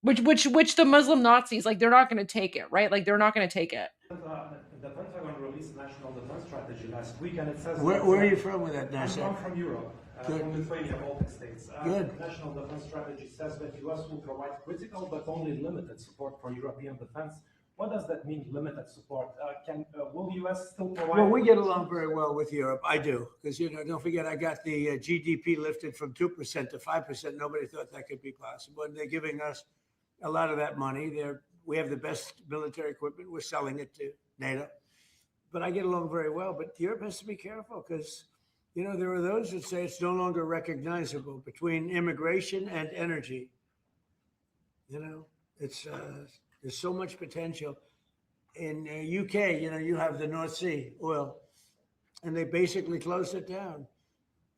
which the Muslim Nazis, like, they're not going to take it, right? Like, they're not going to take it. The Pentagon released National Defense Strategy last week, and it says... Where are you from with that, NASA? I'm from Europe, from Lithuania, Baltic states. Good. The National Defense Strategy says that U.S. will provide critical but only limited support for European defense. What does that mean, limited support? Will U.S. still provide... Well, we get along very well with Europe. I do, because, you know, don't forget, I got the GDP lifted from 2% to 5%. Nobody thought that could be possible. And they're giving us a lot of that money. We have the best military equipment. We're selling it to NATO. But I get along very well. But Europe has to be careful because, you know, there are those that say it's no longer recognizable between immigration and energy. You know, it's there's so much potential. In UK, you know, you have the North Sea oil, and they basically closed it down.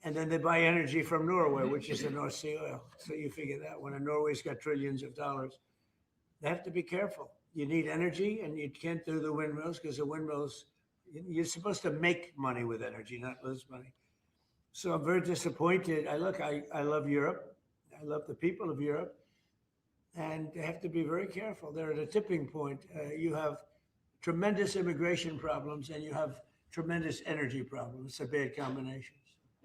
And then they buy energy from Norway, which is the North Sea oil. So you figure that one, and Norway's got trillions of dollars. They have to be careful. You need energy, and you can't do the windmills because the windmills, you're supposed to make money with energy, not lose money. So I'm very disappointed. I love Europe. I love the people of Europe. And they have to be very careful. They're at a tipping point. You have tremendous immigration problems, and you have tremendous energy problems. It's a bad combination.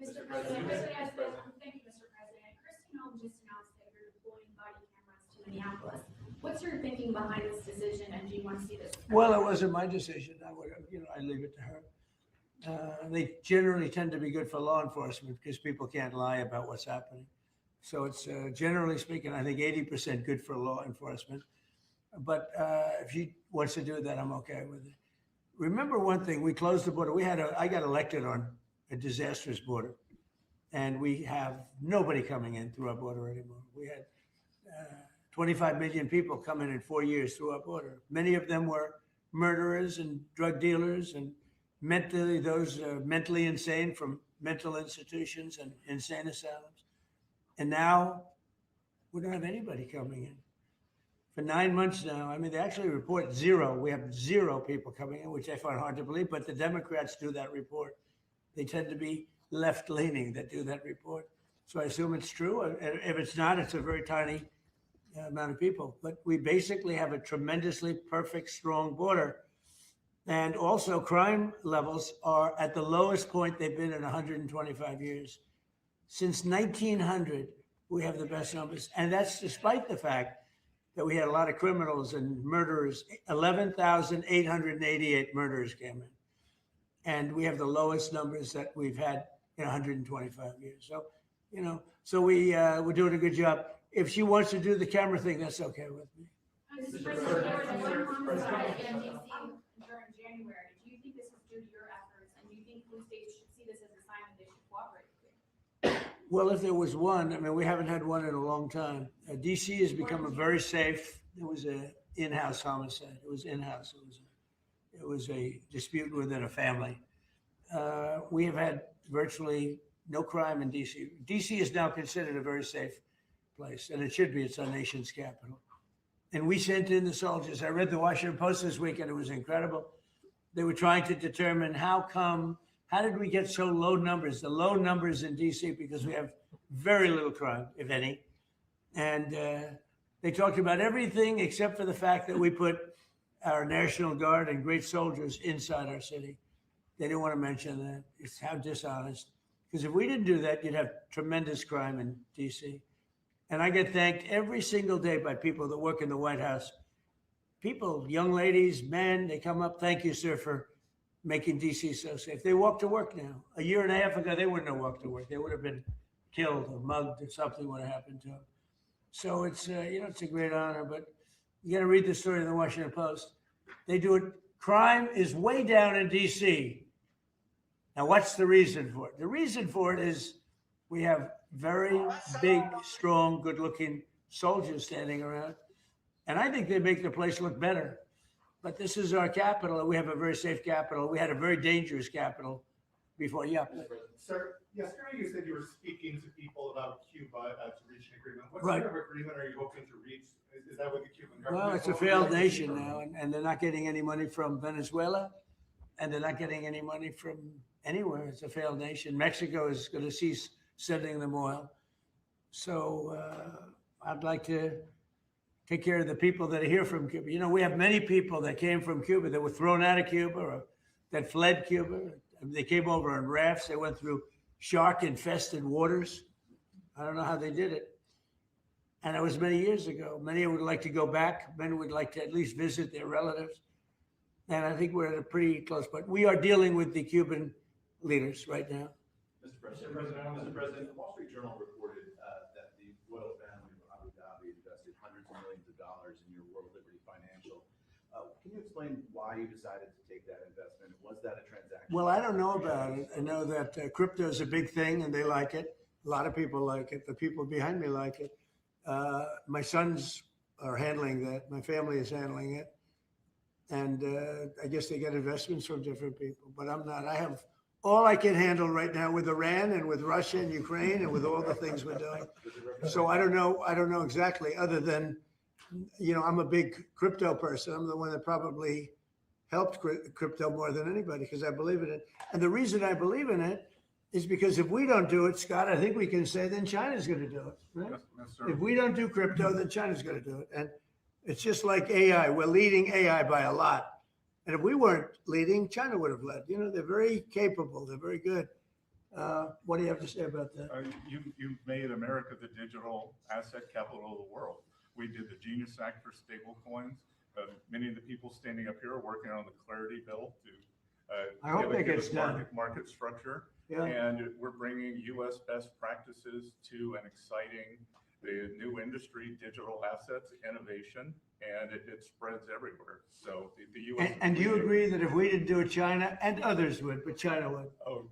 Mr. President, thank you, Mr. President. Kristen Home just announced that you're deploying body cameras to Minneapolis. What's your thinking behind this decision, and do you want to see this? Well, it wasn't my decision. I leave it to her. They generally tend to be good for law enforcement because people can't lie about what's happening. So it's generally speaking, I think 80% good for law enforcement. But if she wants to do that, I'm okay with it. Remember one thing: we closed the border. I got elected on a disastrous border, and we have nobody coming in through our border anymore. We had 25 million people come in 4 years through our border. Many of them were murderers and drug dealers and mentally insane from mental institutions and insane asylums. And now we don't have anybody coming in. For 9 months now, I mean, they actually report 0. We have 0 people coming in, which I find hard to believe, but the Democrats do that report. They tend to be left-leaning that do that report. So I assume it's true. If it's not, it's a very tiny amount of people. But we basically have a tremendously perfect, strong border. And also crime levels are at the lowest point they've been in 125 years. Since 1900, we have the best numbers. And that's despite the fact that we had a lot of criminals and murderers. 11,888 murders came in. And we have the lowest numbers that we've had in 125 years. So, so we're doing a good job. If she wants to do the camera thing, that's okay with me. Mr. President, there was one homicide in DC during January. Do you think this was due to your efforts, and do you think blue states should see this as a sign that they should cooperate with you? Well, if there was one, I mean, we haven't had one in a long time. DC has become a very safe. It was an in-house homicide. It was in-house. It was a dispute within a family. We have had virtually no crime in DC. DC is now considered a very safe place, and it should be. It's our nation's capital. And we sent in the soldiers. I read the Washington Post this week, and it was incredible. They were trying to determine how did we get so low numbers? The low numbers in DC because we have very little crime, if any. And they talked about everything except for the fact that we put our National Guard and great soldiers inside our city. They didn't want to mention that. It's how dishonest. Because if we didn't do that, you'd have tremendous crime in DC. And I get thanked every single day by people that work in the White House. People, young ladies, men, they come up, thank you, sir, for making DC so safe. They walk to work now. A year and a half ago, they wouldn't have walked to work. They would have been killed or mugged or something would have happened to them. So it's, it's a great honor, but you got to read the story in the Washington Post. They do it. Crime is way down in DC. Now, what's the reason for it? The reason for it is we have very big, strong, good-looking soldiers standing around. And I think they make the place look better. But this is our capital, and we have a very safe capital. We had a very dangerous capital before. Yeah. Sir, yesterday you said you were speaking to people about Cuba to reach an agreement. What Right. sort of agreement are you hoping to reach? Is that with the Cuban government? Well, it's a failed nation now, and they're not getting any money from Venezuela, and they're not getting any money from anywhere. It's a failed nation. Mexico is going to cease sending them oil. So I'd like to take care of the people that are here from Cuba. We have many people that came from Cuba that were thrown out of Cuba or that fled Cuba. They came over on rafts. They went through shark-infested waters. I don't know how they did it. And it was many years ago. Many would like to go back. Many would like to at least visit their relatives. And I think we're at a pretty close point. We are dealing with the Cuban leaders right now. Mr. President, the Wall Street Journal reported that the royal family of Abu Dhabi invested hundreds of millions of dollars in your World Liberty Financial. Can you explain why you decided to take that investment? Was that a transaction? Well, I don't know about it. I know that crypto is a big thing and they like it. A lot of people like it. The people behind me like it. My sons are handling that. My family is handling it. And I guess they get investments from different people, but I'm not. I have all I can handle right now with Iran and with Russia and Ukraine and with all the things we're doing. So I don't know exactly, other than, I'm a big crypto person. I'm the one that probably helped crypto more than anybody because I believe in it. And the reason I believe in it is because if we don't do it, Scott, I think we can say then China's going to do it. Right? Yes, sir. If we don't do crypto, then China's going to do it. And it's just like AI. We're leading AI by a lot. And if we weren't leading, China would have led. They're very capable. They're very good. What do you have to say about that? You made America the digital asset capital of the world. We did the Genius Act for stable coins. Many of the people standing up here are working on the Clarity Bill to I hope that give gets us done. market structure. Yeah. And we're bringing U.S. best practices to an exciting the new industry, digital assets, innovation, and it spreads everywhere. So the U.S. And do you agree that if we didn't do it, China and others would, but China would? Oh,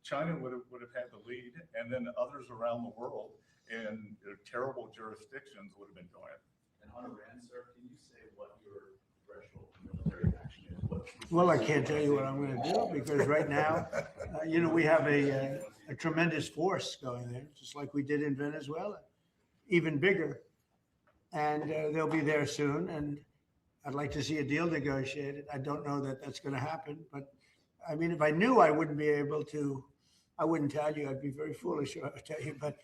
China would have had the lead, and then others around the world in terrible jurisdictions would have been doing it. And on Iran, sir, can you say what your threshold military action is? Well, I can't tell you what I'm going to do because right now, we have a tremendous force going there, just like we did in Venezuela, even bigger. And they'll be there soon. And I'd like to see a deal negotiated. I don't know that that's going to happen. But I mean, if I knew I wouldn't be able to, I wouldn't tell you. I'd be very foolish if I would tell you. But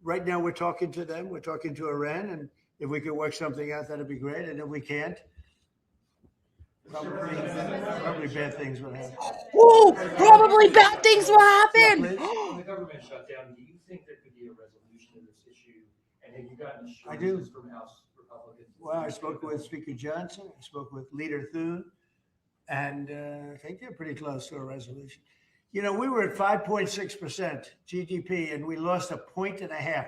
right now we're talking to them. We're talking to Iran. And if we could work something out, that'd be great. And if we can't, probably bad things will happen. Ooh, probably bad things will happen. When the government shut down, do you think there could be a resolution have you gotten assurances from House Republicans? Well, I spoke with Speaker Johnson, I spoke with Leader Thune, and I think they're pretty close to a resolution. You know, we were at 5.6% GDP, and we lost 1.5 points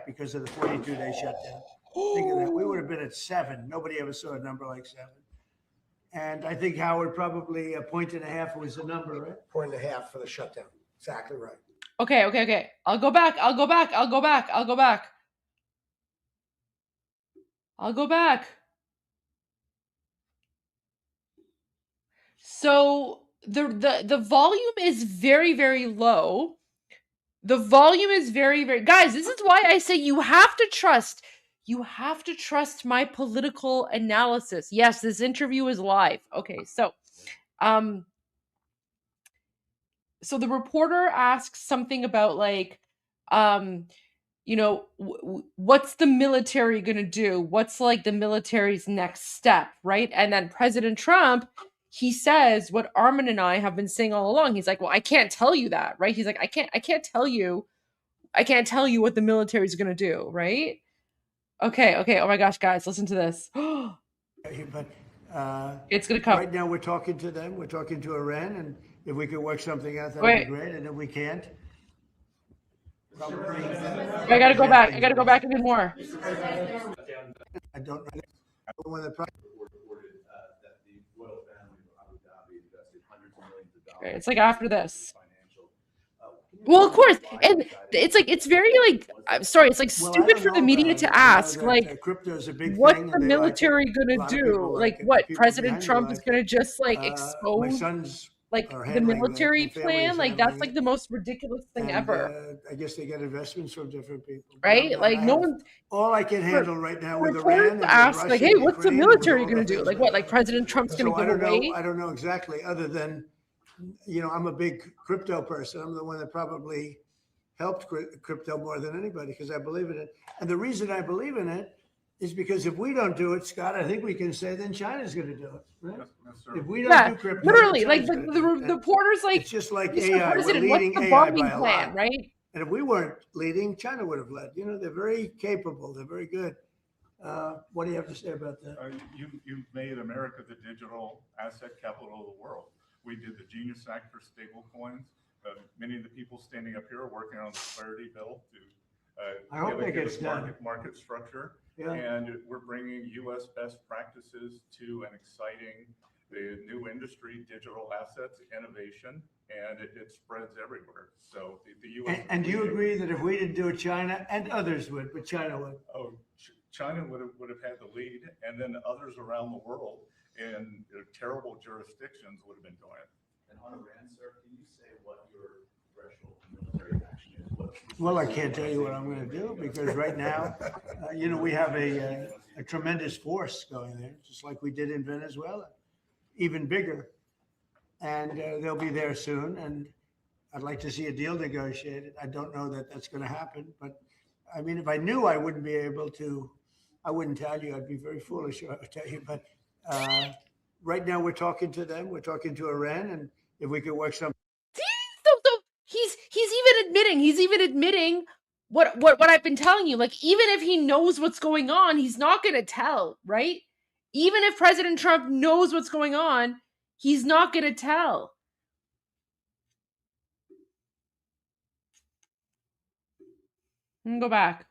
because of the 42-day shutdown. Think of that. We would have been at 7. Nobody ever saw a number like 7. And I think, Howard, probably 1.5 points was the number, right? 1.5 for the shutdown. Exactly right. Okay. I'll go back. So the volume is very, very low. The volume is very, very, guys, this is why I say you have to trust my political analysis. Yes, this interview is live. Okay, so the reporter asks something about like, what's the military going to do? What's like the military's next step, right? And then President Trump, he says what ARMIN and I have been saying all along. He's like, well, I can't tell you that, right? He's like, I can't tell you what the military is going to do, right? Okay. Oh my gosh, guys, listen to this. But it's going to come. Right now, we're talking to them. We're talking to Iran, and if we could work something out, that'd be great. And if we can't, I got to go back. A bit more. I don't know. When the reported that the royal family of Abu Dhabi invested hundreds of millions of dollars. It's like after this. Well, of course, and it's like it's very like I'm sorry, it's like stupid for the media to ask like, what's the military gonna do? Like, what President Trump is gonna just like expose like the military plan? Like that's like the most ridiculous thing ever. I guess they get investments from different people, right? Like no one. All I can handle right now with Iran. Ask like, hey, what's the military gonna do? Like what? Like President Trump's gonna give away? I don't know exactly, other than. You know, I'm a big crypto person. I'm the one that probably helped crypto more than anybody because I believe in it. And the reason I believe in it is because if we don't do it, Scott, I think we can say then China's going to do it. Right? Yes, if we don't do crypto, literally, like the reporters, like it's just like Mr. AI. President, We're leading what's the AI bombing by a plan, lot. right? And if we weren't leading, China would have led. You know, they're very capable. They're very good. What do you have to say about that? You've made America the digital asset capital of the world. We did the Genius Act for stable coins. Many of the people standing up here are working on the Clarity Bill to I hope it gets done. Market structure. Yeah. And we're bringing U.S. best practices to an exciting the new industry, digital assets, innovation, and it spreads everywhere. So the U.S. And do you agree that if we didn't do it, China and others would, but China would? Oh, China would have had the lead, and then others around the world in terrible jurisdictions would have been doing it. And on Iran, sir, can you say what your threshold military action is? Well, I can't tell you what I'm going to do because right now, you know, we have a tremendous force going there, just like we did in Venezuela, even bigger. And they'll be there soon. And I'd like to see a deal negotiated. I don't know that that's going to happen. But I mean, if I knew I wouldn't be able to, I wouldn't tell you. I'd be very foolish if I tell you. But right now, we're talking to them. We're talking to Iran. And if we could work something. So he's even admitting what I've been telling you. Like, even if he knows what's going on, he's not going to tell, right? Even if President Trump knows what's going on, he's not going to tell. Go back.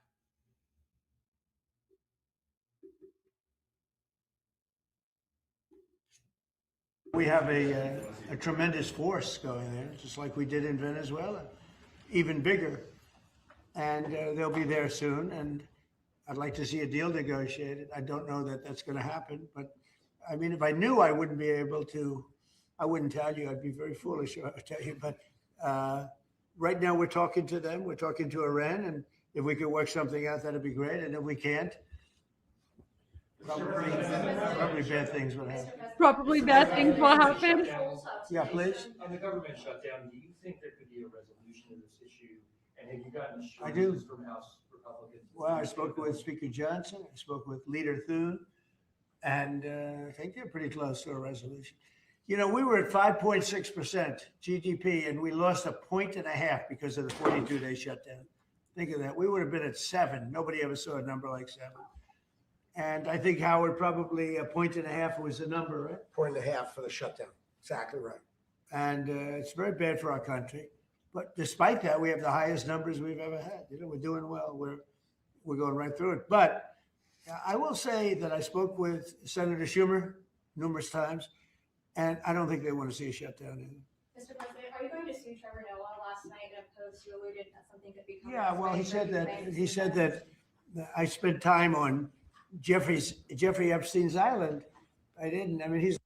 We have a tremendous force going there, just like we did in Venezuela, even bigger. And they'll be there soon. And I'd like to see a deal negotiated. I don't know that that's going to happen. But I mean, if I knew I wouldn't be able to, I wouldn't tell you. I'd be very foolish if I tell you. But right now, we're talking to them. We're talking to Iran. And if we could work something out, that'd be great. And if we can't, probably bad things will happen. Probably bad things will happen. Yeah, please. On the government shutdown, do you think there could be a resolution of this issue? And have you gotten I do. assurances from House Republicans? Well, I spoke with Speaker Johnson. I spoke with Leader Thune. And I think they're pretty close to a resolution. You know, we were at 5.6% GDP, and we lost 1.5 points because of the 42-day shutdown. Think of that. We would have been at 7. Nobody ever saw a number like 7. And I think Howard probably a 1.5 was the number, right? 1.5 for the shutdown. Exactly right. And it's very bad for our country. But despite that, we have the highest numbers we've ever had. You know, we're doing well. We're going right through it. But I will say that I spoke with Senator Schumer numerous times, and I don't think they want to see a shutdown either. Mr. President, are you going to sue Trevor Noah? Last night in a post, you alluded that something could be coming. Yeah, well, he said that I spent time on Jeffrey Epstein's island. I didn't. I mean,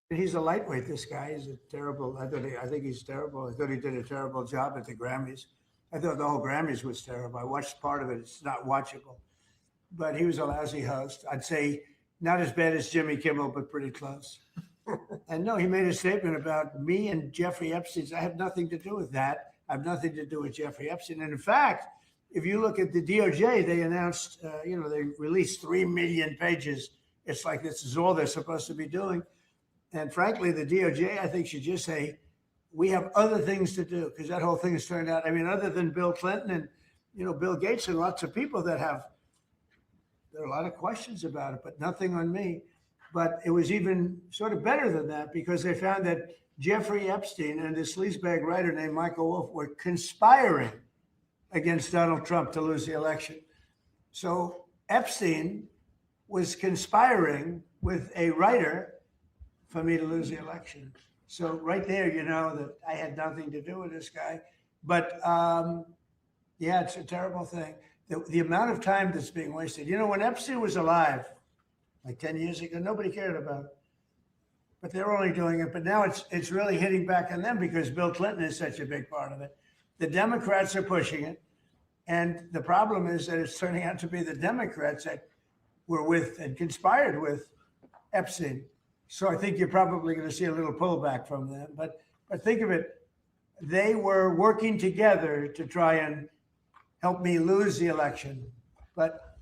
he's a lightweight. This guy is a terrible. I think he's terrible. I thought he did a terrible job at the Grammys. I thought the whole Grammys was terrible. I watched part of it. It's not watchable. But he was a lousy host. I'd say not as bad as Jimmy Kimmel, but pretty close. And no, he made a statement about me and Jeffrey Epstein. I have nothing to do with that. I have nothing to do with Jeffrey Epstein. And in fact, if you look at the DOJ, they announced, they released 3 million pages. It's like this is all they're supposed to be doing. And frankly, the DOJ, I think, should just say, we have other things to do, because that whole thing has turned out, I mean, other than Bill Clinton and, Bill Gates and lots of people there are a lot of questions about it, but nothing on me. But it was even sort of better than that, because they found that Jeffrey Epstein and this sleazebag writer named Michael Wolff were conspiring against Donald Trump to lose the election. So Epstein was conspiring with a writer for me to lose the election. So right there, you know that I had nothing to do with this guy. But yeah, it's a terrible thing. The amount of time that's being wasted. When Epstein was alive, like 10 years ago, nobody cared about it. But they're only doing it. But now it's really hitting back on them because Bill Clinton is such a big part of it. The Democrats are pushing it. And the problem is that it's turning out to be the Democrats that were with and conspired with Epstein. So I think you're probably going to see a little pullback from them. But think of it, they were working together to try and help me lose the election. But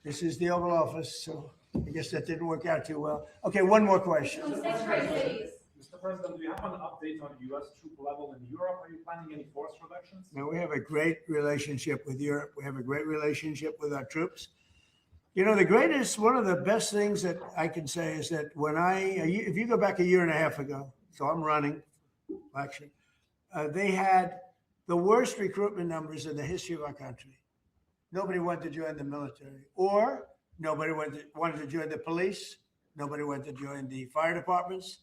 this is the Oval Office, so I guess that didn't work out too well. Okay, one more question. Mr. President, do you have an update on U.S. troop level in Europe? Are you planning any force reductions? No, we have a great relationship with Europe. We have a great relationship with our troops. One of the best things that I can say is that if you go back a year and a half ago, so I'm running election, they had the worst recruitment numbers in the history of our country. Nobody wanted to join the military, or nobody wanted to join the police. Nobody wanted to join the fire departments.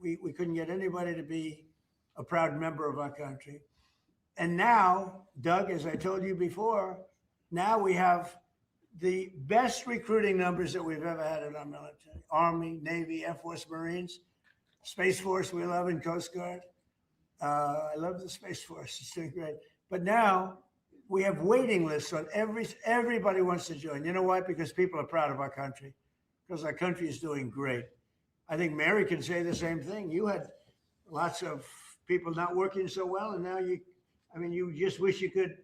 We couldn't get anybody to be a proud member of our country. And now, Doug, as I told you before, now we have the best recruiting numbers that we've ever had in our military. Army, Navy, Air Force, Marines, Space Force, we love, and Coast Guard. I love the Space Force. It's doing great. But now we have waiting lists on everybody wants to join. You know why? Because people are proud of our country, because our country is doing great. I think Mary can say the same thing. You had lots of people not working so well, and now you just wish you could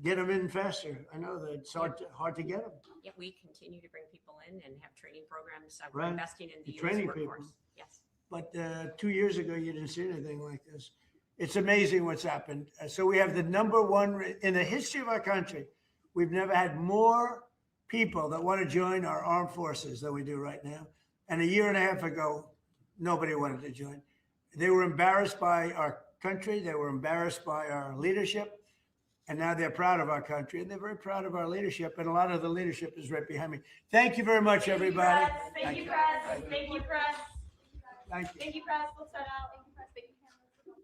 get them in faster. I know that it's hard to get them. Yeah, we continue to bring people in and have training programs. We're Right. investing in the U.S. Training workforce. people. Yes. But 2 years ago, you didn't see anything like this. It's amazing what's happened. So we have the number one in the history of our country. We've never had more people that want to join our armed forces than we do right now. And a year and a half ago, nobody wanted to join. They were embarrassed by our country. They were embarrassed by our leadership. And now they're proud of our country, and they're very proud of our leadership. And a lot of the leadership is right behind me. Thank you very much, everybody. Thank you, press. Thank you, press. Thank you. Thank you, press. Let's start out. Thank you, press. Thank you, cameras.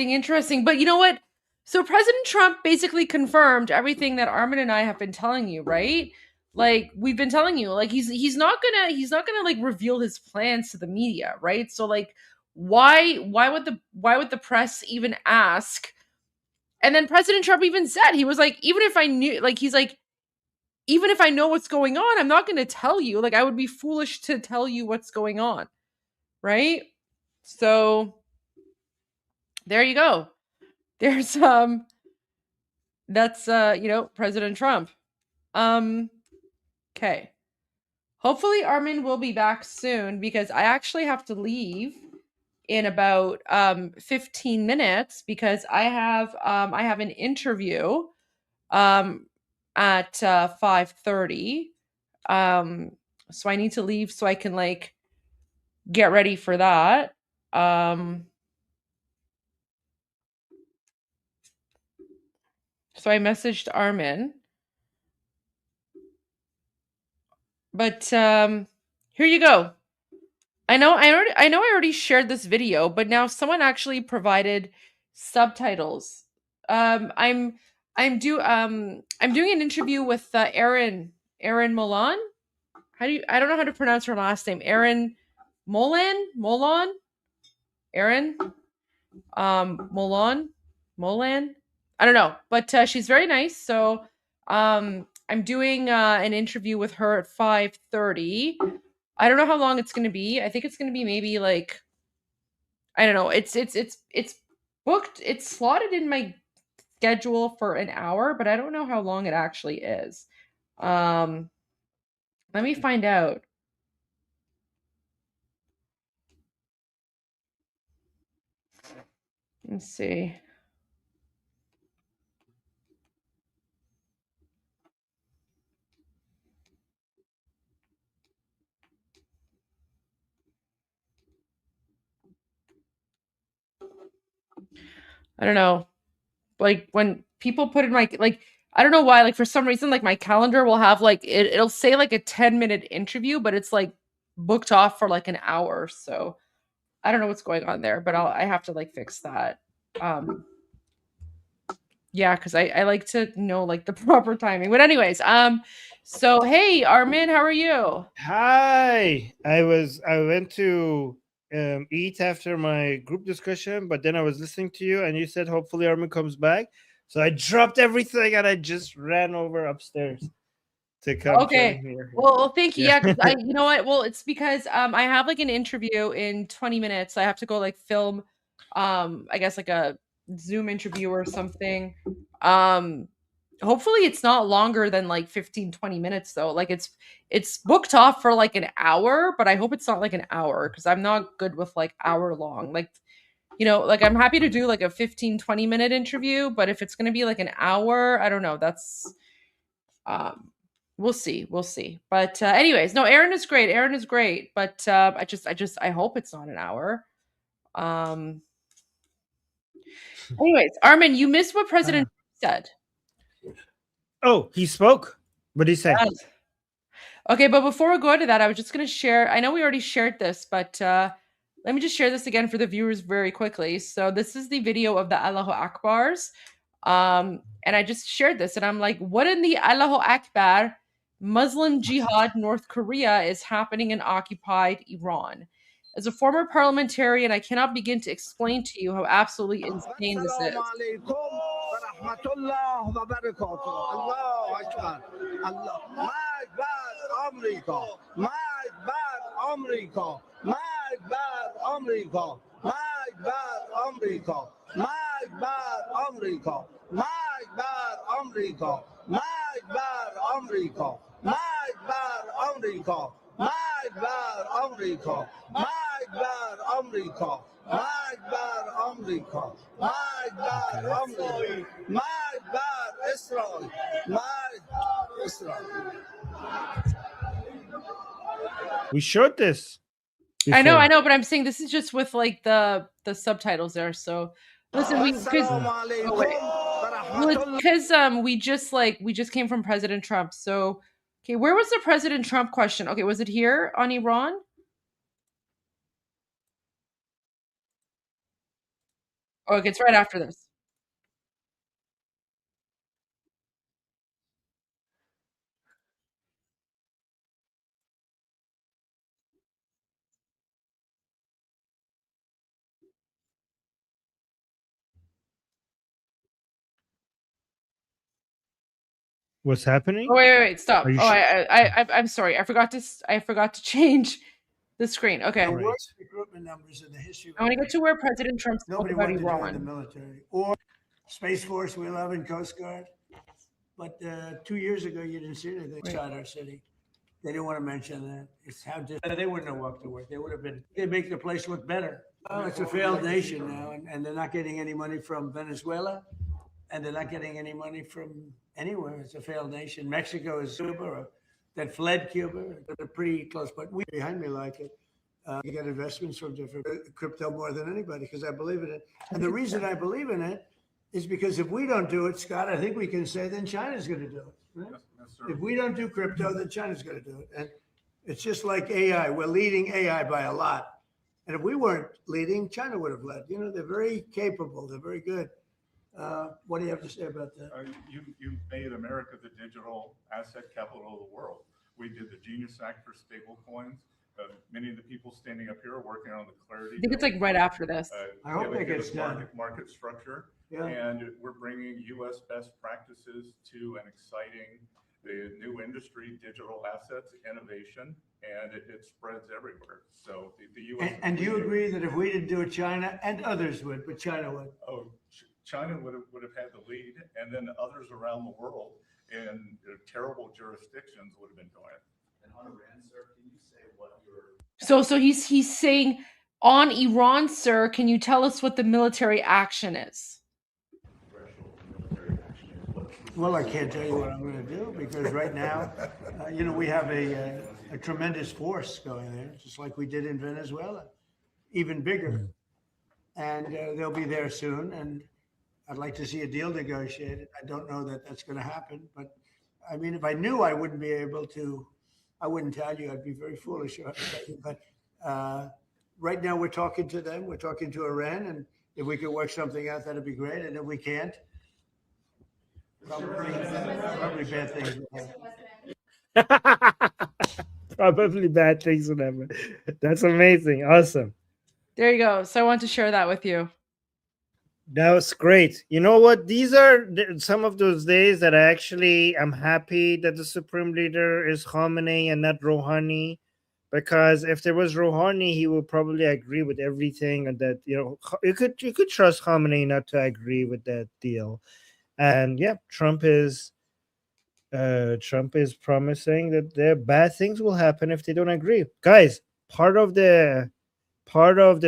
Interesting. But you know what? So President Trump basically confirmed everything that Armin and I have been telling you, right? Like we've been telling you, like he's not gonna like reveal his plans to the media, right? So like why would the press even ask? And then President Trump even said, he was like, even if I know what's going on, I'm not going to tell you. Like I would be foolish to tell you what's going on, right? So there you go. There's that's President Trump. Okay. Hopefully Armin will be back soon, because I actually have to leave in about 15 minutes because I have an interview at 5:30. So I need to leave so I can like get ready for that. So I messaged Armin. But here you go. I know I already shared this video, but now someone actually provided subtitles. I'm doing an interview with Erin Molan. I don't know how to pronounce her last name. Erin Molan. Erin Molan. I don't know, but she's very nice. So I'm doing an interview with her at 5:30. I don't know how long it's going to be. I think it's going to be maybe like, I don't know. It's booked. It's slotted in my schedule for an hour, but I don't know how long it actually is. Let me find out. Let's see. I don't know. Like when people put in my like I don't know why, like for some reason, like my calendar will have like it'll say like a 10-minute interview, but it's like booked off for like an hour. So I don't know what's going on there, but I have to like fix that. Yeah, because I like to know like the proper timing. But anyways, so hey Armin, how are you? Hi. I went to eat after my group discussion, but then I was listening to you and you said hopefully Armin comes back. So I dropped everything and I just ran over upstairs to come Okay. join here. Well, thank you. Yeah, 'cause you know what? Well, it's because I have like an interview in 20 minutes. I have to go like film I guess like a Zoom interview or something. Hopefully it's not longer than like 15-20 minutes though. Like it's booked off for like an hour, but I hope it's not like an hour because I'm not good with like hour long. Like like I'm happy to do like a 15-20 minute interview, but if it's going to be like an hour, I don't know. That's we'll see. But anyways, no, Aaron is great. But I hope it's not an hour. Anyways, Armin, you missed what President said. Oh, he spoke. What did he say? Yes. Okay, but before we go into that, I was just going to share. I know we already shared this, but let me just share this again for the viewers very quickly. So this is the video of the Allahu Akbars. And I just shared this, and I'm like, what in the Allahu Akbar Muslim Jihad North Korea is happening in occupied Iran? As a former parliamentarian, I cannot begin to explain to you how absolutely insane this is. We showed this. I know, but I'm saying this is just with like the subtitles there. So listen, because we just came from President Trump. So okay, where was the President Trump question? Okay, was it here on Iran? Oh, okay, it's right after this. What's happening? Oh wait, stop. Are you Oh, sure? I'm sorry. I forgot to change the screen. Okay. The worst recruitment numbers in the history. I want to get to where President Trump spoke Nobody about wanted to join Iran. the military or Space Force, we love, and Coast Guard. But 2 years ago, you didn't see anything inside our city. They didn't want to mention that. It's how they wouldn't have walked to work. They would have been, they'd make the place look better. Oh, it's a failed nation now, and they're not getting any money from Venezuela, and they're not getting any money from anywhere. It's a failed nation. Mexico is Cuba, that fled Cuba. They're pretty close, but we behind me like it. You get investments from different crypto more than anybody because I believe in it. And the reason I believe in it is because if we don't do it, Scott, I think we can say then China's going to do it. Right? If we don't do crypto, then China's going to do it. And it's just like AI. We're leading AI by a lot. And if we weren't leading, China would have led. You know, they're very capable. They're very good. What do you have to say about that? You made America the digital asset capital of the world. We did the Genius Act for stable coins. Many of the people standing up here are working on the clarity. I think it's like right after this. I hope it gets done. Market structure. Yeah. And we're bringing U.S. best practices to an exciting new industry, digital assets, innovation, and it spreads everywhere. So the U.S. And do you agree that if we didn't do it, China and others would, but China would? Oh, China would have had the lead, and then others around the world in terrible jurisdictions would have been doing it. And on Iran, sir, can you say what your So he's saying on Iran, sir, can you tell us what the military action is? Well, I can't tell you what I'm going to do because right now, you know, we have a tremendous force going there, just like we did in Venezuela, even bigger. And they'll be there soon. And I'd like to see a deal negotiated. I don't know that that's going to happen. But I mean, if I knew I wouldn't be able to, I wouldn't tell you. I'd be very foolish. But right now, we're talking to them. We're talking to Iran. And if we could work something out, that'd be great. And if we can't, probably bad things will happen. Probably bad things will happen. That's amazing. Awesome. There you go. So I want to share that with you. That was great. You know what? These are some of those days that I'm happy that the supreme leader is Khamenei and not Rouhani, because if there was Rouhani, he would probably agree with everything, and that you could trust Khamenei not to agree with that deal. And yeah, Trump is promising that there bad things will happen if they don't agree. Guys, part of the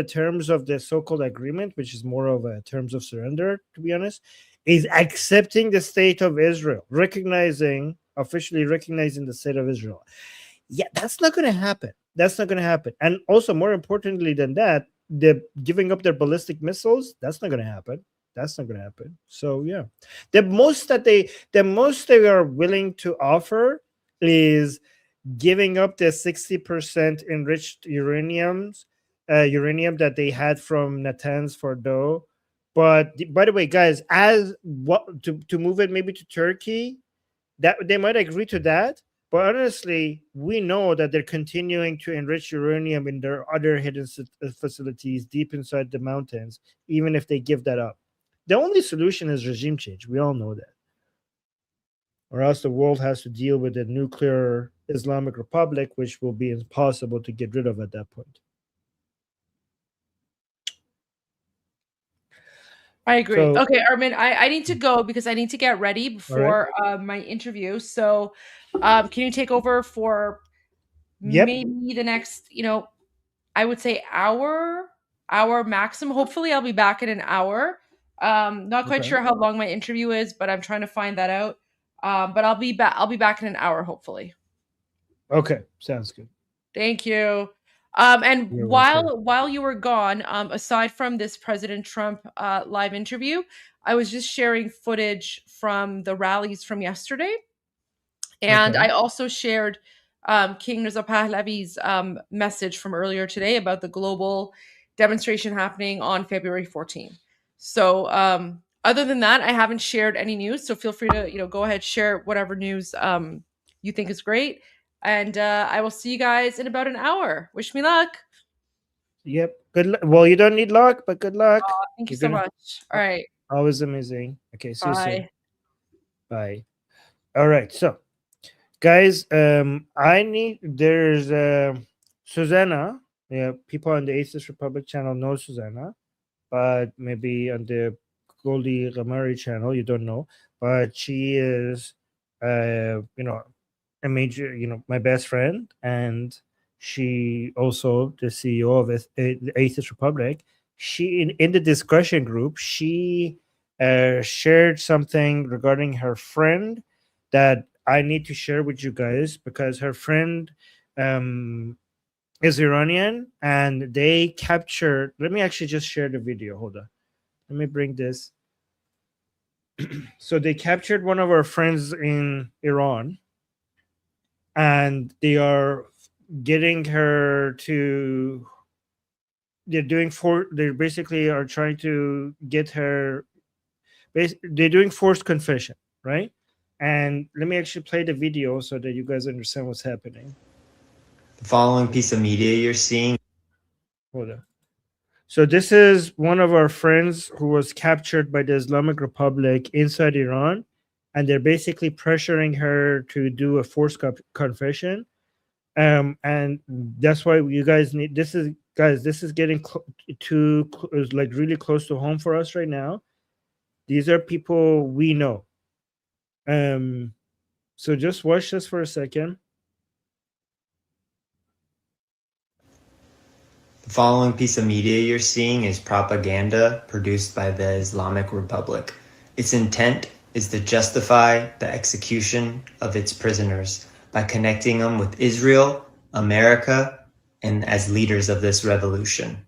terms of the so-called agreement, which is more of a terms of surrender, to be honest, is accepting the state of Israel, officially recognizing the state of Israel. Yeah, that's not going to happen. That's not going to happen. And also, more importantly than that, the giving up their ballistic missiles, that's not going to happen. That's not going to happen. So yeah, the most they are willing to offer is giving up the 60% enriched uranium that they had from Natanz Fordo. But by the way, guys, to move it maybe to Turkey, that they might agree to that. But honestly, we know that they're continuing to enrich uranium in their other hidden facilities deep inside the mountains, even if they give that up. The only solution is regime change. We all know that. Or else the world has to deal with a nuclear Islamic Republic, which will be impossible to get rid of at that point. I agree. So- Okay, Armin, I need to go because I need to get ready before my interview. So can you take over for maybe the next, I would say hour maximum. Hopefully I'll be back in an hour. Not quite sure how long my interview is, but I'm trying to find that out. But I'll be back in an hour, hopefully. Okay, sounds good. Thank you. And You're while you were gone, aside from this President Trump live interview, I was just sharing footage from the rallies from yesterday. And I also shared King Reza Pahlavi's message from earlier today about the global demonstration happening on February 14th. So other than that, I haven't shared any news. So feel free to go ahead, share whatever news you think is great. And I will see you guys in about an hour. Wish me luck. Yep. Good luck. Well, you don't need luck, but good luck. Thank you so much. All right. Always amazing. Okay, see you soon. Bye. Bye. All right. So, guys, there's Susanna. Yeah, people on the Atheist Republic channel know Susanna, but maybe on the Goldie Ramari channel, you don't know. But she is, a major, my best friend, and she also the CEO of the Atheist Republic. She in the discussion group, she shared something regarding her friend that I need to share with you guys, because her friend is Iranian, and they captured. Let me actually just share the video. Hold on. Let me bring this. So they captured one of our friends in Iran, and they are getting her to. They basically are trying to get her. They're doing forced confession, right? And let me actually play the video so that you guys understand what's happening. The following piece of media you're seeing. Hold on. So this is one of our friends who was captured by the Islamic Republic inside Iran, and they're basically pressuring her to do a forced confession. And that's why you guys need this is getting really close to home for us right now. These are people we know. So just watch this for a second. The following piece of media you're seeing is propaganda produced by the Islamic Republic. Its intent is to justify the execution of its prisoners by connecting them with Israel, America, and as leaders of this revolution.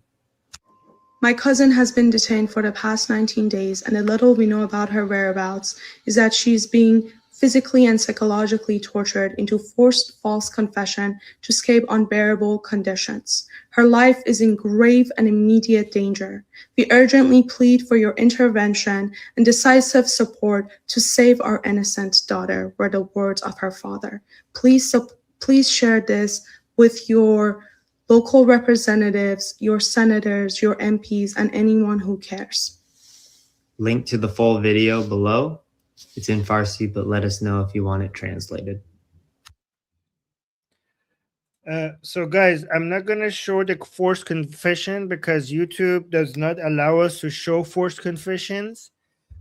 My cousin has been detained for the past 19 days, and the little we know about her whereabouts is that she's being physically and psychologically tortured into forced false confession to escape unbearable conditions. Her life is in grave and immediate danger. We urgently plead for your intervention and decisive support to save our innocent daughter, were the words of her father. Please share this with your local representatives, your senators, your MPs, and anyone who cares. Link to the full video below. It's in Farsi, but let us know if you want it translated. So guys, I'm not going to show the forced confession because YouTube does not allow us to show forced confessions,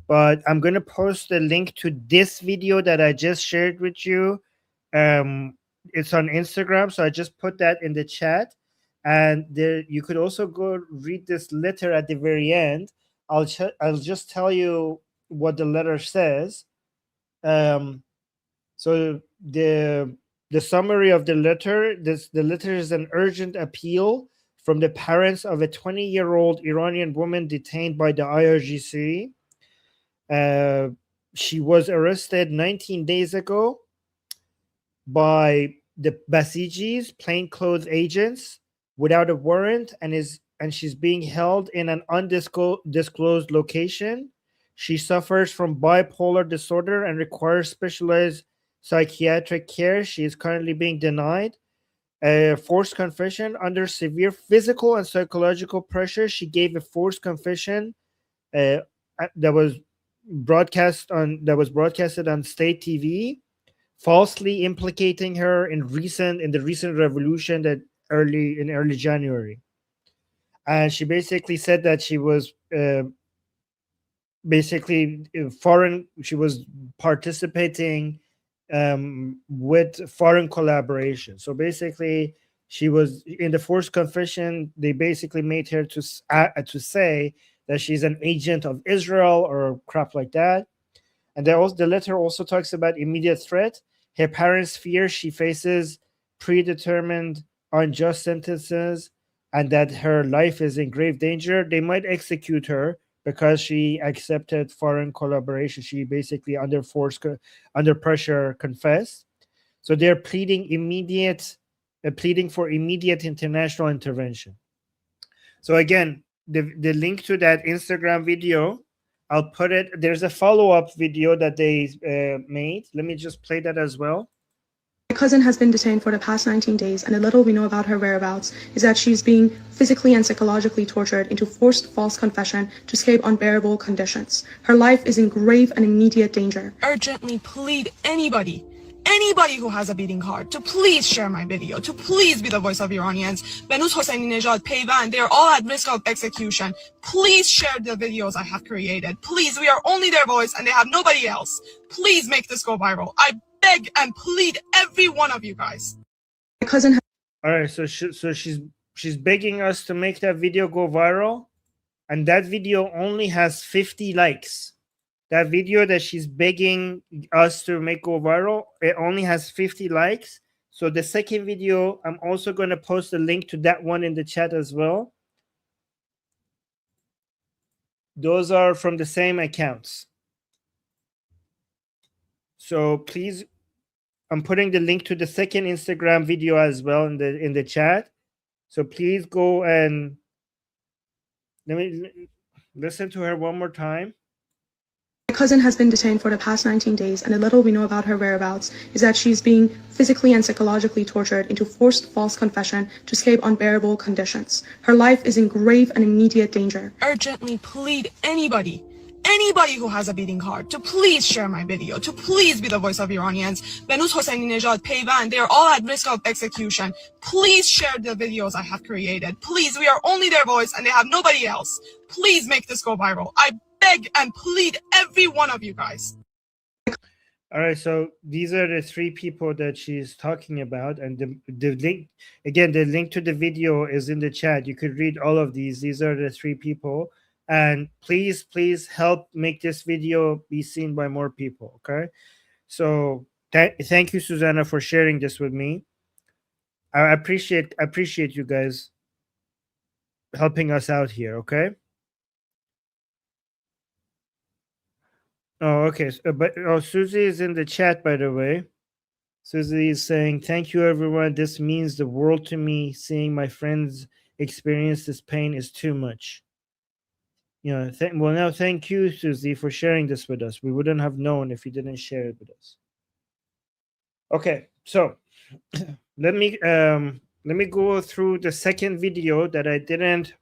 but I'm going to post the link to this video that I just shared with you. It's on Instagram, so I just put that in the chat, and there you could also go read this letter at the very end. I'll just tell you what the letter says. So the summary of the letter, the letter is an urgent appeal from the parents of a 20-year-old Iranian woman detained by the IRGC. She was arrested 19 days ago by the Basijis, plainclothes agents, without a warrant, and she's being held in an undisclosed location. She suffers from bipolar disorder and requires specialized psychiatric care. She is currently being denied a forced confession under severe physical and psychological pressure. She gave a forced confession that was broadcasted on state TV, falsely implicating her in the recent revolution that early January. And she basically said that she was she was participating with foreign collaboration. So basically, she was in the forced confession. They basically made her to say that she's an agent of Israel or crap like that. And the letter also talks about immediate threat. Her parents fear she faces predetermined unjust sentences and that her life is in grave danger. They might execute her because she accepted foreign collaboration. She basically under pressure confessed. So they're pleading for immediate international intervention. So again, the link to that Instagram video, I'll put it. There's a follow-up video that they made. Let me just play that as well. My cousin has been detained for the past 19 days, and the little we know about her whereabouts is that she's being physically and psychologically tortured into forced false confession to escape unbearable conditions. Her life is in grave and immediate danger. Urgently plead anybody who has a beating heart to please share my video, to please be the voice of Iranians. Benuz Hosseini Nejad, Payvan, they're all at risk of execution. Please share the videos I have created. Please, we are only their voice and they have nobody else. Please make this go viral. I beg and plead every one of you guys. My cousin All right, so she's begging us to make that video go viral, and that video only has 50 likes. That video that she's begging us to make go viral, it only has 50 likes. So the second video, I'm also going to post a link to that one in the chat as well. Those are from the same accounts. So please, I'm putting the link to the second Instagram video as well in the chat. So please go and let me listen to her one more time. My cousin has been detained for the past 19 days, and the little we know about her whereabouts is that she's being physically and psychologically tortured into forced false confession to escape unbearable conditions. Her life is in grave and immediate danger. Urgently plead anybody who has a beating heart to please share my video, to please be the voice of Iranians. Benuz Hosseini Nejad, Payvan, they are all at risk of execution. Please share the videos I have created. Please, we are only their voice and they have nobody else. Please make this go viral. I beg and plead every one of you guys. All right, so these are the three people that she's talking about, and the link, again, the link to the video is in the chat. You could read all of these. These are the three people, and please help make this video be seen by more people. Okay, so thank you, Susanna, for sharing this with me. I appreciate you guys helping us out here. Okay. Oh, okay. Susie is in the chat, by the way. Susie is saying, "Thank you, everyone. This means the world to me. Seeing my friends experience this pain is too much." Well, thank you, Susie, for sharing this with us. We wouldn't have known if you didn't share it with us. Okay, so let me go through the second video that I didn't.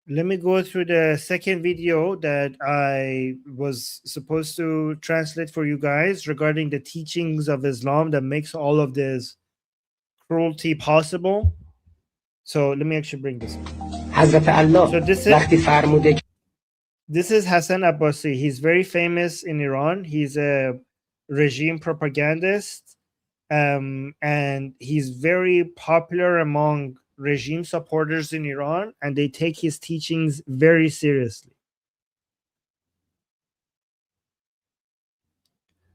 Let me go through the second video that I was supposed to translate for you guys regarding the teachings of Islam that makes all of this cruelty possible. So let me actually bring this. So this is Hassan Abbasi. He's very famous in Iran. He's a regime propagandist, and he's very popular among regime supporters in Iran, and they take his teachings very seriously.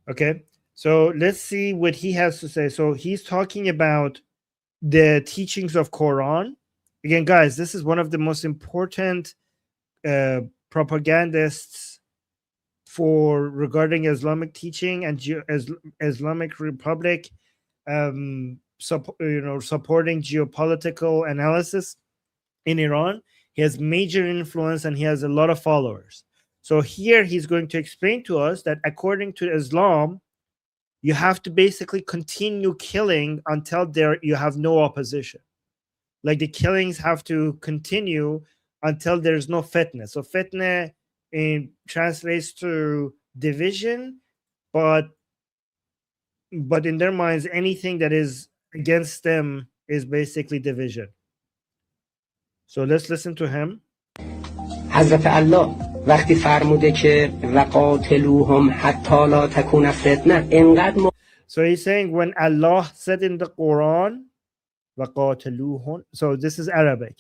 Okay, so let's see what he has to say. So he's talking about the teachings of Quran. Again, guys, this is one of the most important propagandists for regarding Islamic teaching and Islamic Republic, supporting geopolitical analysis in Iran. He has major influence and he has a lot of followers. So here he's going to explain to us that according to Islam, you have to basically continue killing until you have no opposition. Like the killings have to continue until there's no fitna. So fitna translates to division, but in their minds, anything that is against them is basically division. So let's listen to him. حضرت الله وقتی فرموده که وقاتلوهم حتی لا تکون فتنه اینقدر So he's saying when Allah said in the Quran وقاتلوهم, so this is Arabic,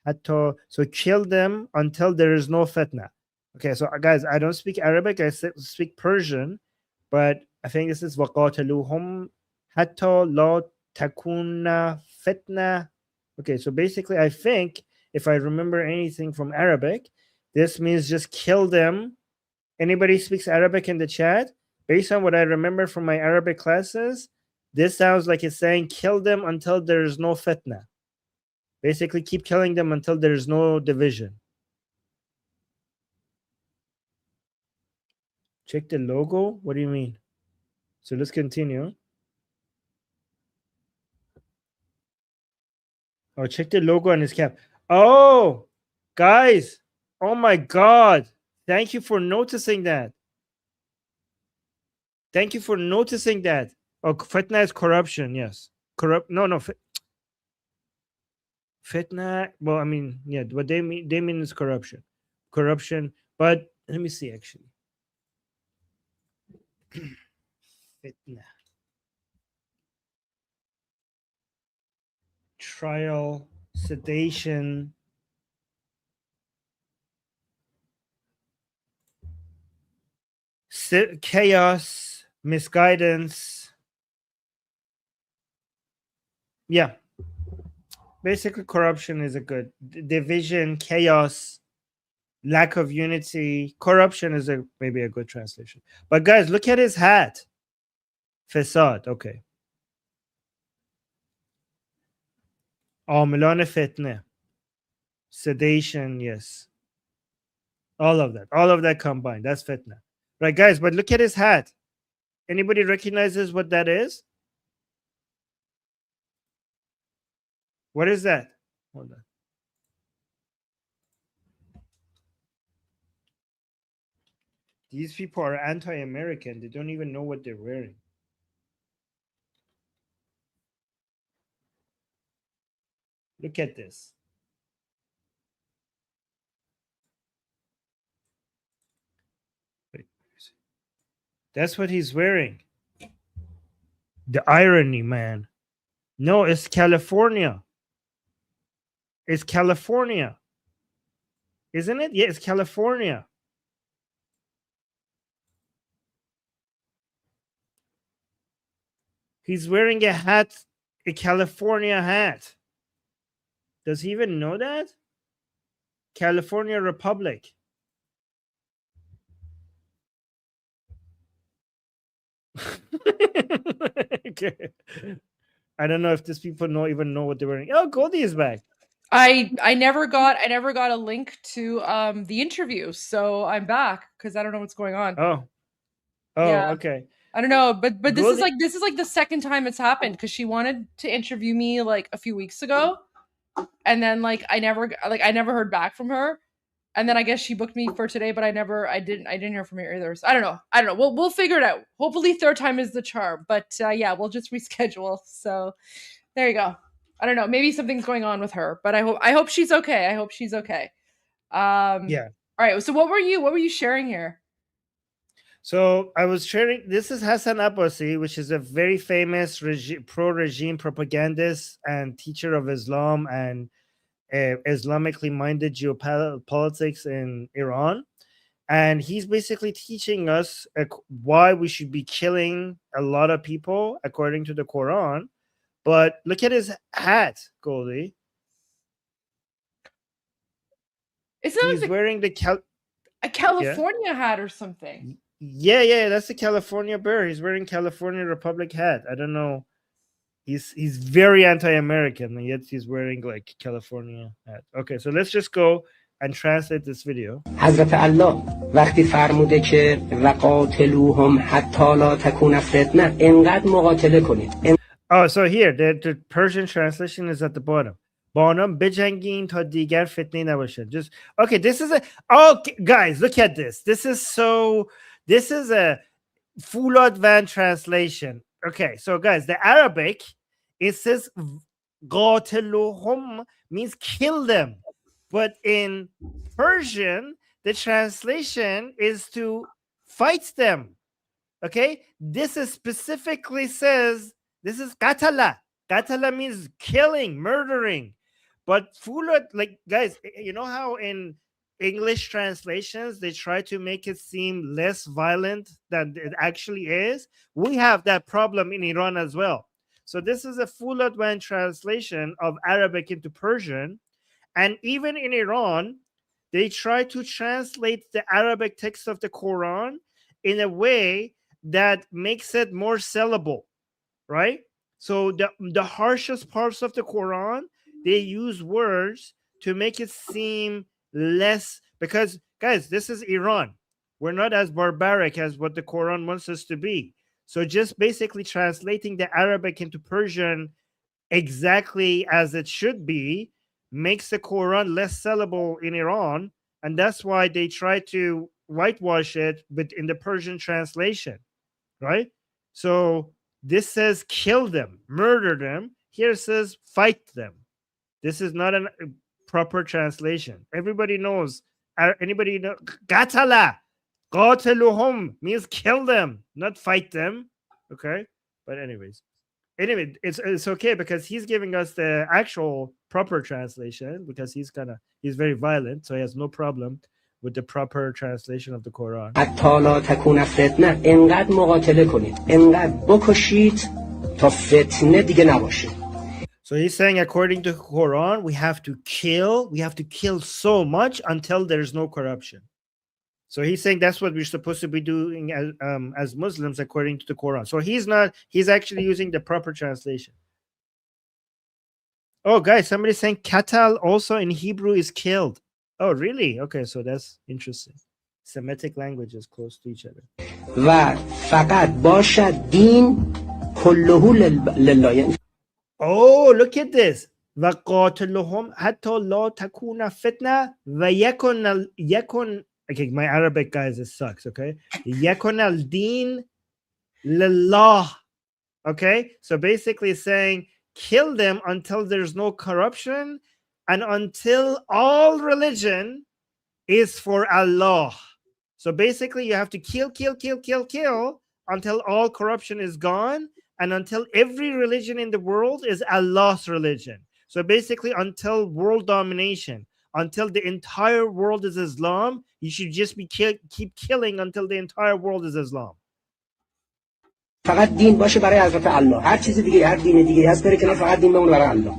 حتی, so kill them until there is no fitna. Okay, so guys, I don't speak Arabic, I speak Persian, but I think this is وقاتلوهم حتى لا تكون فتنة. Okay, so basically I think if I remember anything from Arabic, this means just kill them. Anybody speaks Arabic in the chat? Based on what I remember from my Arabic classes, this sounds like it's saying kill them until there is no fitna. Basically keep killing them until there is no division. Check the logo? What do you mean? So let's continue. Oh, check the logo on his cap. Oh, guys. Oh my God. Thank you for noticing that. Thank you for noticing that. Oh, fitna is corruption. Yes. No. Fitna. Well, I mean, yeah, what they mean is corruption. Corruption. But let me see, actually. Fitna. Trial, sedation. Chaos, misguidance. Yeah. Basically, corruption is a good division, chaos, lack of unity. Corruption is maybe a good translation. But guys, look at his hat. Facade. Okay. عاملان فتنه. Sedation, yes. All of that combined. That's fitna. Right, guys, but look at his hat. Anybody recognizes what that is? What is that? Hold on. These people are anti-American. They don't even know what they're wearing. Look at this. That's what he's wearing. The irony, man. No, it's California. It's California. Isn't it? Yeah, it's California. He's wearing a hat, a California hat. Does he even know that? California Republic. Okay. I don't know if these people even know what they're wearing. Oh, Goldie is back. I never got a link to the interview, so I'm back because I don't know what's going on. Oh, Yeah. okay. I don't know, but this is Goldie- this is like the second time it's happened because she wanted to interview me like a few weeks ago, and then like I never heard back from her, and then I guess she booked me for today, but I didn't hear from her either. So I don't know. We'll figure it out. Hopefully, third time is the charm. But yeah, we'll just reschedule. So there you go. I don't know. Maybe something's going on with her, but I hope she's okay. I hope she's okay. Yeah. All right. So what were you sharing here? So I was sharing. This is Hassan Abbasi, which is a very famous pro-regime propagandist and teacher of Islam and Islamically minded geopolitics in Iran. And he's basically teaching us why we should be killing a lot of people according to the Quran. But look at his hat, Goldie. He's wearing a California hat or something. Yeah, that's the California bear. He's wearing California Republic hat. I don't know. He's very anti-American, and yet he's wearing like California hat. Okay, so let's just go and translate this video. حضرت الله وقتی فرموده که وقاتلوهم حتی لا تکون فتنه انقدر مقاتله کنید. Oh, so here the Persian translation is at the bottom. با آنان بجنگین تا دیگر فتنه نباشد. Just okay. This is guys, look at this. This is a Fulad Van translation. Okay, so guys, the Arabic, it says قاتلوهم means kill them, but in Persian, the translation is to fight them. Okay, this is specifically says this is qatala. Qatala means killing, murdering. But Fulad, like guys, you know how in English translations they try to make it seem less violent than it actually is? We have that problem in Iran as well. So this is a full advanced translation of Arabic into Persian. And even in Iran, they try to translate the Arabic text of the Quran in a way that makes it more sellable, right? So the harshest parts of the Quran, they use words to make it seem less, because guys, this is Iran. We're not as barbaric as what the Quran wants us to be. So just basically translating the Arabic into Persian exactly as it should be makes the Quran less sellable in Iran, and that's why they try to whitewash it, but in the Persian translation, right? So this says kill them, murder them. Here it says fight them. This is not a proper translation. Everybody knows. Anybody know? Qatala. قاتلوهم means kill them, not fight them. Okay, but anyway, it's okay because he's giving us the actual proper translation because he's very violent, so he has no problem with the proper translation of the Quran. حتی لا تکون فتنه انقدر مقاتله کنید انقدر بکشید تا فتنه دیگه نباشه. So he's saying, according to Quran, we have to kill so much until there's no corruption. So he's saying that's what we're supposed to be doing as Muslims according to the Quran. So he's actually using the proper translation. Oh, guys, somebody's saying katal also in Hebrew is killed. Oh, really? Okay, so that's interesting. Semitic languages close to each other. و فقط باشد دین کله لله. Oh, look at this. وَقَاتِلُهُمْ حَتَّى لَا تَكُونَ فِتْنَةٌ وَيَكُنْ okay, my Arabic, guys, it sucks, okay? يَكُنَ الدِّينُ لِلَّهِ. Okay? So basically saying, kill them until there's no corruption and until all religion is for Allah. So basically you have to kill until all corruption is gone and until every religion in the world is Allah's religion. So basically until world domination, until the entire world is Islam, you should just be keep killing until the entire world is Islam. فقط دین باشه برای حضرت الله. هر چیز دیگه هر دین دیگه هست بره کنار فقط دین بمونه برای الله.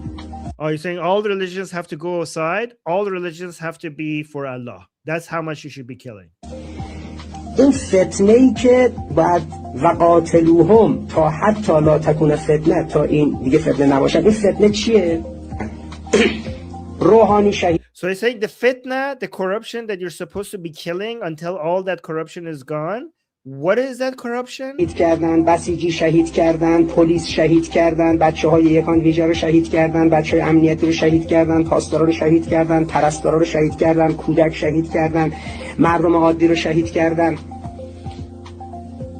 Oh, you're saying all the religions have to go aside? All the religions have to be for Allah. That's how much you should be killing. این فتنه‌ای که بعد وقاتلوهم تا حتی لا تکون فتنه تا این دیگه فتنه نباشد. این فتنه چیه؟ روحانی شهید. So he's saying the fitna, the corruption that you're supposed to be killing until all that corruption is gone. What is that corruption? شهید کردن، بسیجی شهید کردن، پلیس شهید کردن، بچه‌های یکان ویژه رو شهید کردن، بچه‌های امنیتی رو شهید کردن، پاسدارا رو شهید کردن، پرستارا رو شهید کردن، کودک شهید کردن، مردم عادی رو شهید کردن.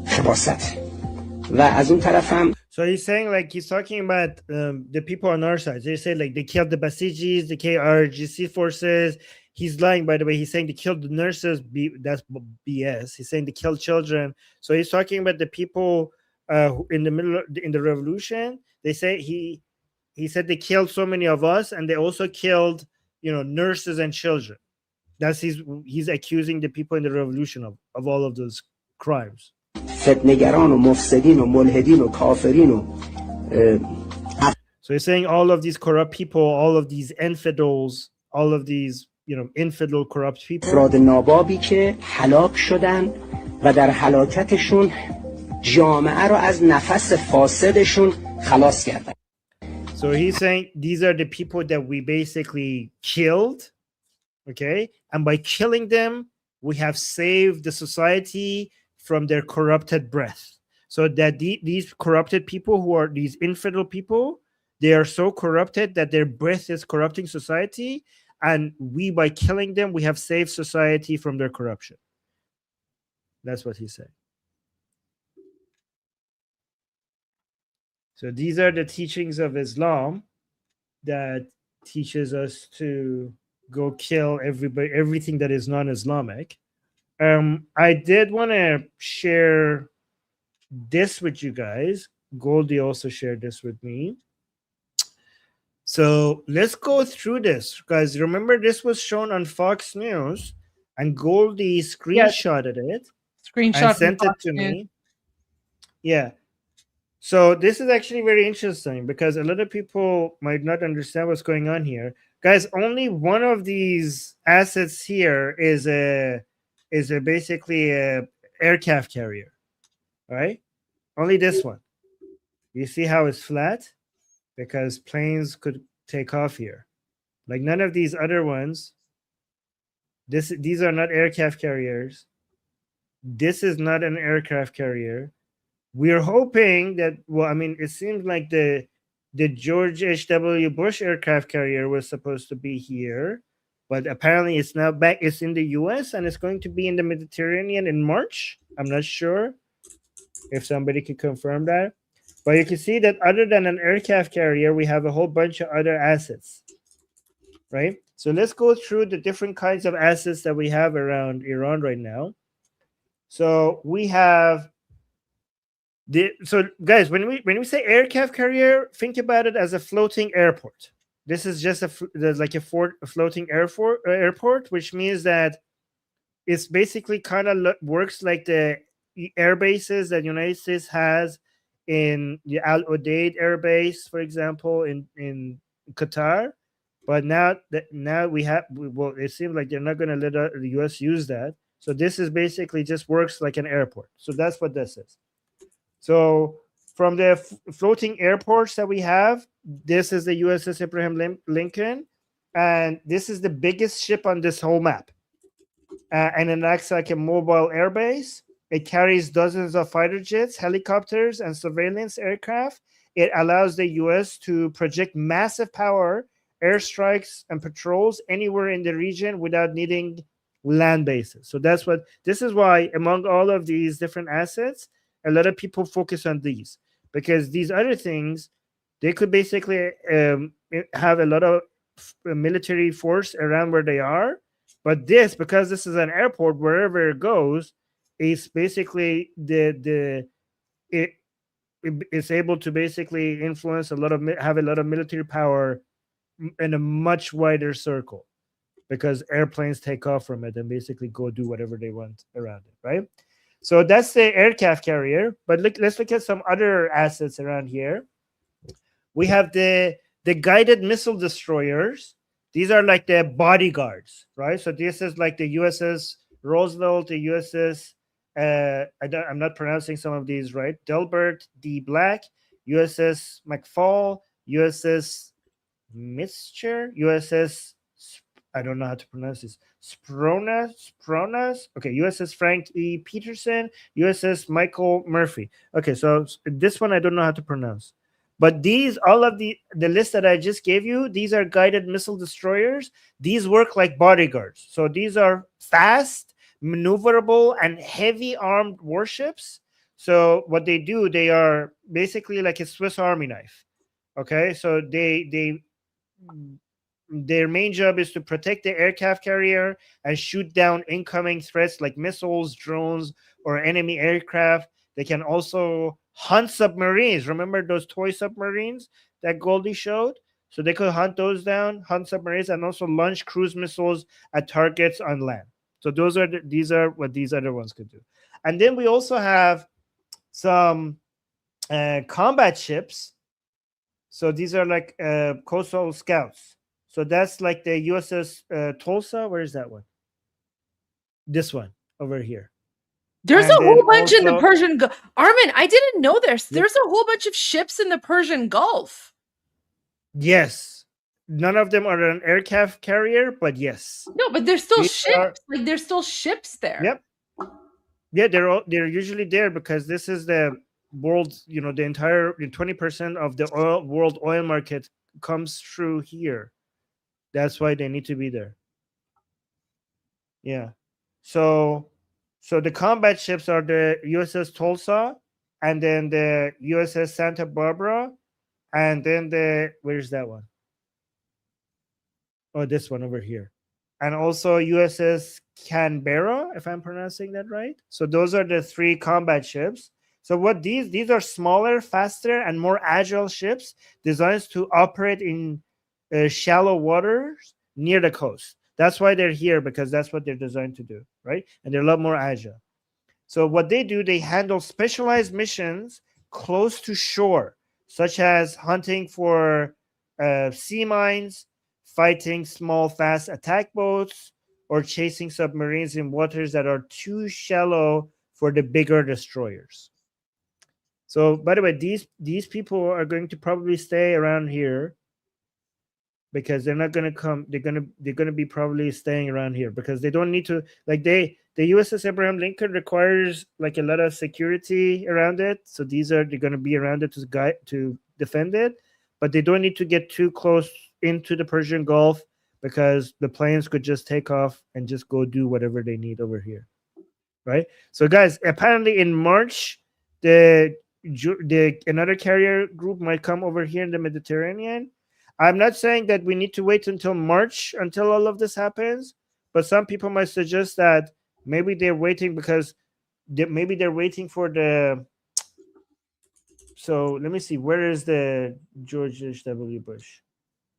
خباثت. و از اون طرف هم So he's saying like he's talking about the people on our side. So he say like they killed the Basijis, the KRGC forces. He's lying, by the way. He's saying they killed the nurses. That's BS. He's saying they killed children. So he's talking about the people in the middle in the revolution. They say he said they killed so many of us, and they also killed nurses and children. That's he's accusing the people in the revolution of all of those crimes. فتنه‌گران و مفسدین و ملحدین و کافرین و So he's saying all of these corrupt people, all of these infidels, all of these infidel corrupt people. افراد نابابی که هلاک شدن و در هلاکتشون جامعه رو از نفس فاسدشون خلاص کردن. So he's saying these are the people that we basically killed, okay? And by killing them, we have saved the society from their corrupted breath. So that these corrupted people who are these infidel people, they are so corrupted that their breath is corrupting society. And we, by killing them, we have saved society from their corruption. That's what he's saying. So these are the teachings of Islam that teaches us to go kill everything that is non-Islamic. I did want to share this with you guys. Goldie also shared this with me. So let's go through this, guys. Remember, this was shown on Fox News, and Goldie screenshotted it and sent it to me. Yeah. So this is actually very interesting because a lot of people might not understand what's going on here. Guys, only one of these assets here is basically a aircraft carrier, right? Only this one. You see how it's flat? Because planes could take off here. Like none of these other ones. These are not aircraft carriers. This is not an aircraft carrier. We're hoping that, well, I mean, it seems like the George H.W. Bush aircraft carrier was supposed to be here, but apparently it's now back. It's in the US and it's going to be in the Mediterranean in March. I'm not sure if somebody can confirm that. But you can see that other than an aircraft carrier, we have a whole bunch of other assets, right? So let's go through the different kinds of assets that we have around Iran right now. So we have so guys, when we say aircraft carrier, think about it as a floating airport. This is just there's like a floating airport, which means that it's basically kind of works like the air bases that United States has in the Al Udeid Air Base, for example, in Qatar. But now we have, well, it seems like they're not going to let the U.S. use that. So this is basically just works like an airport. So that's what this is. So from the floating airports that we have, this is the USS Abraham Lincoln, and this is the biggest ship on this whole map. And it acts like a mobile airbase. It carries dozens of fighter jets, helicopters, and surveillance aircraft. It allows the U.S. to project massive power, airstrikes, and patrols anywhere in the region without needing land bases. So this is why among all of these different assets, a lot of people focus on these, because these other things, they could basically have a lot of military force around where they are. But because this is an airport, wherever it goes, it's basically it's able to basically influence have a lot of military power in a much wider circle, because airplanes take off from it and basically go do whatever they want around it, right? So that's the aircraft carrier. But let's look at some other assets around here. We have the guided missile destroyers. These are like the bodyguards, right? So this is like the USS Roosevelt, the USS, I'm not pronouncing some of these right, Delbert D. Black, USS McFall, USS Mister, USS, I don't know how to pronounce this, Spronas, okay, USS Frank E. Peterson, USS Michael Murphy. Okay, so this one I don't know how to pronounce. But all of the list that I just gave you, these are guided missile destroyers. These work like bodyguards. So these are fast, maneuverable, and heavy armed warships. So what they do, they are basically like a Swiss Army knife. Okay, so their main job is to protect the aircraft carrier and shoot down incoming threats like missiles, drones, or enemy aircraft. They can also hunt submarines. Remember those toy submarines that Goldie showed? So they could hunt those down, hunt submarines, and also launch cruise missiles at targets on land. So these are what these other ones could do. And then we also have some combat ships. So these are like coastal scouts. So that's like the USS Tulsa. Where is that one? This one over here. There's a whole bunch in the Persian Gulf. Armin, I didn't know this. There's a whole bunch of ships in the Persian Gulf. Yes. None of them are an aircraft carrier, but yes. No, but there's still ships. Like there's still ships there. Yep. Yeah, they're usually there because this is the world, the entire 20% of the world oil market comes through here. That's why they need to be there. Yeah. So the combat ships are the USS Tulsa, and then the USS Santa Barbara, and then where's that one? Oh, this one over here. And also USS Canberra, if I'm pronouncing that right. So those are the 3 combat ships. So what these are smaller, faster, and more agile ships designed to operate in shallow waters near the coast. That's why they're here, because that's what they're designed to do, right? And they're a lot more agile. So what they do, they handle specialized missions close to shore, such as hunting for sea mines, fighting small, fast attack boats, or chasing submarines in waters that are too shallow for the bigger destroyers. So, by the way, these people are going to probably stay around here, because they're not going to come. They're going to be probably staying around here because they don't need to. Like the USS Abraham Lincoln requires like a lot of security around it, so they're going to be around it to defend it, but they don't need to get too close into the Persian Gulf, because the planes could just take off and just go do whatever they need over here, right? So, guys, apparently in March, another carrier group might come over here in the Mediterranean. I'm not saying that we need to wait until March until all of this happens, but some people might suggest that maybe they're waiting because maybe they're waiting for the. So let me see. Where is the George H.W. Bush?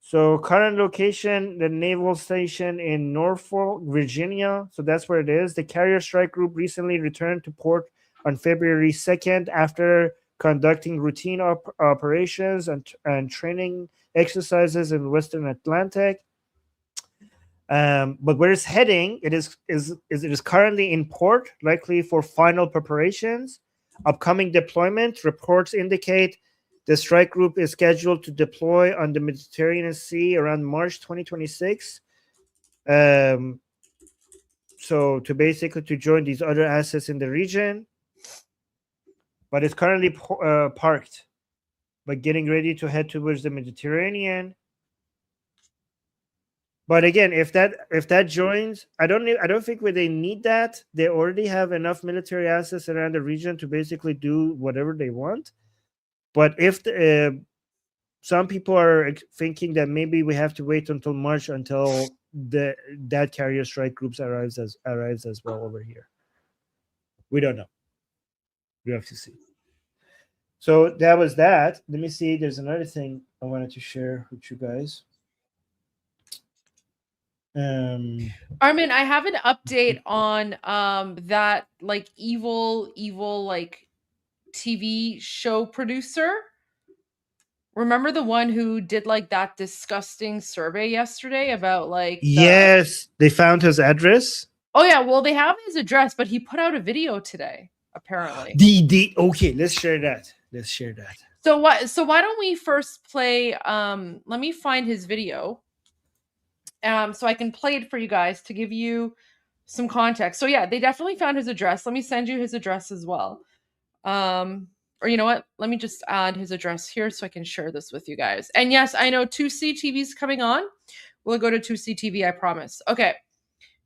So current location, the naval station in Norfolk, Virginia. So that's where it is. The carrier strike group recently returned to port on February 2nd after conducting routine operations and training exercises in Western Atlantic. But where it's heading, it is currently in port, likely for final preparations. Upcoming deployment reports indicate the strike group is scheduled to deploy on the Mediterranean Sea around March 2026. So to basically to join these other assets in the region, but it's currently parked, but getting ready to head towards the Mediterranean. But again, if that joins, I don't think they need that. They already have enough military assets around the region to basically do whatever they want. But if some people are thinking that maybe we have to wait until March until that carrier strike groups arrives as well over here. We don't know. We have to see. So that was that. Let me see. There's another thing I wanted to share with you guys. Armin, I have an update on that like evil like TV show producer. Remember the one who did like that disgusting survey yesterday about like Yes, they found his address. Oh yeah, well they have his address, but he put out a video today apparently. Okay, let's share that. So why don't we first play let me find his video. So I can play it for you guys to give you some context. So yeah, they definitely found his address. Let me send you his address as well. Or you know what? Let me just add his address here so I can share this with you guys. And yes, I know 2C TV is coming on. We'll go to 2C TV, I promise. Okay.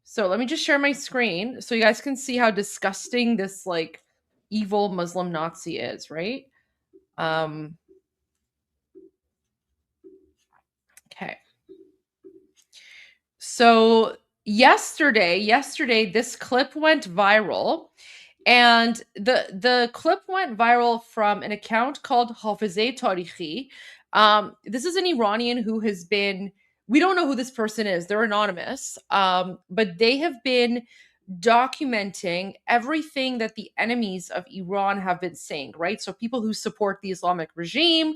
So let me just share my screen so you guys can see how disgusting this like evil Muslim Nazi is, right? Okay. So yesterday, this clip went viral, and the clip went viral from an account called Hafizeh Tarihi. This is an Iranian who has been, we don't know who this person is. They're anonymous, but they have been documenting everything that the enemies of Iran have been saying, right? So people who support the Islamic regime,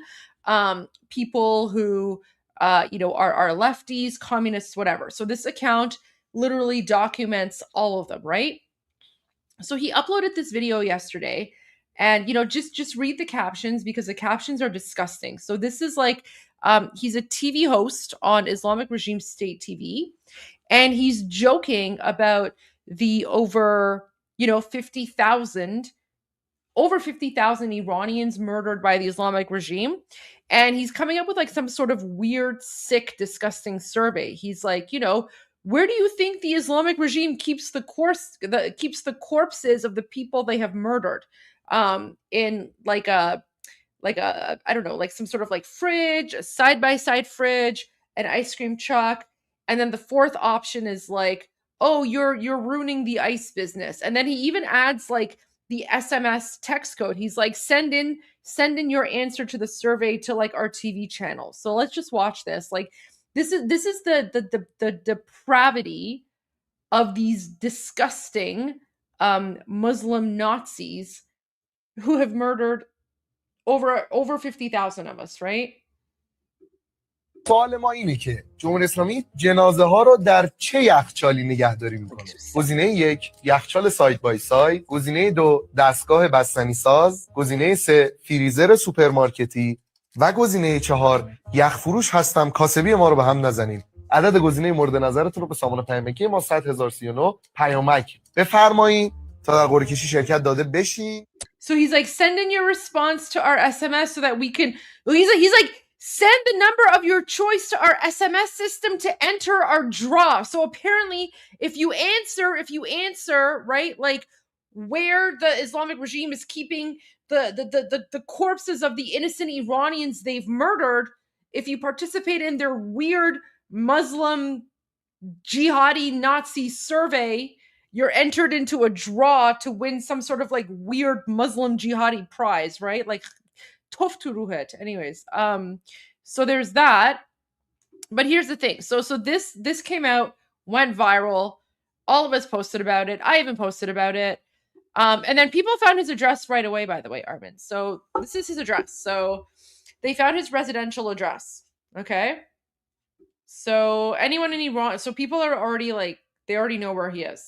people who are lefties, communists, whatever. So this account literally documents all of them, right? So he uploaded this video yesterday, and just read the captions because the captions are disgusting. So this is like he's a TV host on Islamic Regime State TV, and he's joking about the over 50,000 Iranians murdered by the Islamic regime. And he's coming up with like some sort of weird, sick, disgusting survey. He's like, where do you think the Islamic regime keeps the corpses of the people they have murdered? In like a I don't know, like some sort of like fridge, a side-by-side fridge, an ice cream truck. And then the fourth option is like, oh, you're ruining the ice business. And then he even adds like the SMS text code. He's like, send in your answer to the survey to like our TV channel. So let's just watch this. Like this is the depravity of these disgusting Muslim Nazis who have murdered over 50,000 of us, right? سوال ما اینه که جمهوری اسلامی جنازه ها رو در چه یخچالی نگهداری میکنه؟ گزینه 1 یخچال ساید بای ساید، گزینه 2 دستگاه بستنی ساز، گزینه 3 فریزر سوپرمارکتی و گزینه 4 یخ فروش هستم کاسبی ما رو به هم نزنین. عدد گزینه مورد نظرتون رو به سامان پیامکی ما 100039 پیامک بفرمایید تا در قرعه کشی شرکت داده بشین. So he's like, send in your response to our SMS so that we can. He's like, send the number of your choice to our SMS system to enter our draw. So apparently, if you answer, right, like where the Islamic regime is keeping the corpses of the innocent Iranians they've murdered, if you participate in their weird Muslim jihadi Nazi survey, you're entered into a draw to win some sort of like weird Muslim jihadi prize, right? Like tof to ruhet. Anyways, so there's that. But here's the thing. So this came out, went viral. All of us posted about it. I even posted about it. And then people found his address right away, by the way, Armin. So this is his address. So they found his residential address. Okay. So anyone in Iran, so people are already like, they already know where he is.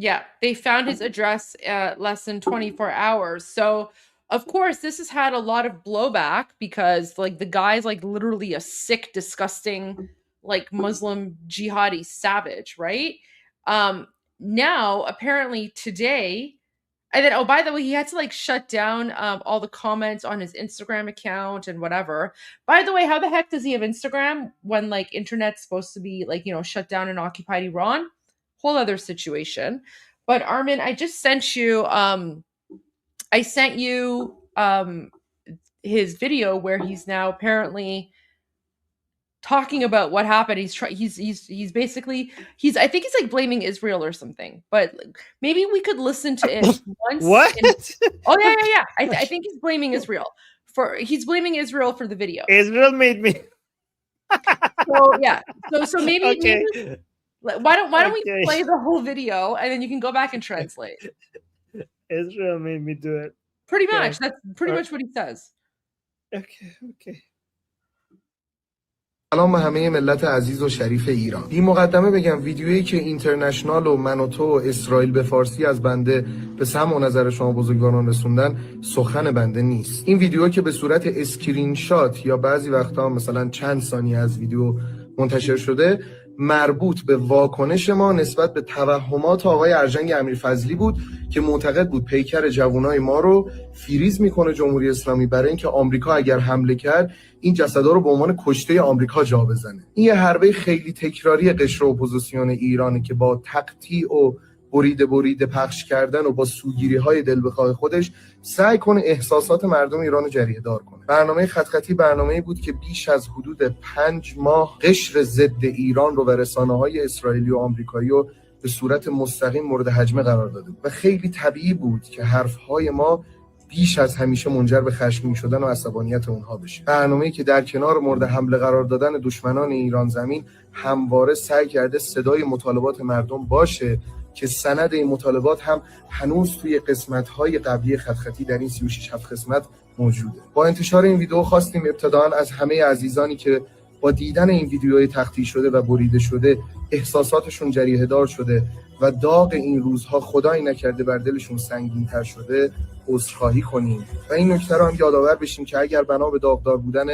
Yeah, they found his address less than 24 hours. So of course, this has had a lot of blowback because like the guy's like literally a sick, disgusting, like Muslim jihadi savage, right? Now, apparently today, and then, oh, by the way, he had to like shut down all the comments on his Instagram account and whatever. By the way, how the heck does he have Instagram when like internet's supposed to be like, shut down in occupied Iran? Whole other situation. But Armin, I just sent you, I sent you his video where he's now apparently talking about what happened. He's basically I think he's like blaming Israel or something. But maybe we could listen to it once. What? Oh yeah. I think he's blaming Israel for the video. Israel made me. So yeah. So maybe Okay. maybe why don't we Okay. play the whole video and then you can go back and translate. Israel made me do it. Pretty Okay. much. That's pretty much what he says. Okay. سلام به همه ملت عزیز و شریف ایران. این مقدمه بگم ویدیویی که اینترنشنال و من و تو و اسرائیل به فارسی از بنده به سمع و نظر شما بزرگواران رسوندن سخن بنده نیست. این ویدیو که به صورت اسکرین شات یا بعضی وقتا مثلا چند ثانیه از ویدیو منتشر شده مربوط به واکنش ما نسبت به توهمات آقای ارجنگ امیرفضلی بود که معتقد بود پیکر جوانای ما رو فریز میکنه جمهوری اسلامی برای اینکه آمریکا اگر حمله کرد این جسدا رو به عنوان کشته آمریکا جا بزنه. این یه حربه خیلی تکراری قشر اپوزیسیون ایرانه که با تقطیع و بریده پخش کردن و با سوگیری‌های دل بخواه خودش سعی کنه احساسات مردم ایران رو جریه دار کنه. برنامه خطی برنامه‌ای بود که بیش از حدود 5 ماه قشر ضد ایران رو و رسانه‌های اسرائیلی و آمریکایی رو به صورت مستقیم مورد هجمه قرار داده بود و خیلی طبیعی بود که حرف‌های ما بیش از همیشه منجر به خشمگین شدن و عصبانیت اونها بشه. برنامه‌ای که در کنار مورد حمله قرار دادن دشمنان ایران زمین همواره سعی کرده صدای مطالبات مردم باشه که سند این مطالبات هم هنوز توی قسمت‌های قبلی خطی در این 36 قسمت موجوده. با انتشار این ویدیو خواستیم ابتداً از همه عزیزانی که با دیدن این ویدیوهای تقطیع شده و بریده شده احساساتشون جریحه دار شده و داغ این روزها خدایی نکرده بر دلشون سنگین‌تر شده عذرخواهی کنیم و این نکته رو هم یادآور بشیم که اگر بنا به داغدار بودن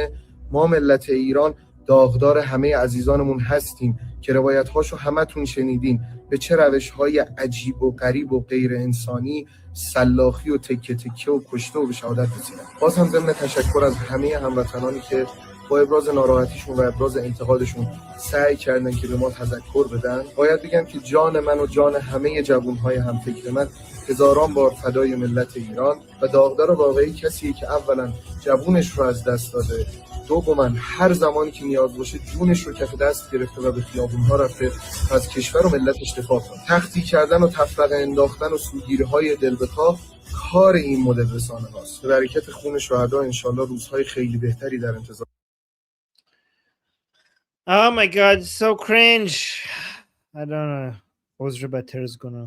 ما ملت ایران داغدار همه عزیزانمون هستیم که روایت‌هاشو همتون شنیدین به چه روش‌های عجیب و غریب و غیر انسانی سلاخی و تکه و کشته و به شهادت رسیدن. باز هم ضمن تشکر از همه هموطنانی که با ابراز ناراحتیشون و ابراز انتقادشون سعی کردن که به ما تذکر بدن. باید بگم که جان من و جان همه جوان‌های همفکر من هزاران بار فدای ملت ایران و داغدار واقعی کسیه که اولا جوونش رو از دست داده، دوما هر زمانی که نیاز باشه جونش رو کف دست گرفته و به خیابون‌ها رفته و از کشور و ملتش دفاع کنه. تختی کردن و تفرقه انداختن و سوگیری‌های دل بخواه کار این مدل رسانه‌هاست. به برکت خون شهدا انشالله روزهای خیلی بهتری در انتظار. Oh my god, it's so cringe. I don't know. عذر better is gonna.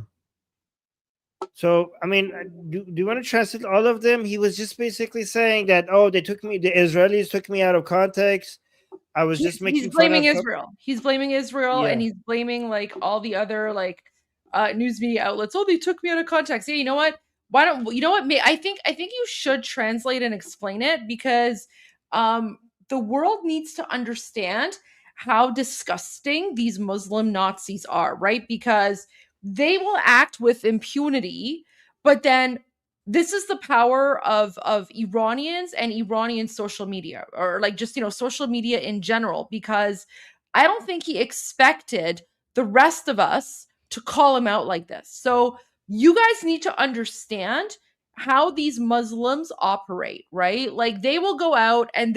So, I mean, do you want to translate all of them? He was just basically saying that, oh, the Israelis took me out of context. I was just making He's blaming fun of Israel. He's blaming Israel Yeah. and he's blaming like all the other like news media outlets. Oh, they took me out of context. Yeah, you know what? Why don't you know what? I think you should translate and explain it because the world needs to understand how disgusting these Muslim Nazis are, right? Because they will act with impunity, but then this is the power of Iranians and Iranian social media, or like just social media in general, because I don't think he expected the rest of us to call him out like this. So you guys need to understand how these Muslims operate, right? Like they will go out and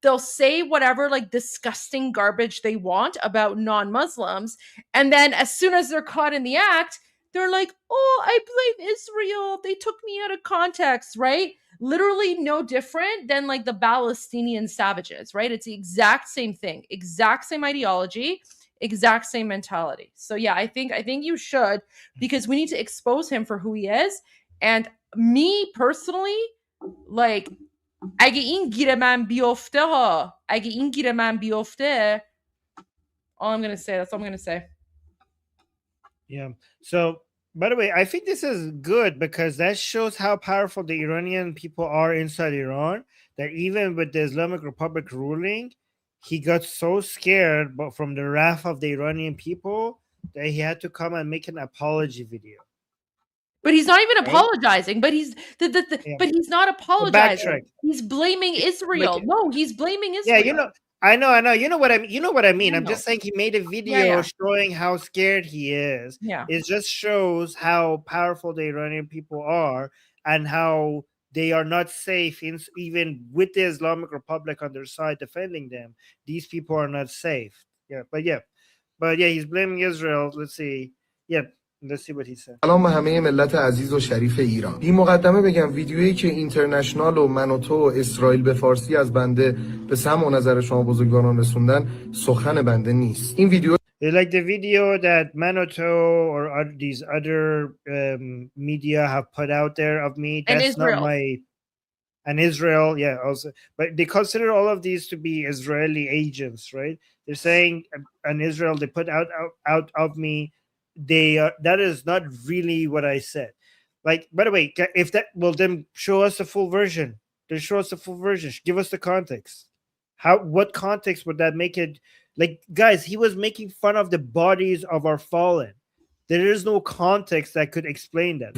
they'll say whatever like disgusting garbage they want about non-Muslims, and then as soon as they're caught in the act, they're like, oh, I blame Israel, they took me out of context, right? Literally no different than like the Palestinian savages, right? It's the exact same thing, exact same ideology, exact same mentality. So yeah, I think you should, because we need to expose him for who he is. And me personally, like, اگه این گیر من بیفته ها، اگه این گیر من بیفته, all I'm gonna say, that's all I'm gonna say. Yeah. So, by the way, I think this is good because that shows how powerful the Iranian people are inside Iran. That even with the Islamic Republic ruling, he got so scared from the wrath of the Iranian people that he had to come and make an apology video. But he's not even apologizing. But he's but he's not apologizing. Backtrack. He's blaming Israel. Like, no, he's blaming Israel. Yeah, you know, I know. You know what I mean. You know what I mean. I'm know. just saying he made a video showing how scared he is. Yeah. It just shows how powerful the Iranian people are and how they are not safe, even with the Islamic Republic on their side defending them. These people are not safe. But he's blaming Israel. Let's see. Let's see what he said. سلام همه ملت عزیز و شریف ایران. بی مقدمه بگم ویدیویی که اینترنشنال و من و تو و اسرائیل به فارسی از بنده به سمع و نظر شما بزرگواران رسوندن سخن بنده نیست. این ویدیو Like the video that Manoto or these other media have put out there of me, that's not my. And Israel, also, but they consider all of these to be Israeli agents, right? They're saying, and Israel, they put out of me. That is not really what I said. Like, by the way, if that will then show us the full version. Then show us the full version. Give us the context. What context would that make it? Like, guys, he was making fun of the bodies of our fallen. There is no context that could explain that.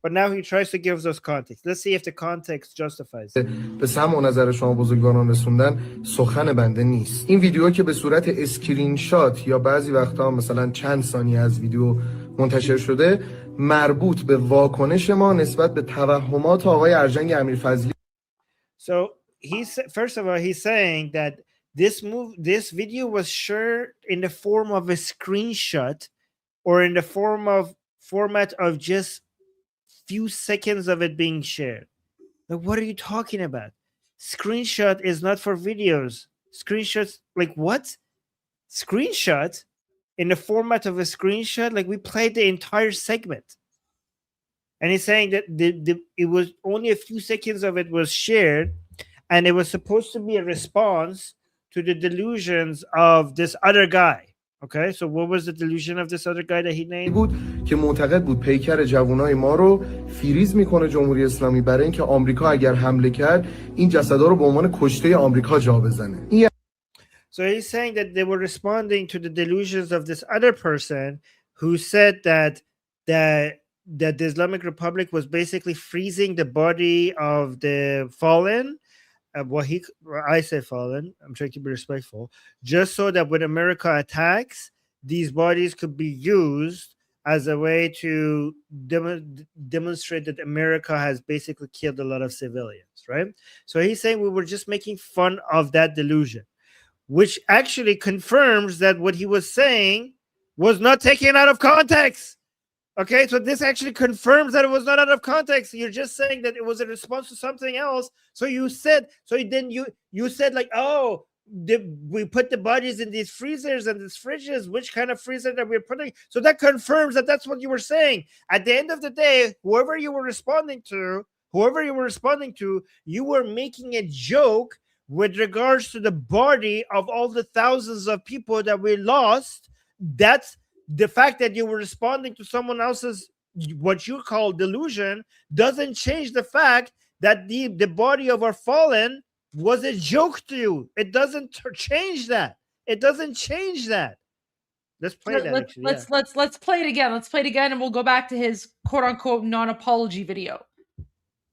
But now he tries to give us context. Let's see if the context justifies it. به سمع و نظر شما بزرگواران رسوندن سخن بنده نیست. این ویدیو که به صورت اسکرین شات یا بعضی وقتا مثلا چند ثانیه از ویدیو منتشر شده مربوط به واکنش ما نسبت به توهمات آقای ارجنگ امیرفضلی. So first of all, he's saying that this video was shared in the form of a screenshot or in the format of just few seconds of it being shared. Like, what are you talking about? Screenshot is not for videos. Screenshots, like what? Screenshot in the format of a screenshot? Like, we played the entire segment. And he's saying that it was only a few seconds of it was shared, and it was supposed to be a response to the delusions of this other guy. Okay, so what was the delusion of this other guy that he named? بود که معتقد بود پیکر جوانای ما رو فریز میکنه جمهوری اسلامی برای اینکه آمریکا اگر حمله کرد این جسدا رو به عنوان کشته آمریکا جا بزنه. So he's saying that they were responding to the delusions of this other person who said that the Islamic Republic was basically freezing the body of the fallen. I say fallen, I'm trying to be respectful, just so that when America attacks, these bodies could be used as a way to demonstrate that America has basically killed a lot of civilians, right? So he's saying we were just making fun of that delusion, which actually confirms that what he was saying was not taken out of context. Okay, so this actually confirms that it was not out of context. You're just saying that it was a response to something else. So you said, you said like, oh, we put the bodies in these freezers and these fridges. Which kind of freezer that we're putting? So that confirms that that's what you were saying. At the end of the day, whoever you were responding to, you were making a joke with regards to the body of all the thousands of people that we lost. That's the fact that you were responding to someone else's what you call delusion doesn't change the fact that the body of our fallen was a joke to you. It doesn't change that. It doesn't change that. Let's play that. Let's play it again. Let's play it again, and we'll go back to his quote unquote non-apology video.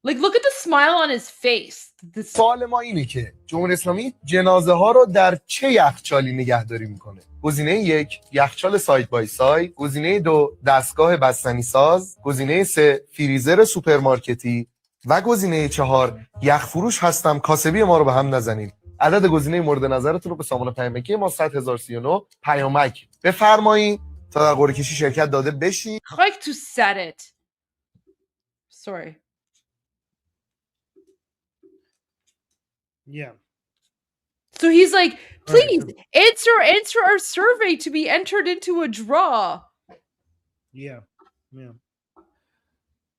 Like, look at the smile on his face. سوال ما اینه که جمهوری اسلامی جنازه ها رو در چه یخچالی نگهداری میکنه؟ گزینه 1 یخچال سایت بای سایت، گزینه 2 دستگاه بستنی ساز، گزینه 3 فریزر سوپرمارکتی و گزینه 4 یخ فروش هستم کاسبی ما رو به هم نزنید. عدد گزینه مورد نظرتون رو به سامانه پیامکی ما 100039 پیامک بفرمایید تا در قرعه کشی شرکت داده بشید. Like to set it. Sorry. Yeah. So he's like, please answer our survey to be entered into a draw. Yeah. Yeah.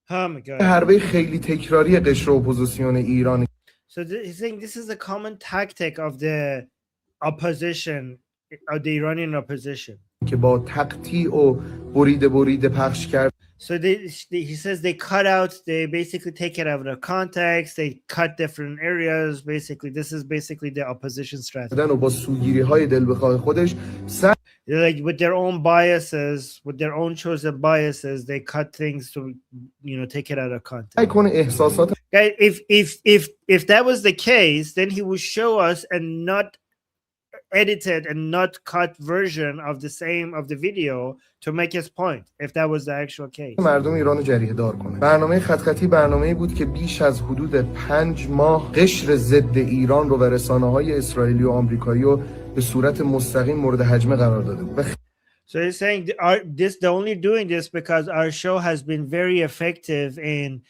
Oh my God. حربه خیلی تکراری قشر اپوزیسیون ایران. So he's saying this is a common tactic of the opposition, of the Iranian opposition. که با تقطیع و بریده پخش کرد. So he says they cut out, they basically take it out of context, they cut different areas. Basically, this is basically the opposition strategy. و با سوگیری‌های دل بخواه خودش like with their own biases, with their own chosen biases, they cut things to, take it out of context. Guys, if that was the case, then he would show us a not edited and not cut version of the video to make his point, if that was the actual case. مردم ایران رو جریحه دار کنه. برنامه خطی برنامه‌ای بود که بیش از حدود 5 ماه قشر ضد ایران رو و رسانه‌های اسرائیلی و آمریکایی رو به صورت مستقیم مورد هجمه قرار داده بود. So he's saying they're only doing this because our show has been very effective in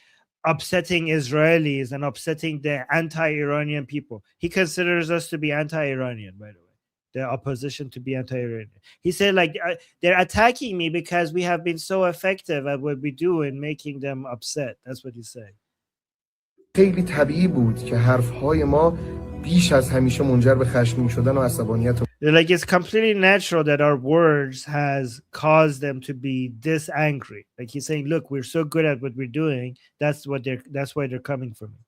upsetting Israelis and upsetting the anti-Iranian people. He considers us to be anti-Iranian, by the way, the opposition to be anti-Iranian. He said, like, they're attacking me because we have been so effective at what we do in making them upset. That's what he's saying. خیلی طبیعی بود که حرف‌های ما بیش از همیشه منجر به خشمگین شدن و عصبانیت. Like, it's completely natural that our words has caused them to be this angry. Like, he's saying, look, we're so good at what we're doing. That's why they're coming for me.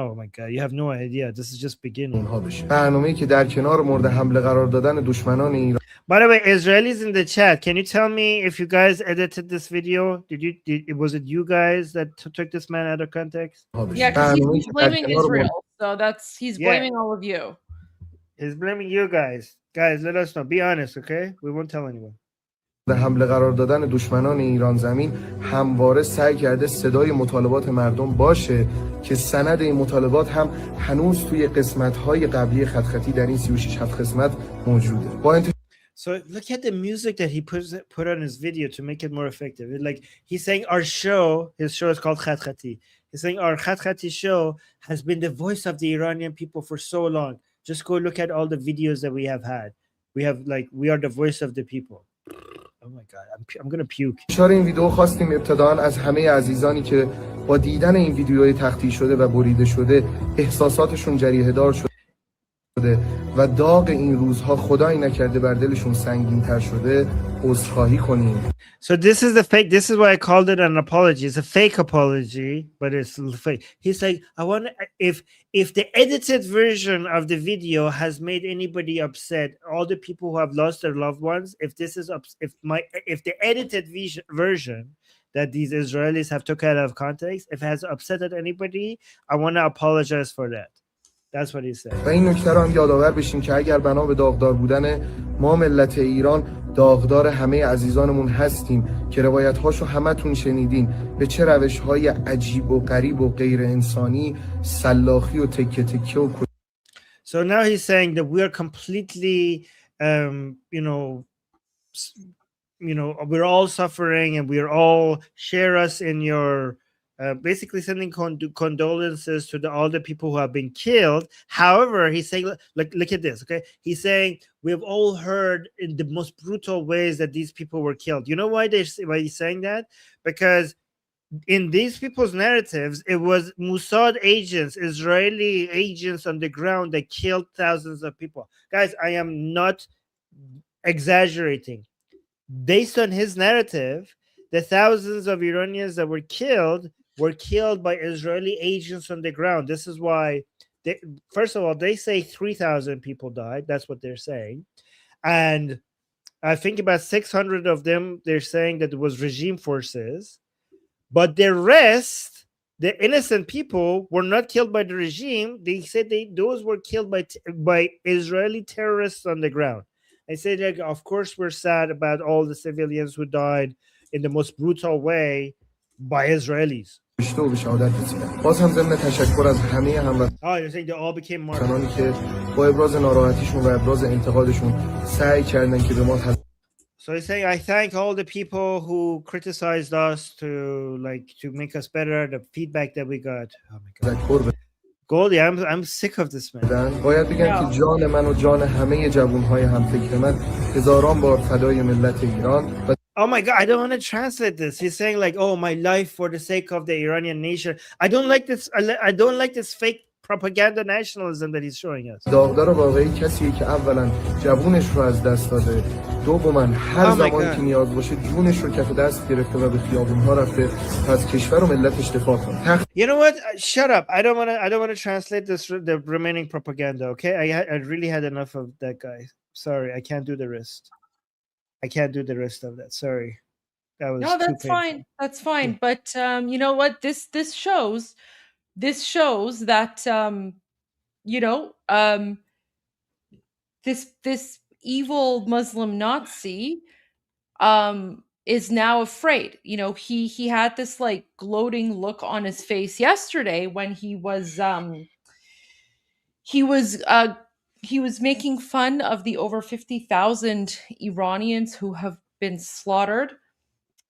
Oh my God, you have no idea. This is just beginning. برنامه‌ای که در کنار مورد حمله قرار دادن دشمنان ایران. By the way, Israelis in the chat, can you tell me if you guys edited this video? Was it you guys that took this man out of context? Yeah, because he's blaming Israel. So he's blaming all of you. He's blaming you guys. Guys, let us know. Be honest, okay? We won't tell anyone. به حمله قرار دادن دشمنان ایران زمین همواره سعی کرده صدای مطالبات مردم باشه که سند این مطالبات هم هنوز توی قسمت‌های قبلی خطی در این 36 قسمت موجوده. با So look at the music that he put on his video to make it more effective. Like, he's saying his show is called Khatkhati. He's saying our Khatkhati show has been the voice of the Iranian people for so long. Just go look at all the videos that we have had. We are the voice of the people. Oh my God, I'm gonna puke. این ویدیو خواستیم ابتداً از همه عزیزانی که با دیدن این ویدیوهای تخطی شده و بریده شده احساساتشون جریحه دار شده و داغ این روزها خدایی نکرده بر دلشون سنگین‌تر شده عذرخواهی کنیم. So this is why I called it an apology. It's a fake apology, but it's fake. He's like, I want if the edited version of the video has made anybody upset, all the people who have lost their loved ones, if the edited version that these Israelis have took out of context, if it has upset anybody, I want to apologize for that. That's what he said. و این نکته رو هم یادآور بشیم که اگر بنا به داغدار بودن ما ملت ایران داغدار همه عزیزانمون هستیم که روایت‌هاشو همتون شنیدین به چه روش‌های عجیب و غریب و غیر انسانی سلاخی و تکه تکه و So now he's saying that we are completely we're all suffering and we're all share us in your basically sending condolences to all the people who have been killed. However, he's saying, look at this, okay? He's saying we've all heard in the most brutal ways that these people were killed. You know why he's saying that? Because in these people's narratives, it was Mossad agents, Israeli agents on the ground that killed thousands of people. Guys, I am not exaggerating. Based on his narrative, the thousands of Iranians that were killed by Israeli agents on the ground. This is why, first of all, they say 3,000 people died. That's what they're saying. And I think about 600 of them, they're saying that it was regime forces. But the rest, the innocent people, were not killed by the regime. They said those were killed by Israeli terrorists on the ground. I said, like, of course, we're sad about all the civilians who died in the most brutal way by Israelis. و به شهادت رسیدن. باز هم ضمن تشکر از همه هموطنانی Oh, you're saying they all became martyrs. که با ابراز ناراحتیشون و ابراز انتقادشون سعی کردن که به ما So he's saying, I thank all the people who criticized us to make us better, the feedback that we got. Oh my God. Goldie, I'm sick of this man. باید بگم که جان من و جان همه جوانهای همفکر من هزاران بار فدای ملت ایران. Oh my God, I don't want to translate this. He's saying like, oh, my life for the sake of the Iranian nation. I don't like this. I don't like this fake propaganda nationalism that he's showing us. داغدار واقعی کسیه که اولا جوونش رو از دست داده، دوما هر زمان که نیاز باشه جونش رو کف دست گرفته و به خیابون‌ها رفته از کشور و ملتش دفاع کنه. You know what? Shut up. I don't want to translate the remaining propaganda, okay? I really had enough of that guy. Sorry, I can't do the rest. I can't do the rest of that. Sorry. That was No, that's fine. That's fine. But you know what? This shows that this evil Muslim Nazi is now afraid. You know, he had this like gloating look on his face yesterday when he was making fun of the over 50,000 Iranians who have been slaughtered.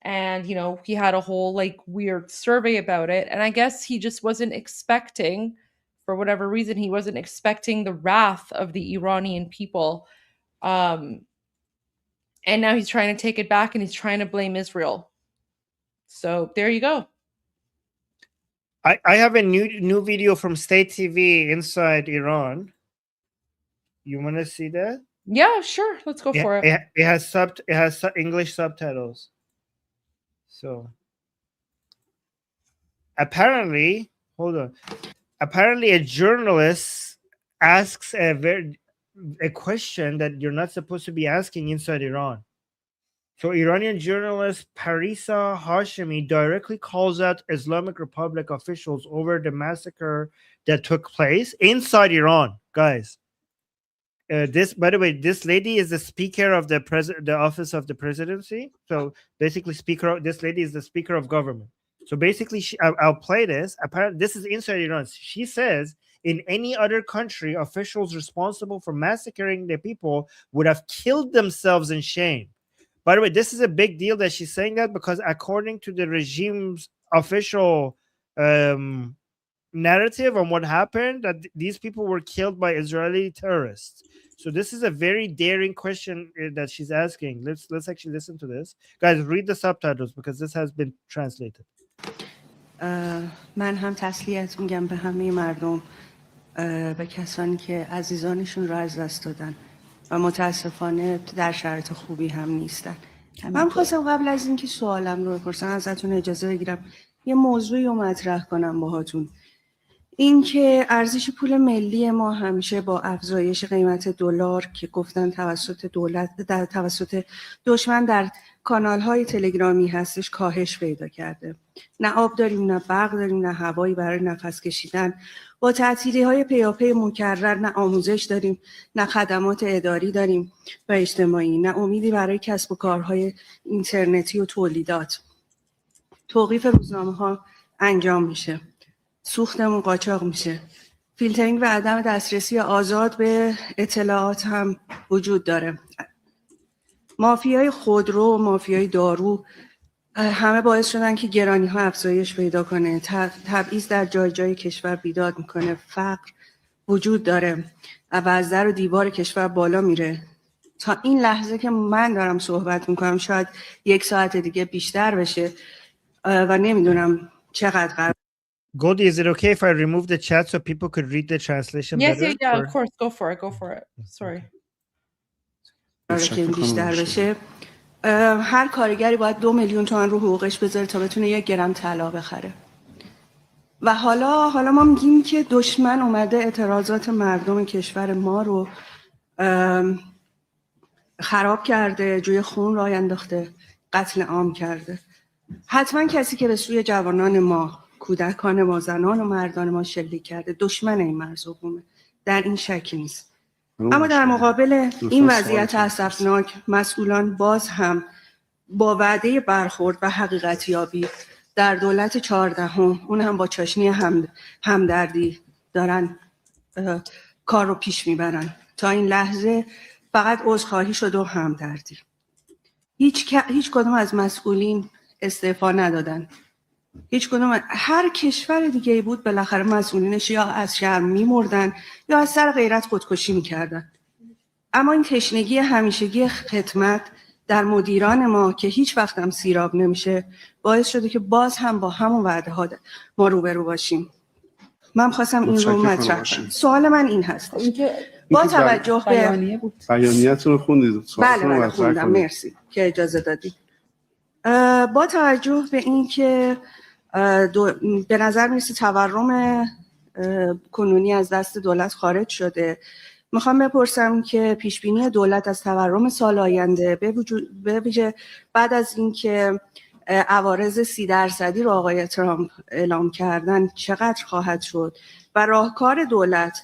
And, you know, he had a whole like weird survey about it. And I guess he just wasn't expecting, for whatever reason, he wasn't expecting the wrath of the Iranian people. And now he's trying to take it back and he's trying to blame Israel. So there you go. I have a new video from State TV inside Iran. You want to see that? Yeah, sure. Let's go for it. It has English subtitles. So apparently, hold on. Apparently, a journalist asks a question that you're not supposed to be asking inside Iran. So Iranian journalist Parisa Hashemi directly calls out Islamic Republic officials over the massacre that took place inside Iran, guys. By the way, this lady is the speaker of the office of the presidency. So basically, this lady is the speaker of government. So basically, I'll play this. Apparently, this is inside Iran. She says, in any other country, officials responsible for massacring the people would have killed themselves in shame. By the way, this is a big deal that she's saying that because according to the regime's official narrative on what happened, that these people were killed by Israeli terrorists. So this is a very daring question that she's asking. Let's actually listen to this. Guys, read the subtitles because this has been translated. من هم تسلیت میگم به همه مردم، به کسانی که عزیزانشون رو از دست دادن و متاسفانه در شرایط خوبی هم نیستن. من خواستم قبل از اینکه سوالم رو بپرسم ازتون اجازه بگیرم یه موضوعی رو مطرح کنم باهاتون. اینکه ارزش پول ملی ما همیشه با افزایش قیمت دلار که گفتن توسط دشمن در کانال‌های تلگرامی هستش کاهش پیدا کرده. نه آب داریم، نه برق داریم، نه هوایی برای نفس کشیدن. با تعطیلی‌های پیاپی مکرر نه آموزش داریم، نه خدمات اداری داریم و اجتماعی، نه امیدی برای کسب و کارهای اینترنتی و تولیدات. توقیف روزنامه‌ها انجام میشه. سوختمون قاچاق میشه. فیلترینگ و عدم دسترسی آزاد به اطلاعات هم وجود داره. مافیای خودرو و مافیای دارو همه باعث شدن که گرانی ها افزایش پیدا کنه. تبعیض در جای جای کشور بیداد میکنه. فقر وجود داره و از در و دیوار کشور بالا میره. تا این لحظه که من دارم صحبت میکنم شاید 1 ساعت دیگه بیشتر بشه و نمیدونم چقدر قرار. Goldie, is it okay if I remove the chat so people could read the translation better? Yeah, of course. Go for it. Sorry. که بیشتر بشه. هر کارگری باید 2 میلیون تومان رو حقوقش بذاره تا بتونه 1 گرم طلا بخره. و حالا ما میگیم که دشمن اومده اعتراضات مردم کشور ما رو خراب کرده، جوی خون راه انداخته، قتل عام کرده. حتما کسی که به سوی جوانان ما، کودکان ما، زنان و مردان ما شلیک کرده دشمن این مرزوبومه، در این شکی نیست. اما در مقابل این وضعیت اسفناک مسئولان باز هم با وعده برخورد و حقیقتیابی در دولت 14 اون هم با چاشنی همدردی دارن کار رو پیش میبرن. تا این لحظه فقط عذرخواهی شد و همدردی. هیچ کدوم از مسئولین استعفا ندادن. هیچ کدوم، هر کشور دیگه بود بالاخره مسئولینش یا از شرم میمردن یا از سر غیرت خودکشی میکردن. اما این تشنگی همیشگی خدمت در مدیران ما که هیچ وقت هم سیراب نمیشه باعث شده که باز هم با همون وعده ها ما روبرو باشیم. من خواستم این رو مطرح کنم. سوال من این هست با توجه به بیانیه‌تون رو خوندید؟ بله خوندم، مرسی که اجازه دادید. با توجه به این که به نظر میرسه تورم کنونی از دست دولت خارج شده، میخوام بپرسم که پیشبینی دولت از تورم سال آینده به ویژه بعد از اینکه عوارض 30% رو آقای ترامپ اعلام کردن چقدر خواهد شد و راهکار دولت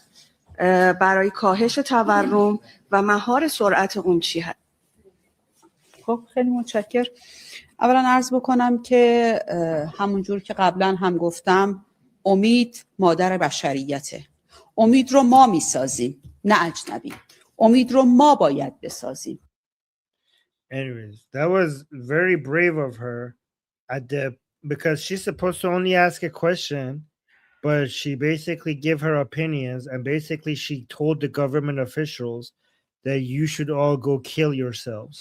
برای کاهش تورم و مهار سرعت اون چی هست؟ خب خیلی متشکرم. اولا عرض بکنم که همونجور که قبلا هم گفتم امید مادر بشریته. امید رو ما میسازیم نه اجنبی. امید رو ما باید بسازیم. Anyways, that was very brave of her because she's supposed to only ask a question, but she basically gave her opinions and basically she told the government officials that you should all go kill yourselves.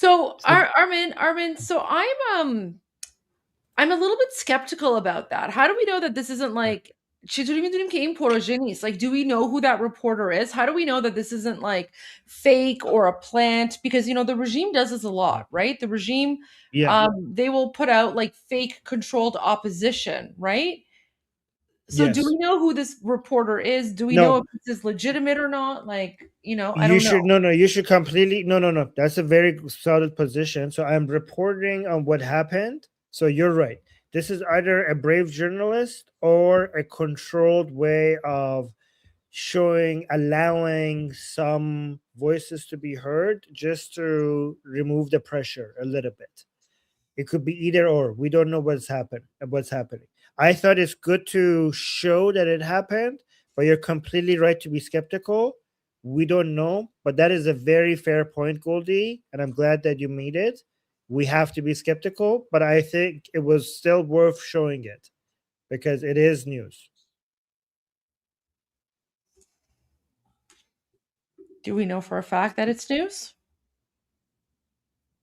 So Armin, so I'm a little bit skeptical about that. How do we know that this isn't like چطوری میدونیم که این پروژه نیست؟ Like, do we know who that reporter is? How do we know that this isn't like fake or a plant? Because, you know, the regime does this a lot, right? The regime, they will put out like fake controlled opposition, right? So do we know who this reporter is? Do we know if this is legitimate or not? Like, you know, I don't know. You should completely, no. That's a very solid position. So I'm reporting on what happened. So you're right. This is either a brave journalist or a controlled way of allowing some voices to be heard just to remove the pressure a little bit. It could be either or. We don't know what's happening. I thought it's good to show that it happened, but you're completely right to be skeptical. We don't know, but that is a very fair point, Goldie, and I'm glad that you made it. We have to be skeptical, but I think it was still worth showing it because it is news. Do we know for a fact that it's news?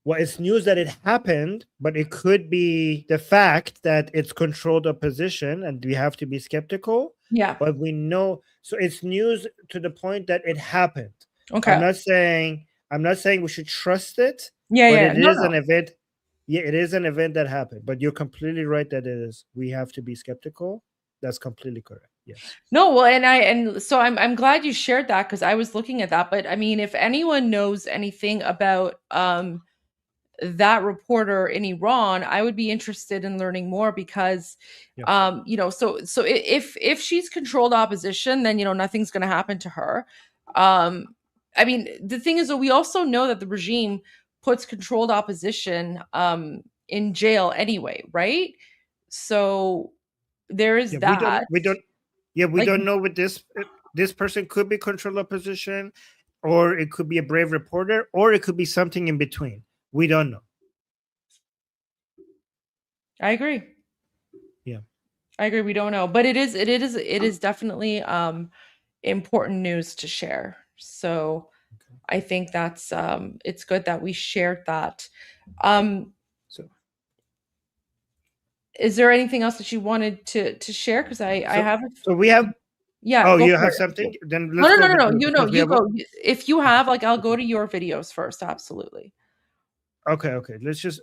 Well, it's news that it happened, but it could be the fact that it's controlled opposition and we have to be skeptical. Yeah. But we know, so it's news to the point that it happened. Okay. I'm not saying we should trust it. Yeah. It is an event. Yeah, it is an event that happened, but you're completely right that it is. We have to be skeptical. That's completely correct. Yes. No, well, so I'm glad you shared that because I was looking at that. But I mean, if anyone knows anything about that reporter in Iran, I would be interested in learning more because, you know, so if she's controlled opposition, then, you know, nothing's going to happen to her. I mean, the thing is that we also know that the regime puts controlled opposition in jail anyway, right? So there is that. We don't know what this person could be controlled opposition, or it could be a brave reporter, or it could be something in between. We don't know. I agree. Yeah. I agree. We don't know, but it is definitely important news to share. So I think that's it's good that we shared that. Is there anything else that you wanted to share? Because I have. So we have. Yeah. Oh, you have something? Then let's no. You go. If you have, like, I'll go to your videos first. Absolutely. Okay. Let's just.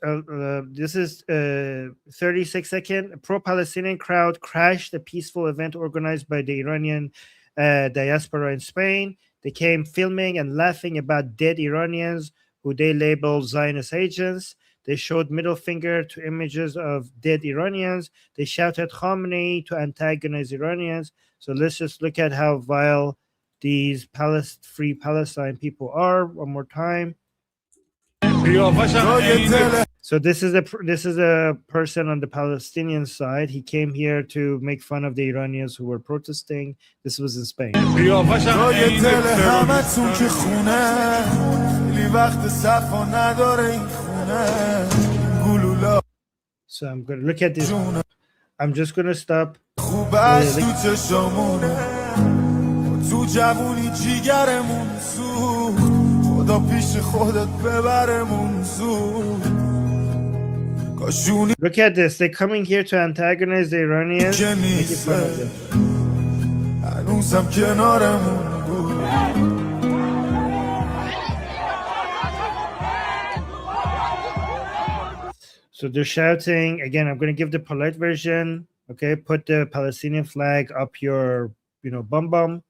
This is 36-second. Pro-Palestinian crowd crashed a peaceful event organized by the Iranian diaspora in Spain. They came filming and laughing about dead Iranians who they labeled Zionist agents. They showed middle finger to images of dead Iranians. They shouted Khamenei to antagonize Iranians. So let's just look at how vile these Free Palestine people are one more time. So this is a person on the Palestinian side. He came here to make fun of the Iranians who were protesting. This was in Spain. So I'm gonna look at this. I'm just gonna stop. Look at this. They're coming here to antagonize the Iranians. Making fun of them. So they're shouting again. I'm going to give the polite version. Okay, put the Palestinian flag up your, bum bum.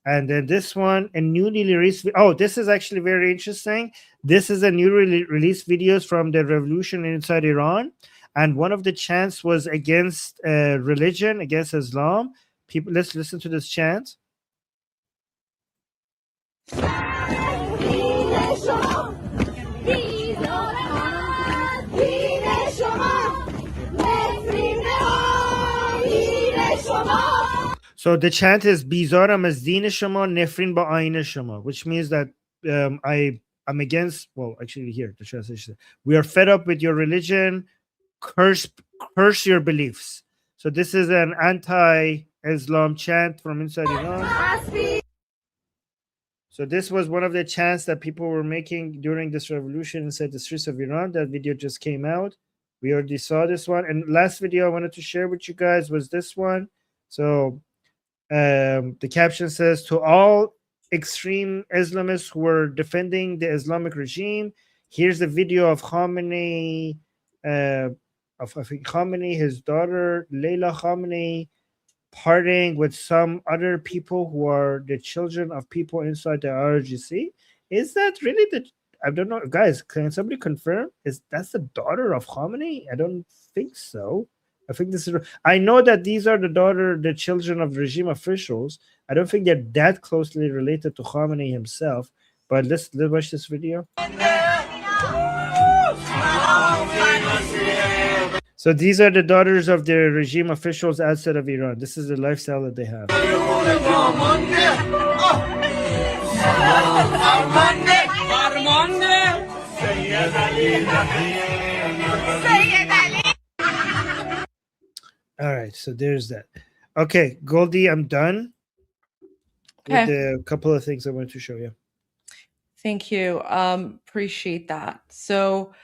And then this one, a newly released. Oh, this is actually very interesting. This is a newly released videos from the revolution inside Iran, and one of the chants was against religion, against Islam. People, let's listen to this chant. So the chant is Bizaram az din shama nefrin ba ayn shama, which means that I'm against. Well, actually, here the translation: we are fed up with your religion. Curse your beliefs. So this is an anti-Islam chant from inside Iran. So this was one of the chants that people were making during this revolution inside the streets of Iran. That video just came out. We already saw this one. And last video I wanted to share with you guys was this one. So the caption says, to all extreme Islamists who were defending the Islamic regime, here's the video of Khamenei, his daughter Leila Khamenei, partying with some other people who are the children of people inside the RGC. Is that really I don't know, guys. Can somebody confirm? That's the daughter of Khamenei? I don't think so. I think this is. I know that these are the children of regime officials. I don't think they're that closely related to Khamenei himself. But let's watch this video. So these are the daughters of the regime officials outside of Iran. This is the lifestyle that they have. All right, so there's that. Okay, Goldie, I'm done with a couple of things I wanted to show you. Thank you. Appreciate that. So,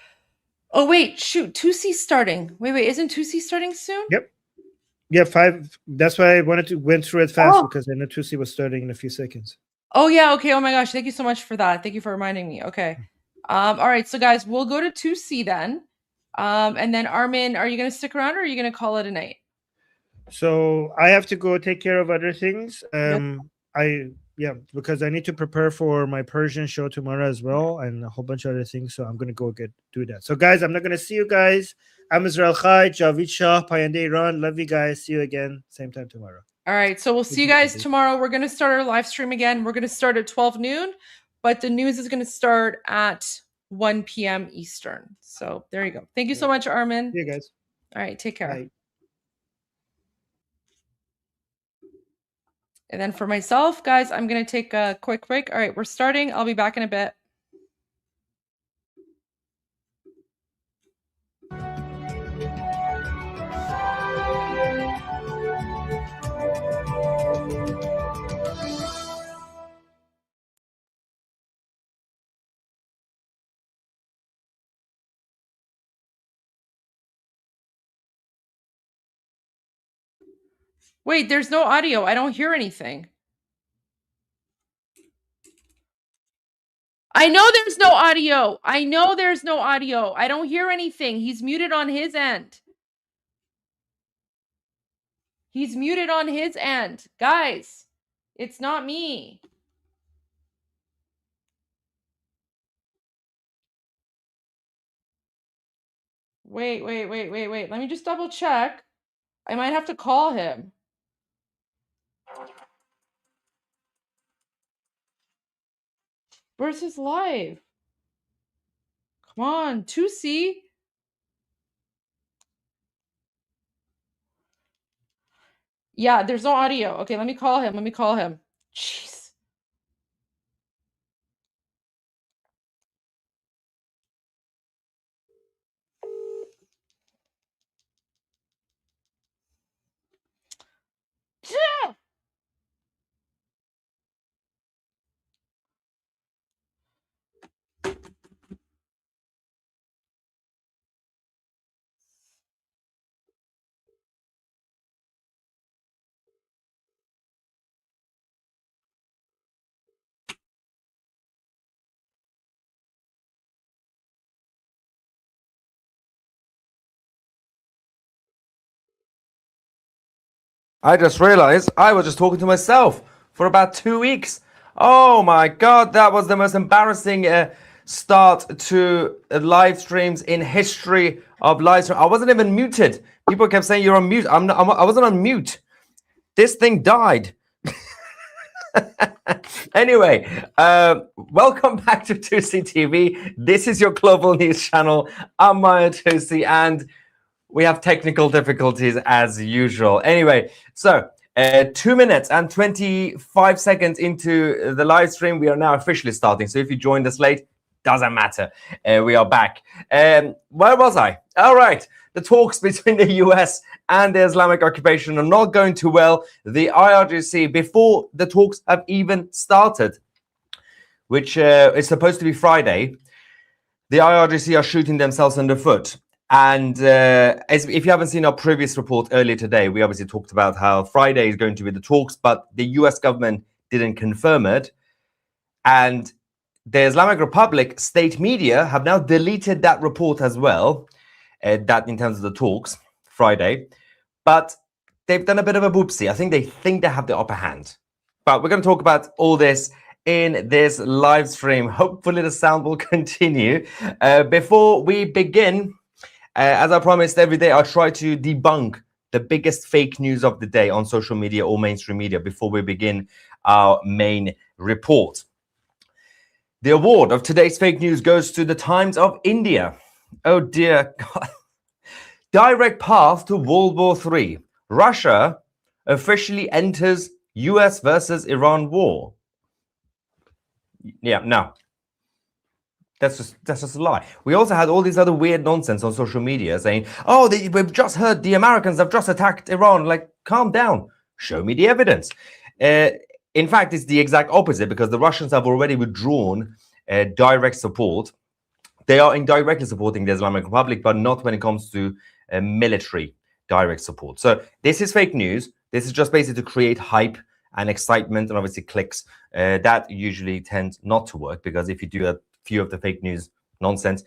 oh wait, shoot, 2C starting. Wait, isn't 2C starting soon? Yep. Yeah, 5. That's why I wanted to went through it fast because I know 2C was starting in a few seconds. Oh yeah, okay. Oh my gosh, thank you so much for that. Thank you for reminding me. Okay. All right, so guys, we'll go to 2C then. And then Armin, are you gonna stick around or are you gonna call it a night? So I have to go take care of other things. Because I need to prepare for my Persian show tomorrow as well, and a whole bunch of other things. So I'm gonna go do that. So guys, I'm not gonna see you guys. I'm Israel Chai, Javid Shah, Payande Iran. Love you guys. See you again, same time tomorrow. All right, so we'll see you guys tomorrow. We're gonna start our live stream again. We're gonna start at 12 noon, but the news is gonna start at 1 p.m. Eastern. So there you go. Thank you so much, Armin. See you guys. All right, take care. Bye. And then for myself, guys, I'm going to take a quick break. All right, we're starting. I'll be back in a bit. Wait, there's no audio. I don't hear anything. I know there's no audio. I know there's no audio. I don't hear anything. He's muted on his end. He's muted on his end. Guys, it's not me. Wait. Let me just double check. I might have to call him. Where's his live? Come on, 2C. Yeah, there's no audio. Okay, let me call him. Jeez. I just realized I was just talking to myself for about 2 weeks. Oh my God, that was the most embarrassing start to live streams in history of live stream. I wasn't even muted. People kept saying you're on mute. I wasn't on mute. This thing died. Anyway, welcome back to 2C TV. This is your global news channel. I'm Maya Tosi, and we have technical difficulties as usual. Anyway, so 2 minutes and 25 seconds into the live stream, we are now officially starting. So if you joined us late, doesn't matter. We are back. Where was I? All right. The talks between the US and the Islamic occupation are not going too well. The IRGC, before the talks have even started, which is supposed to be Friday, the IRGC are shooting themselves in the foot. And if you haven't seen our previous report earlier today, we obviously talked about how Friday is going to be the talks, but the US government didn't confirm it. And the Islamic Republic state media have now deleted that report as well, that in terms of the talks, Friday. But they've done a bit of a boopsie. I think they have the upper hand. But we're going to talk about all this in this live stream. Hopefully the sound will continue. Before we begin, as I promised every day, I try to debunk the biggest fake news of the day on social media or mainstream media before we begin our main report. The award of today's fake news goes to the Times of India. Oh dear God. Direct path to World War III. Russia officially enters US versus Iran war. Yeah, no. That's just a lie. We also had all these other weird nonsense on social media saying, oh, we've just heard the Americans have just attacked Iran. Like, calm down. Show me the evidence. In fact, it's the exact opposite, because the Russians have already withdrawn direct support. They are indirectly supporting the Islamic Republic, but not when it comes to military direct support. So this is fake news. This is just basically to create hype and excitement and obviously clicks. That usually tends not to work, because if you do a few of the fake news nonsense,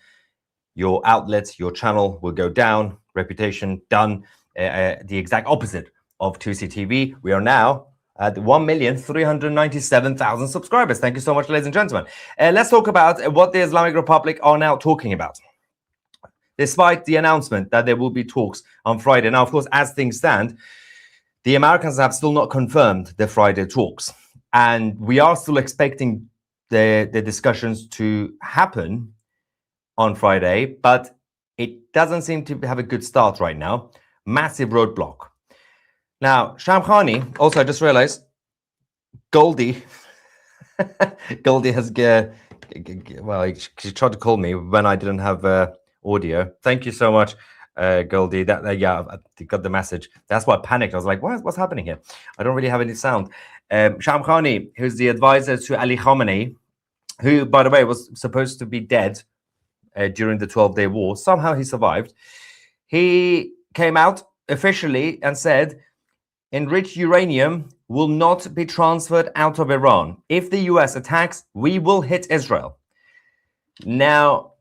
your outlet, your channel will go down, reputation done. The exact opposite of 2C TV. We are now at 1,397,000 subscribers. Thank you so much, ladies and gentlemen. Let's talk about what the Islamic Republic are now talking about, despite the announcement that there will be talks on Friday. Now, of course, as things stand, the Americans have still not confirmed the Friday talks, and we are still expecting the discussions to happen on Friday, but it doesn't seem to have a good start right now. Massive roadblock. Now, Shamkhani, also, I just realized, Goldie has, well, she tried to call me when I didn't have audio. Thank you so much, Goldie. Yeah, I got the message. That's why I panicked. I was like, what's happening here? I don't really have any sound. Shamkhani, who's the advisor to Ali Khamenei, who, by the way, was supposed to be dead during the 12-day war. Somehow he survived. He came out officially and said, enriched uranium will not be transferred out of Iran. If the US attacks, we will hit Israel. Now,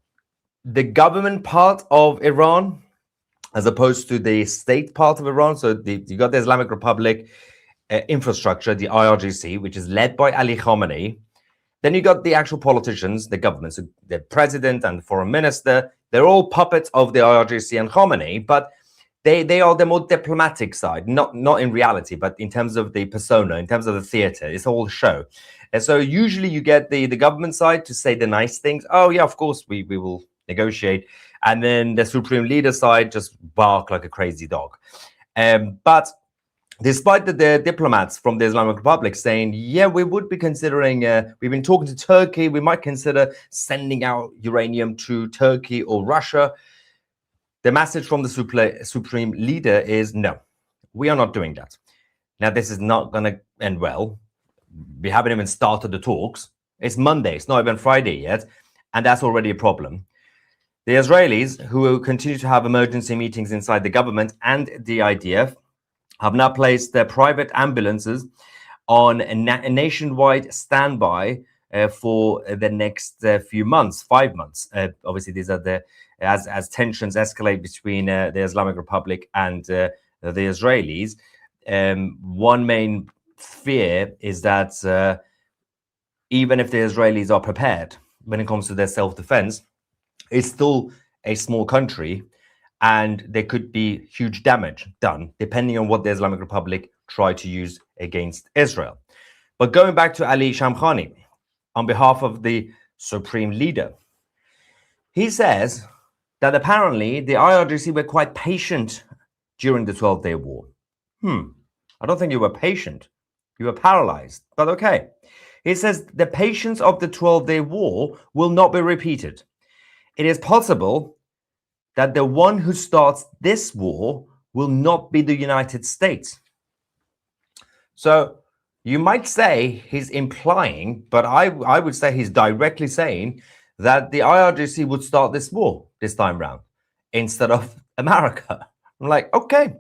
the government part of Iran, as opposed to the state part of Iran, so you got the Islamic Republic infrastructure, the IRGC, which is led by Ali Khamenei. Then you got the actual politicians, the government, so the president and the foreign minister. They're all puppets of the IRGC and Khamenei, but they are the more diplomatic side, not in reality, but in terms of the persona, in terms of the theater. It's all show. And so usually you get the government side to say the nice things. Oh yeah, of course we will negotiate. And then the supreme leader side just bark like a crazy dog. But despite the diplomats from the Islamic Republic saying, yeah, we would be considering, we've been talking to Turkey, we might consider sending out uranium to Turkey or Russia. The message from the supreme leader is, no, we are not doing that. Now, this is not going to end well. We haven't even started the talks. It's Monday, it's not even Friday yet, and that's already a problem. The Israelis, who will continue to have emergency meetings inside the government and the IDF, have now placed their private ambulances on a nationwide standby for the next few months, 5 months. Obviously, these are as tensions escalate between the Islamic Republic and the Israelis. One main fear is that even if the Israelis are prepared when it comes to their self-defense, it's still a small country, and there could be huge damage done depending on what the Islamic Republic try to use against Israel. But going back to Ali Shamkhani, on behalf of the supreme leader, he says that apparently the IRGC were quite patient during the 12-day war. I don't think you were patient. You were paralyzed, but okay. He says the patience of the 12-day war will not be repeated. It is possible that the one who starts this war will not be the United States. So you might say he's implying, but I would say he's directly saying that the IRGC would start this war this time round instead of America. I'm like, okay,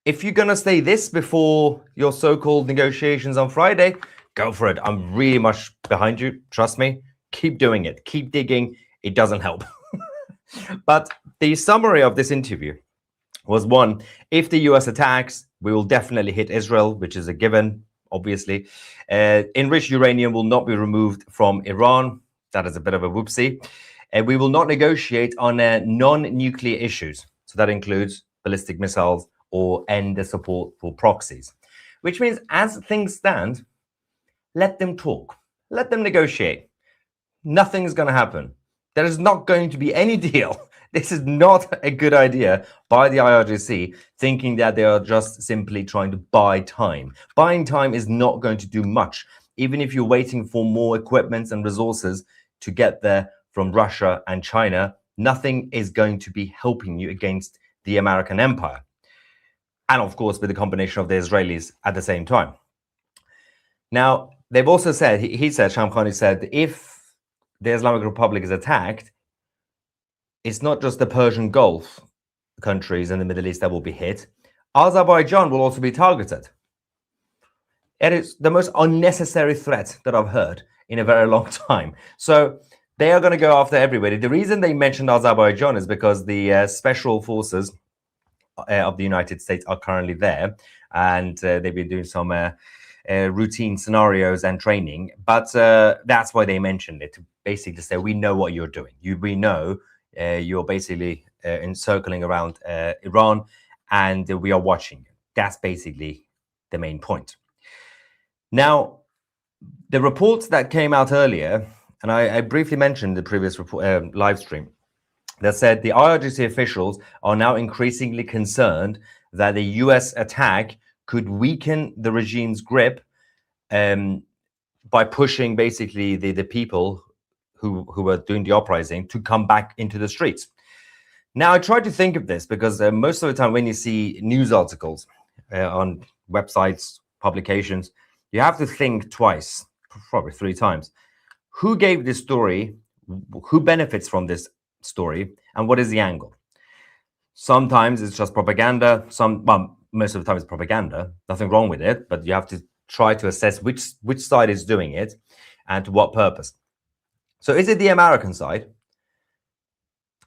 if you're going to say this before your so-called negotiations on Friday, go for it. I'm really much behind you. Trust me. Keep doing it. Keep digging. It doesn't help. But the summary of this interview was, one, if the US attacks, we will definitely hit Israel, which is a given, obviously. Enriched uranium will not be removed from Iran. That is a bit of a whoopsie. We will not negotiate on non-nuclear issues. So that includes ballistic missiles or end the support for proxies, which means as things stand, let them talk, let them negotiate. Nothing's going to happen. There is not going to be any deal. This is not a good idea by the IRGC, thinking that they are just simply trying to buy time. Buying time is not going to do much. Even if you're waiting for more equipment and resources to get there from Russia and China, nothing is going to be helping you against the American empire. And of course, with the combination of the Israelis at the same time. Now, they've also said, he said, Shamkhani said, if the Islamic Republic is attacked, it's not just the Persian Gulf countries in the Middle East that will be hit. Azerbaijan will also be targeted. It is the most unnecessary threat that I've heard in a very long time. So they are going to go after everybody. The reason they mentioned Azerbaijan is because the special forces of the United States are currently there, and they've been doing some routine scenarios and training. But that's why they mentioned it, to basically say, we know what you're doing. We know you're basically encircling around Iran, and we are watching. That's basically the main point. Now, the reports that came out earlier, and I briefly mentioned the previous report, live stream, that said the IRGC officials are now increasingly concerned that the US attack could weaken the regime's grip by pushing basically the people who were doing the uprising to come back into the streets. Now, I tried to think of this because most of the time when you see news articles on websites, publications, you have to think twice, probably 3 times. Who gave this story? Who benefits from this story? And what is the angle? Sometimes it's just propaganda. Most of the time it's propaganda. Nothing wrong with it, but you have to try to assess which side is doing it and to what purpose. So is it the American side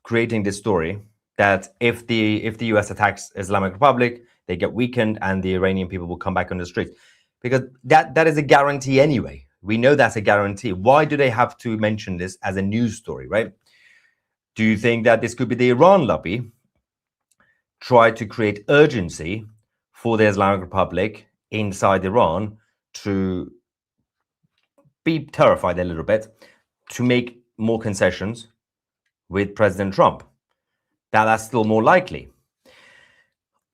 creating this story that if the US attacks Islamic Republic, they get weakened and the Iranian people will come back on the streets? Because that is a guarantee anyway. We know that's a guarantee. Why do they have to mention this as a news story, right? Do you think that this could be the Iran lobby try to create urgency for the Islamic Republic inside Iran to be terrified a little bit, to make more concessions with President Trump? That's still more likely.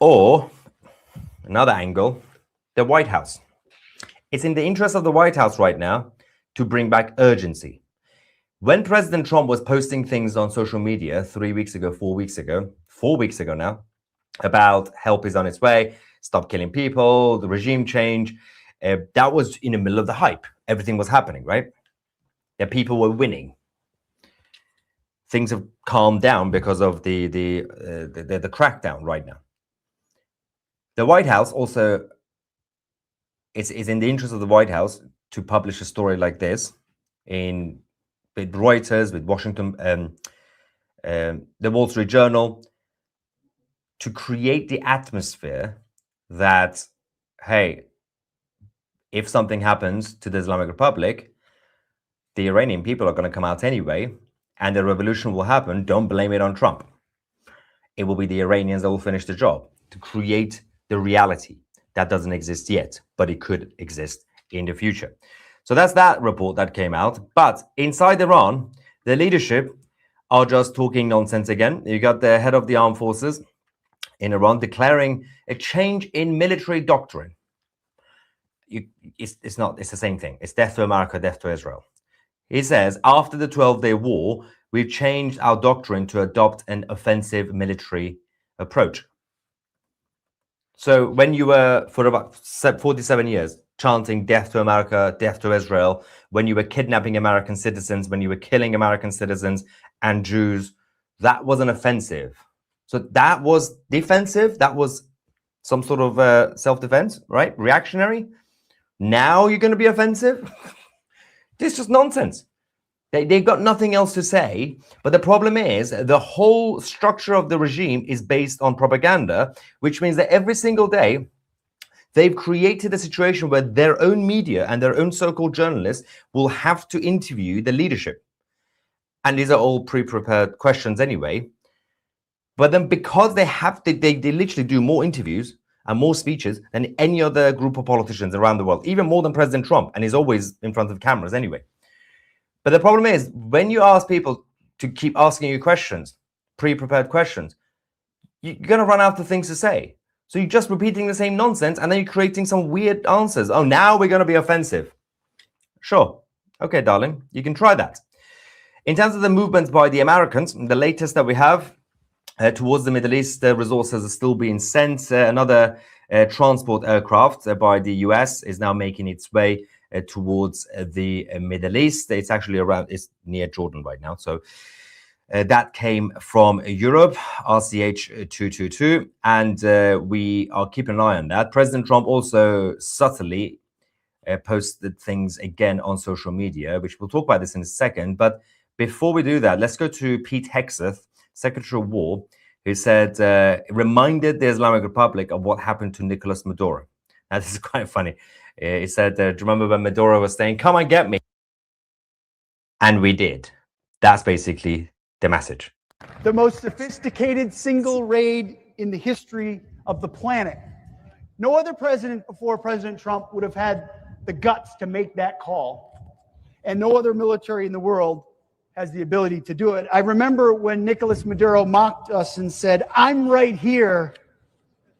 Or, another angle, the White House. It's in the interest of the White House right now to bring back urgency. When President Trump was posting things on social media 3 weeks ago, 4 weeks ago now, about help is on its way, stop killing people, the regime change, that was in the middle of the hype. Everything was happening, right? Yeah, people were winning. Things have calmed down because of the crackdown right now. The White House also, it's in the interest of the White House to publish a story like this with Reuters, with Washington, the Wall Street Journal, to create the atmosphere that, hey, if something happens to the Islamic Republic, the Iranian people are going to come out anyway, and the revolution will happen. Don't blame it on Trump. It will be the Iranians that will finish the job, to create the reality that doesn't exist yet, but it could exist in the future. So that's that report that came out. But inside Iran, the leadership are just talking nonsense again. You got the head of the armed forces in Iran declaring a change in military doctrine. It's the same thing. It's death to America, death to Israel. He says, after the 12-day war, we've changed our doctrine to adopt an offensive military approach. So when you were, for about 47 years, chanting death to America, death to Israel, when you were kidnapping American citizens, when you were killing American citizens and Jews, that was an offensive. So that was defensive. That was some sort of self-defense, right? Reactionary. Now you're going to be offensive? This is just nonsense. They've got nothing else to say. But the problem is the whole structure of the regime is based on propaganda, which means that every single day they've created a situation where their own media and their own so-called journalists will have to interview the leadership. And these are all pre-prepared questions anyway. But then because they literally do more interviews and more speeches than any other group of politicians around the world, even more than President Trump, and he's always in front of cameras anyway. But the problem is, when you ask people to keep asking you questions, pre-prepared questions, you're going to run out of things to say. So you're just repeating the same nonsense, and then you're creating some weird answers. Oh, now we're going to be offensive. Sure. Okay, darling, you can try that. In terms of the movements by the Americans, the latest that we have towards the Middle East, resources are still being sent. Another transport aircraft by the US is now making its way towards the Middle East. It's actually it's near Jordan right now. So that came from Europe, RCH 222, and we are keeping an eye on that. President Trump also subtly posted things again on social media, which we'll talk about this in a second. But before we do that, let's go to Pete Hegseth, Secretary of War, who said, reminded the Islamic Republic of what happened to Nicolas Maduro. Now, this is quite funny. He said, do you remember when Maduro was saying, come and get me? And we did. That's basically the message. The most sophisticated single raid in the history of the planet. No other president before President Trump would have had the guts to make that call. And no other military in the world has the ability to do it. I remember when Nicolas Maduro mocked us and said, I'm right here,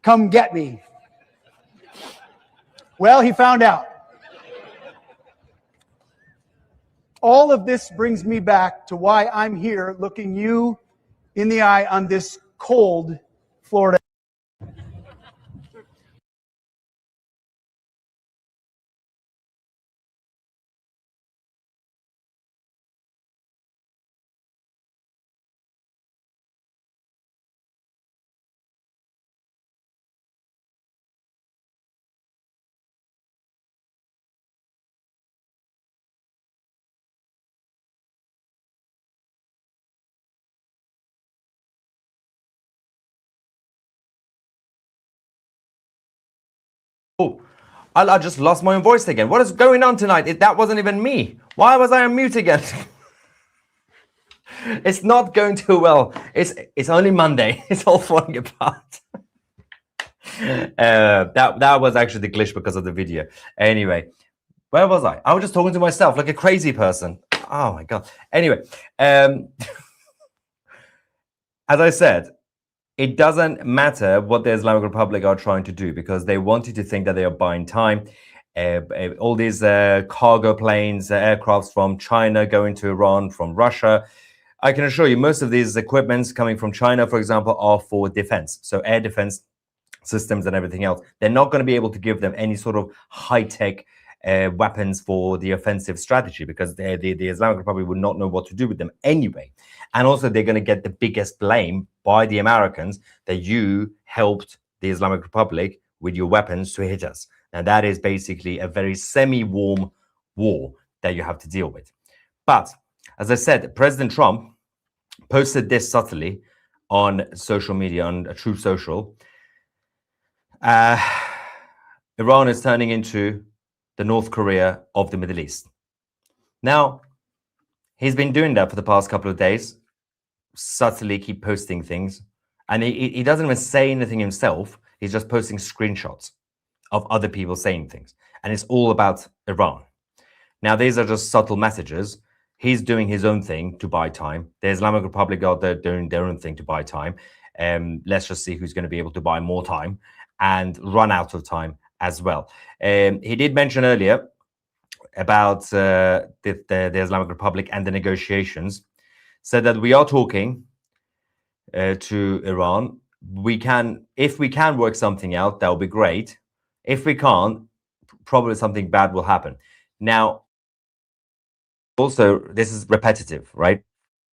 come get me. Well, he found out. All of this brings me back to why I'm here looking you in the eye on this cold Florida. Oh, I just lost my own voice again. What is going on tonight? That wasn't even me. Why was I on mute again? It's not going too well. It's only Monday. It's all falling apart. That was actually the glitch because of the video. Anyway, where was I? I was just talking to myself like a crazy person. Oh my God. Anyway, as I said, it doesn't matter what the Islamic Republic are trying to do, because they want you to think that they are buying time. All these cargo planes, aircrafts from China going to Iran, from Russia. I can assure you, most of these equipments coming from China, for example, are for defense. So air defense systems and everything else. They're not going to be able to give them any sort of high-tech weapons for the offensive strategy, because the Islamic Republic would not know what to do with them anyway. And also, they're going to get the biggest blame by the Americans that you helped the Islamic Republic with your weapons to hit us. Now, that is basically a very semi-warm war that you have to deal with. But as I said, President Trump posted this subtly on social media, on Truth Social. Iran is turning into the North Korea of the Middle East. Now, he's been doing that for the past couple of days, subtly keep posting things. And he doesn't even say anything himself. He's just posting screenshots of other people saying things. And it's all about Iran. Now, these are just subtle messages. He's doing his own thing to buy time. The Islamic Republic out there doing their own thing to buy time. Let's just see who's going to be able to buy more time and run out of time as well. He did mention earlier about the Islamic Republic and the negotiations, said that we are talking to Iran. If we can work something out, that will be great. If we can't, probably something bad will happen. Now, also, this is repetitive, right?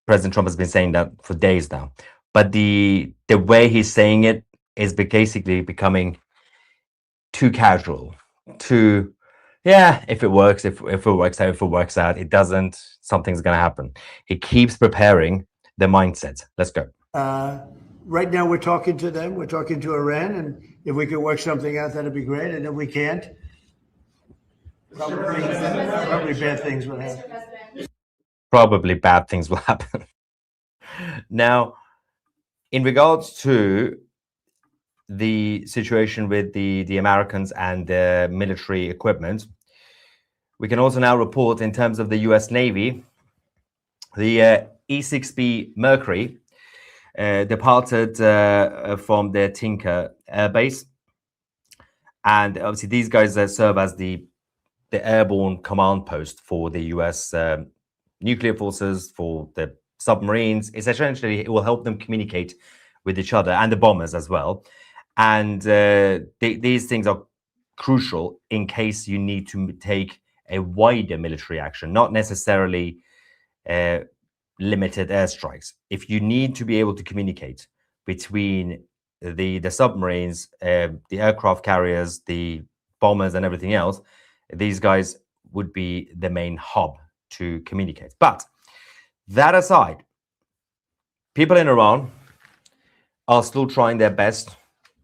President Trump has been saying that for days now. But the way he's saying it is basically becoming too casual, too, yeah, if it works, if it works out, if it works out, it doesn't, something's going to happen. He keeps preparing the mindset. Let's go. Right now, we're talking to them. We're talking to Iran. And if we could work something out, that'd be great. And if we can't, probably bad things will happen. Probably bad things will happen. Now, in regards to the situation with the Americans and the military equipment, we can also now report in terms of the US Navy, the E-6B Mercury departed from their Tinker Air Base. And obviously these guys serve as the airborne command post for the US nuclear forces, for the submarines. It's essentially, it will help them communicate with each other and the bombers as well. And these things are crucial in case you need to take a wider military action, not necessarily limited airstrikes. If you need to be able to communicate between the submarines, the aircraft carriers, the bombers and everything else, these guys would be the main hub to communicate. But that aside, people in Iran are still trying their best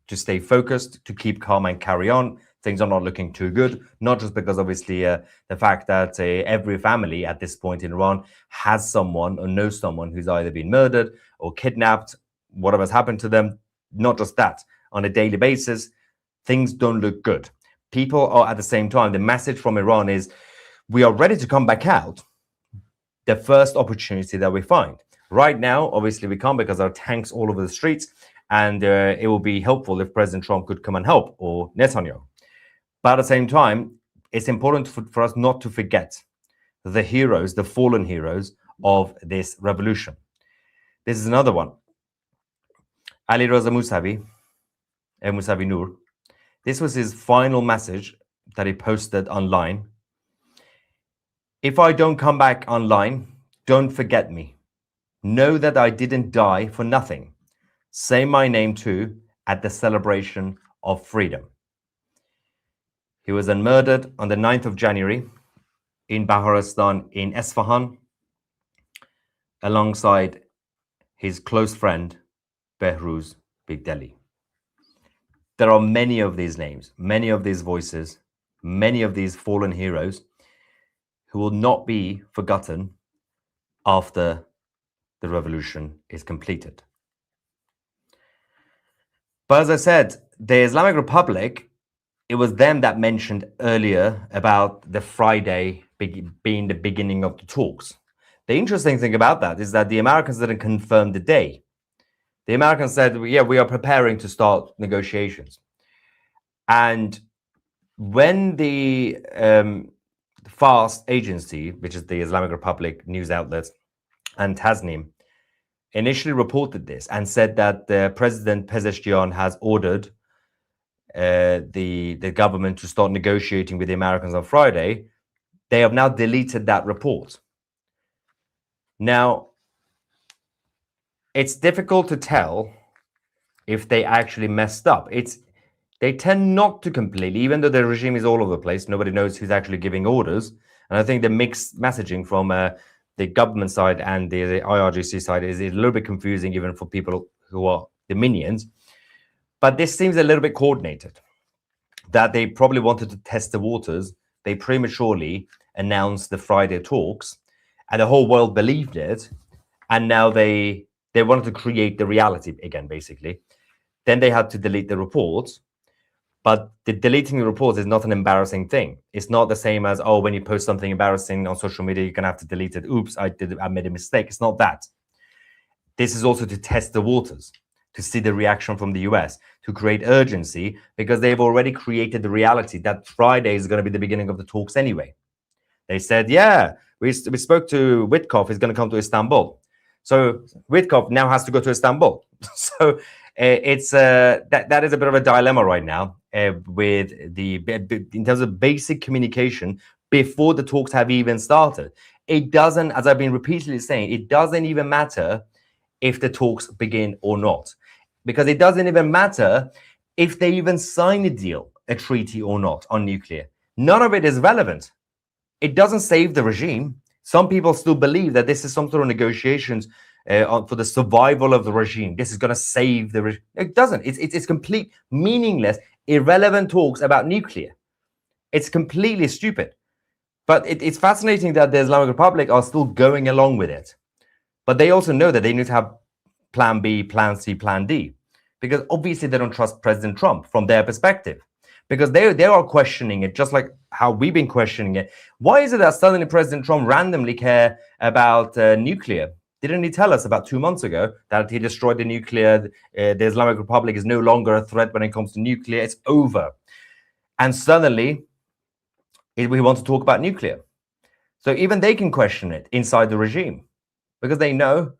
to stay focused, to keep calm and carry on. Things are not looking too good, not just because obviously the fact that every family at this point in Iran has someone or knows someone who's either been murdered or kidnapped, whatever's happened to them. Not just that, on a daily basis, things don't look good. People are at the same time, the message from Iran is, we are ready to come back out the first opportunity that we find. Right now, obviously we can't because there are tanks all over the streets, and it will be helpful if President Trump could come and help, or Netanyahu. But at the same time, it's important for us not to forget the heroes, the fallen heroes of this revolution. This is another one. Ali Raza Mousavi, Mousavi Noor. This was his final message that he posted online. If I don't come back online, don't forget me. Know that I didn't die for nothing. Say my name too at the celebration of freedom. He was murdered on the 9th of January in Baharistan in Esfahan, alongside his close friend, Behruz Bigdeli. There are many of these names, many of these voices, many of these fallen heroes who will not be forgotten after the revolution is completed. But as I said, the Islamic Republic, it was them that mentioned earlier about the Friday being the beginning of the talks. The interesting thing about that is that the Americans didn't confirm the day. The Americans said, yeah, we are preparing to start negotiations. And when the FAST agency, which is the Islamic Republic news outlet, and Tasnim initially reported this and said that President Pezeshkian has ordered the government to start negotiating with the Americans on Friday, they have now deleted that report. Now, it's difficult to tell if they actually messed up. They tend not to completely, even though the regime is all over the place, nobody knows who's actually giving orders. And I think the mixed messaging from the government side and the IRGC side is a little bit confusing, even for people who are the minions. But this seems a little bit coordinated, that they probably wanted to test the waters. They prematurely announced the Friday talks, and the whole world believed it. And now they wanted to create the reality again, basically. Then they had to delete the reports. But the deleting the reports is not an embarrassing thing. It's not the same as, oh, when you post something embarrassing on social media, you're going to have to delete it. Oops, I made a mistake. It's not that. This is also to test the waters, to see the reaction from the US, to create urgency, because they've already created the reality that Friday is going to be the beginning of the talks anyway. They said, yeah, we spoke to Witkoff, he's going to come to Istanbul. So Witkoff now has to go to Istanbul. So it's that is a bit of a dilemma right now with in terms of basic communication before the talks have even started. It doesn't, as I've been repeatedly saying, it doesn't even matter if the talks begin or not, because it doesn't even matter if they even sign a deal, a treaty or not on nuclear. None of it is relevant. It doesn't save the regime. Some people still believe that this is some sort of negotiations for the survival of the regime. This is going to save the regime. It doesn't. It's complete meaningless, irrelevant talks about nuclear. It's completely stupid. But it's fascinating that the Islamic Republic are still going along with it. But they also know that they need to have plan B, plan C, plan D. Because obviously they don't trust President Trump from their perspective. Because they are questioning it, just like how we've been questioning it. Why is it that suddenly President Trump randomly care about nuclear? Didn't he tell us about 2 months ago that he destroyed the nuclear? The Islamic Republic is no longer a threat when it comes to nuclear. It's over. And suddenly, we want to talk about nuclear. So even they can question it inside the regime, because they know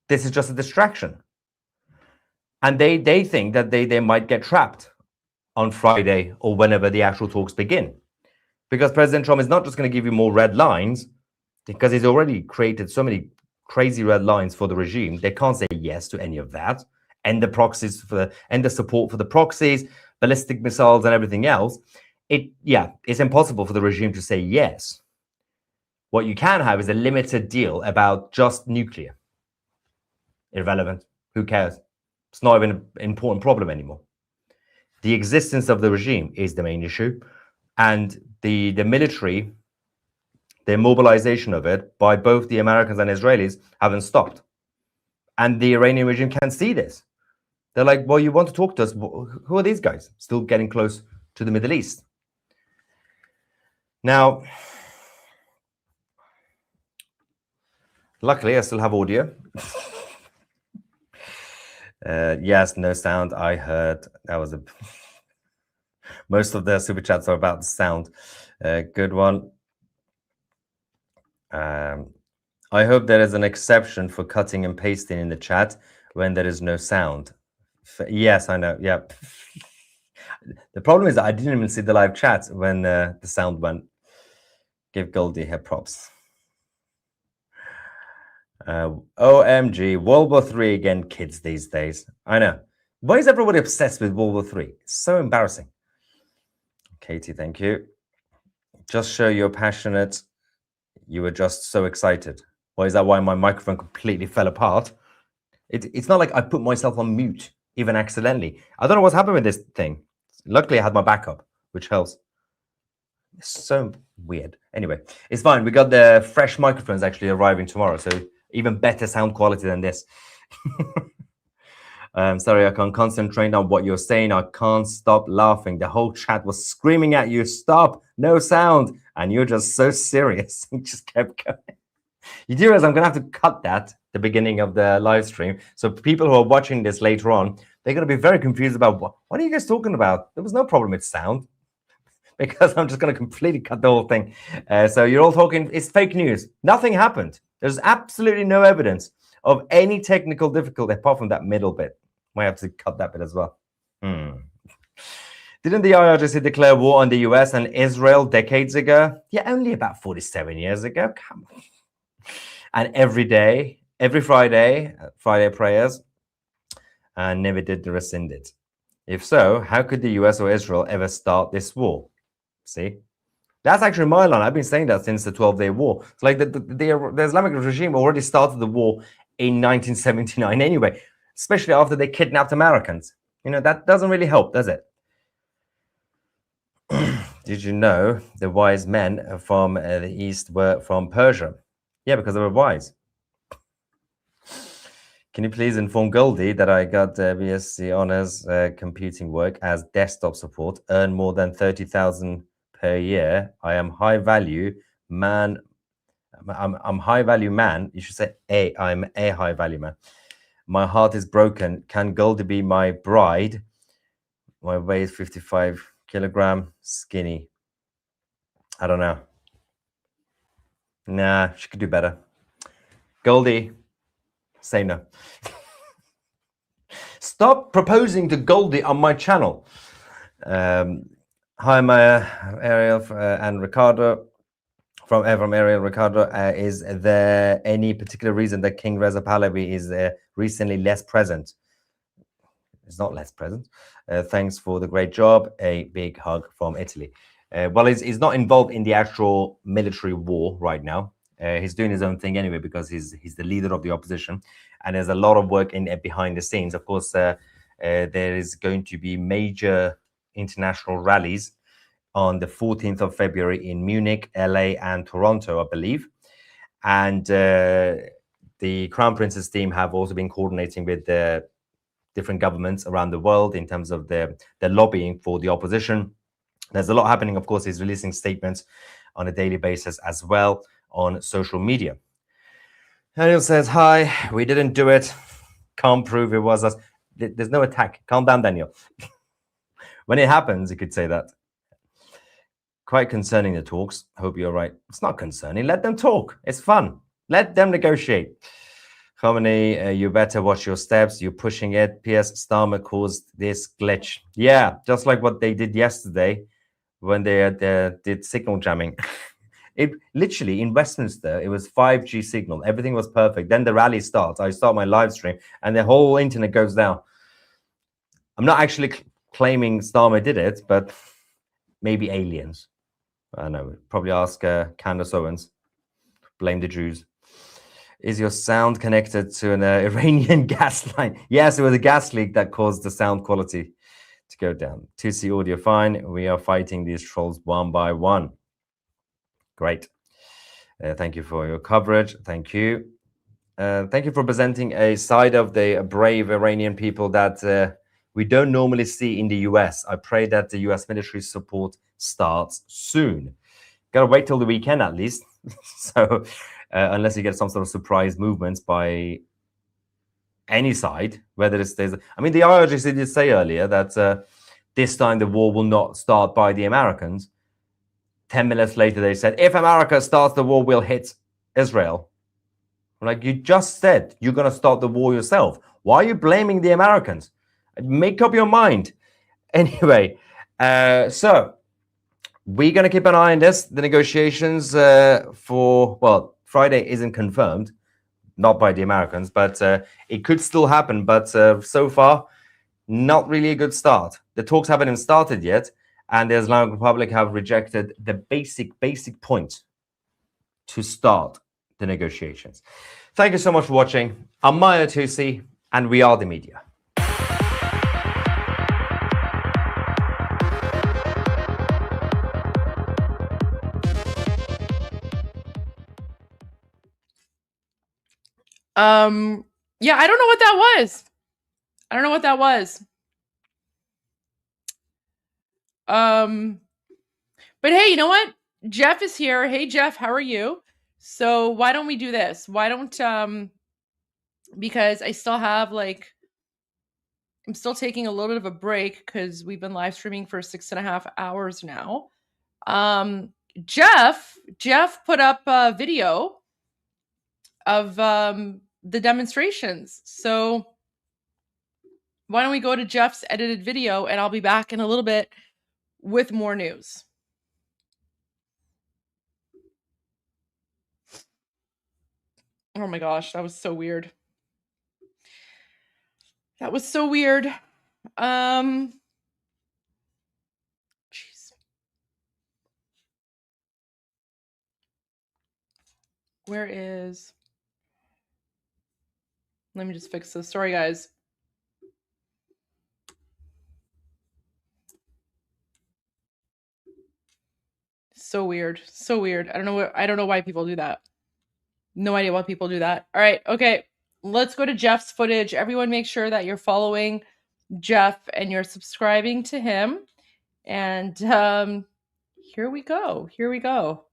this is just a distraction. And they think that they might get trapped on Friday or whenever the actual talks begin. Because President Trump is not just going to give you more red lines, because he's already created so many crazy red lines for the regime. They can't say yes to any of that. And the proxies and the support for the proxies, ballistic missiles and everything else. It's impossible for the regime to say yes. What you can have is a limited deal about just nuclear. Irrelevant. Who cares? It's not even an important problem anymore. The existence of the regime is the main issue. And the military, the mobilization of it by both the Americans and Israelis haven't stopped. And the Iranian regime can see this. They're like, well, you want to talk to us? Who are these guys? Still getting close to the Middle East. Now, luckily, I still have audio. Yes, no sound. I heard that was most of the super chats are about the sound. Good one. I hope there is an exception for cutting and pasting in the chat when there is no sound. Yes, I know. Yeah. The problem is that I didn't even see the live chat when the sound went. Give Goldie her props. OMG, World War III again, kids these days. I know. Why is everybody obsessed with World War III? It's so embarrassing. Katie, thank you. Just show you're passionate. You were just so excited. Why is that why my microphone completely fell apart? It's not like I put myself on mute, even accidentally. I don't know what's happened with this thing. Luckily, I had my backup, which helps. It's so weird. Anyway, it's fine. We got the fresh microphones actually arriving tomorrow, so even better sound quality than this. Sorry, I can't concentrate on what you're saying. I can't stop laughing. The whole chat was screaming at you, stop, no sound. And you're just so serious. You just kept going. You do realize I'm going to have to cut that, the beginning of the live stream. So people who are watching this later on, they're going to be very confused about what are you guys talking about? There was no problem with sound. Because I'm just going to completely cut the whole thing. So you're all talking, it's fake news. Nothing happened. There's absolutely no evidence of any technical difficulty apart from that middle bit. Might have to cut that bit as well. Didn't the IRGC declare war on the US and Israel decades ago? Yeah, only about 47 years ago. Come on. And every day, every Friday, Friday prayers, and never did rescind it. If so, how could the US or Israel ever start this war? See, that's actually my line. I've been saying that since the 12-day war. It's like the Islamic regime already started the war in 1979 anyway, especially after they kidnapped Americans. You know, that doesn't really help, does it? Did you know the wise men from the East were from Persia? Yeah, because they were wise. Can you please inform Goldie that I got BSc honors computing work as desktop support, earn more than 30,000 per year. I am high value man. I'm high value man. You should say I'm a high value man. My heart is broken. Can Goldie be my bride? My weight is 55 kilogram, skinny. I don't know. Nah, she could do better. Goldie, say no. Stop proposing to Goldie on my channel. Hi, Maya, Ariel, and Ricardo. From Ariel Ricardo, is there any particular reason that King Reza Pahlavi is recently less present? It's not less present. Thanks for the great job. A big hug from Italy. Well, he's not involved in the actual military war right now. He's doing his own thing anyway because he's the leader of the opposition, and there's a lot of work in behind the scenes. Of course, there is going to be major international rallies on the 14th of February in Munich, LA, and Toronto, I believe. And the Crown Prince's team have also been coordinating with the different governments around the world in terms of the lobbying for the opposition. There's a lot happening. Of course, he's releasing statements on a daily basis as well on social media. Daniel says, hi, we didn't do it. Can't prove it was us. There's no attack. Calm down, Daniel. When it happens, you could say that. Quite concerning, the talks. Hope you're right. It's not concerning. Let them talk. It's fun. Let them negotiate. Khamenei, you better watch your steps. You're pushing it. P.S. Starmer caused this glitch. Yeah, just like what they did yesterday when they did signal jamming. It literally in Westminster, it was 5G signal. Everything was perfect. Then the rally starts. I start my live stream and the whole internet goes down. I'm not actually claiming Starmer did it, but maybe aliens. I don't know. Probably ask Candace Owens. Blame the Jews. Is your sound connected to an Iranian gas line? Yes, it was a gas leak that caused the sound quality to go down. 2C audio fine. We are fighting these trolls one by one. Great. Thank you for your coverage. Thank you. Thank you for presenting a side of the brave Iranian people that we don't normally see in the US. I pray that the US military support starts soon. Gotta wait till the weekend at least. So unless you get some sort of surprise movements by any side, whether it's I mean, the IRGC did say earlier that this time the war will not start by the Americans. 10 minutes later, they said, if America starts the war, we'll hit Israel. Like, you just said you're going to start the war yourself. Why are you blaming the Americans? Make up your mind. Anyway, so we're going to keep an eye on this. The negotiations well, Friday isn't confirmed, not by the Americans, but it could still happen. But so far, not really a good start. The talks haven't even started yet. And the Islamic Republic have rejected the basic point to start the negotiations. Thank you so much for watching. I'm Maya Tusi, and we are the media. Yeah, I don't know what that was. I don't know what that was. But hey, you know what? Jeff is here. Hey, Jeff, how are you? So why don't we do this? Why don't because I still have like, I'm still taking a little bit of a break because we've been live streaming for 6.5 hours now. Jeff put up a video of the demonstrations. So why don't we go to Jeff's edited video, and I'll be back in a little bit with more news. Oh my gosh, that was so weird. That was so weird. Jeez. Where is... Let me just fix this. Sorry, guys. So weird. So weird. I don't know why people do that. No idea why people do that. All right. Okay. Let's go to Jeff's footage. Everyone make sure that you're following Jeff and you're subscribing to him. And here we go. Here we go.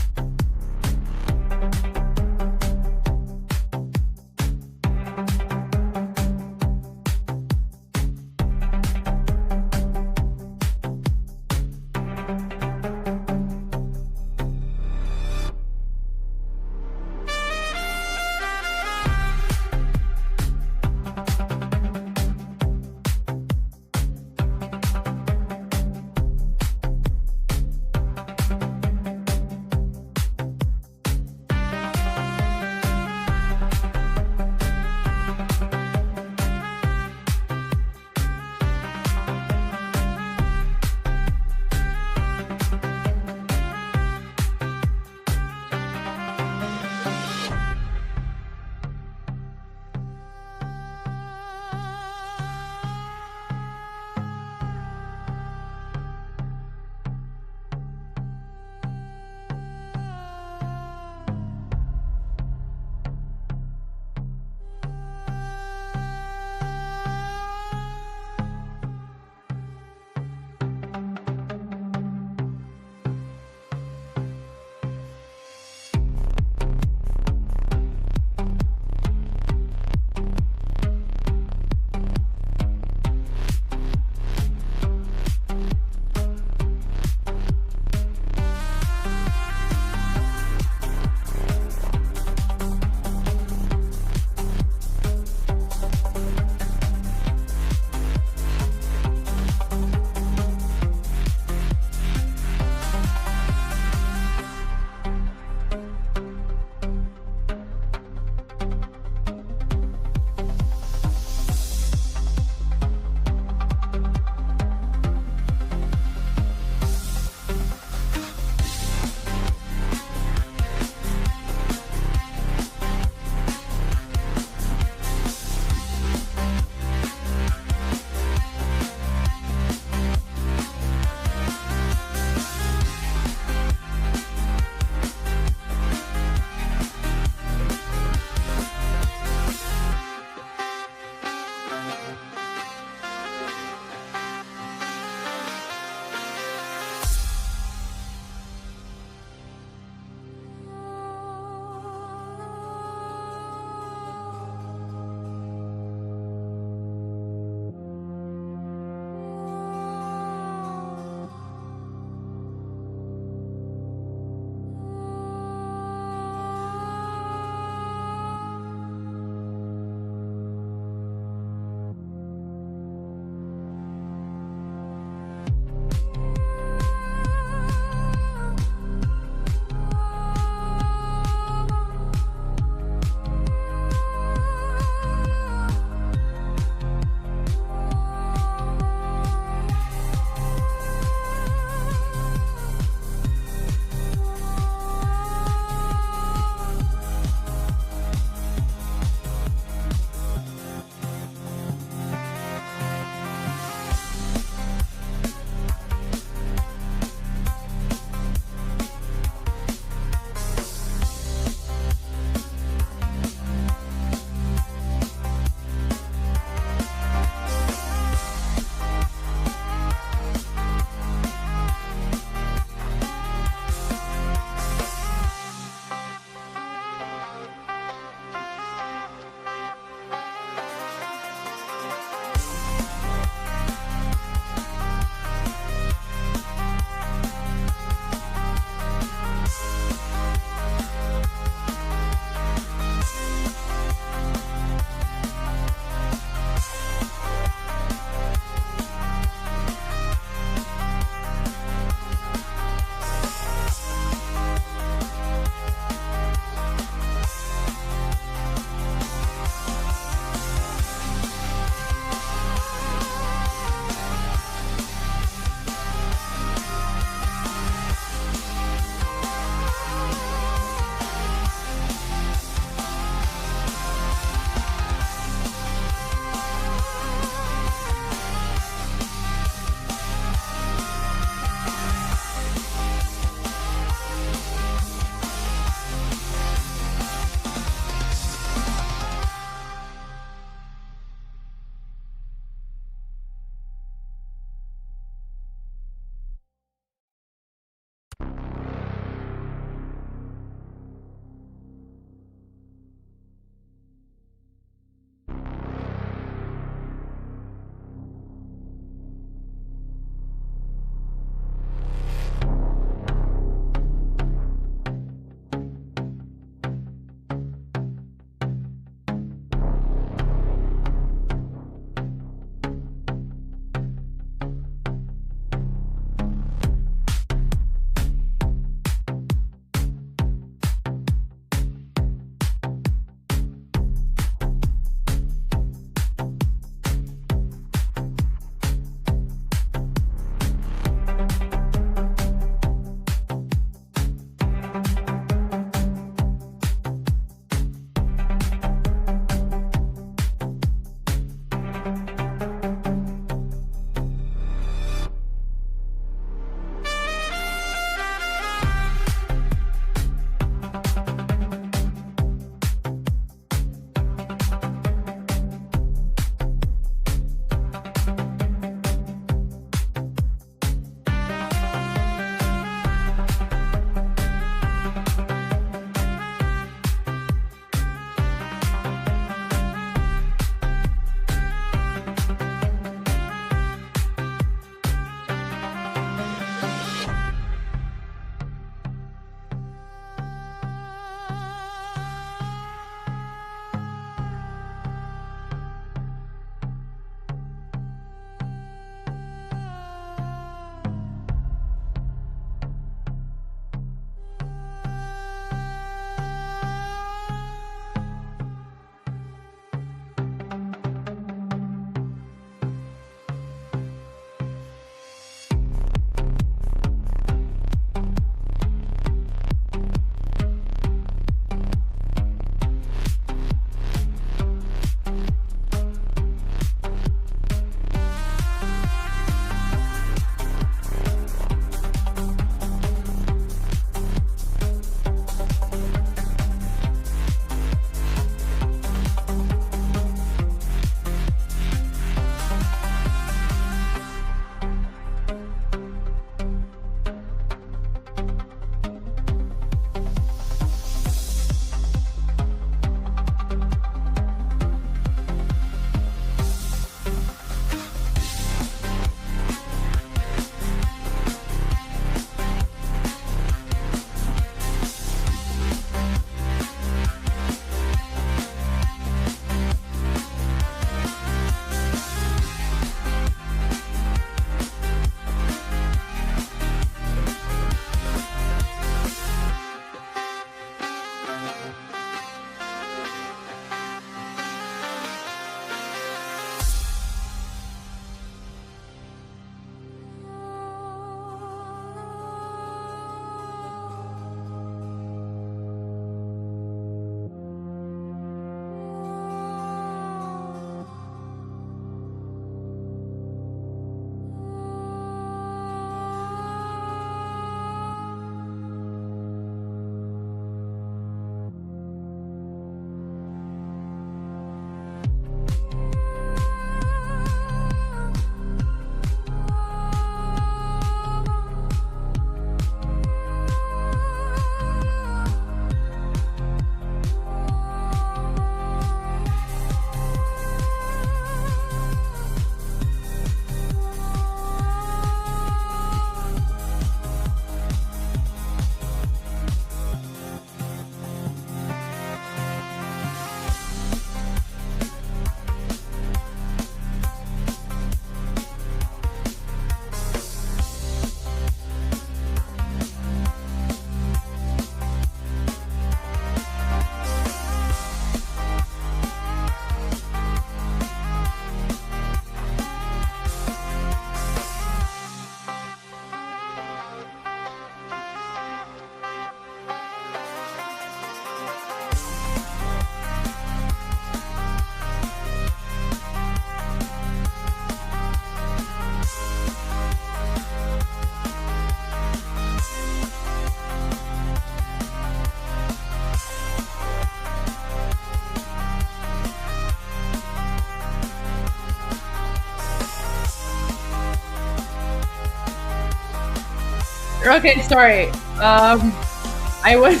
Okay, sorry. I was...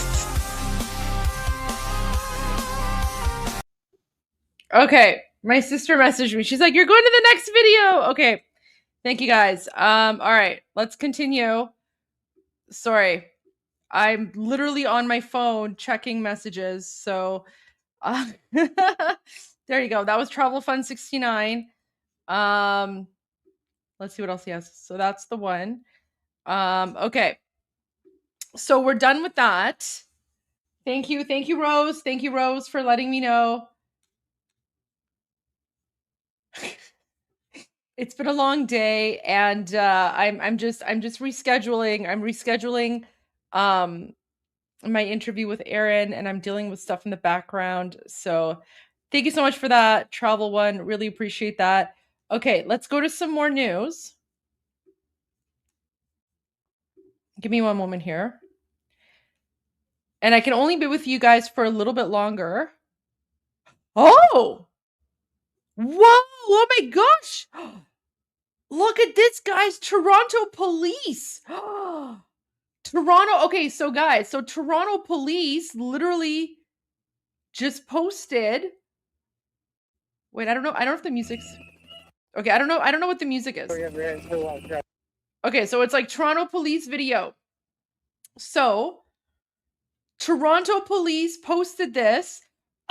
Okay, my sister messaged me. She's like, you're going to the next video. Okay, thank you guys. All right, let's continue. Sorry, I'm literally on my phone checking messages. So there you go. That was Travel Fun 69. Let's see what else he has. So that's the one. Okay, so we're done with that. Thank you, Rose. Thank you, Rose, for letting me know. It's been a long day, and I'm just rescheduling. I'm rescheduling my interview with Aaron, and I'm dealing with stuff in the background. So thank you so much for that, Travel One. Really appreciate that. Okay, let's go to some more news. Give me one moment here. And I can only be with you guys for a little bit longer. Oh! Whoa! Oh my gosh! Look at this, guys. Toronto police. Toronto. Okay, so guys, so Toronto police literally just posted. Wait, I don't know. I don't know if the music's okay. I don't know. I don't know what the music is. Okay, so it's like Toronto police video. So Toronto police posted this.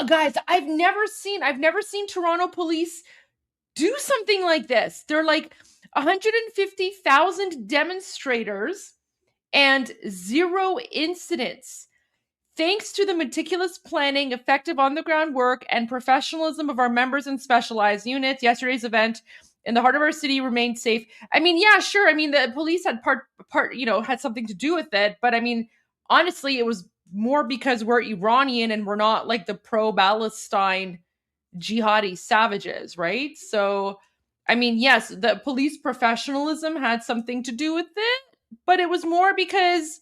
Guys, I've never seen Toronto police do something like this. They're like 150,000 demonstrators and 0 incidents. Thanks to the meticulous planning, effective on-the-ground work, and professionalism of our members and specialized units, yesterday's event in the heart of our city remained safe. I mean, yeah, sure. I mean, the police had had something to do with it, but I mean, honestly, it was more because we're Iranian and we're not like the pro-Palestine jihadi savages, right? So, I mean, yes, the police professionalism had something to do with it, but it was more because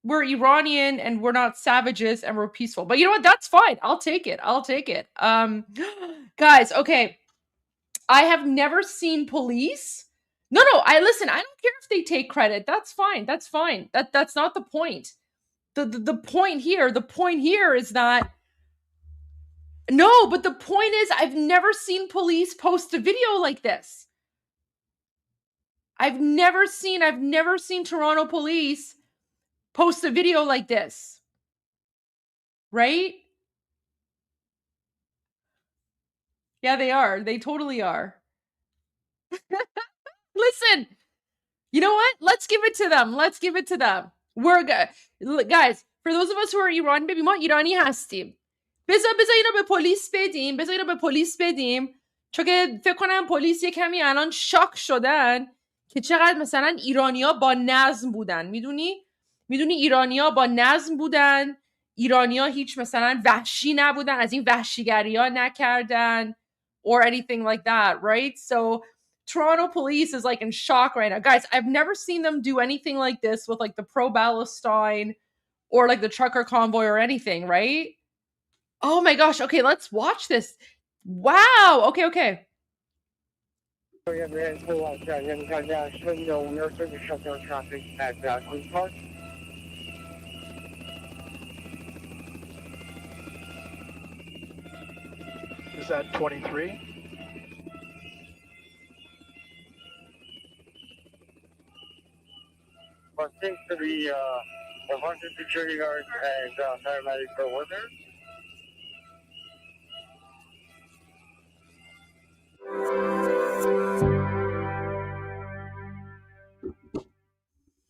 we're Iranian and we're not savages and we're peaceful. But you know what? That's fine. I'll take it. Guys, okay. I have never seen police. No, I don't care if they take credit. That's fine. That's not the point. The point here is that no, but the point is I've never seen police post a video like this. I've never seen Toronto police post a video like this. Right? Yeah, they are. They totally are. Listen, you know what? Let's give it to them. We're good. Guys, for those of us who are Iran, ببین ما ایرانی هستیم. بذار اینو به پلیس بدیم. چون که فکر کنم پلیس یه کمی الان شاک شدن که چقدر مثلا ایرانیا با نظم بودن. میدونی ایرانیا با نظم بودن. ایرانیا هیچ مثلا وحشی نبودن، از این وحشیگری‌ها نکردن or anything like that, right? So Toronto police is like in shock right now. Guys, I've never seen them do anything like this with like the pro-Palestine or like the trucker convoy or anything, right? Oh my gosh. Okay, let's watch this. Wow. Okay. Is that 23? Seems to be a bunch of security guards and paramedics are with her.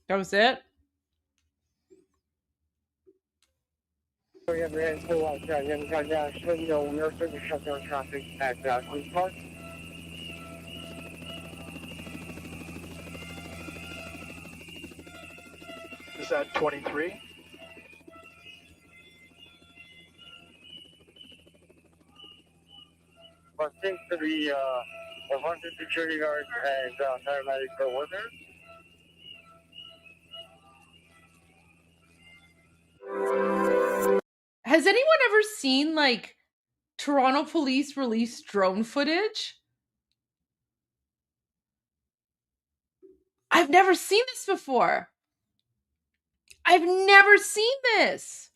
That was it? We have a full out there. We are starting to shut down traffic at Queen's Park. Is that 23? What seems to be a bunch of security guards and paramedics are with her. Has anyone ever seen like Toronto police release drone footage? I've never seen this before. I've never seen this.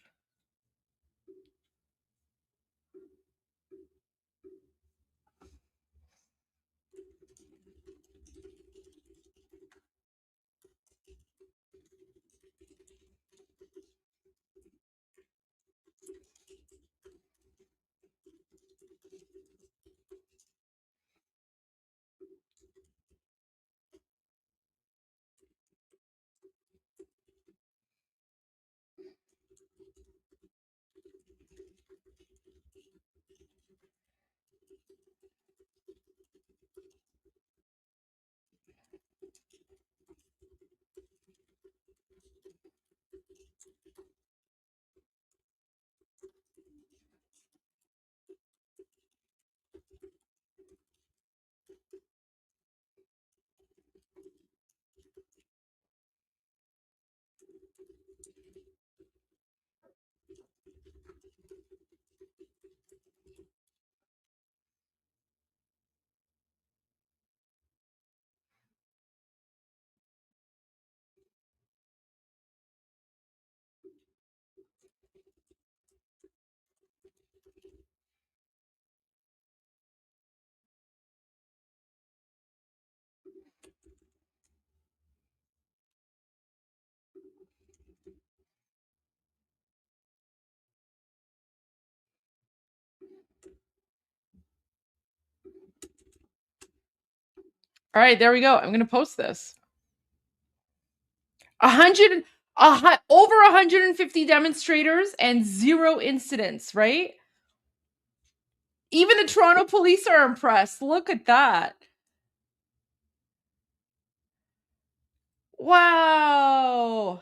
All right, there we go. I'm going to post this. Over 150 demonstrators and 0 incidents, right? Even the Toronto police are impressed. Look at that. Wow.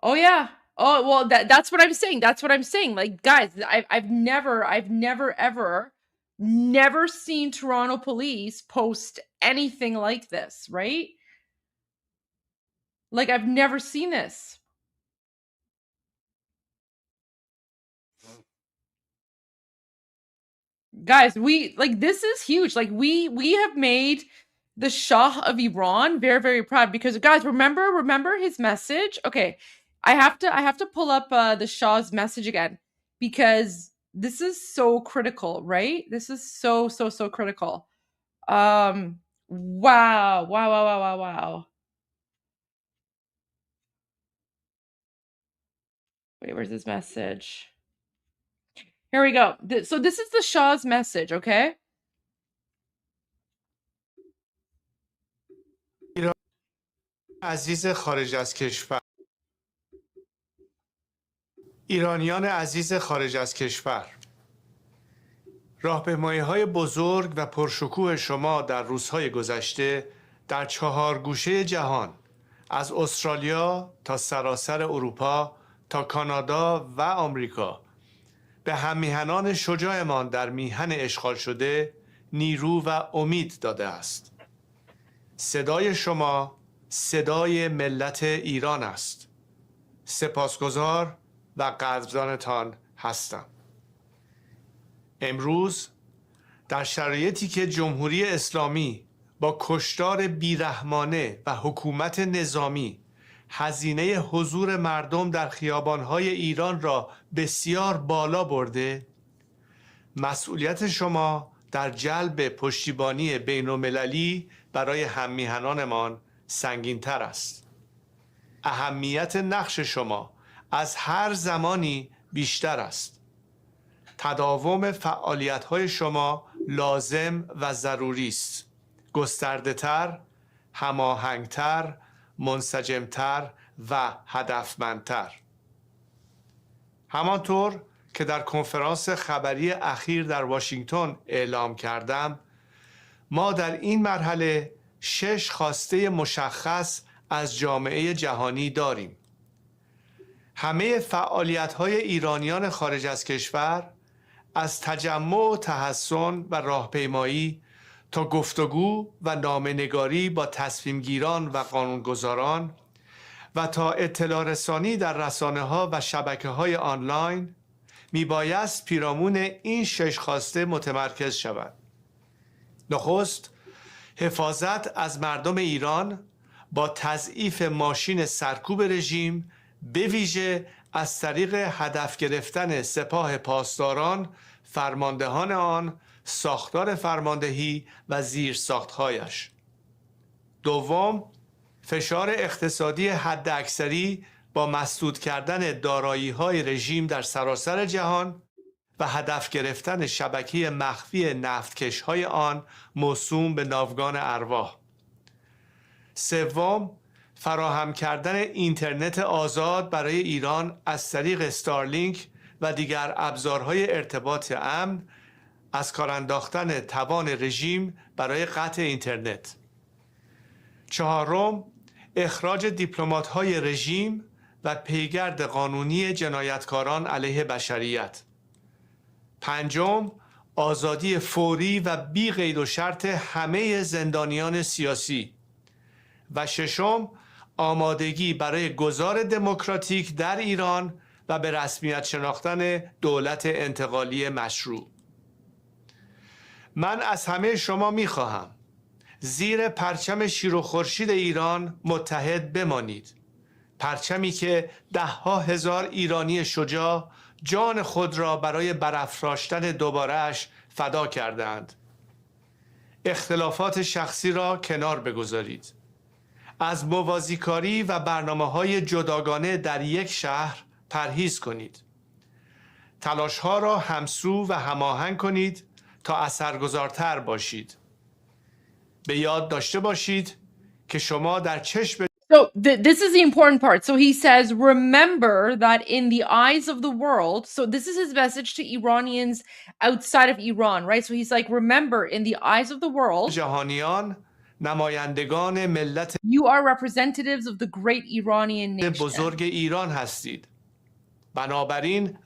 Oh yeah. Oh well, that's what I'm saying. That's what I'm saying. Like, guys, I've never ever never seen Toronto police post anything like this, right? Like, I've never seen this. Guys, this is huge. Like, we have made the Shah of Iran very, very proud, because, guys, remember his message? Okay. I have to pull up the Shah's message again, because this is so critical, right? This is so critical. Wow. Wait, where's his message? Here we go. So this is the Shah's message, okay? عزیز خارج از کشور، ایرانیان عزیز خارج از کشور، راهپیمایی‌های بزرگ و پرشکوه شما در روزهای گذشته در 4 گوشه جهان، از استرالیا تا سراسر اروپا تا کانادا و آمریکا، به هم‌میهنان شجاعمان در میهن اشغال شده نیرو و امید داده است. صدای شما صدای ملت ایران است. سپاسگزار و قدردانتان هستم. امروز در شرایطی که جمهوری اسلامی با کشتار بیرحمانه و حکومت نظامی هزینه حضور مردم در خیابان‌های ایران را بسیار بالا برده، مسئولیت شما در جلب پشتیبانی بین‌المللی برای هم‌میهنانمان سنگین‌تر است. اهمیت نقش شما از هر زمانی بیشتر است. تداوم فعالیت‌های شما لازم و ضروری است. گسترده‌تر، هماهنگ‌تر، منسجم‌تر و هدفمندتر. همانطور که در کنفرانس خبری اخیر در واشنگتن اعلام کردم، ما در این مرحله 6 خواسته مشخص از جامعه جهانی داریم. همه فعالیت‌های ایرانیان خارج از کشور، از تجمع و تحصن و راهپیمایی تا گفتگو و نامه‌نگاری با تصمیمگیران و قانونگذاران و تا اطلاع رسانی در رسانه‌ها و شبکه‌های آنلاین، میبایست پیرامون این 6 خواسته متمرکز شود. نخست، حفاظت از مردم ایران با تضعیف ماشین سرکوب رژیم، به ویژه از طریق هدف گرفتن سپاه پاسداران، فرماندهان آن، ساختار فرماندهی و زیرساختهایش. دوم، فشار اقتصادی حداکثری با مسدود کردن دارایی‌های رژیم در سراسر جهان و هدف گرفتن شبکه مخفی نفتکش‌های آن موسوم به ناوگان ارواح. سوم، فراهم کردن اینترنت آزاد برای ایران از طریق استارلینک و دیگر ابزارهای ارتباط امن، از کار انداختن توان رژیم برای قطع اینترنت. چهارم، اخراج دیپلمات‌های رژیم و پیگرد قانونی جنایتکاران علیه بشریت. پنجم، آزادی فوری و بی قید و شرط همه زندانیان سیاسی. و ششم، آمادگی برای گذار دموکراتیک در ایران و به رسمیت شناختن دولت انتقالی مشروع. من از همه شما می‌خواهم زیر پرچم شیر و خورشید ایران متحد بمانید. پرچمی که 10,000 ایرانی شجاع جان خود را برای برافراشتن دوباره‌اش فدا کردند. اختلافات شخصی را کنار بگذارید. از موازیکاری و برنامه‌های جداگانه در یک شهر پرهیز کنید. تلاش‌ها را همسو و هماهنگ کنید تا اثرگذارتر باشید. به یاد داشته باشید که شما در چشم So this is the important part. So he says, remember that in the eyes of the world, so this is his message to Iranians outside of Iran, right? So he's like, remember, in the eyes of the world, جهانیان نمایندگان ملت you are representatives of the great Iranian nation. بزرگ ایران هستید. بنابراین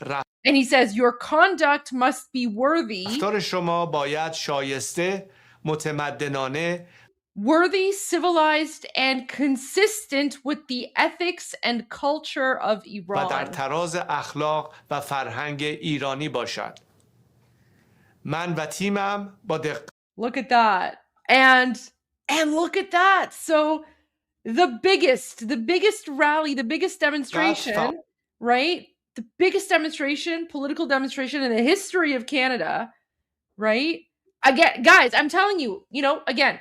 And he says, your conduct must be worthy. رفتار شما باید شایسته، متمدنانه، worthy, civilized, and consistent with the ethics and culture of و در Iran. تراز اخلاق و فرهنگ ایرانی باشد. من و تیمم با دقت Look at that. And look at that. So the biggest rally, the biggest demonstration, right? The biggest demonstration, political demonstration in the history of Canada, right? Again, guys, I'm telling you, again,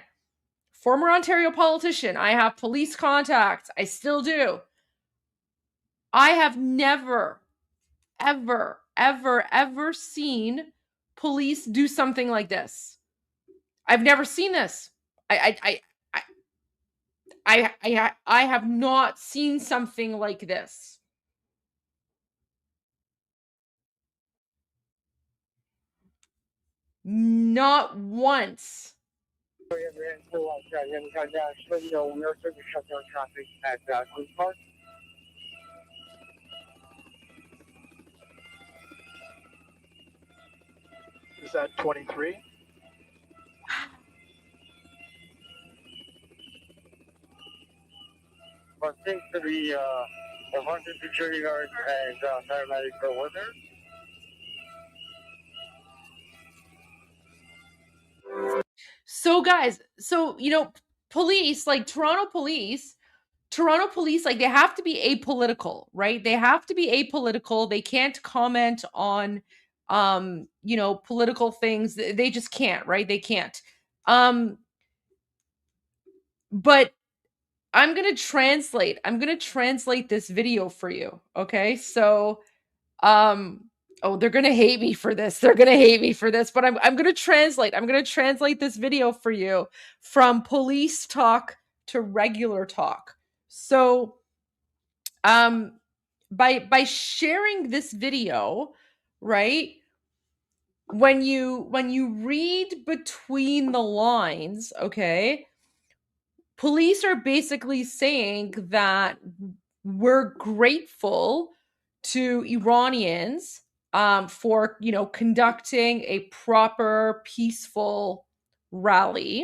former Ontario politician, I have police contacts, I still do. I have never, ever seen police do something like this. I've never seen this. I have not seen something like this. Not once. We are going to shut down traffic at Queen's Park. Is that 23? But thanks to the 100 security guards and paramedics that were there. So guys, police, like Toronto police, like they have to be apolitical, right? They have to be apolitical. They can't comment on political things. They just can't, right? They can't. But I'm going to translate this video for you, okay? So they're going to hate me for this. But I'm going to translate this video for you from police talk to regular talk. So by sharing this video, right? When you read between the lines, okay? Police are basically saying that we're grateful to Iranians for conducting a proper, peaceful rally,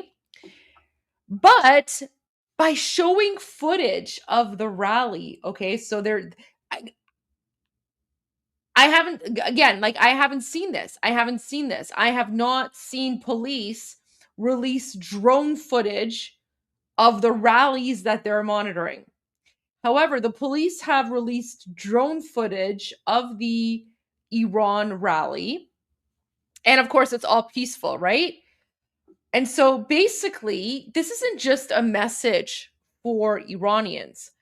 but by showing footage of the rally, okay, so I haven't, again, like I haven't seen this. I have not seen police release drone footage of the rallies that they're monitoring. However, the police have released drone footage of the Iran rally. And of course, it's all peaceful, right? And so basically, this isn't just a message for Iranians.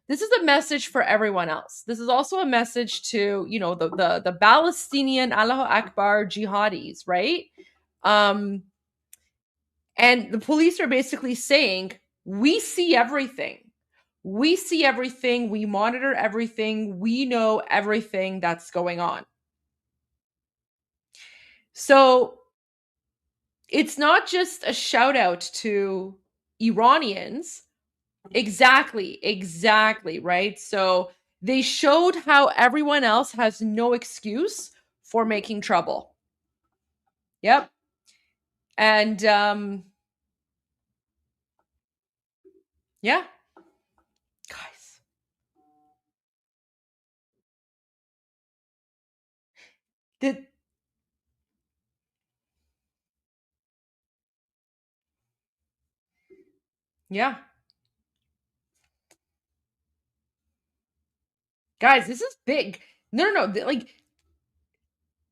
This is a message for everyone else. This is also a message to, you know, the Palestinian Allahu Akbar jihadis, right? And the police are basically saying, we see everything. We see everything. We monitor everything. We know everything that's going on. So it's not just a shout out to Iranians. Exactly, right? So they showed how everyone else has no excuse for making trouble. Yep. And yeah. Guys. Yeah. Guys, this is big. No. Like,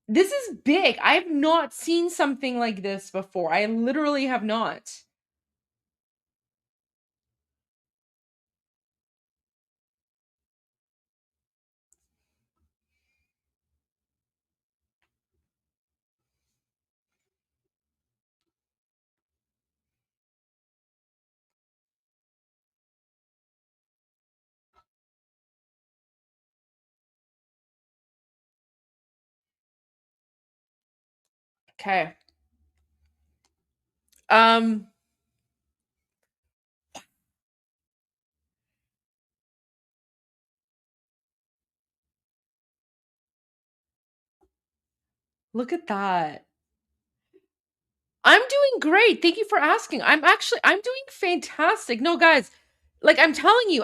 this is big. I have not seen something like this before. I literally have not. Okay. Look at that. I'm doing great. Thank you for asking. I'm doing fantastic. No, guys, like I'm telling you,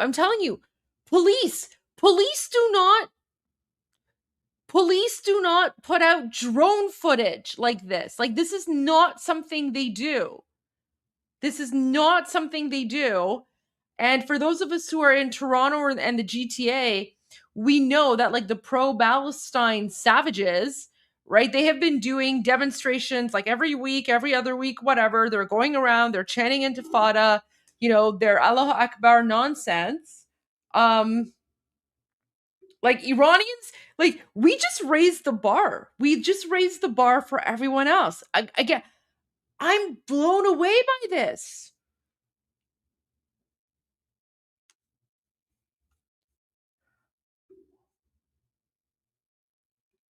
police do not put out drone footage like this. Like, this is not something they do. And for those of us who are in Toronto and the GTA, we know that like the pro-Palestine savages, right? They have been doing demonstrations like every week, every other week, whatever. They're going around, they're chanting Intifada, you know, their Allahu Akbar nonsense. Like Iranians, like we just raised the bar. We just raised the bar for everyone else. Again, I'm blown away by this.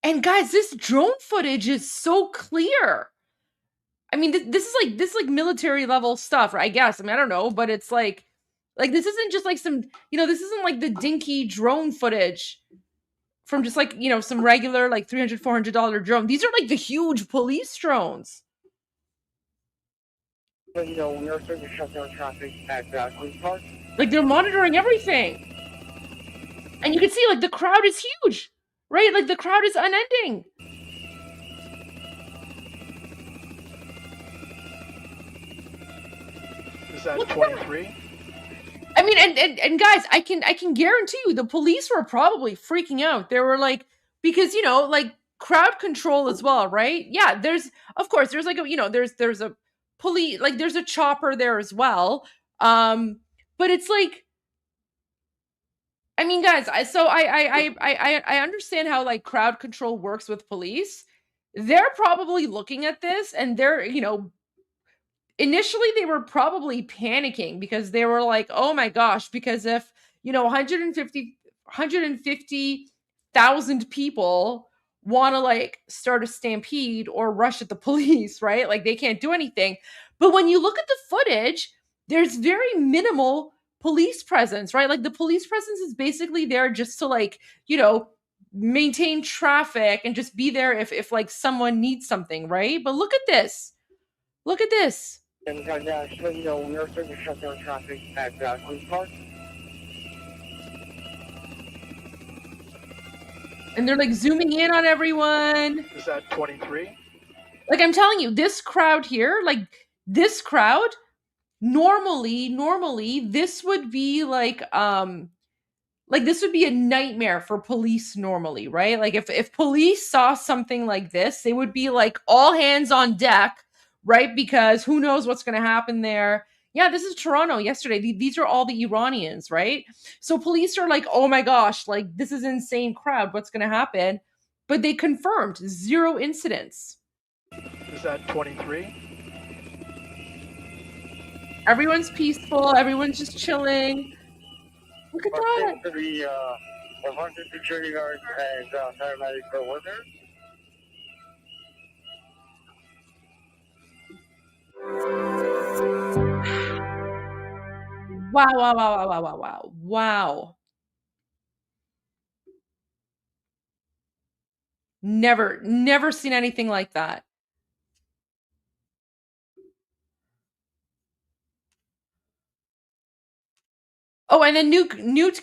And guys, this drone footage is so clear. I mean, this is like military level stuff, right? I guess. I mean, I don't know, but it's like this isn't just like some, you know, this isn't like the dinky drone footage from just like, you know, some regular like $300, $400 drone. These are like the huge police drones. You know, we are starting to shut down traffic at Queen's Park. Like they're monitoring everything. And you can see like the crowd is huge, right? Like the crowd is unending. Is that 23? I mean, and guys, I can guarantee you the police were probably freaking out. They were like, because, you know, like crowd control as well, right? Yeah, there's like a, you know, there's a police, like there's a chopper there as well. But it's like, I mean, guys, I understand how like crowd control works with police. They're probably looking at this and they're, you know, initially they were probably panicking because they were like, oh my gosh, because if, you know, 150,000 people want to like start a stampede or rush at the police, right? Like they can't do anything. But when you look at the footage, there's very minimal police presence, right? Like the police presence is basically there just to like, you know, maintain traffic and just be there if like someone needs something, right? But look at this. Look at this. And you know, we are starting to shut down traffic at Queen's Park. And they're like zooming in on everyone. Is that 23? Like I'm telling you, this crowd here, like this crowd, normally this would be like this would be a nightmare for police normally, right? Like if police saw something like this, they would be like all hands on deck, right? Because who knows what's going to happen there. Yeah, this is Toronto yesterday. These are all the Iranians, right? So police are like, oh my gosh, like this is an insane crowd. What's going to happen? But they confirmed 0 incidents. Is that 23? Everyone's peaceful. Everyone's just chilling. Look at that. To the 100 security guards and paramedics are with her. Wow. Never seen anything like that. Oh, and then Newt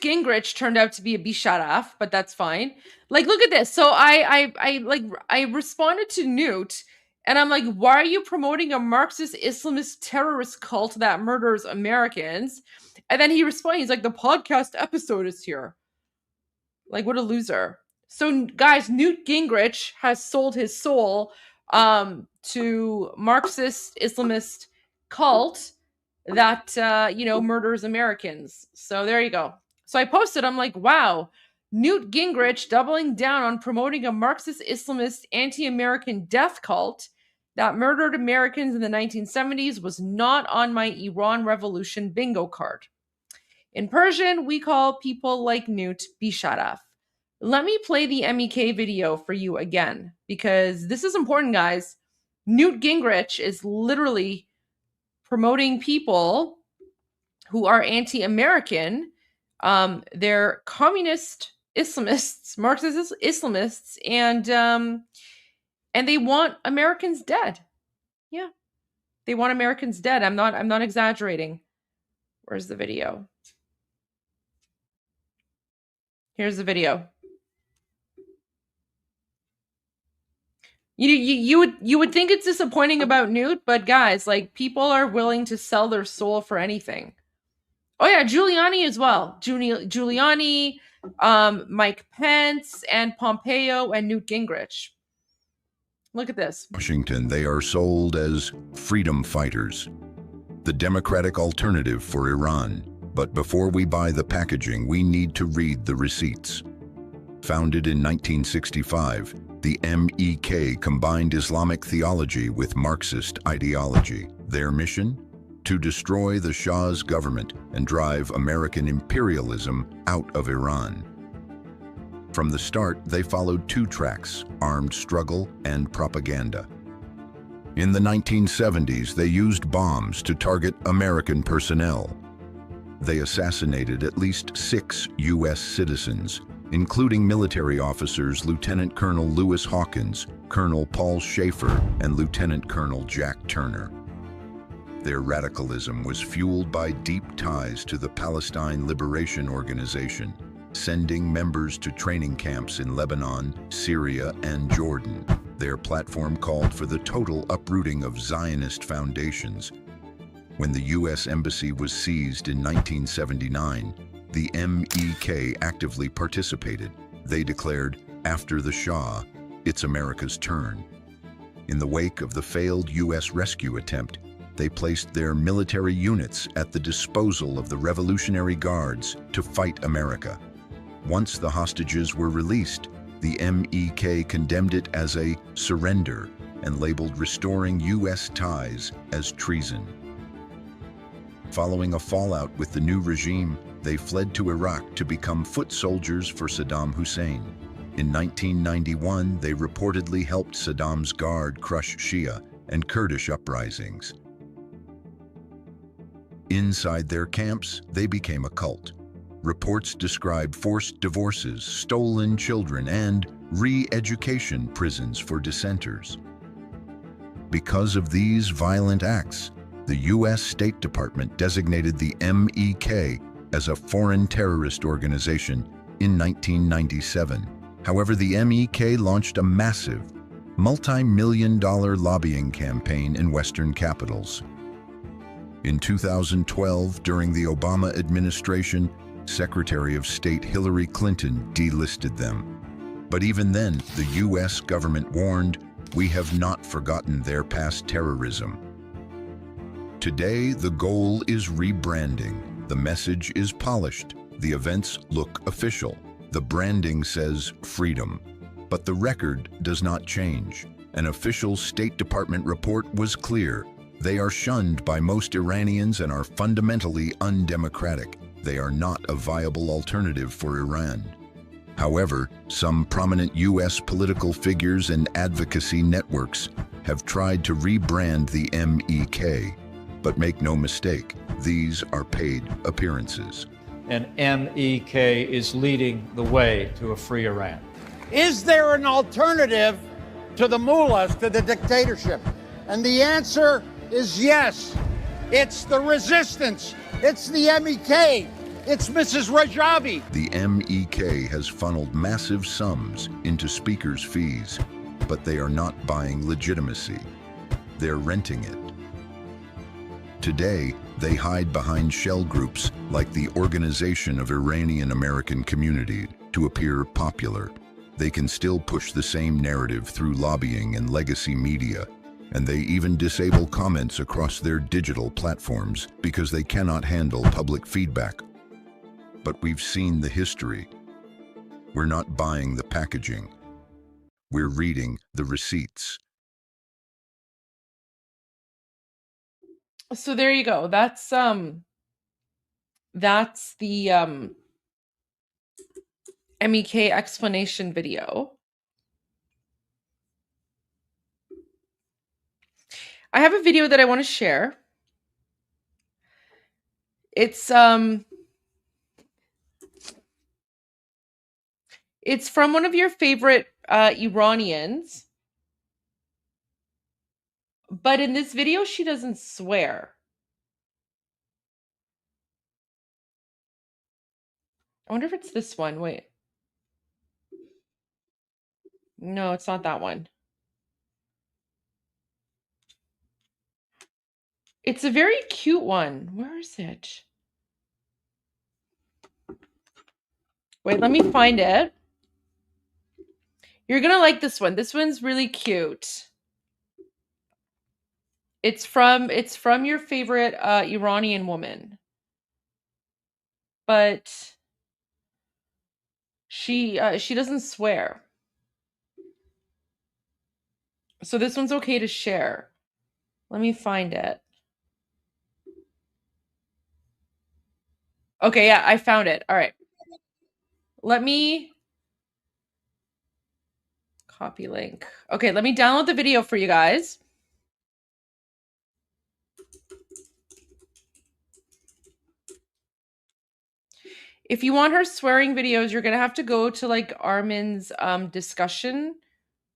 Gingrich turned out to be a Bisharaf, but that's fine. Like, look at this. So I responded to Newt, and I'm like, why are you promoting a Marxist Islamist terrorist cult that murders Americans? And then he responded, he's like, the podcast episode is here. Like, what a loser. So, guys, Newt Gingrich has sold his soul to Marxist Islamist cult that murders Americans. So there you go. So I posted, I'm like, wow, Newt Gingrich doubling down on promoting a Marxist Islamist anti-American death cult that murdered Americans in the 1970s was not on my Iran Revolution bingo card. In Persian, we call people like Newt Bisharaf. Let me play the MEK video for you again, because this is important, guys. Newt Gingrich is literally promoting people who are anti-American. They're communist Islamists, Marxist Islamists, and they want Americans dead. Yeah, they want Americans dead. I'm not exaggerating. Where's the video? Here's the video. You would think it's disappointing about Newt, but guys, like, people are willing to sell their soul for anything. Oh yeah, Giuliani as well. Giuliani, Mike Pence, and Pompeo, and Newt Gingrich. Look at this. Washington, they are sold as freedom fighters, the democratic alternative for Iran. But before we buy the packaging, we need to read the receipts. Founded in 1965, the MEK combined Islamic theology with Marxist ideology. Their mission? To destroy the Shah's government and drive American imperialism out of Iran. From the start, they followed 2 tracks: armed struggle and propaganda. In the 1970s, they used bombs to target American personnel. They assassinated at least 6 U.S. citizens, including military officers Lieutenant Colonel Lewis Hawkins, Colonel Paul Schaefer, and Lieutenant Colonel Jack Turner. Their radicalism was fueled by deep ties to the Palestine Liberation Organization, sending members to training camps in Lebanon, Syria, and Jordan. Their platform called for the total uprooting of Zionist foundations. When the U.S. Embassy was seized in 1979, the MEK actively participated. They declared, after the Shah, it's America's turn. In the wake of the failed U.S. rescue attempt, they placed their military units at the disposal of the Revolutionary Guards to fight America. Once the hostages were released, the MEK condemned it as a surrender and labeled restoring U.S. ties as treason. Following a fallout with the new regime, they fled to Iraq to become foot soldiers for Saddam Hussein. In 1991, they reportedly helped Saddam's guard crush Shia and Kurdish uprisings. Inside their camps, they became a cult. Reports describe forced divorces, stolen children, and re-education prisons for dissenters. Because of these violent acts, the U.S. State Department designated the MEK as a foreign terrorist organization in 1997. However, the MEK launched a massive, multi-million-dollar lobbying campaign in Western capitals. In 2012, during the Obama administration, Secretary of State Hillary Clinton delisted them. But even then, the US government warned, "We have not forgotten their past terrorism." Today, the goal is rebranding. The message is polished. The events look official. The branding says freedom. But the record does not change. An official State Department report was clear. They are shunned by most Iranians and are fundamentally undemocratic. They are not a viable alternative for Iran. However, some prominent US political figures and advocacy networks have tried to rebrand the MEK. But make no mistake, these are paid appearances. And MEK is leading the way to a free Iran. Is there an alternative to the mullahs, to the dictatorship? And the answer is yes. It's the resistance. It's the MEK. It's Mrs. Rajabi. The MEK has funneled massive sums into speakers' fees, but they are not buying legitimacy. They're renting it. Today, they hide behind shell groups like the Organization of Iranian American Community to appear popular. They can still push the same narrative through lobbying and legacy media, and they even disable comments across their digital platforms because they cannot handle public feedback. But we've seen the history. We're not buying the packaging. We're reading the receipts. So there you go. That's the MEK explanation video. I have a video that I want to share. It's from one of your favorite Iranians. But in this video, she doesn't swear. I wonder if it's this one. Wait. No, it's not that one. It's a very cute one. Where is it? Wait, let me find it. You're going to like this one. This one's really cute. It's from your favorite Iranian woman. But she doesn't swear. So this one's okay to share. Let me find it. Okay, yeah, I found it. All right. Let me copy link. Okay, let me download the video for you guys. If you want her swearing videos, you're going to have to go to like ARMIN's discussion,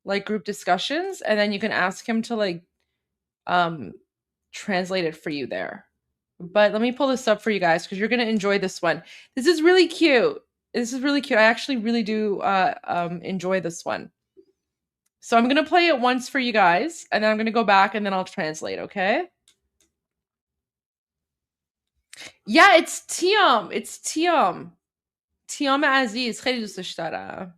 like group discussions, and then you can ask him to like translate it for you there. But let me pull this up for you guys because you're going to enjoy this one. This is really cute. This is really cute. I actually really do enjoy this one. So I'm going to play it once for you guys, and then I'm going to go back and then I'll translate, okay? Yeah, it's Tiam. It's Tiam. Tiam عزیز. خیلی دوستش دارم.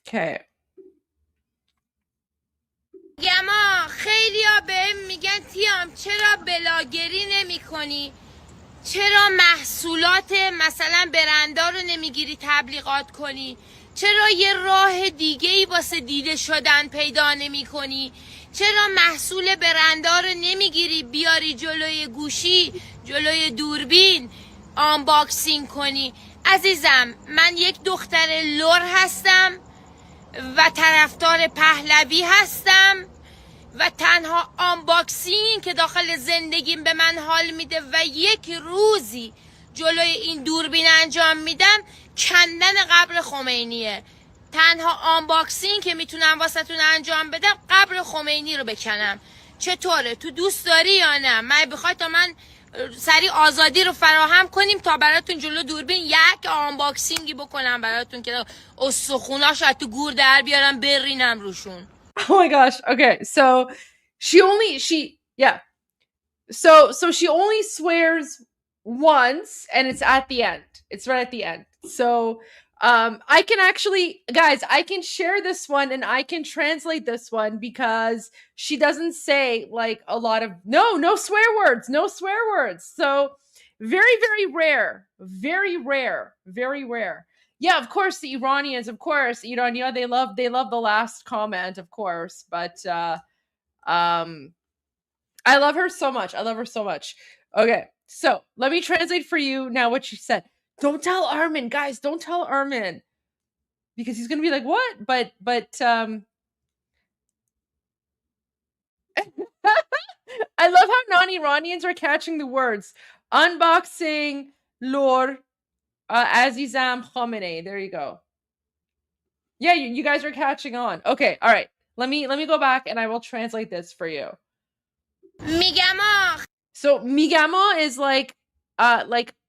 Okay. گما خیلیا بهم میگن تیام چرا بلاگری نمی کنی؟ چرا محصولات مثلا برندا رو نمیگیری تبلیغات کنی؟ چرا یه راه دیگه ای واسه دیده شدن پیدا نمی کنی؟ چرا محصول برندا رو نمیگیری بیاری جلوی گوشی، جلوی دوربین آنباکسینگ کنی؟ عزیزم من یک دختر لور هستم و طرفدار پهلوی هستم و تنها آنباکسینگ که داخل زندگیم به من حال میده و یک روزی جلوی این دوربین انجام میدم کندن قبر خمینیه. تنها آنباکسینگ که میتونم واسهتون انجام بدم قبر خمینی رو بکنم. چطوره؟ تو دوست داری یا نه؟ من بخوای تا من سری آزادی رو فراهم کنیم تا براتون جلو دوربین یک آنباکسینگی بکنم براتون که استخوناش از تو گور در بیارم برینم روشون. Oh my gosh. Okay. So she only swears once, and it's at the end. It's right at the end. So I can actually, guys, I can share this one and I can translate this one because she doesn't say like a lot of no swear words, no swear words. So very, very rare, very rare, very rare. Yeah, of course, the Iranians, of course, Irania, they love the last comment, of course, but I love her so much. I love her so much. Okay, so let me translate for you now what she said. Don't tell Armin, guys. Don't tell Armin, because he's gonna be like, "What?" But I love how non-Iranians are catching the words. Unboxing Lor Azizam Khamenei. There you go. Yeah, you guys are catching on. Okay, all right. Let me go back and I will translate this for you. میگم So migama is like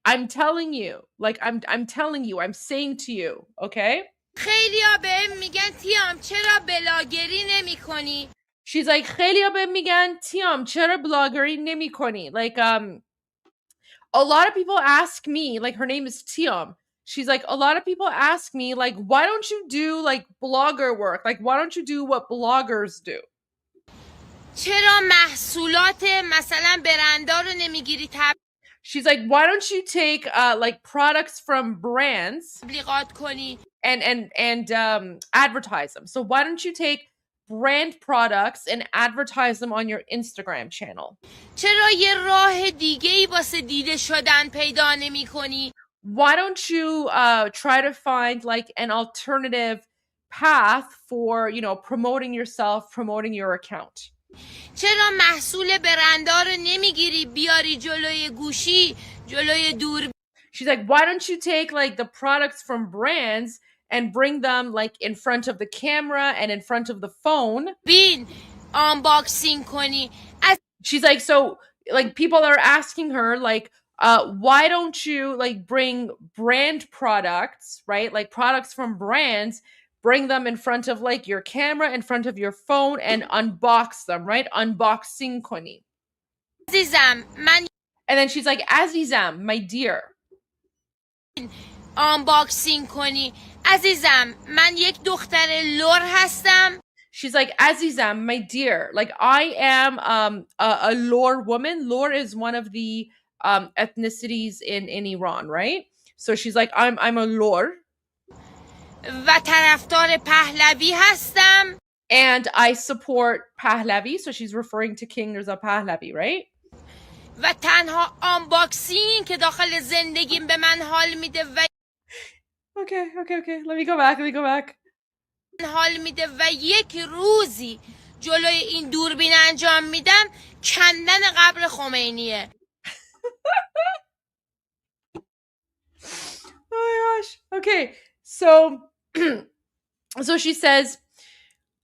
I'm telling you, like I'm telling you, I'm saying to you, okay? خیلیا بهم میگن تیام چرا بلاگری نمی‌کنی؟ She's like خیلیا بهم میگن تیام چرا بلاگری نمی‌کنی? Like a lot of people ask me, like her name is Tiam. She's like, a lot of people ask me, like, why don't you do like blogger work? Like, why don't you do what bloggers do? چرا محصولات مثلا برندا رو نمیگیری She's like, why don't you take like products from brands تبلیغات کنی and advertise them? So why don't you take brand products and advertise them on your Instagram channel? چرا یه راه دیگه‌ای واسه دیده شدن پیدا نمی‌کنی؟ Why don't you try to find like an alternative path for, you know, promoting yourself, promoting your account? چرا محصول برندا رو نمیگیری بیاری جلوی گوشی جلوی دور She's like, why don't you take like the products from brands and bring them like in front of the camera and in front of the phone? بین آنباکسینگ کنی. She's like, so like people are asking her like, why don't you like bring brand products, right? Like products from brands, bring them in front of like your camera, in front of your phone and unbox them, right? Unboxing koni. عزیزم من And then she's like, Azizam, my dear. آنباکسینگ کنی. عزیزم من یک دختر لور هستم. She's like, Azizam, my dear, like I am a Lor woman. Lor is one of the ethnicities in Iran, right? So she's like, I'm a Lor. و طرفدار پهلوی هستم. And I support Pahlavi. So she's referring to King Mirza Pahlavi, right? و تنها آنباکسینگ که داخل زندگیم به من حال میده و Okay. Let me go back. حال میده و یک روزی جلوی این دوربین انجام میدم کندن قبر خمینیه. Oh my gosh. Okay. So she says,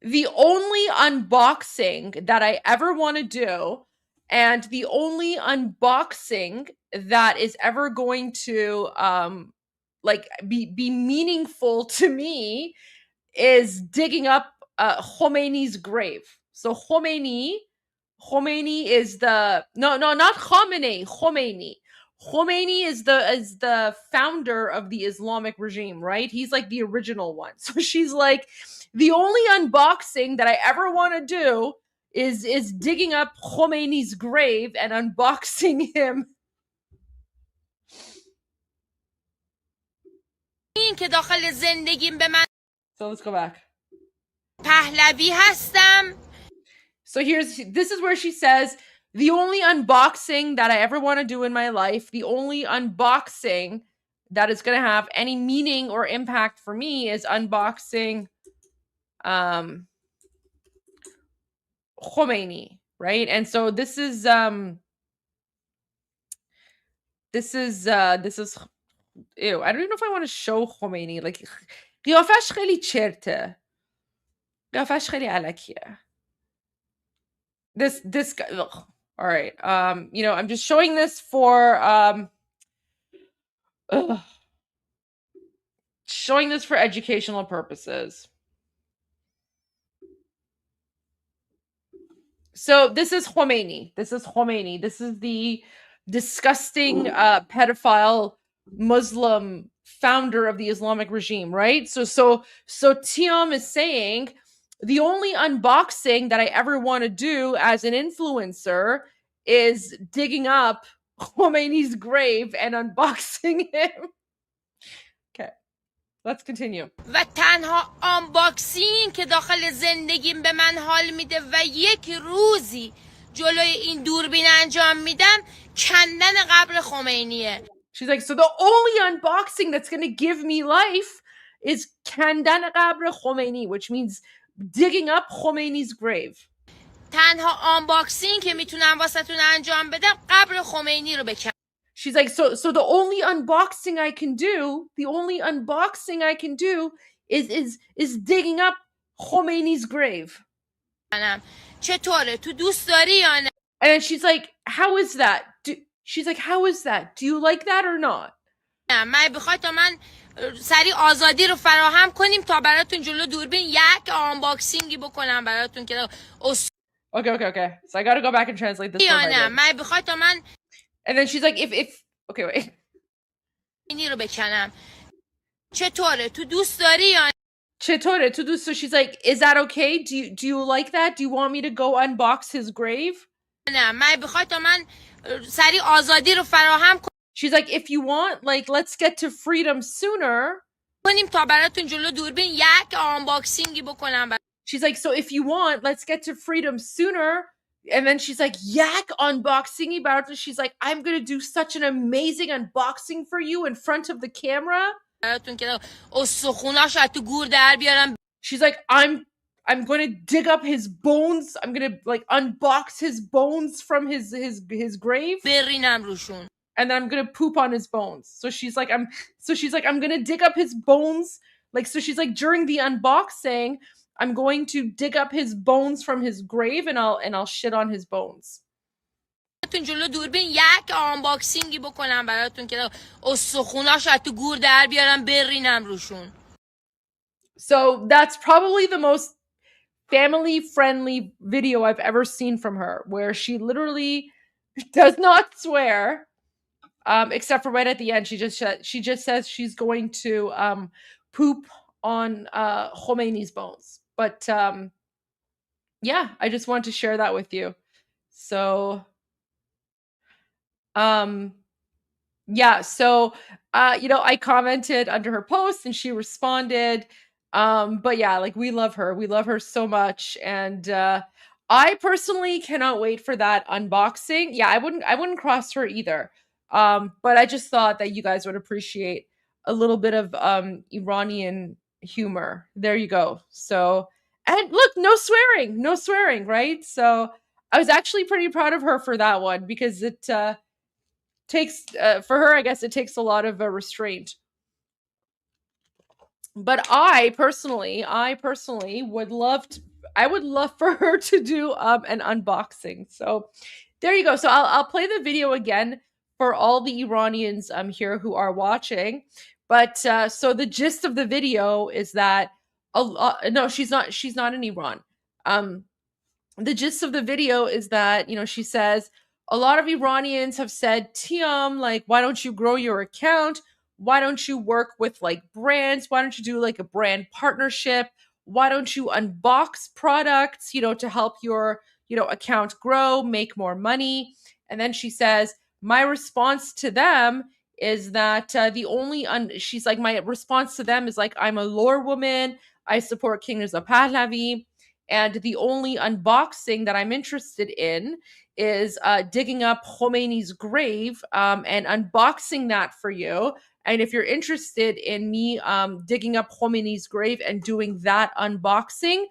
the only unboxing that I ever want to do, and the only unboxing that is ever going to like be meaningful to me is digging up Khomeini's grave. So Khomeini is the not Khamenei, Khomeini. Khomeini is the founder of the Islamic regime, right? He's like the original one. So she's like, the only unboxing that I ever want to do is digging up Khomeini's grave and unboxing him. این که داخل زندگیم به من So let's go back. پهلوی هستم. So this is where she says, the only unboxing that I ever want to do in my life, the only unboxing that is going to have any meaning or impact for me is unboxing Khomeini, right? And so this is ew, I don't even know if I want to show Khomeini. Like قیافش خیلی چرته. قیافش خیلی الکیه. This guy, ugh. All right. You know, I'm just showing this for showing this for educational purposes. So this is Khomeini. This is Khomeini. This is the disgusting pedophile Muslim founder of the Islamic regime, right? So Tiam is saying the only unboxing that I ever want to do as an influencer is digging up Khomeini's grave and unboxing him. Okay. Let's continue. و تنها آنباکسینگ که داخل زندگیم به من حال میده و یک روزی جلوی این دوربین انجام میدم کندن قبر خمینیه. She's like, so the only unboxing that's going to give me life is kandan qabr Khomeini, which means digging up Khomeini's grave. تنها آنباکسینگ که میتونم واسهتون انجام بدم قبر خمینی رو بکنم. She's like, so the only unboxing I can do, is digging up Khomeini's grave. چطوره؟ تو دوست داری یا نه؟ And she's like, how is that? She's like, how is that? Do you like that or not? من بخواد تا من سریع آزادی رو فراهم کنیم تا براتون جلو دوربین یک آنباکسینگی بکنم براتون که Okay. So I got to go back and translate this. یا نه من بخواد تا من And then she's like, if okay, wait. اینی رو بکنم. چطوره؟ تو دوست داری یا نه؟ چطوره؟ تو دوست. So she's like, is that okay? Do you like that? Do you want me to go unbox his grave? نه من بخواد تا من سریع آزادی رو فراهم کنم. She's like, if you want, like, let's get to freedom sooner. کنیم تا براتون جلو دوربین یک آنباکسینگی بکنم. She's like, so if you want, let's get to freedom sooner. And then she's like, yak unboxing. She's like, I'm going to do such an amazing unboxing for you in front of the camera. She's like, I'm going to dig up his bones. I'm going to like unbox his bones from his grave. And then I'm going to poop on his bones. So she's like, I'm going to dig up his bones. Like, so she's like, during the unboxing, I'm going to dig up his bones from his grave and I'll shit on his bones. جلو دوربین یک آنباکسینگی بکنم براتون که استخوناش از تو گور در بیارم برینم روشون. So that's probably the most family friendly video I've ever seen from her, where she literally does not swear, except for right at the end. She just says she's going to poop on Khomeini's bones. But yeah, I just wanted to share that with you. So yeah, so you know, I commented under her post and she responded. But yeah, like we love her so much. And I personally cannot wait for that unboxing. Yeah, I wouldn't cross her either. But I just thought that you guys would appreciate a little bit of Iranian humor. There you go. So, and look, no swearing, right? So I was actually pretty proud of her for that one, because it takes for her, I guess it takes a lot of restraint. But I personally would love for her to do an unboxing. So there you go. So I'll play the video again for all the Iranians here who are watching. But so the gist of the video is that no, she's not in Iran. The gist of the video is that, you know, she says a lot of Iranians have said, Tiam, like, why don't you grow your account? Why don't you work with like brands? Why don't you do like a brand partnership? Why don't you unbox products, you know, to help your, you know, account grow, make more money? And then she says, my response to them is that she's like, my response to them is like, I'm a lore woman. I support King Reza Pahlavi. And the only unboxing that I'm interested in is digging up Khomeini's grave and unboxing that for you. And if you're interested in me digging up Khomeini's grave and doing that unboxing,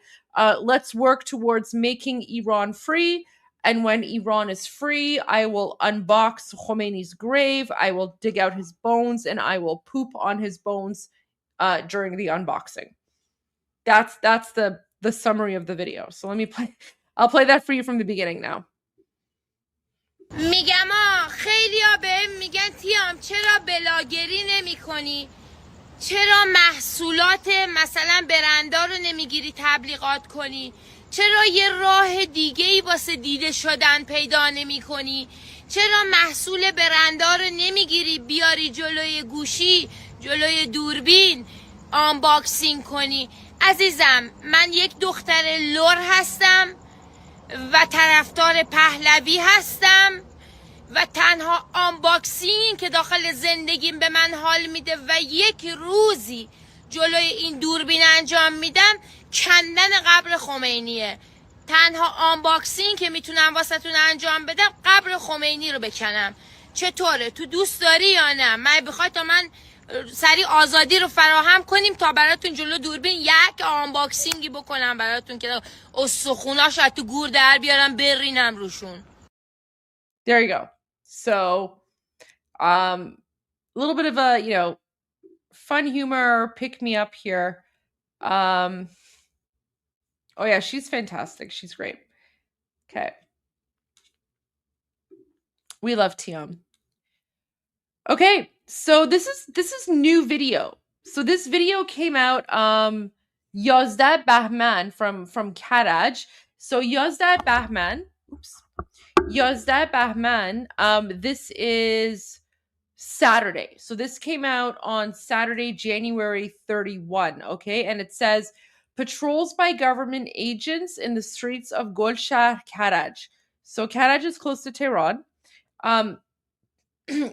let's work towards making Iran free. And when Iran is free, I will unbox Khomeini's grave, I will dig out his bones, and I will poop on his bones during the unboxing. That's the summary of the video. So let me play. I'll play that for you from the beginning now. میگم خیلیا بهم میگن تیام چرا بلاگری نمی کنی؟ چرا محصولات مثلا برندا رو نمیگیری تبلیغات کنی؟ چرا یه راه دیگه‌ای واسه دیده شدن پیدا نمی کنی؟ چرا محصول برندا رو نمیگیری بیاری جلوی گوشی، جلوی دوربین آنباکسینگ کنی؟ عزیزم من یک دختر لور هستم و طرفدار پهلوی هستم و تنها آنباکسینگ که داخل زندگیم به من حال میده و یک روزی جلوی این دوربین انجام میدم کندن قبر خمینیه. تنها آنباکسینگ که میتونم واسهتون انجام بدم قبر خمینی رو بکنم. چطوره؟ تو دوست داری یا نه؟ من بخوای تا من سریع آزادی رو فراهم کنیم تا براتون جلو دوربین یک آنباکسینگی بکنم براتون که استخوناش از تو گور در بیارم برینم روشون. There you go. So, a little bit of a, you know, fun humor, pick me up here. Oh yeah, she's fantastic. She's great. Okay. We love Tiam. Okay, so this is new video. So this video came out 11 Bahman from Karaj. So 11 Bahman, oops. 11 Bahman, this is Saturday. So this came out on Saturday, January 31, okay? And it says, patrols by government agents in the streets of Golshah, Karaj. So Karaj is close to Tehran.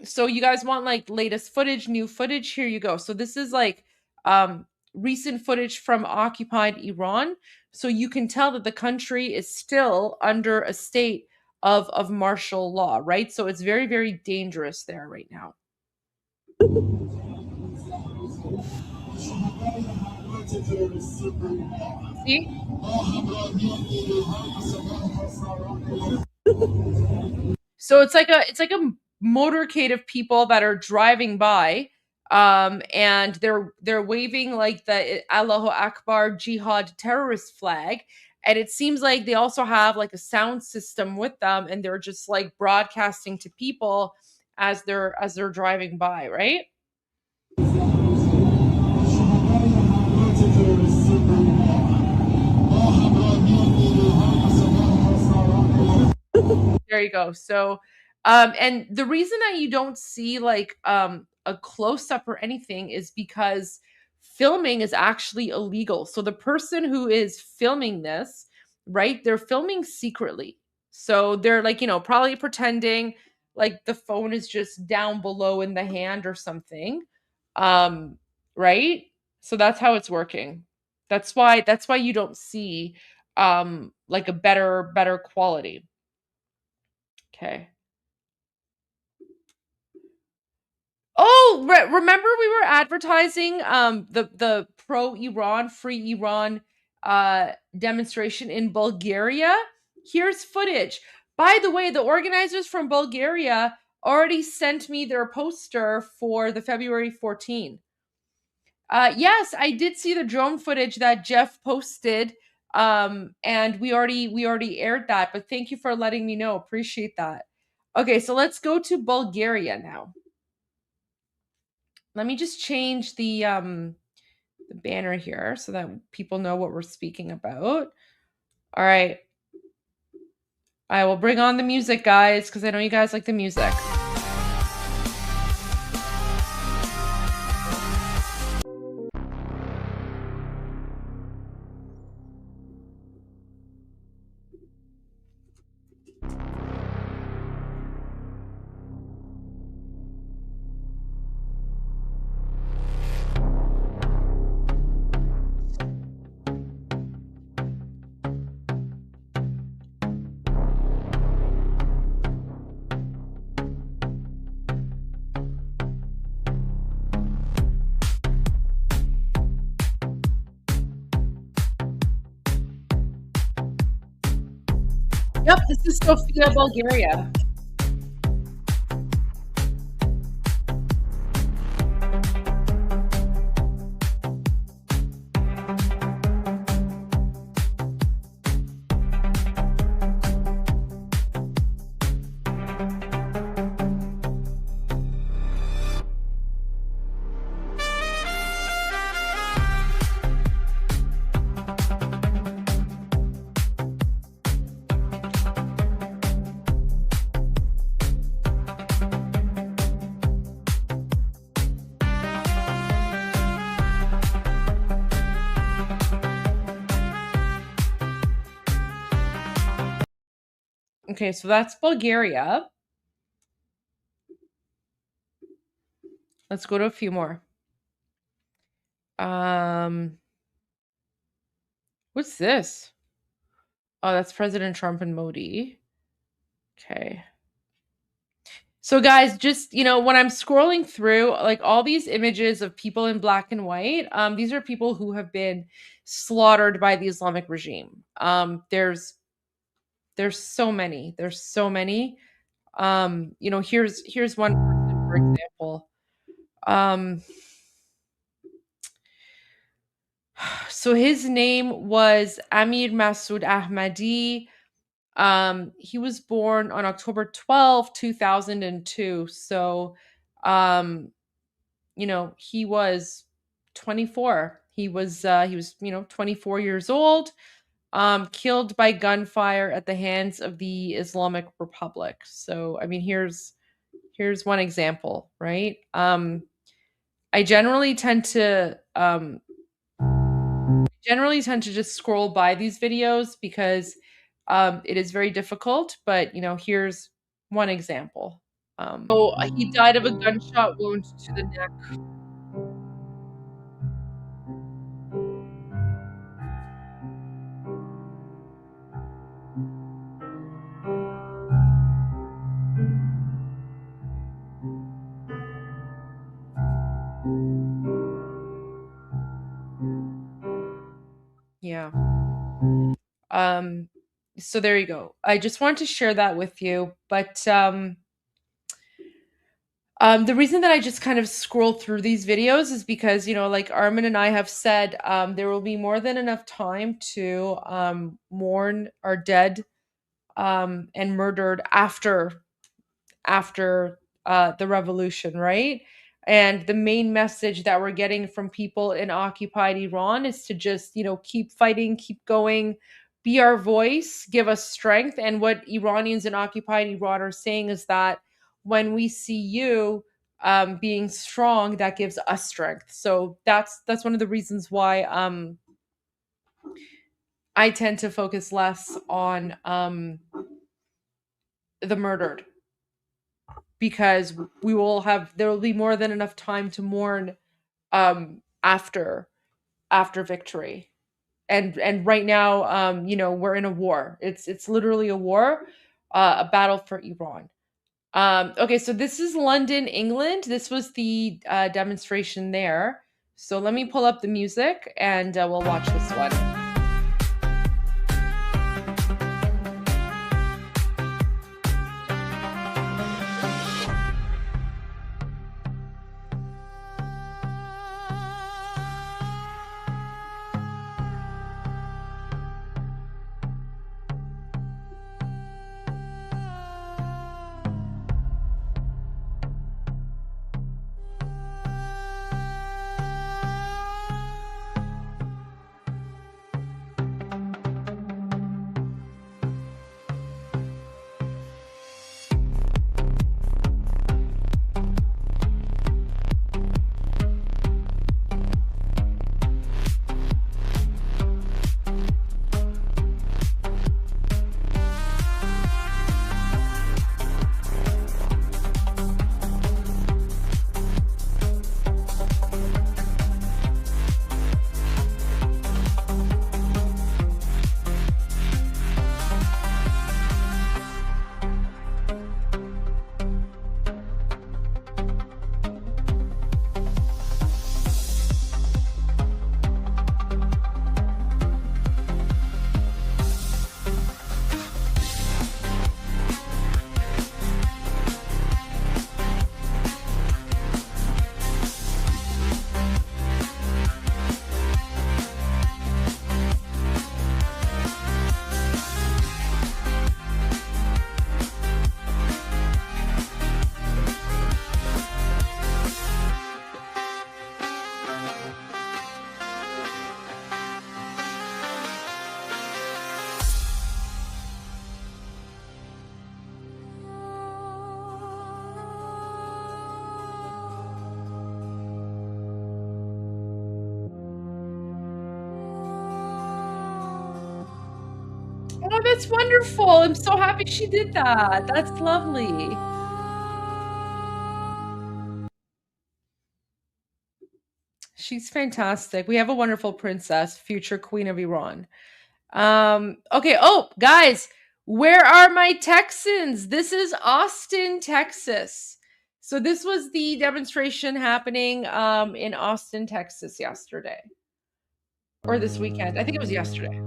So you guys want like latest footage, new footage? Here you go. So this is like recent footage from occupied Iran. So you can tell that the country is still under a state of martial law, right? So it's very, very dangerous there right now. See? So it's like a motorcade of people that are driving by, and they're waving like the Allahu Akbar jihad terrorist flag, and it seems like they also have like a sound system with them, and they're just like broadcasting to people as they're driving by, right? There you go. So and the reason that you don't see like a close-up or anything is because filming is actually illegal. So the person who is filming this, right, they're filming secretly. So they're like, you know, probably pretending like the phone is just down below in the hand or something. Right? So that's how it's working. That's why you don't see like a better quality. Okay. Oh, remember we were advertising the pro-Iran, free Iran demonstration in Bulgaria? Here's footage. By the way, the organizers from Bulgaria already sent me their poster for the February 14. Yes, I did see the drone footage that Jeff posted, and we already aired that, but thank you for letting me know. Appreciate that. Okay, so let's go to Bulgaria now. Let me just change the banner here so that people know what we're speaking about. All right. I will bring on the music, guys, because I know you guys like the music. Yep, this is Sofia, Bulgaria. Okay, so that's Bulgaria. Let's go to a few more. What's this? Oh, that's President Trump and Modi. Okay. So guys, just, when I'm scrolling through like all these images of people in black and white, these are people who have been slaughtered by the Islamic regime. There's so many. There's so many. Here's one person, for example. So his name was Amir Masood Ahmadi. He was born on October 12, 2002. So, he was 24. He was 24 years old, killed by gunfire at the hands of the Islamic Republic. So, I mean, here's one example, right? I generally tend to just scroll by these videos because it is very difficult, but here's one example. So he died of a gunshot wound to the neck. Yeah. So there you go. I just wanted to share that with you, but the reason that I just kind of scroll through these videos is because, like Armin and I have said, there will be more than enough time to mourn our dead and murdered after the revolution, right? And the main message that we're getting from people in occupied Iran is to just, keep fighting, keep going, be our voice, give us strength. And what Iranians in occupied Iran are saying is that when we see you being strong, that gives us strength. So that's one of the reasons why I tend to focus less on the murdered, because there will be more than enough time to mourn after victory. And right now, we're in a war. It's literally a war, a battle for Iran. Okay, so this is London, England. This was the demonstration there. So let me pull up the music and we'll watch this one. that's wonderful. I'm so happy she did that. That's lovely. She's fantastic. We have a wonderful princess, future queen of Iran. Okay. Oh, guys, where are my Texans? This is Austin, Texas. So this was the demonstration happening in Austin, Texas yesterday. Or this weekend. I think it was yesterday.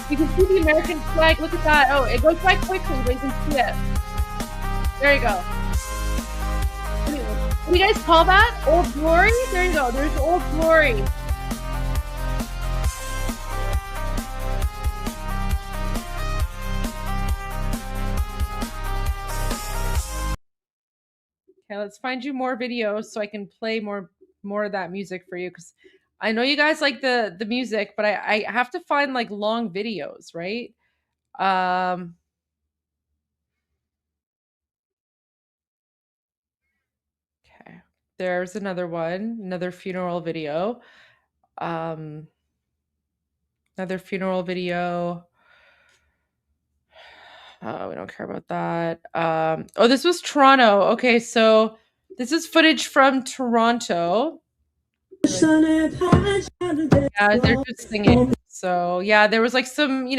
You can see the American flag. Look at that. Oh, it goes by quickly, but you can see it. There you go. What do you guys call that? Old Glory? There you go. There's Old Glory. Okay, let's find you more videos so I can play more of that music for you, because I know you guys like the music, but I have to find like long videos, right? Okay. There's another one, another funeral video. Another funeral video. Oh, we don't care about that. Oh, this was Toronto. Okay, so this is footage from Toronto. Yeah, they're just singing. So yeah, there was like some,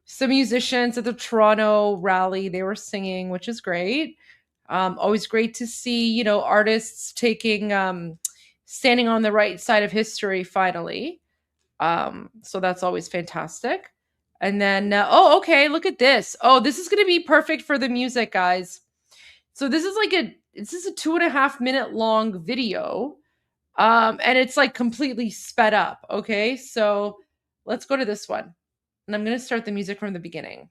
some musicians at the Toronto rally. They were singing, which is great. Always great to see, artists standing on the right side of history finally. So that's always fantastic. And then, okay, look at this. Oh, this is going to be perfect for the music, guys. So this is a 2.5 minute long video. And it's like completely sped up. Okay. So let's go to this one. And I'm going to start the music from the beginning.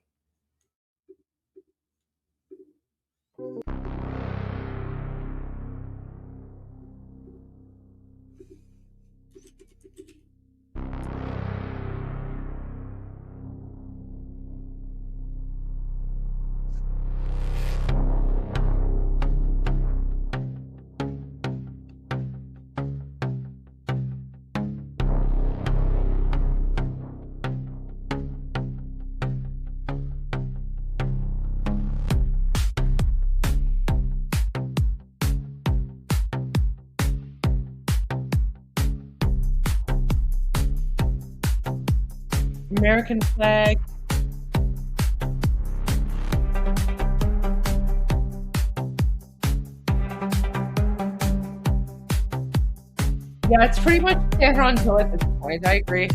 American flag. Yeah, it's pretty much Toronto at this point. I agree.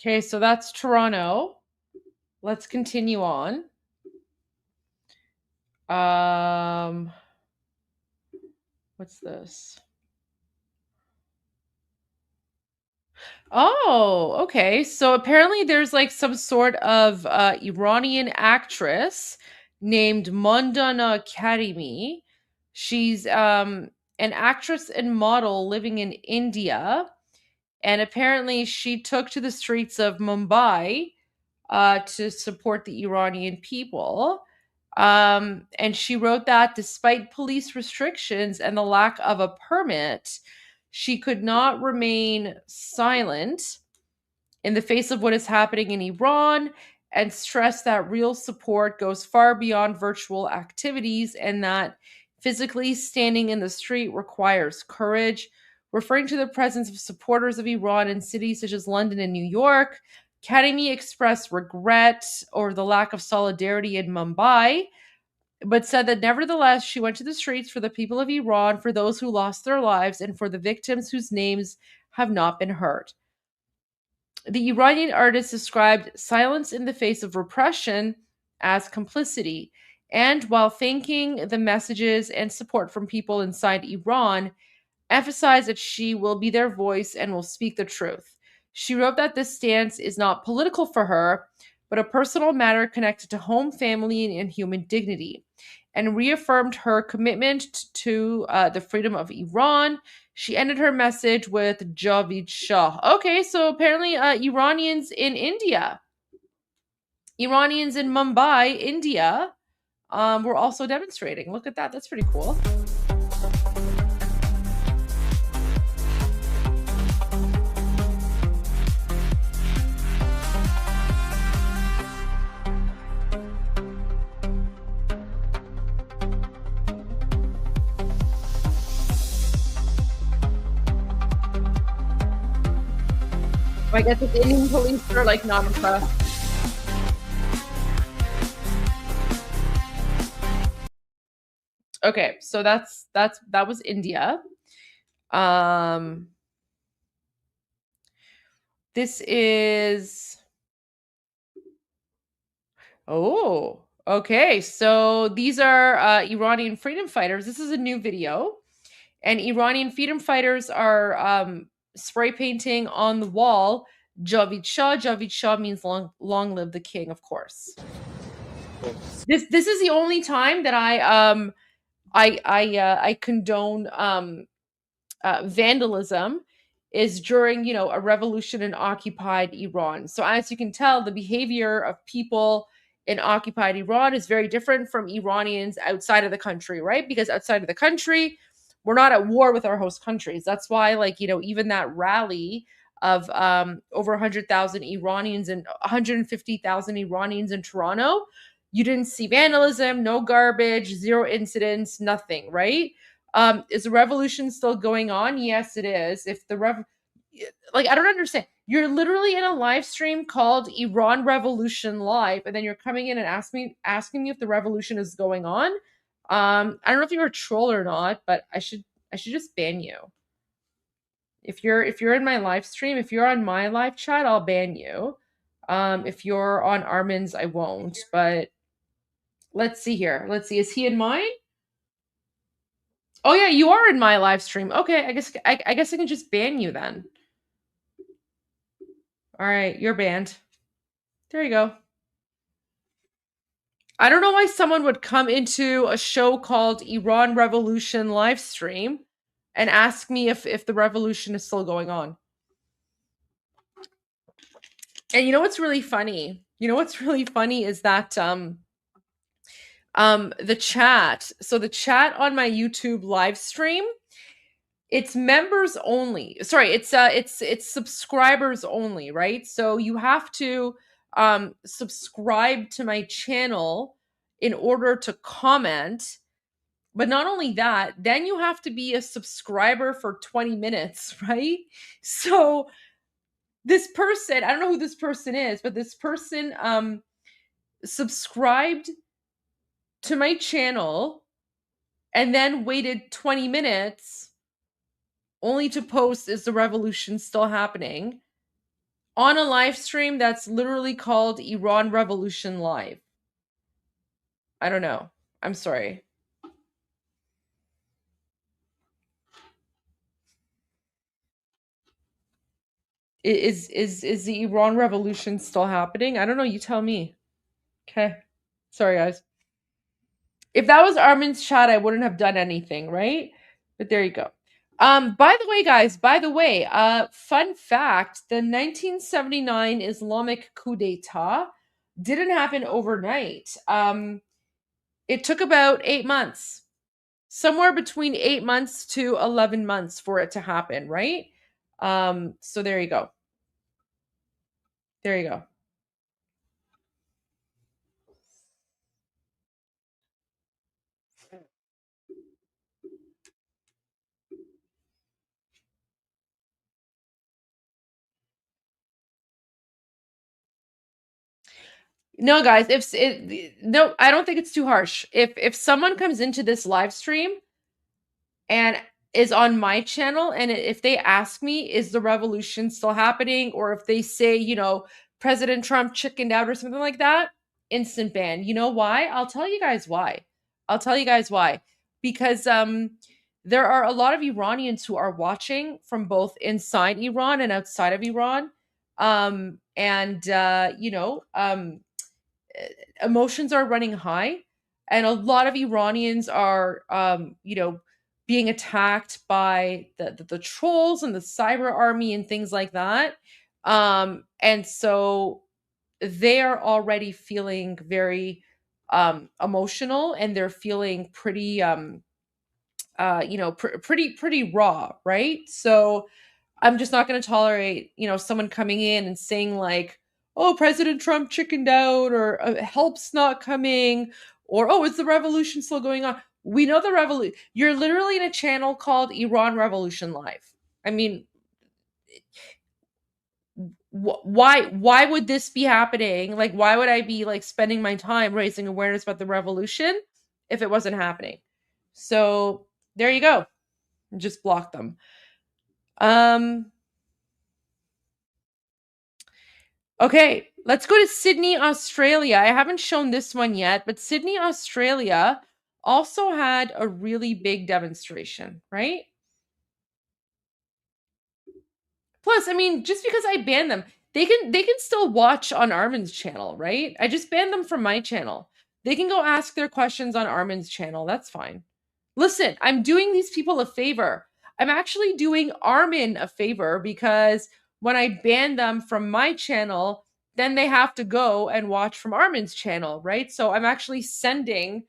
Okay, so that's Toronto. Let's continue on. What's this? Oh, okay. So apparently there's like some sort of Iranian actress named Mondana Karimi. She's an actress and model living in India. And apparently she took to the streets of Mumbai to support the Iranian people. And she wrote that despite police restrictions and the lack of a permit, she could not remain silent in the face of what is happening in Iran, and stressed that real support goes far beyond virtual activities and that physically standing in the street requires courage. Referring to the presence of supporters of Iran in cities such as London and New York, Karimi expressed regret over the lack of solidarity in Mumbai, but said that nevertheless she went to the streets for the people of Iran, for those who lost their lives, and for the victims whose names have not been heard. The Iranian artist described silence in the face of repression as complicity, and while thanking the messages and support from people inside Iran, emphasized that she will be their voice and will speak the truth. She wrote that this stance is not political for her, but a personal matter connected to home, family, and human dignity, and reaffirmed her commitment to the freedom of Iran. She ended her message with Javid Shah. Okay, so apparently Iranians in India, Iranians in Mumbai, India, were also demonstrating. Look at that. That's pretty cool. I guess the Indian police are like not impressed. Okay, so that was India. This is okay. So these are Iranian freedom fighters. This is a new video, and Iranian freedom fighters are spray painting on the wall Javid Shah. Javid Shah means long live the king, of course. This is the only time that I condone vandalism is during, a revolution in occupied Iran. So as you can tell, the behavior of people in occupied Iran is very different from Iranians outside of the country, right? Because outside of the country, we're not at war with our host countries. That's why, even that rally of over 100,000 Iranians and 150,000 Iranians in Toronto, you didn't see vandalism, no garbage, zero incidents, nothing, right? Is the revolution still going on? Yes, it is. If the I don't understand. You're literally in a live stream called Iran Revolution Live, and then you're coming in and asking me if the revolution is going on. I don't know if you're a troll or not, but I should just ban you. If you're in my live stream, if you're on my live chat, I'll ban you. If you're on Armin's, I won't. But let's see here. Let's see. Is he in mine? Oh yeah, you are in my live stream. Okay, I guess I can just ban you then. All right, you're banned. There you go. I don't know why someone would come into a show called Iran Revolution live stream and ask me if the revolution is still going on. And you know what's really funny? Is that the chat. So the chat on my YouTube live stream, it's members only. Sorry, it's subscribers only, right? So you have to subscribe to my channel in order to comment. But not only that, then you have to be a subscriber for 20 minutes, right? So this person, I don't know who this person is, but this person subscribed to my channel and then waited 20 minutes only to post, is the revolution still happening? on a live stream that's literally called Iran Revolution Live. I don't know. I'm sorry. Is the Iran Revolution still happening? I don't know. You tell me. Okay. Sorry, guys. If that was Armin's chat, I wouldn't have done anything, right? But there you go. By the way, guys, fun fact, the 1979 Islamic coup d'etat didn't happen overnight. It took about 8 months. Somewhere between 8 months to 11 months for it to happen, right? So there you go. There you go. No, guys, no, I don't think it's too harsh. If someone comes into this live stream and is on my channel, and if they ask me, is the revolution still happening, or if they say, you know, President Trump chickened out or something like that, instant ban. You know why? I'll tell you guys why. Because there are a lot of Iranians who are watching from both inside Iran and outside of Iran. Emotions are running high, and a lot of Iranians are being attacked by the trolls and the cyber army and things like that, and so they are already feeling very emotional, and they're feeling pretty pretty raw, right? So I'm just not going to tolerate, someone coming in and saying like, oh, President Trump chickened out, or help's not coming, or, oh, is the revolution still going on? We know the revolution. You're literally in a channel called Iran Revolution Live. I mean, why would this be happening? Like, why would I be like spending my time raising awareness about the revolution if it wasn't happening? So there you go. Just block them. Okay, let's go to Sydney, Australia. I haven't shown this one yet, but Sydney, Australia also had a really big demonstration, right? Plus, I mean, just because I banned them, they can still watch on Armin's channel, right? I just banned them from my channel. They can go ask their questions on Armin's channel. That's fine. Listen, I'm doing these people a favor. I'm actually doing Armin a favor, because when I ban them from my channel, then they have to go and watch from Armin's channel, right? So I'm actually sending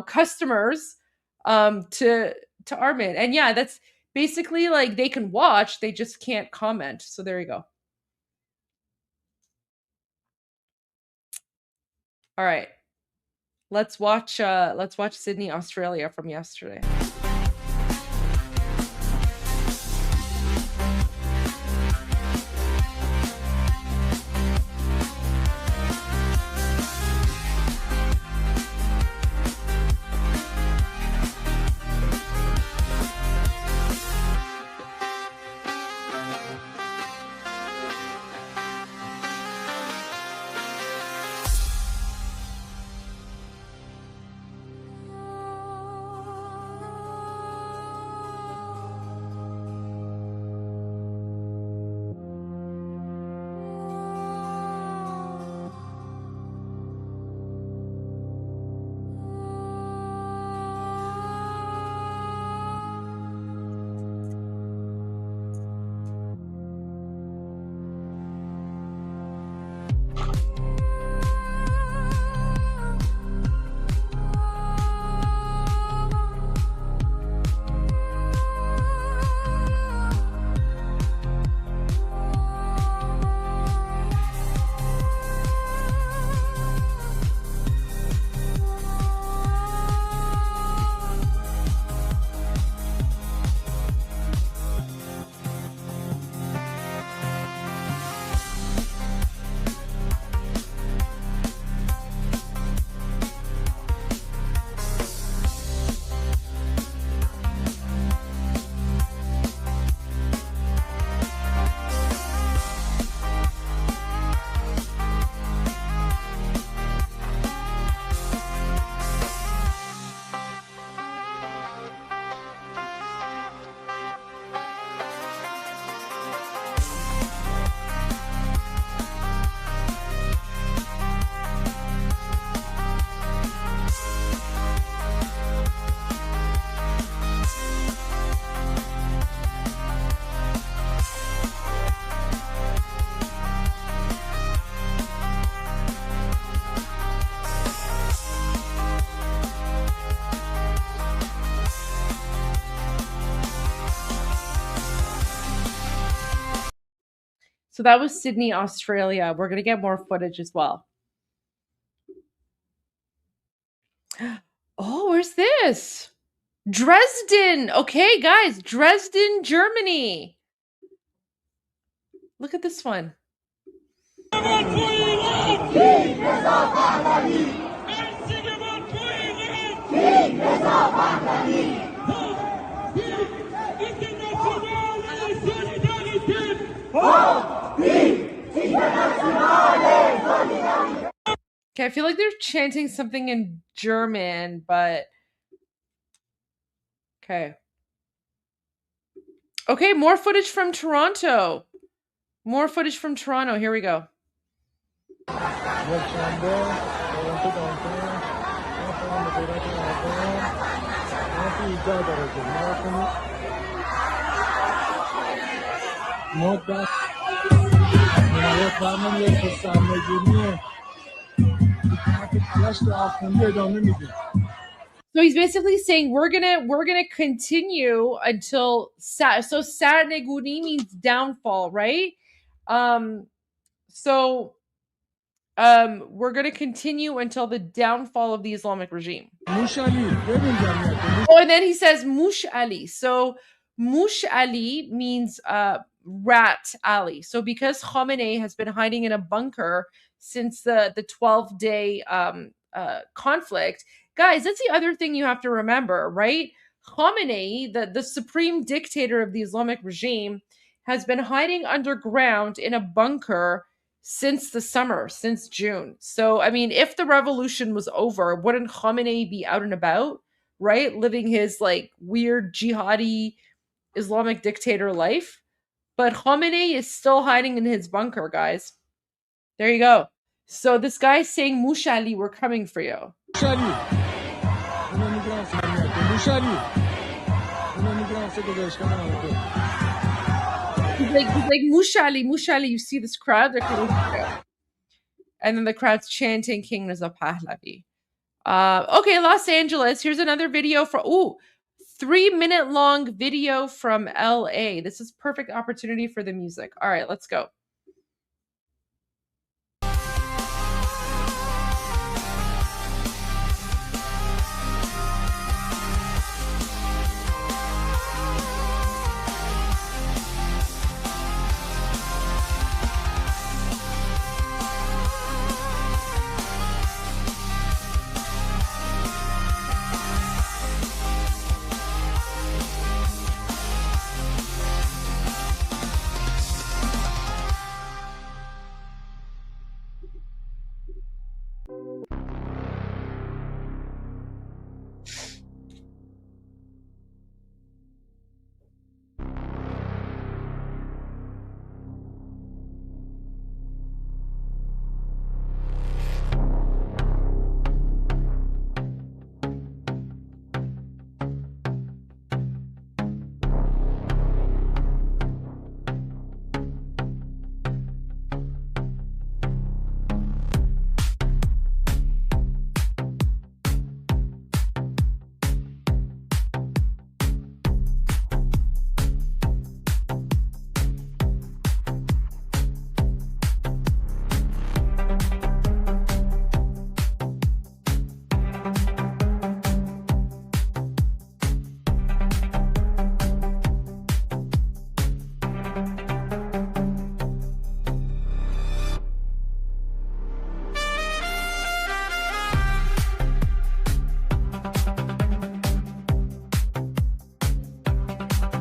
customers to Armin. And yeah, that's basically like they can watch, they just can't comment. So there you go. All right. Let's watch Sydney, Australia from yesterday. So that was Sydney, Australia. We're going to get more footage as well. Oh, where's this? Dresden. Okay, guys, Dresden, Germany. Look at this one. Okay, I feel like they're chanting something in German, but okay. Okay, more footage from Toronto. More footage from Toronto. Here we go. So he's basically saying we're gonna continue until so Sarneguni means downfall, right? We're gonna continue until the downfall of the Islamic regime. Oh, and then he says Mush Ali. So Mush Ali means rat alley. So because Khamenei has been hiding in a bunker since the 12-day conflict, guys, that's the other thing you have to remember, right? Khamenei, the supreme dictator of the Islamic regime, has been hiding underground in a bunker since the summer, since June. So, I mean, if the revolution was over, wouldn't Khamenei be out and about, right? Living his like weird jihadi Islamic dictator life? But Khamenei is still hiding in his bunker, guys. There you go. So this guy's saying, Mushali, we're coming for you. He's like Mushali, Mushali, you see this crowd? They're coming for you. And then the crowd's chanting King Reza Pahlavi. Okay, Los Angeles. Here's another video for 3-minute long video from LA. This is perfect opportunity for the music. All right, let's go.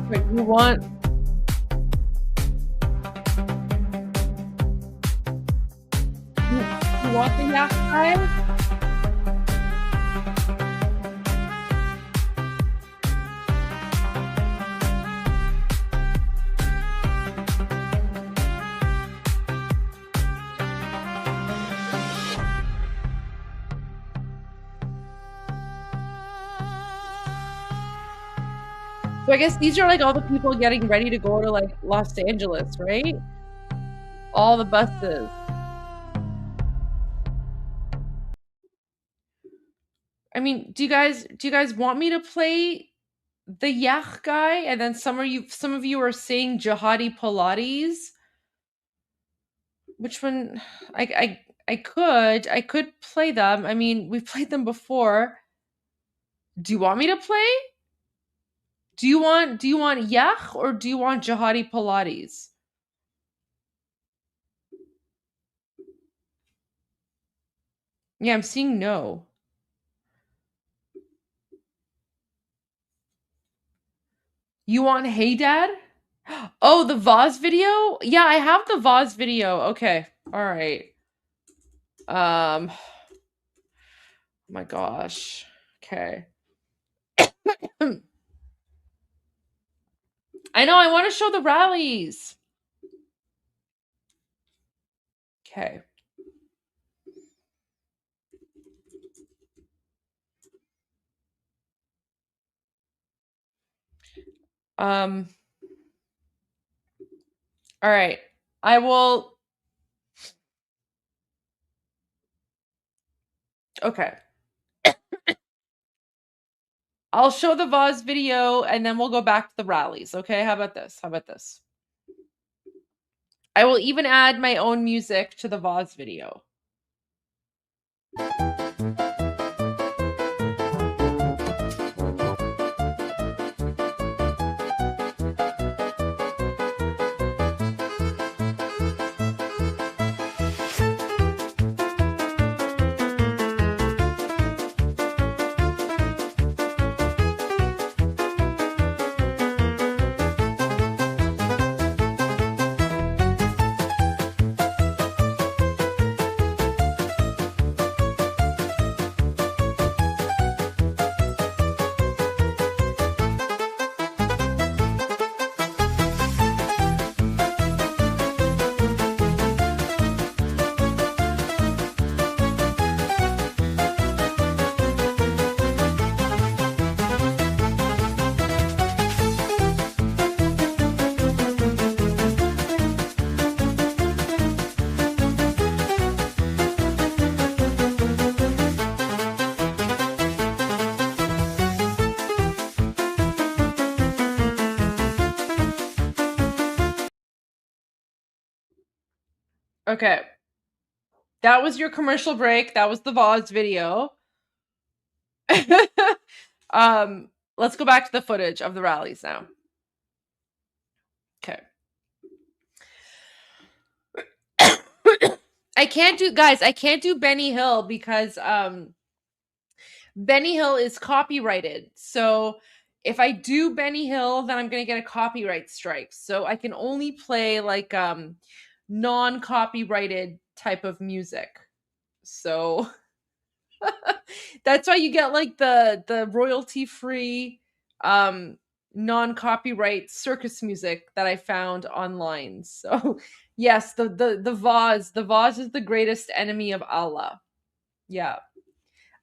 Wait, you want the yak guy? So I guess these are like all the people getting ready to go to like Los Angeles, right? All the buses. I mean, do you guys want me to play the yak guy? And then some of you are saying jihadi Pilates. Which one? I could play them. I mean, we've played them before. Do you want me to play? Do you want Yach or do you want Jihadi Pilates? Yeah, I'm seeing no. You want Hey Dad? Oh, the Vaz video? Yeah, I have the Vaz video. Okay. All right. Oh my gosh. Okay. I know, I want to show the rallies. Okay. All right. I will. Okay. I'll show the Vaz video and then we'll go back to the rallies. Okay. How about this? I will even add my own music to the Vaz video. Okay. That was your commercial break. That was the Vaz video. Let's go back to the footage of the rallies now. Okay. I can't do Benny Hill because Benny Hill is copyrighted. So if I do Benny Hill, then I'm going to get a copyright strike. So I can only play like non-copyrighted type of music. So that's why you get like the royalty-free non-copyright circus music that I found online. So yes, the Vaz is the greatest enemy of Allah. Yeah.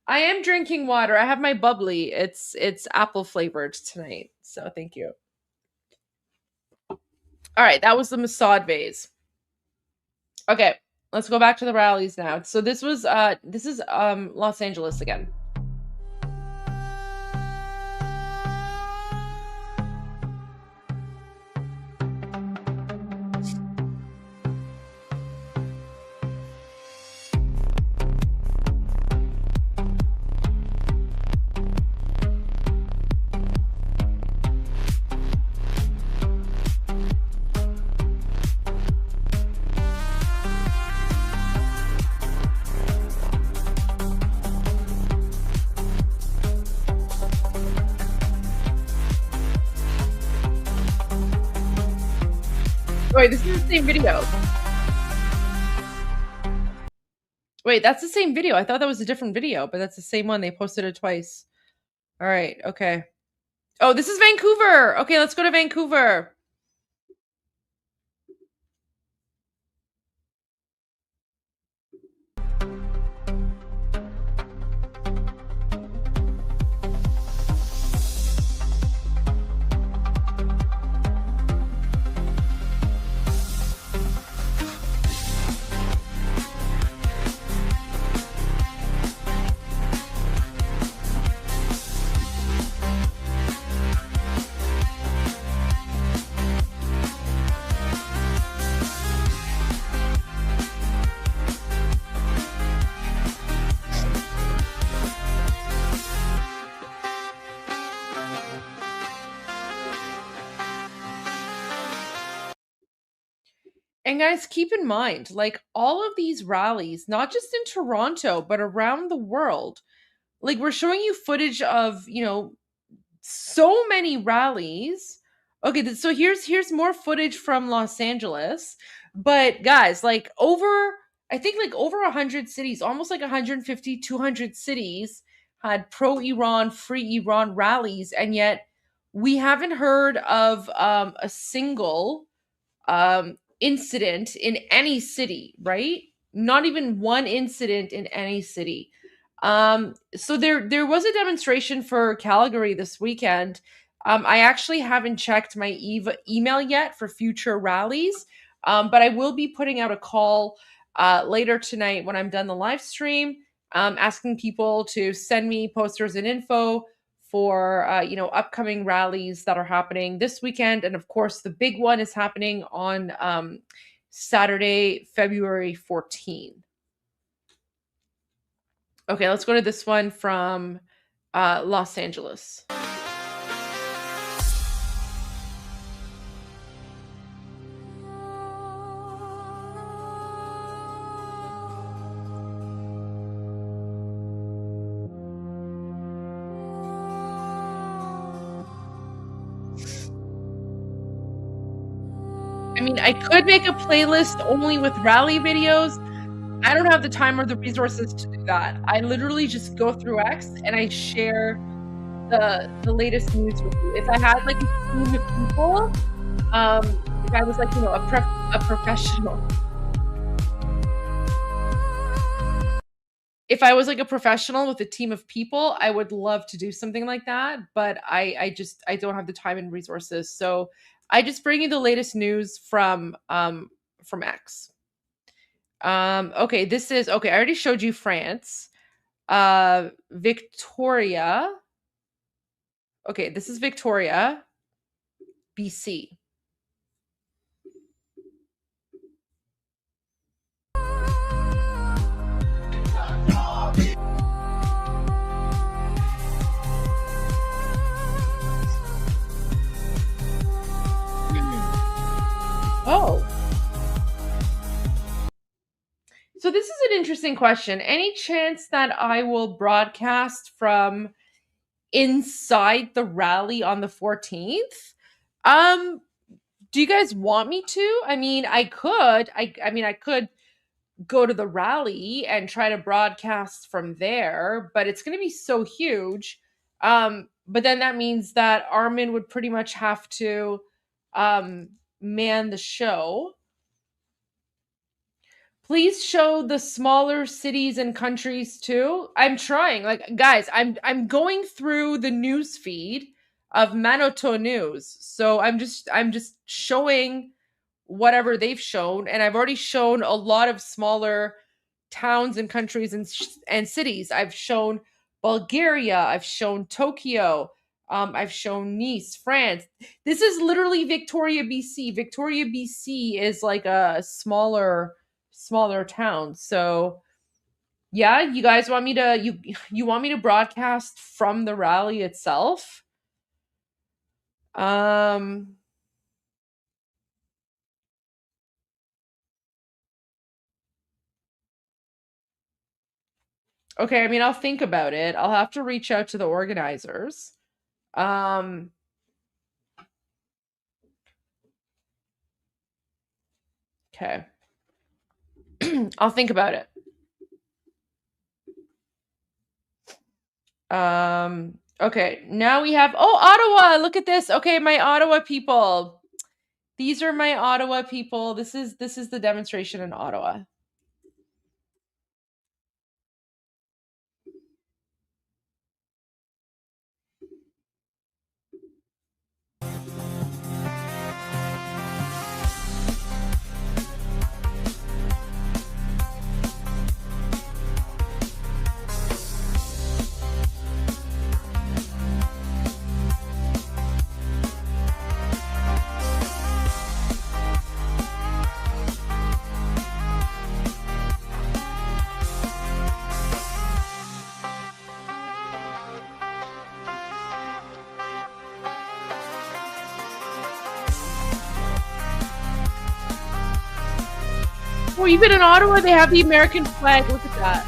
I am drinking water. I have my bubbly. It's apple flavored tonight. So thank you. All right, that was the Mossad vase. Okay, let's go back to the rallies now. So this is Los Angeles again. Wait, this is the same video. Wait, that's the same video. I thought that was a different video, but that's the same one. They posted it twice. All right, okay. Oh, this is Vancouver. Okay, let's go to Vancouver. And guys, keep in mind, like all of these rallies, not just in Toronto, but around the world, like we're showing you footage of, you know, so many rallies. Okay, so here's more footage from Los Angeles. But guys, like I think like over 100 cities, almost like 150, 200 cities had pro-Iran, free Iran rallies, and yet we haven't heard of a single incident in any city, right? Not even one incident in any city. So there was a demonstration for Calgary this weekend. I actually haven't checked my email yet for future rallies, but I will be putting out a call later tonight when I'm done the live stream, asking people to send me posters and info for upcoming rallies that are happening this weekend. And of course, the big one is happening on Saturday, February 14. Okay, let's go to this one from Los Angeles. I mean, I could make a playlist only with rally videos. I don't have the time or the resources to do that. I literally just go through X and I share the latest news with you. If I had like a team of people, if I was like, a professional. If I was like a professional with a team of people, I would love to do something like that, but I don't have the time and resources. So I just bring you the latest news from X. Okay, this is okay. I already showed you France. Victoria. Okay, this is Victoria, BC. Oh. So this is an interesting question. Any chance that I will broadcast from inside the rally on the 14th? Do you guys want me to? I mean, I could. I could go to the rally and try to broadcast from there, but it's going to be so huge. But then that means that ARMIN would pretty much have to man the show. Please show the smaller cities and countries too. I'm trying. Like, guys, I'm going through the news feed of Manoto News. So I'm just showing whatever they've shown, and I've already shown a lot of smaller towns and countries and cities. I've shown Bulgaria, I've shown Tokyo, I've shown Nice, France. This is literally Victoria, BC. Victoria, BC is like a smaller town. So yeah, you guys want me to you want me to broadcast from the rally itself? Okay, I mean, I'll think about it. I'll have to reach out to the organizers. Okay. I'll think about it. Okay, now we have Ottawa. Look at this. Okay, my Ottawa people. These are my Ottawa people. This is the demonstration in Ottawa. Oh, even in Ottawa, they have the American flag. Look at that.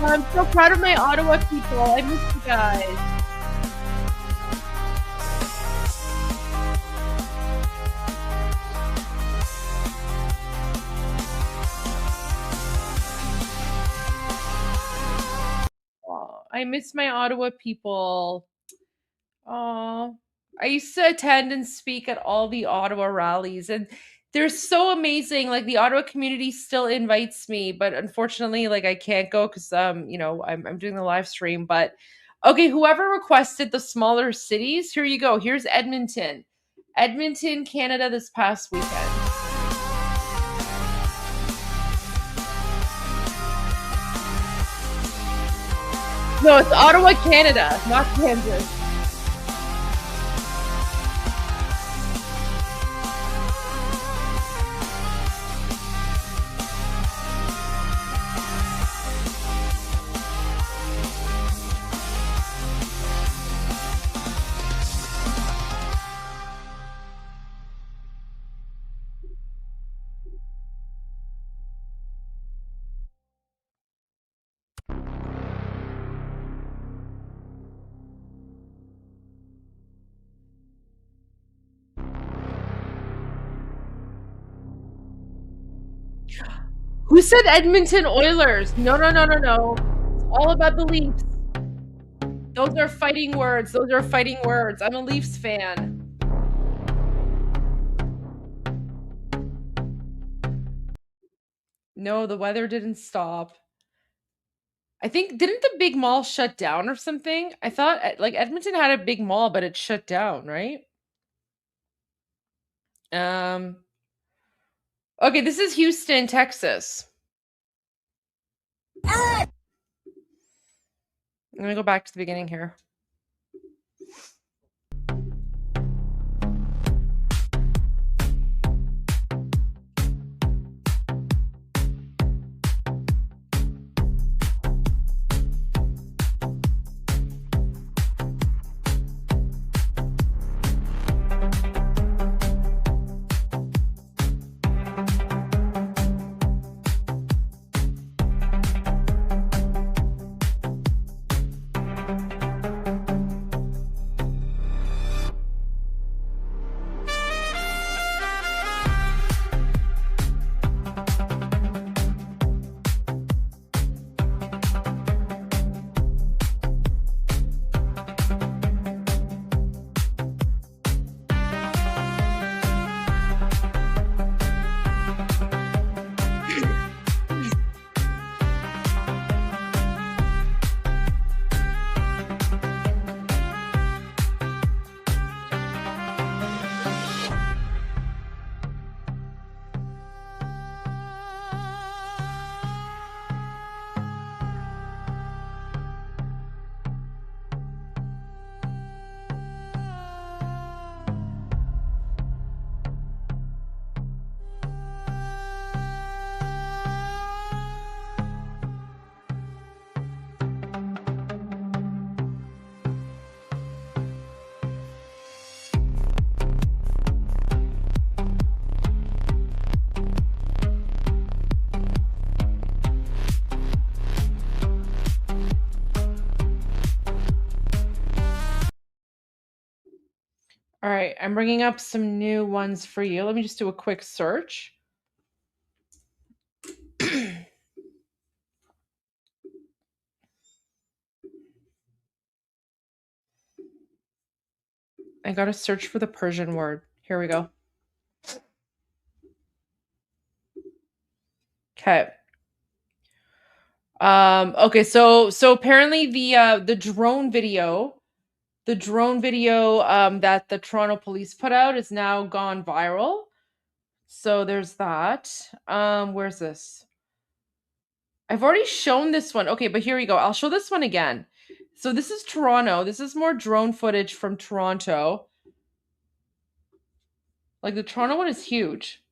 I'm so proud of my Ottawa people. I miss you guys. I miss my Ottawa people. Oh, I used to attend and speak at all the Ottawa rallies, and they're so amazing. Like the Ottawa community still invites me, but unfortunately, like I can't go because you know, I'm doing the live stream. But okay, whoever requested the smaller cities, here you go. Here's Edmonton, Canada, this past weekend. No, it's Ottawa, Canada, not Kansas. Who said Edmonton Oilers? No. It's all about the Leafs. Those are fighting words. I'm a Leafs fan. No, the weather didn't stop. I think, didn't the big mall shut down or something? I thought like Edmonton had a big mall, but it shut down, right? Okay, this is Houston, Texas. I'm gonna go back to the beginning here. All right, I'm bringing up some new ones for you. Let me just do a quick search. I got to search for the Persian word. Here we go. Okay. Okay, so apparently the drone video that the Toronto police put out is now gone viral. So there's that. Where's this? I've already shown this one. Okay, but here we go. I'll show this one again. So this is Toronto. This is more drone footage from Toronto. Like the Toronto one is huge.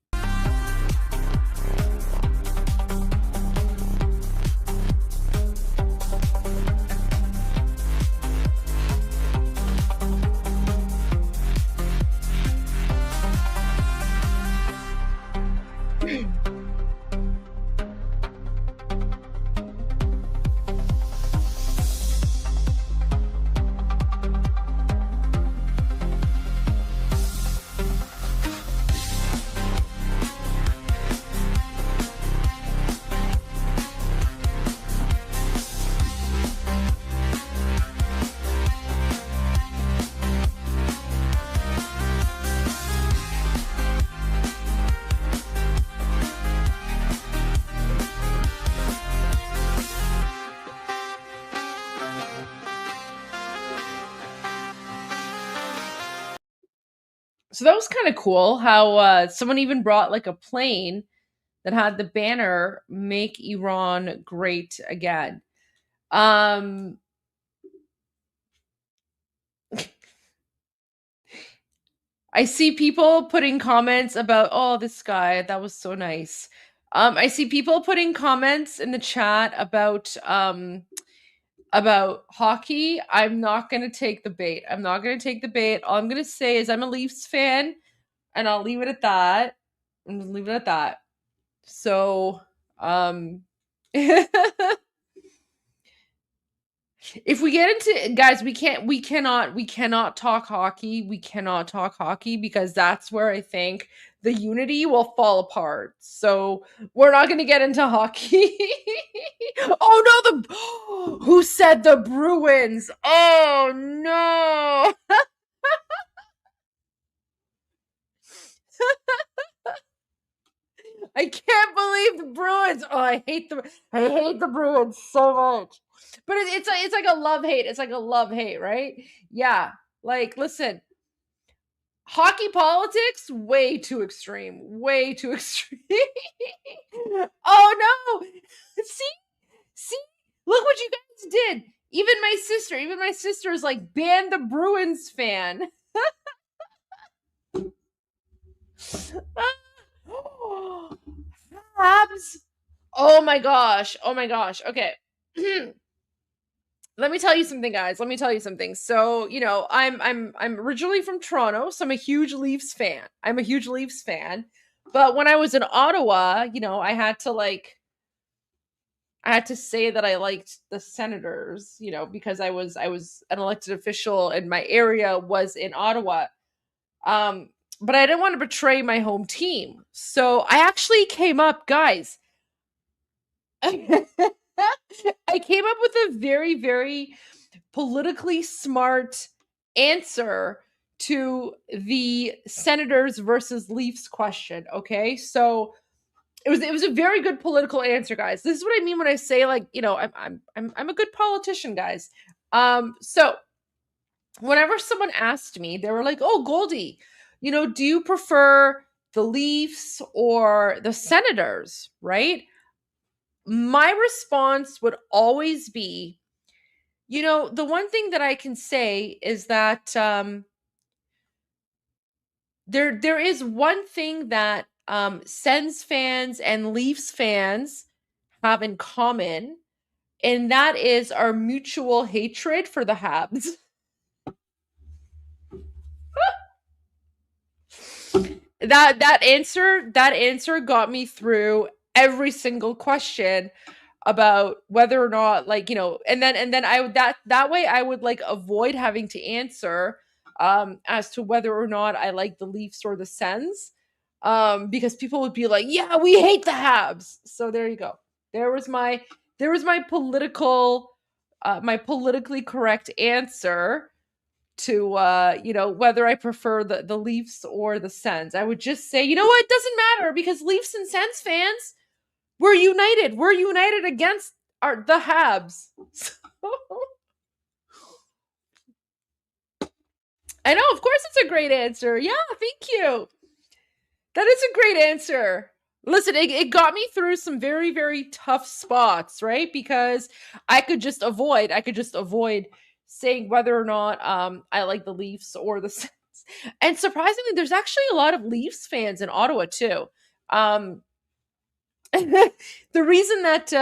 So that was kind of cool how someone even brought like a plane that had the banner "Make Iran Great Again." I see people putting comments about, oh, this guy, that was so nice. I see people putting comments in the chat about hockey. I'm not gonna take the bait. I'm not gonna take the bait. All I'm gonna say is I'm a Leafs fan, and I'll leave it at that. I'm just leave it at that. So, if we get into, guys, we cannot talk hockey. We cannot talk hockey because that's where I think the unity will fall apart. So we're not going to get into hockey. Oh no, who said the Bruins? Oh no. I can't believe the Bruins. Oh, I hate the Bruins so much. But it's like a love hate. It's like a love hate, right? Yeah. Like, listen, hockey politics, way too extreme. Way too extreme. Oh no. See? Look what you guys did. Even my sister is like, ban the Bruins fan. Habs. Oh my gosh. Okay. Let me tell you something, guys. Let me tell you something. So, you know, I'm originally from Toronto, so I'm a huge Leafs fan. But when I was in Ottawa, you know, I had to say that I liked the Senators, you know, because I was an elected official and my area was in Ottawa. But I didn't want to betray my home team. So I actually came up, guys. I came up with a very, very politically smart answer to the Senators versus Leafs question. Okay, so it was a very good political answer, guys. This is what I mean when I say, like, you know, I'm a good politician, guys. So whenever someone asked me, they were like, "Oh, Goldie, you know, do you prefer the Leafs or the Senators?" Right? My response would always be, you know, the one thing that I can say is that there is one thing that Sens fans and Leafs fans have in common, and that is our mutual hatred for the Habs. that answer got me through every single question about whether or not, like, you know, and then I that way I would like avoid having to answer as to whether or not I like the Leafs or the Sens, because people would be like, yeah, we hate the Habs. So there you go. There was my political my politically correct answer to you know, whether I prefer the Leafs or the Sens. I would just say, you know what, it doesn't matter, because Leafs and Sens fans, we're united. We're united against the Habs. So, I know, of course it's a great answer. Yeah, thank you. That is a great answer. Listen, it got me through some very, very tough spots, right? Because I could just avoid saying whether or not I like the Leafs or the Sens. And surprisingly, there's actually a lot of Leafs fans in Ottawa too. The reason that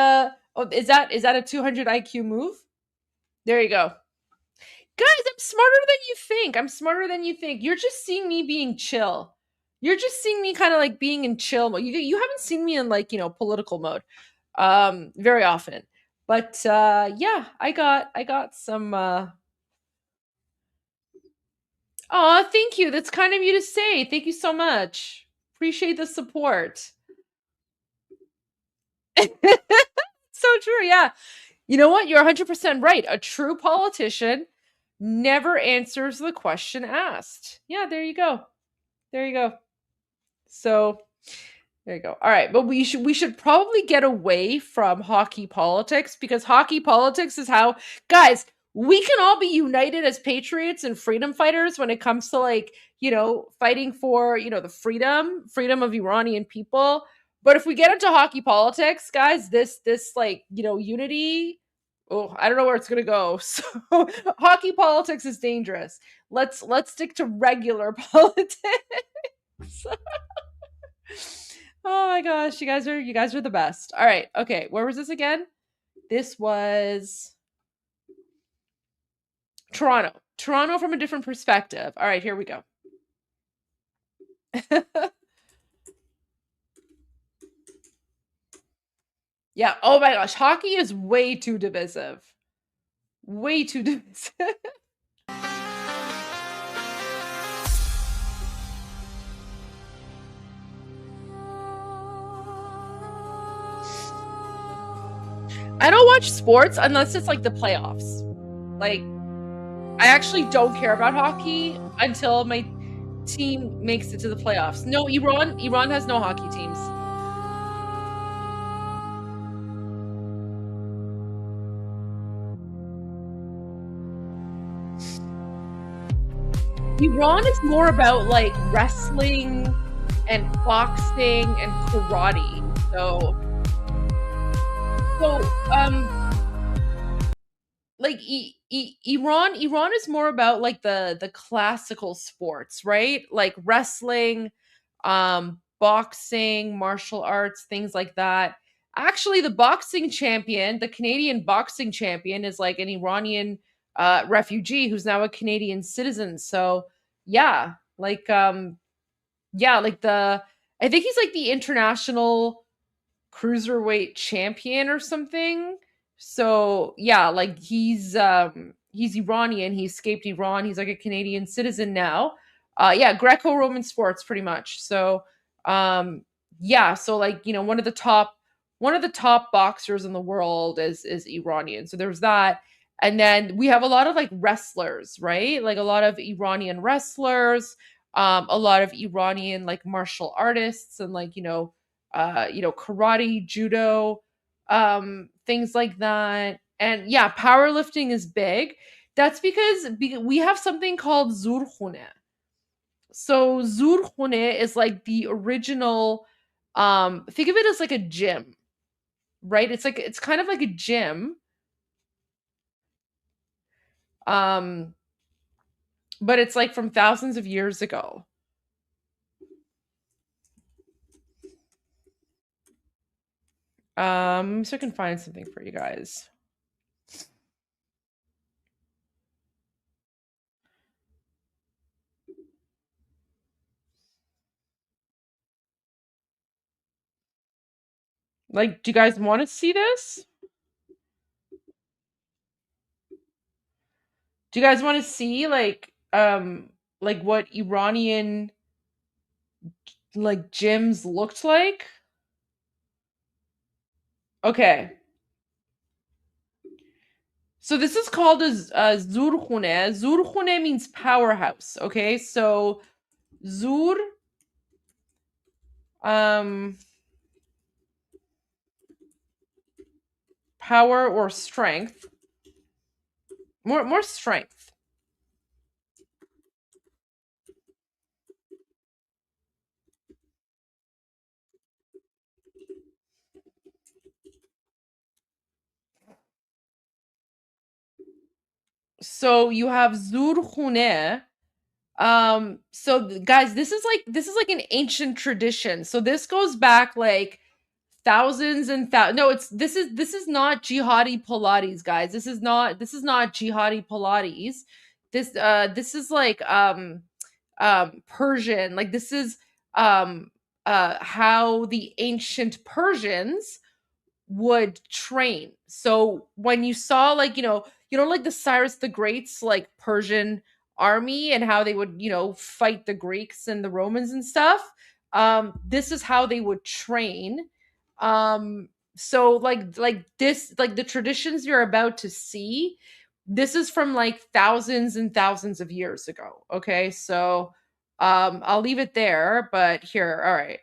is that a 200 IQ move? There you go. Guys, I'm smarter than you think. You're just seeing me being chill. You're just seeing me kind of like being in chill mode. You haven't seen me in, like, you know, political mode very often. But yeah, I got some oh, thank you. That's kind of you to say. Thank you so much. Appreciate the support. So true, yeah. You know what? You're 100% right. A true politician never answers the question asked. Yeah, there you go. There you go. So, there you go. All right, but we should probably get away from hockey politics, because hockey politics is how, guys, we can all be united as patriots and freedom fighters when it comes to like, fighting for, the freedom of Iranian people. But if we get into hockey politics, guys, this like, unity, I don't know where it's going to go. So hockey politics is dangerous. Let's stick to regular politics. Oh my gosh, you guys are the best. All right. Okay, where was this again? This was Toronto from a different perspective. All right, here we go. Yeah. Oh my gosh. Hockey is way too divisive. Way too divisive. I don't watch sports unless it's like the playoffs. Like, I actually don't care about hockey until my team makes it to the playoffs. No, Iran has no hockey teams. Iran is more about like wrestling and boxing and karate. So like Iran is more about like the classical sports, right? Like wrestling, boxing, martial arts, things like that. Actually, the Canadian boxing champion is like an Iranian refugee who's now a Canadian citizen. So yeah, like I think he's like the international cruiserweight champion or something. So yeah, like he's Iranian. He escaped Iran. He's like a Canadian citizen now. Greco-Roman sports pretty much. So so like, one of the top boxers in the world is Iranian. So there's that. And then we have a lot of like wrestlers, right? Like a lot of Iranian wrestlers, a lot of Iranian like martial artists and like, karate, judo, things like that. And yeah, powerlifting is big. That's because we have something called Zurkhune. So Zurkhune is like the original, think of it as like a gym, right? It's kind of like a gym. But it's like from thousands of years ago. So I can find something for you guys. Like, do you guys want to see this? Do you guys want to see like what Iranian like gyms looked like? Okay. So this is called a Zurkhune. Zurkhune means powerhouse. Okay, so Zur power or strength. More strength. So you have Zurkhune. So guys, this is like an ancient tradition. So this goes back like thousands and this is not jihadi Pilates, guys. This is not jihadi Pilates. This is like Persian. Like this is how the ancient Persians would train. So when you saw like like the Cyrus the Great's like Persian army and how they would fight the Greeks and the Romans and stuff, this is how they would train. So like this, like the traditions you're about to see, this is from like thousands and thousands of years ago. Okay, so I'll leave it there, but here, all right.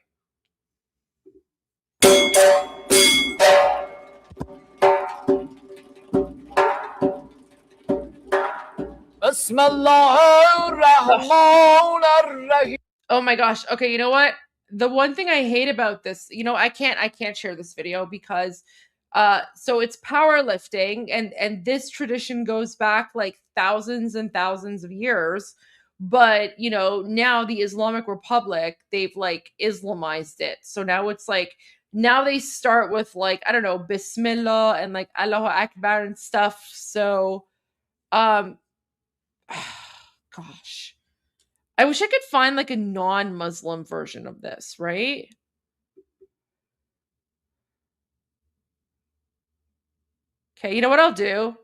Oh my gosh. Okay, you know what? The one thing I hate about this, I can't share this video because so it's powerlifting and this tradition goes back like thousands and thousands of years. But now the Islamic Republic, they've like Islamized it. So now it's like now they start with like, I don't know, Bismillah and like Allahu Akbar and stuff. So gosh. I wish I could find like a non-Muslim version of this, right? Okay, you know what I'll do?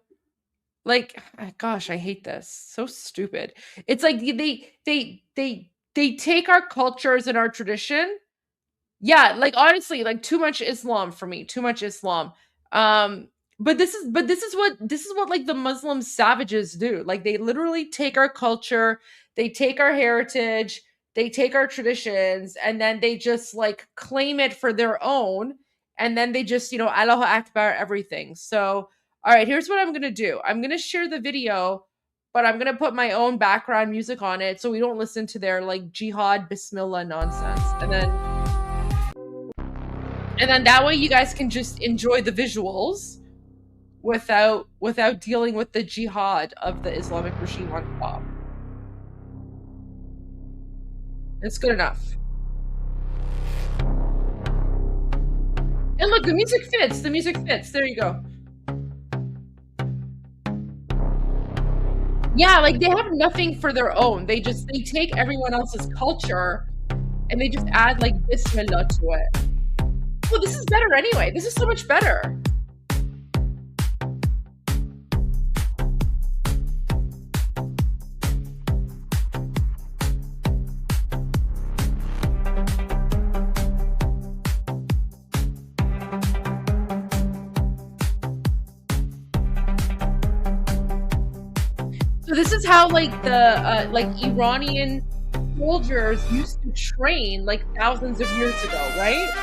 Like, gosh, I hate this. So stupid. It's like they take our cultures and our tradition. Yeah, like honestly, like too much Islam for me. Too much Islam. But this is what like the Muslim savages do. Like they literally take our culture, they take our heritage, they take our traditions, and then they just like claim it for their own, and then they just Allahu Akbar everything. So all right, here's what I'm gonna do. I'm gonna share the video, but I'm gonna put my own background music on it so we don't listen to their like jihad Bismillah nonsense, and then that way you guys can just enjoy the visuals without dealing with the jihad of the Islamic regime on top. It's good enough. And look, the music fits. The music fits. There you go. Yeah, like they have nothing for their own. They take everyone else's culture and they just add like Bismillah to it. Well, this is better anyway. This is so much better. So this is how like the like Iranian soldiers used to train like thousands of years ago, right?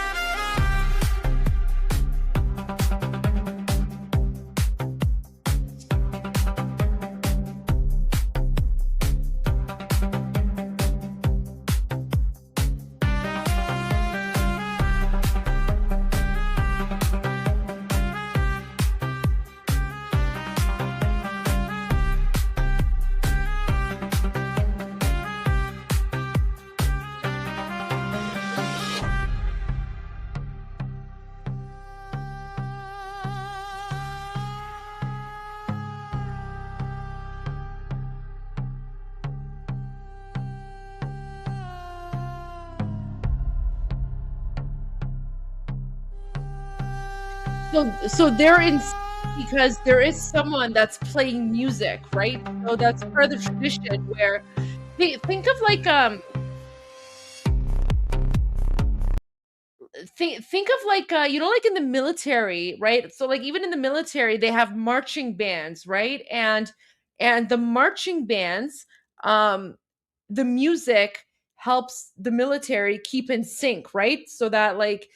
So they're in because there is someone that's playing music, right? So that's part of the tradition where think of like think of like like in the military, right? So like even in the military they have marching bands, right? And the marching bands, the music helps the military keep in sync, right? So that like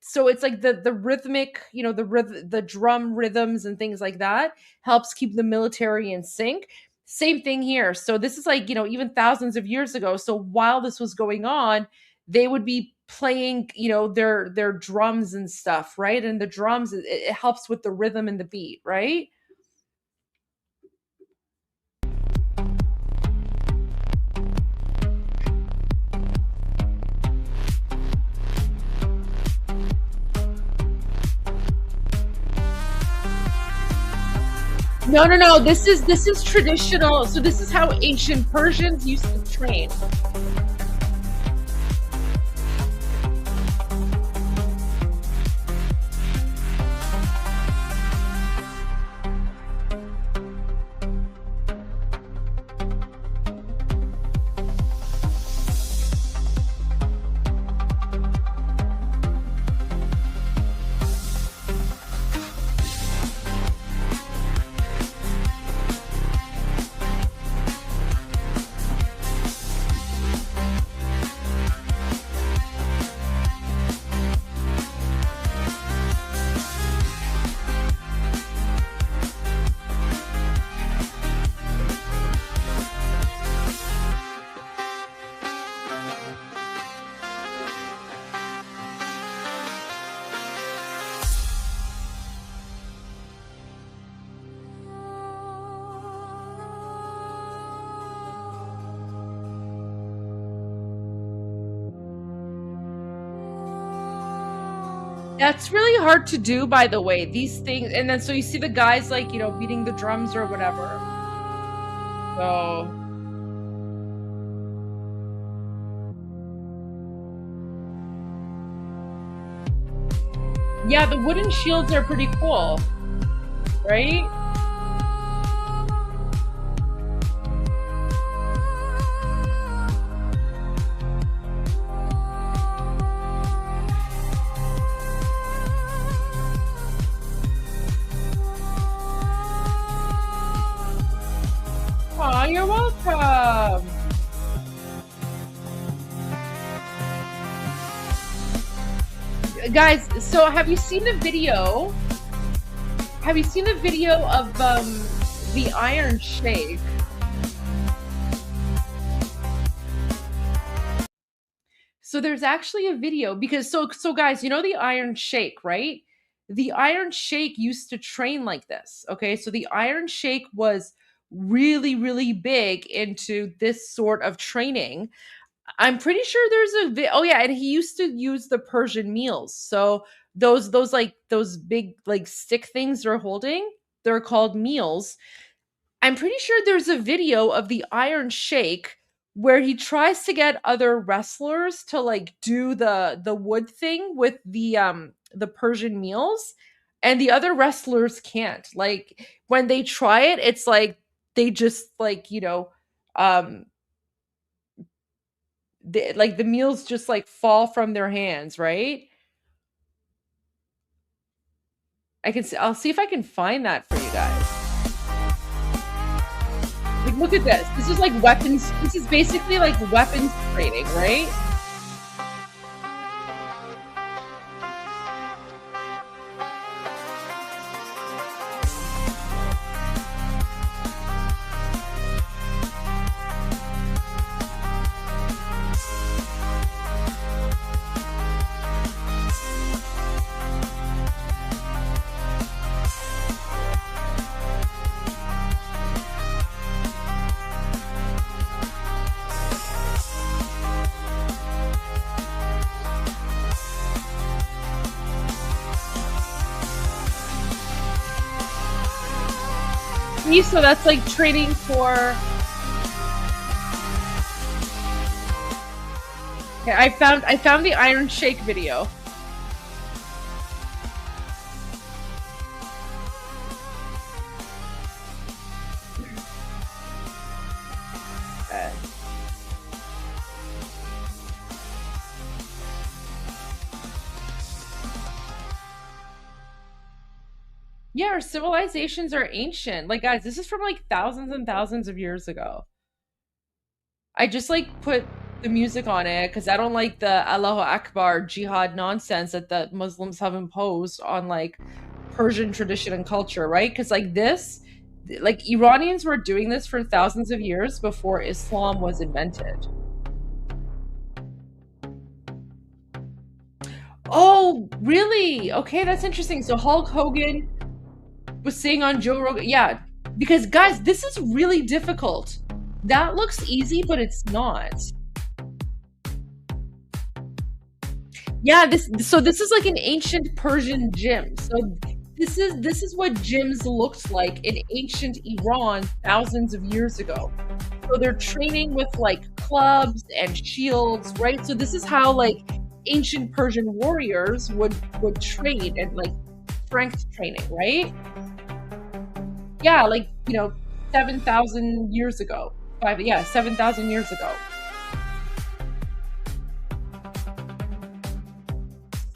so it's like the rhythmic, the drum rhythms and things like that helps keep the military in sync. Same thing here. So this is like, even thousands of years ago. So while this was going on, they would be playing, their drums and stuff, right? And the drums, it helps with the rhythm and the beat, right? No. This is traditional. So this is how ancient Persians used to train. That's really hard to do, by the way, these things. And then so you see the guys like, you know, beating the drums or whatever. So yeah, the wooden shields are pretty cool, right? Aw, you're welcome. Guys, so have you seen the video? Have you seen the video of the Iron Shake? So there's actually a video because so guys, you know the Iron Shake, right? The Iron Shake used to train like this. Okay, so the Iron Shake was really big into this sort of training. I'm pretty sure there's a oh yeah, and he used to use the Persian meals. So those big like stick things they're holding, they're called meals. I'm pretty sure there's a video of the Iron Shake where he tries to get other wrestlers to like do the wood thing with the Persian meals, and the other wrestlers can't. Like when they try it, it's like they just like, you know, like the meals just like fall from their hands, right? I'll see if I can find that for you guys. Like, look at this. This is like weapons. This is basically like weapons training, right? So that's like training for. Okay, I found the Iron Shake video. Yeah, our civilizations are ancient. Like, guys, this is from like thousands and thousands of years ago. I just like put the music on it because I don't like the Allahu Akbar jihad nonsense that the Muslims have imposed on like Persian tradition and culture, right? Because like this, like Iranians were doing this for thousands of years before Islam was invented. Oh, really? Okay, that's interesting. So Hulk Hogan was saying on Joe Rogan, yeah, because guys, this is really difficult. That looks easy, but it's not. Yeah, this is like an ancient Persian gym. So this is what gyms looked like in ancient Iran thousands of years ago. So they're training with like clubs and shields, right? So this is how like ancient Persian warriors would train and like strength training, right? Yeah, like, you know, 7,000 years ago. 7,000 years ago.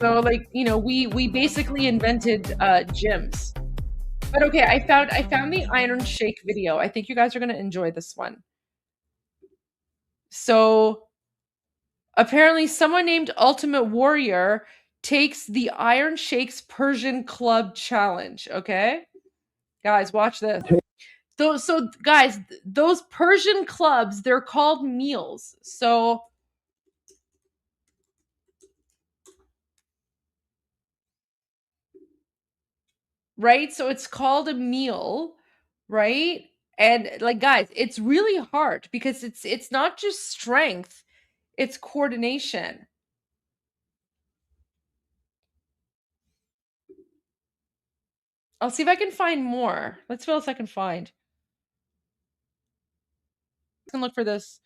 So like, you know, we basically invented gyms. But okay, I found the Iron Shake video. I think you guys are going to enjoy this one. So apparently someone named Ultimate Warrior takes the Iron Shake's Persian Club Challenge, okay? Guys, watch this. So guys, those Persian clubs, they're called meals. So right? So it's called a meal, right? And like guys, it's really hard because it's not just strength, it's coordination. I'll see if I can find more. Let's see what else I can find. I can look for this.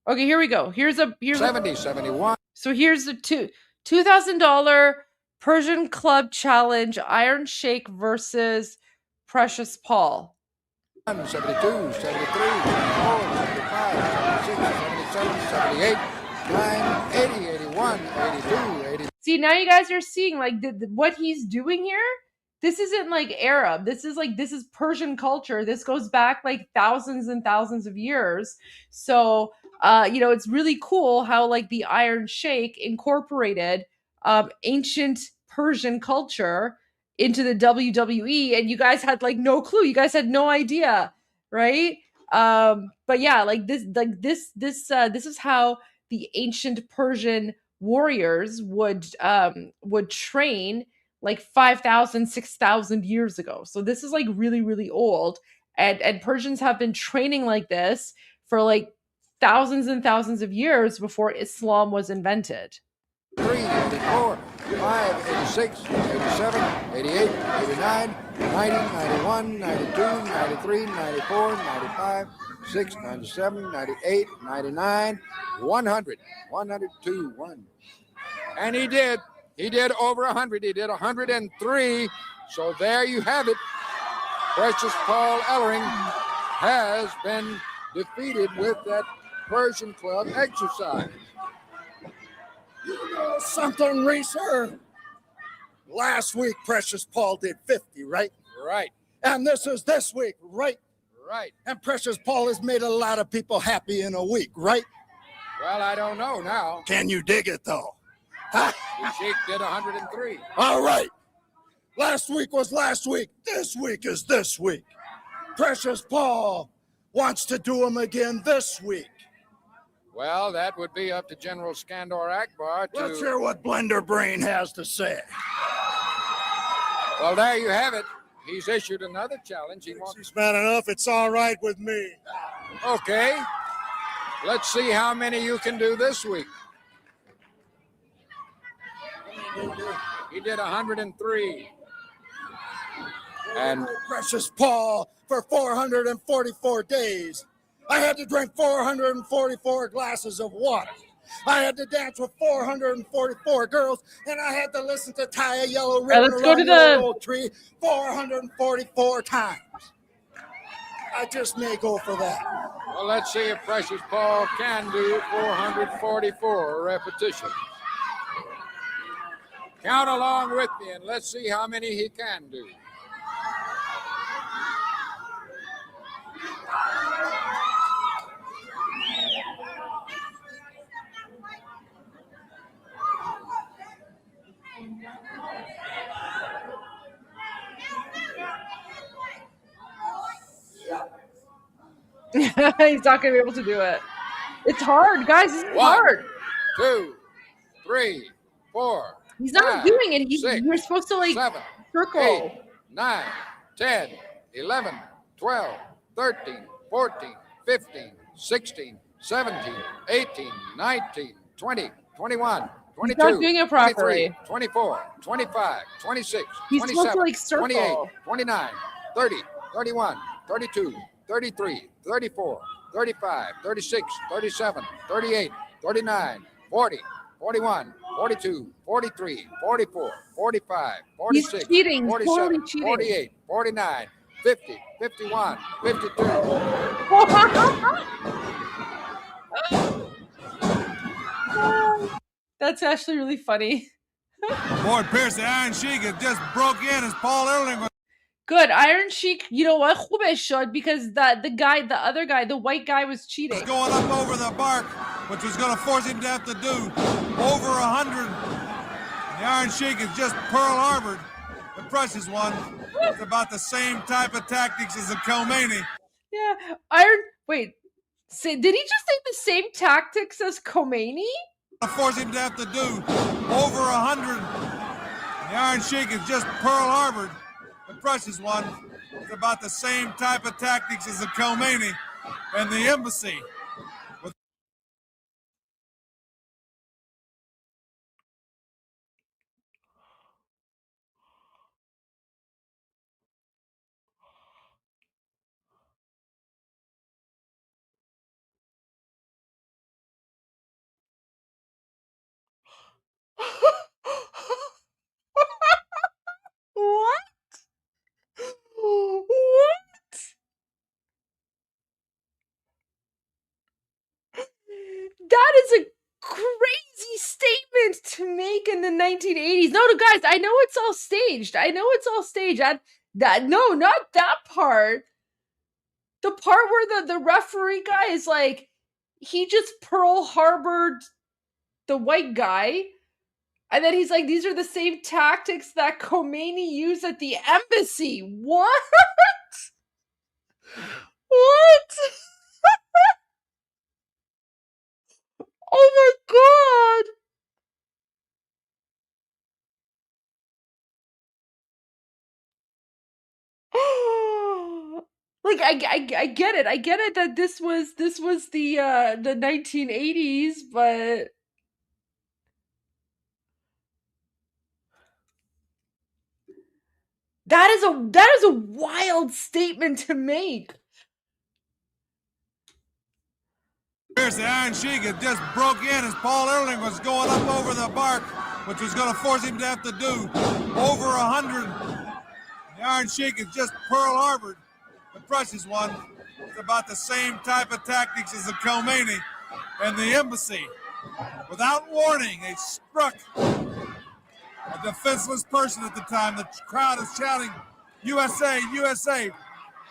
Okay, here we go. Here's 71. So here's the $2,000 Persian Club Challenge Iron Shake versus Precious Paul. 72, 73, 74, 75, 76, 77, 78, 9, 80, 81, 82, 80. See, now you guys are seeing like what he's doing here. This isn't like Arab. This is Persian culture. This goes back like thousands and thousands of years. So, it's really cool how like the Iron Shake incorporated ancient Persian culture into the WWE, and you guys had like no clue. You guys had no idea, right? But yeah, this is how the ancient Persian warriors would train like 5,000, 6,000 years ago. So this is like really, really old. And Persians have been training like this for like thousands and thousands of years before Islam was invented. 3, 84, 5, 86, 87, 88, 89, 90, 91, 92, 93, 94, 95, 6, 97, 98, 99, 100, 102, 1. And he did over 100. He did 103. So there you have it. Precious Paul Ellering has been defeated with that Persian Club exercise. You know something, Racer? Last week, Precious Paul did 50, right? Right. And this is this week, right? Right. And Precious Paul has made a lot of people happy in a week, right? Well, I don't know now. Can you dig it, though? The Sheik did 103. All right. Last week was last week. This week is this week. Precious Paul wants to do them again this week. Well, that would be up to General Skandor Akbar to... Let's hear what Blender Brain has to say. Well, there you have it. He's issued another challenge. He wants... He's man enough. It's all right with me. Okay. Let's see how many you can do this week. He did 103. And Precious Paul for 444 days. I had to drink 444 glasses of water. I had to dance with 444 girls, and I had to listen to Tie a Yellow Ribbon Around the Old Tree 444 times. I just may go for that. Well, let's see if Precious Paul can do 444 repetitions. Count along with me, and let's see how many he can do. He's not gonna be able to do it. It's hard, guys. It's hard. 2, 3, 4. He's not 5, doing it. Six, you're supposed to like 7, circle. 8, 9, 10, 11, 12, 13, 14, 15, 16, 17, 18, 19, 20, 21, 22, He's not doing it properly. 23, 24, 25, 26, He's supposed 27, to, like, circle. 28, 29, 30, 31, 32, 33, 34, 35, 36, 37, 38, 39, 40, 41, 42, 43, 44, 45, 46, He's cheating. 47, Totally cheating. 48, 49, 50, 51, 52. That's actually really funny. Boy, Pierce, the Iron Sheik has just broke in as Paul Ellering. Good. Iron Sheik, you know what? خوبش شد because the other guy, the white guy was cheating. Going up over the bark, which was going to force him to have to do over 100. The Iron Sheik is just Pearl Harbored. The Precious one. It's about the same type of tactics as the Khomeini. Yeah. Wait. Did he just say the same tactics as Khomeini? Force him to have to do over 100. The Iron Sheik is just Pearl Harbored. The Precious one. It's about the same type of tactics as the Khomeini and the embassy. that is a crazy statement to make in the 1980s. No, guys, I know it's all staged. No, not that part. The part where the referee guy is like, he just Pearl Harbored the white guy, and then he's like, these are the same tactics that Khomeini used at the embassy. What? What? Oh my god! Like I get it. I get it that this was the 1980s, but that is a wild statement to make. Here's the Iron Sheik had just broke in as Paul Ehrling was going up over the bark, which was going to force him to have to do over 100. The Iron Sheik is just Pearl Harbored. The precious one. It's about the same type of tactics as the Khomeini and the embassy. Without warning, they struck a defenseless person at the time. The crowd is shouting, USA, USA.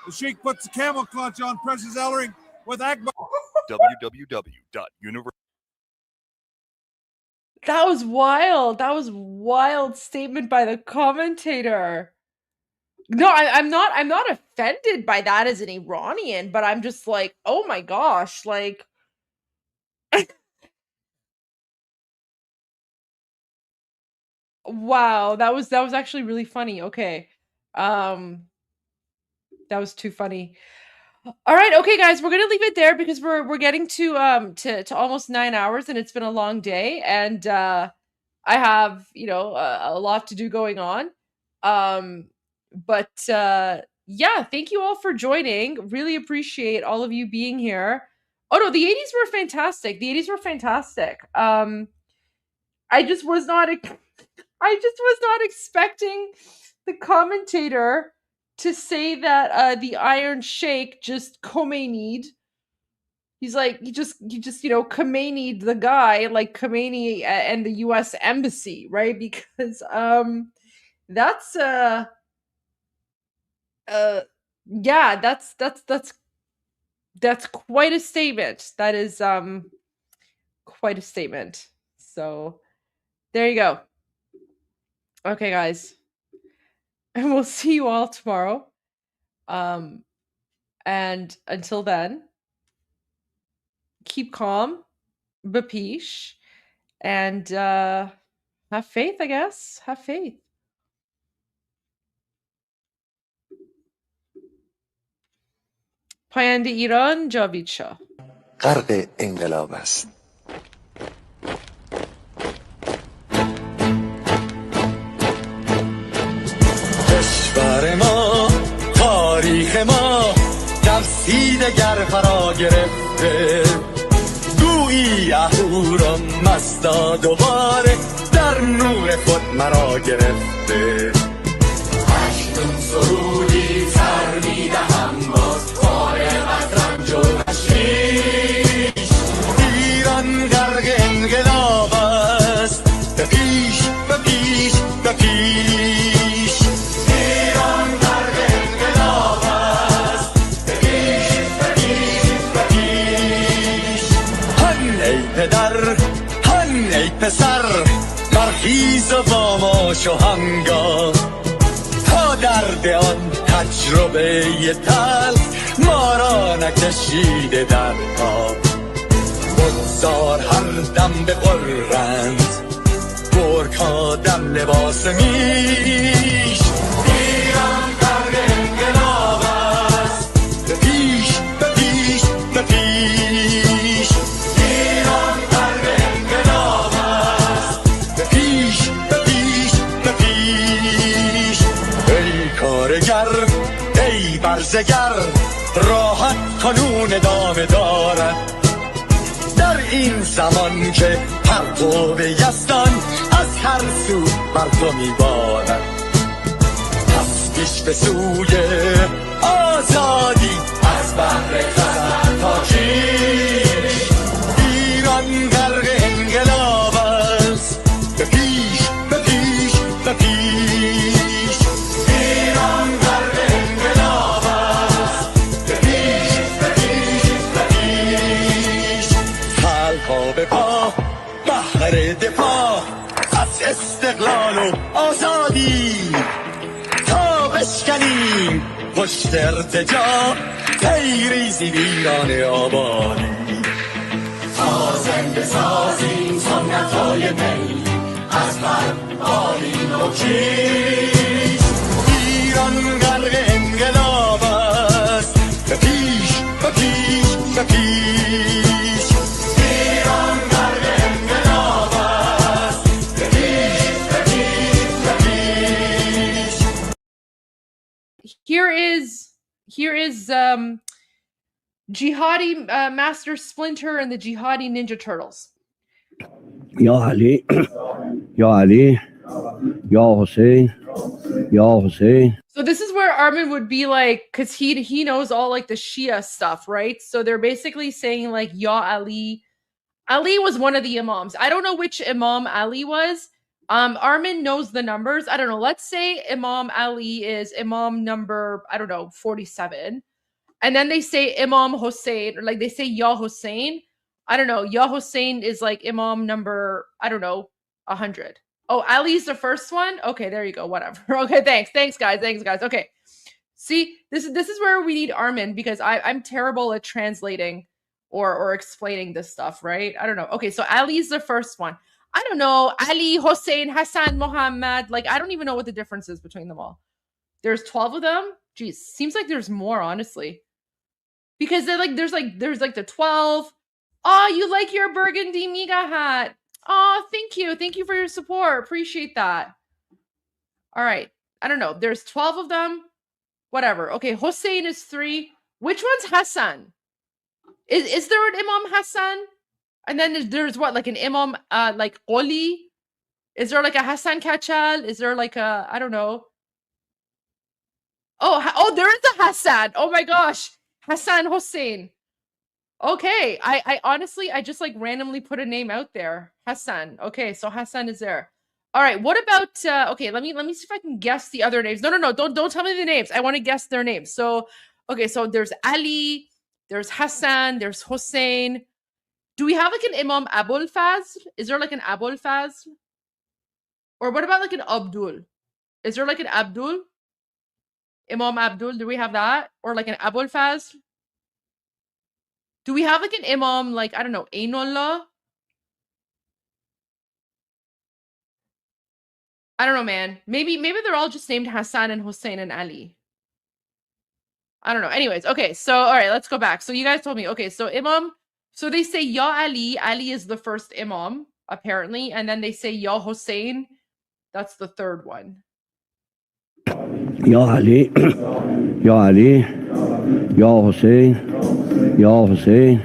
The Sheik puts the camel clutch on Precious Ehrling with Akbar. www.universe. That was wild. That was wild statement by the commentator. No, I'm not offended by that as an Iranian, but I'm just like, oh my gosh, like wow, that was actually really funny. Okay. That was too funny. All right, okay guys, we're going to leave it there because we're getting to almost 9 hours and it's been a long day, and I have, a lot to do going on. But yeah, thank you all for joining. Really appreciate all of you being here. Oh no, the 80s were fantastic. I just was not expecting the commentator to say that the Iron Sheik just Khomeini'd. He's like, he just Khomeini'd the guy, like Khomeini and the US embassy, right? Because that's yeah, that's quite a statement. That is quite a statement. So there you go. Okay, guys. And we'll see you all tomorrow. And until then, keep calm, bapish, and have faith, I guess. Have faith. پاینده ایران جاوید شاه غرق انقلاب است. کشور ما، تاریخ ما ترسید گر فرا گرفته، گویی اهورا مستا دوباره در نور خود مرا گرفته. اکنون سرودی سر میدهم باز فارغ از رنج و تشویش. ایران غرق انقلاب است، به پیش به پیش به پیش. ایران غرق انقلاب است، به پیش به پیش به پیش. هن ای پدر، هن ای پسر، برخیز و باماش و هنگام، درد آن تجربه تلخ ما را نکشیده در خواب. بگذار هر دم بغرند گرگ‌ها دم لباس میش. ایران غرق انقلاب است، به پیش به پیش به پیش. ایران غرق انقلاب است، به پیش به پیش به پیش. ای کارگر، ای برزگر، راحت کنون ادامه دارد در این زمان که پرتو یزدان از هر سو بر تو میبارد. پس پیش به سوی آزادی از بحر خزر تا کیش. ایران دفاع از استقلال و آزادی تا بشکنیم پشت ارتجاع تیریزی ویران آبادی تا زنده سازیم سنت‌های می از بالین و کیش ایران غرق انقلاب است به پیش به پیش به پیش ایران غرق انقلاب است به پیش به پیش به پیش. Here is Jihadi Master Splinter and the Jihadi Ninja Turtles. Ya Ali, Ya Ali, Ya Hussein, Ya Hussein. So this is where Armin would be like, because he knows all like the Shia stuff, right? So they're basically saying like Ya Ali. Ali was one of the imams. I don't know which Imam Ali was. Armin knows the numbers. I don't know. Let's say Imam Ali is Imam number, I don't know, 47. And then they say Imam Hussein, or like they say Ya Hussein. I don't know. Ya Hussein is like Imam number, I don't know, 100. Oh, Ali's the first one? Okay, there you go. Whatever. Okay, thanks. Thanks, guys. Thanks, guys. Okay. See, this is where we need Armin, because I'm terrible at translating or explaining this stuff, right? I don't know. Okay, so Ali's the first one. I don't know. Ali, Hussein, Hassan, Muhammad. Like, I don't even know what the difference is between them all. There's 12 of them. Geez, seems like there's more, honestly. Because they're like, there's like the 12. Oh, you like your burgundy Miga hat. Oh, thank you. Thank you for your support. Appreciate that. All right. I don't know. There's 12 of them. Whatever. Okay, Hussein is 3. Which one's Hassan? Is there an Imam Hassan? And then there's what, like an Imam like Goldie? Is there like a Hassan Kachal? Is there like a, I don't know. Oh, there is a Hassan. Oh my gosh. Hassan Hussein. Okay. I honestly, I just like randomly put a name out there. Hassan. Okay, so Hassan is there. All right. What about okay, let me see if I can guess the other names. No, don't tell me the names. I want to guess their names. So okay, so there's Ali, there's Hassan, there's Hussein. Do we have like an Imam Abul Fazl? Is there like an Abul Fazl? Or what about like an Abdul? Is there like an Abdul? Imam Abdul, do we have that? Or like an Abul Fazl? Do we have like an Imam, like, I don't know, Ainullah? I don't know, man. Maybe they're all just named Hassan and Hussein and Ali. I don't know. Anyways, okay, so all right, let's go back. So you guys told me, okay, so Imam, so they say Ya Ali. Ali is the first Imam, apparently, and then they say Ya Hussein. That's the third one. Ya Ali, Ya Ali, Ya Hussein, Ya Hussein,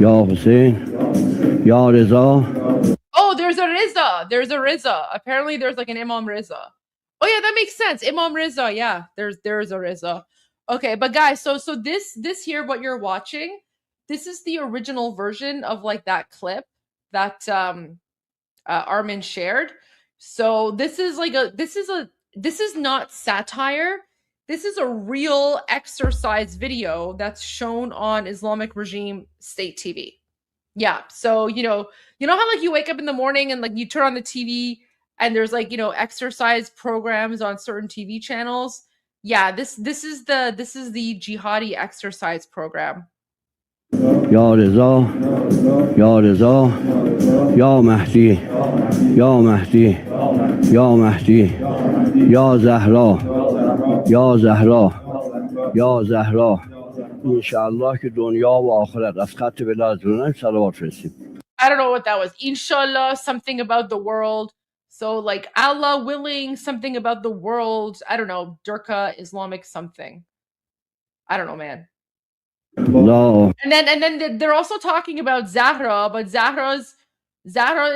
Ya Hussein, Ya Reza. Oh, there's a Riza. There's a Riza. Apparently, there's like an Imam Riza. Oh yeah, that makes sense. Imam Riza. Yeah, there's a Riza. Okay, but guys, so this here, what you're watching, this is the original version of like that clip that Armin shared. So this is not satire. This is a real exercise video that's shown on Islamic regime state TV. Yeah. So, you know how like you wake up in the morning and like you turn on the TV and there's like, exercise programs on certain TV channels. Yeah, this is the jihadi exercise program. Ya Reza, Ya Reza, Ya Mahdi, Ya Mahdi, Ya Mahdi, Ya Zahra, Ya Zahra, Ya Zahra. Inshallah که دنیا و آخرت از خط ولایت رو صلوات فرستیم. I don't know what that was. Inshallah, something about the world. So like Allah willing, something about the world. I don't know. Durka, Islamic something. I don't know, man. No. And then they're also talking about Zahra, but Zahra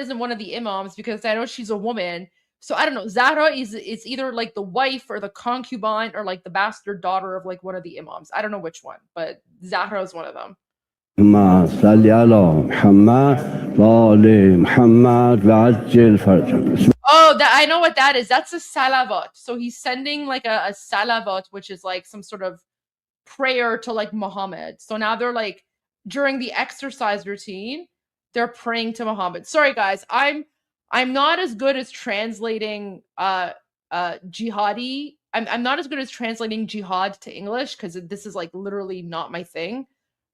isn't one of the imams because I know she's a woman. So I don't know. Zahra is either like the wife or the concubine or like the bastard daughter of like one of the imams. I don't know which one, but Zahra is one of them. ما صل على محمد وآل محمد وعجل فرجهم. Oh, I know what that is. That's a salavat. So he's sending like a salavat, which is like some sort of prayer to like Muhammad. So now they're like during the exercise routine, they're praying to Muhammad. Sorry guys, I'm not as good as translating jihadi. I'm not as good as translating jihad to English because this is like literally not my thing.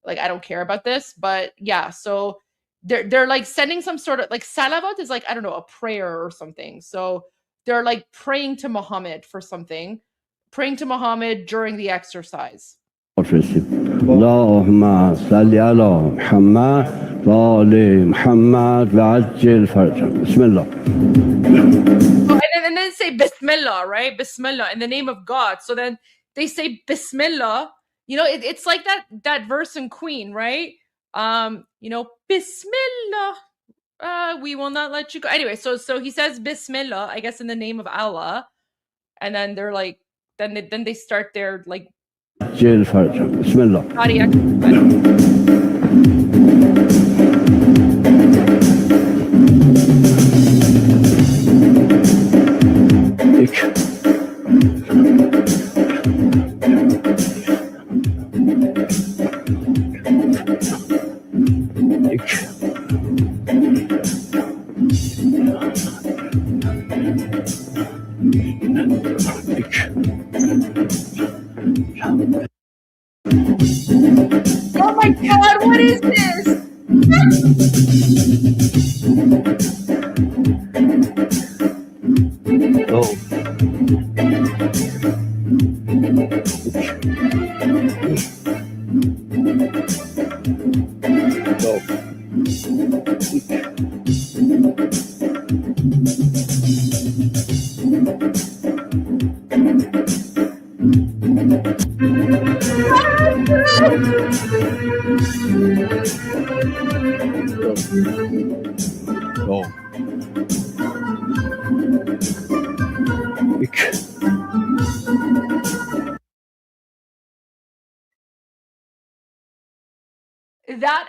Like I don't care about this, but yeah, so they're like sending some sort of like salavat is like, I don't know, a prayer or something. So they're like praying to Muhammad for something, praying to Muhammad during the exercise. اللهم صل على محمد وآل محمد وعجل فرجهم. بسم الله. And then say Bismillah, right? Bismillah, in the name of God. So then they say Bismillah. You know, it's like that verse in Queen, right? You know, Bismillah. We will not let you go. Anyway, so he says Bismillah, I guess in the name of Allah, and then they're like, then they start their like. عجل فرجهم. بسم الله. Oh my God, what is this? Oh. That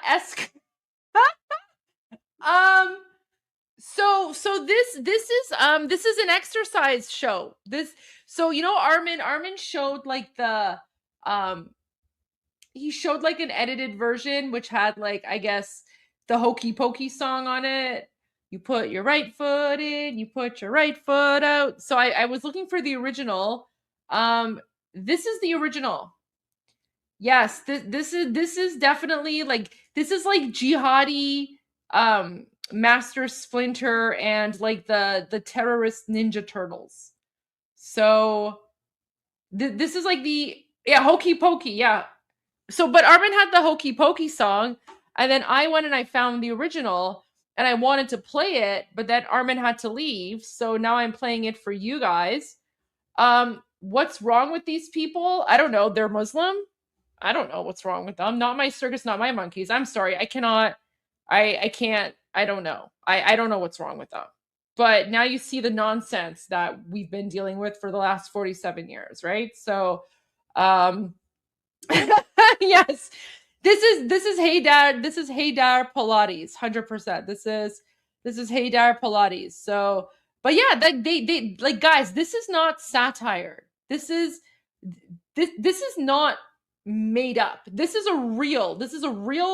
so this is an exercise show. So you know Armin showed like the he showed like an edited version which had like I guess the Hokey Pokey song on it. You put your right foot in, you put your right foot out. So I was looking for the original. This is the original. Yes, this is definitely like this is like jihadi Master Splinter and like the terrorist Ninja Turtles. So this is like the Hokey Pokey, yeah. So but Armin had the Hokey Pokey song and then I went and I found the original and I wanted to play it, but then Armin had to leave, so now I'm playing it for you guys. What's wrong with these people? I don't know, they're Muslim. I don't know what's wrong with them. Not my circus, not my monkeys. I'm sorry. I cannot. I can't. I don't know. I don't know what's wrong with them. But now you see the nonsense that we've been dealing with for the last 47 years, right? So, yes, this is Haydar. This is Haydar Pilates, 100%. This is Haydar Pilates. So, but yeah, they like guys. This is not satire. This is not made up. This is a real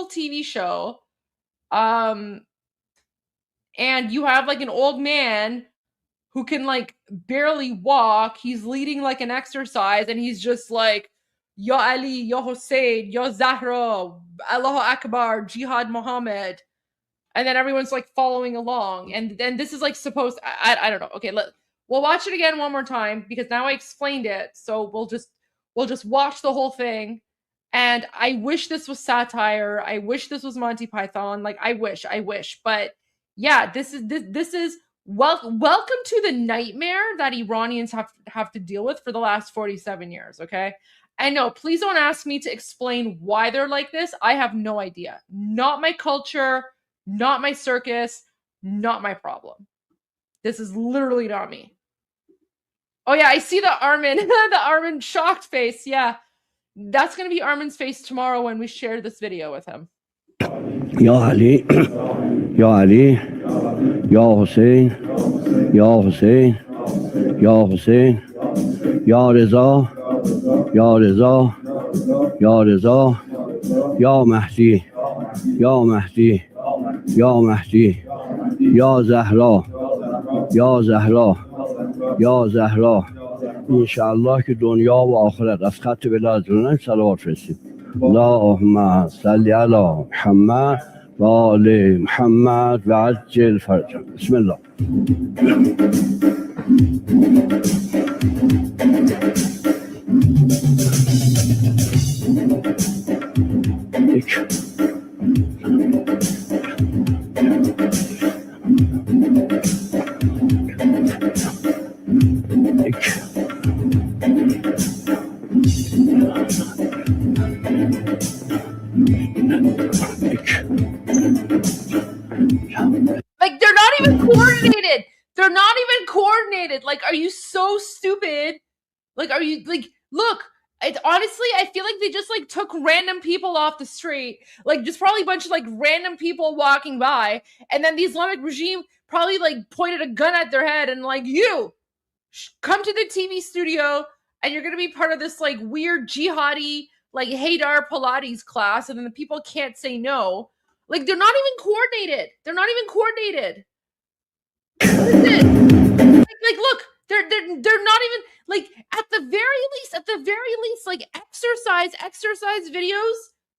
TV show. And you have like an old man who can like barely walk. He's leading like an exercise and he's just like, Ya Ali, Ya Hussein, Ya Zahra, Allahu Akbar, Jihad Muhammad. And then everyone's like following along. And then this is like supposed, I don't know. Okay, we'll watch it again one more time because now I explained it. So we'll just watch the whole thing. And I wish this was satire. I wish this was Monty Python. Like I wish. But yeah, this is welcome to the nightmare that Iranians have to deal with for the last 47 years. Okay. And no, please don't ask me to explain why they're like this. I have no idea. Not my culture, not my circus, not my problem. This is literally not me. Oh yeah, I see the Armin, the Armin shocked face. Yeah. That's going to be Armin's face tomorrow when we share this video with him. Ya Ali, Ya Ali, Ya Hussein, Ya Hussein, Ya Hussein, Ya Reza, Ya Reza, Ya Reza, Ya Mahdi, Ya Mahdi, یا مهدی یا زهرا یا زهرا یا زهرا انشاءالله که دنیا و آخرت از خط بلاد صلوات فرستیم. اللهم صل علی محمد و آل محمد و عجل فرجهم. بسم الله. Like, they're not even coordinated. They're not even coordinated. Like, are you so stupid? Like, are you like, look, honestly, I feel like they just like took random people off the street, like just probably a bunch of like random people walking by, and then the Islamic regime probably like pointed a gun at their head and like, you come to the TV studio and you're gonna be part of this like weird jihadi like Haydar Pilates class, and then the people can't say no. Like, they're not even coordinated. They're not even coordinated. What is it? Like, look, they're not even like, at the very least, like exercise videos.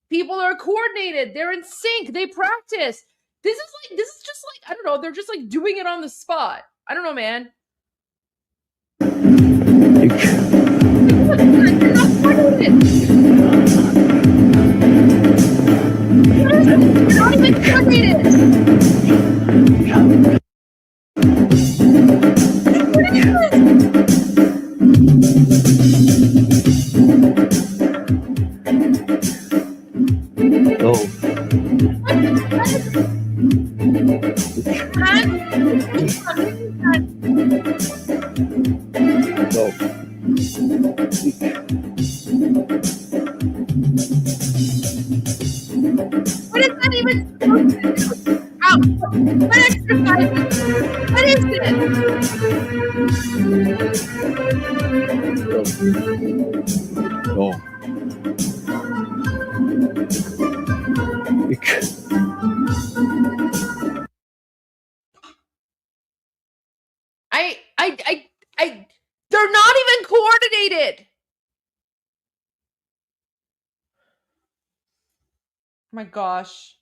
People are coordinated. They're in sync. They practice. This is just like, I don't know. They're just like doing it on the spot. I don't know, man. They're not coordinated. They're not even coordinated. What is that even supposed to do? Ow. What exercise? What is they're not even coordinated. My gosh.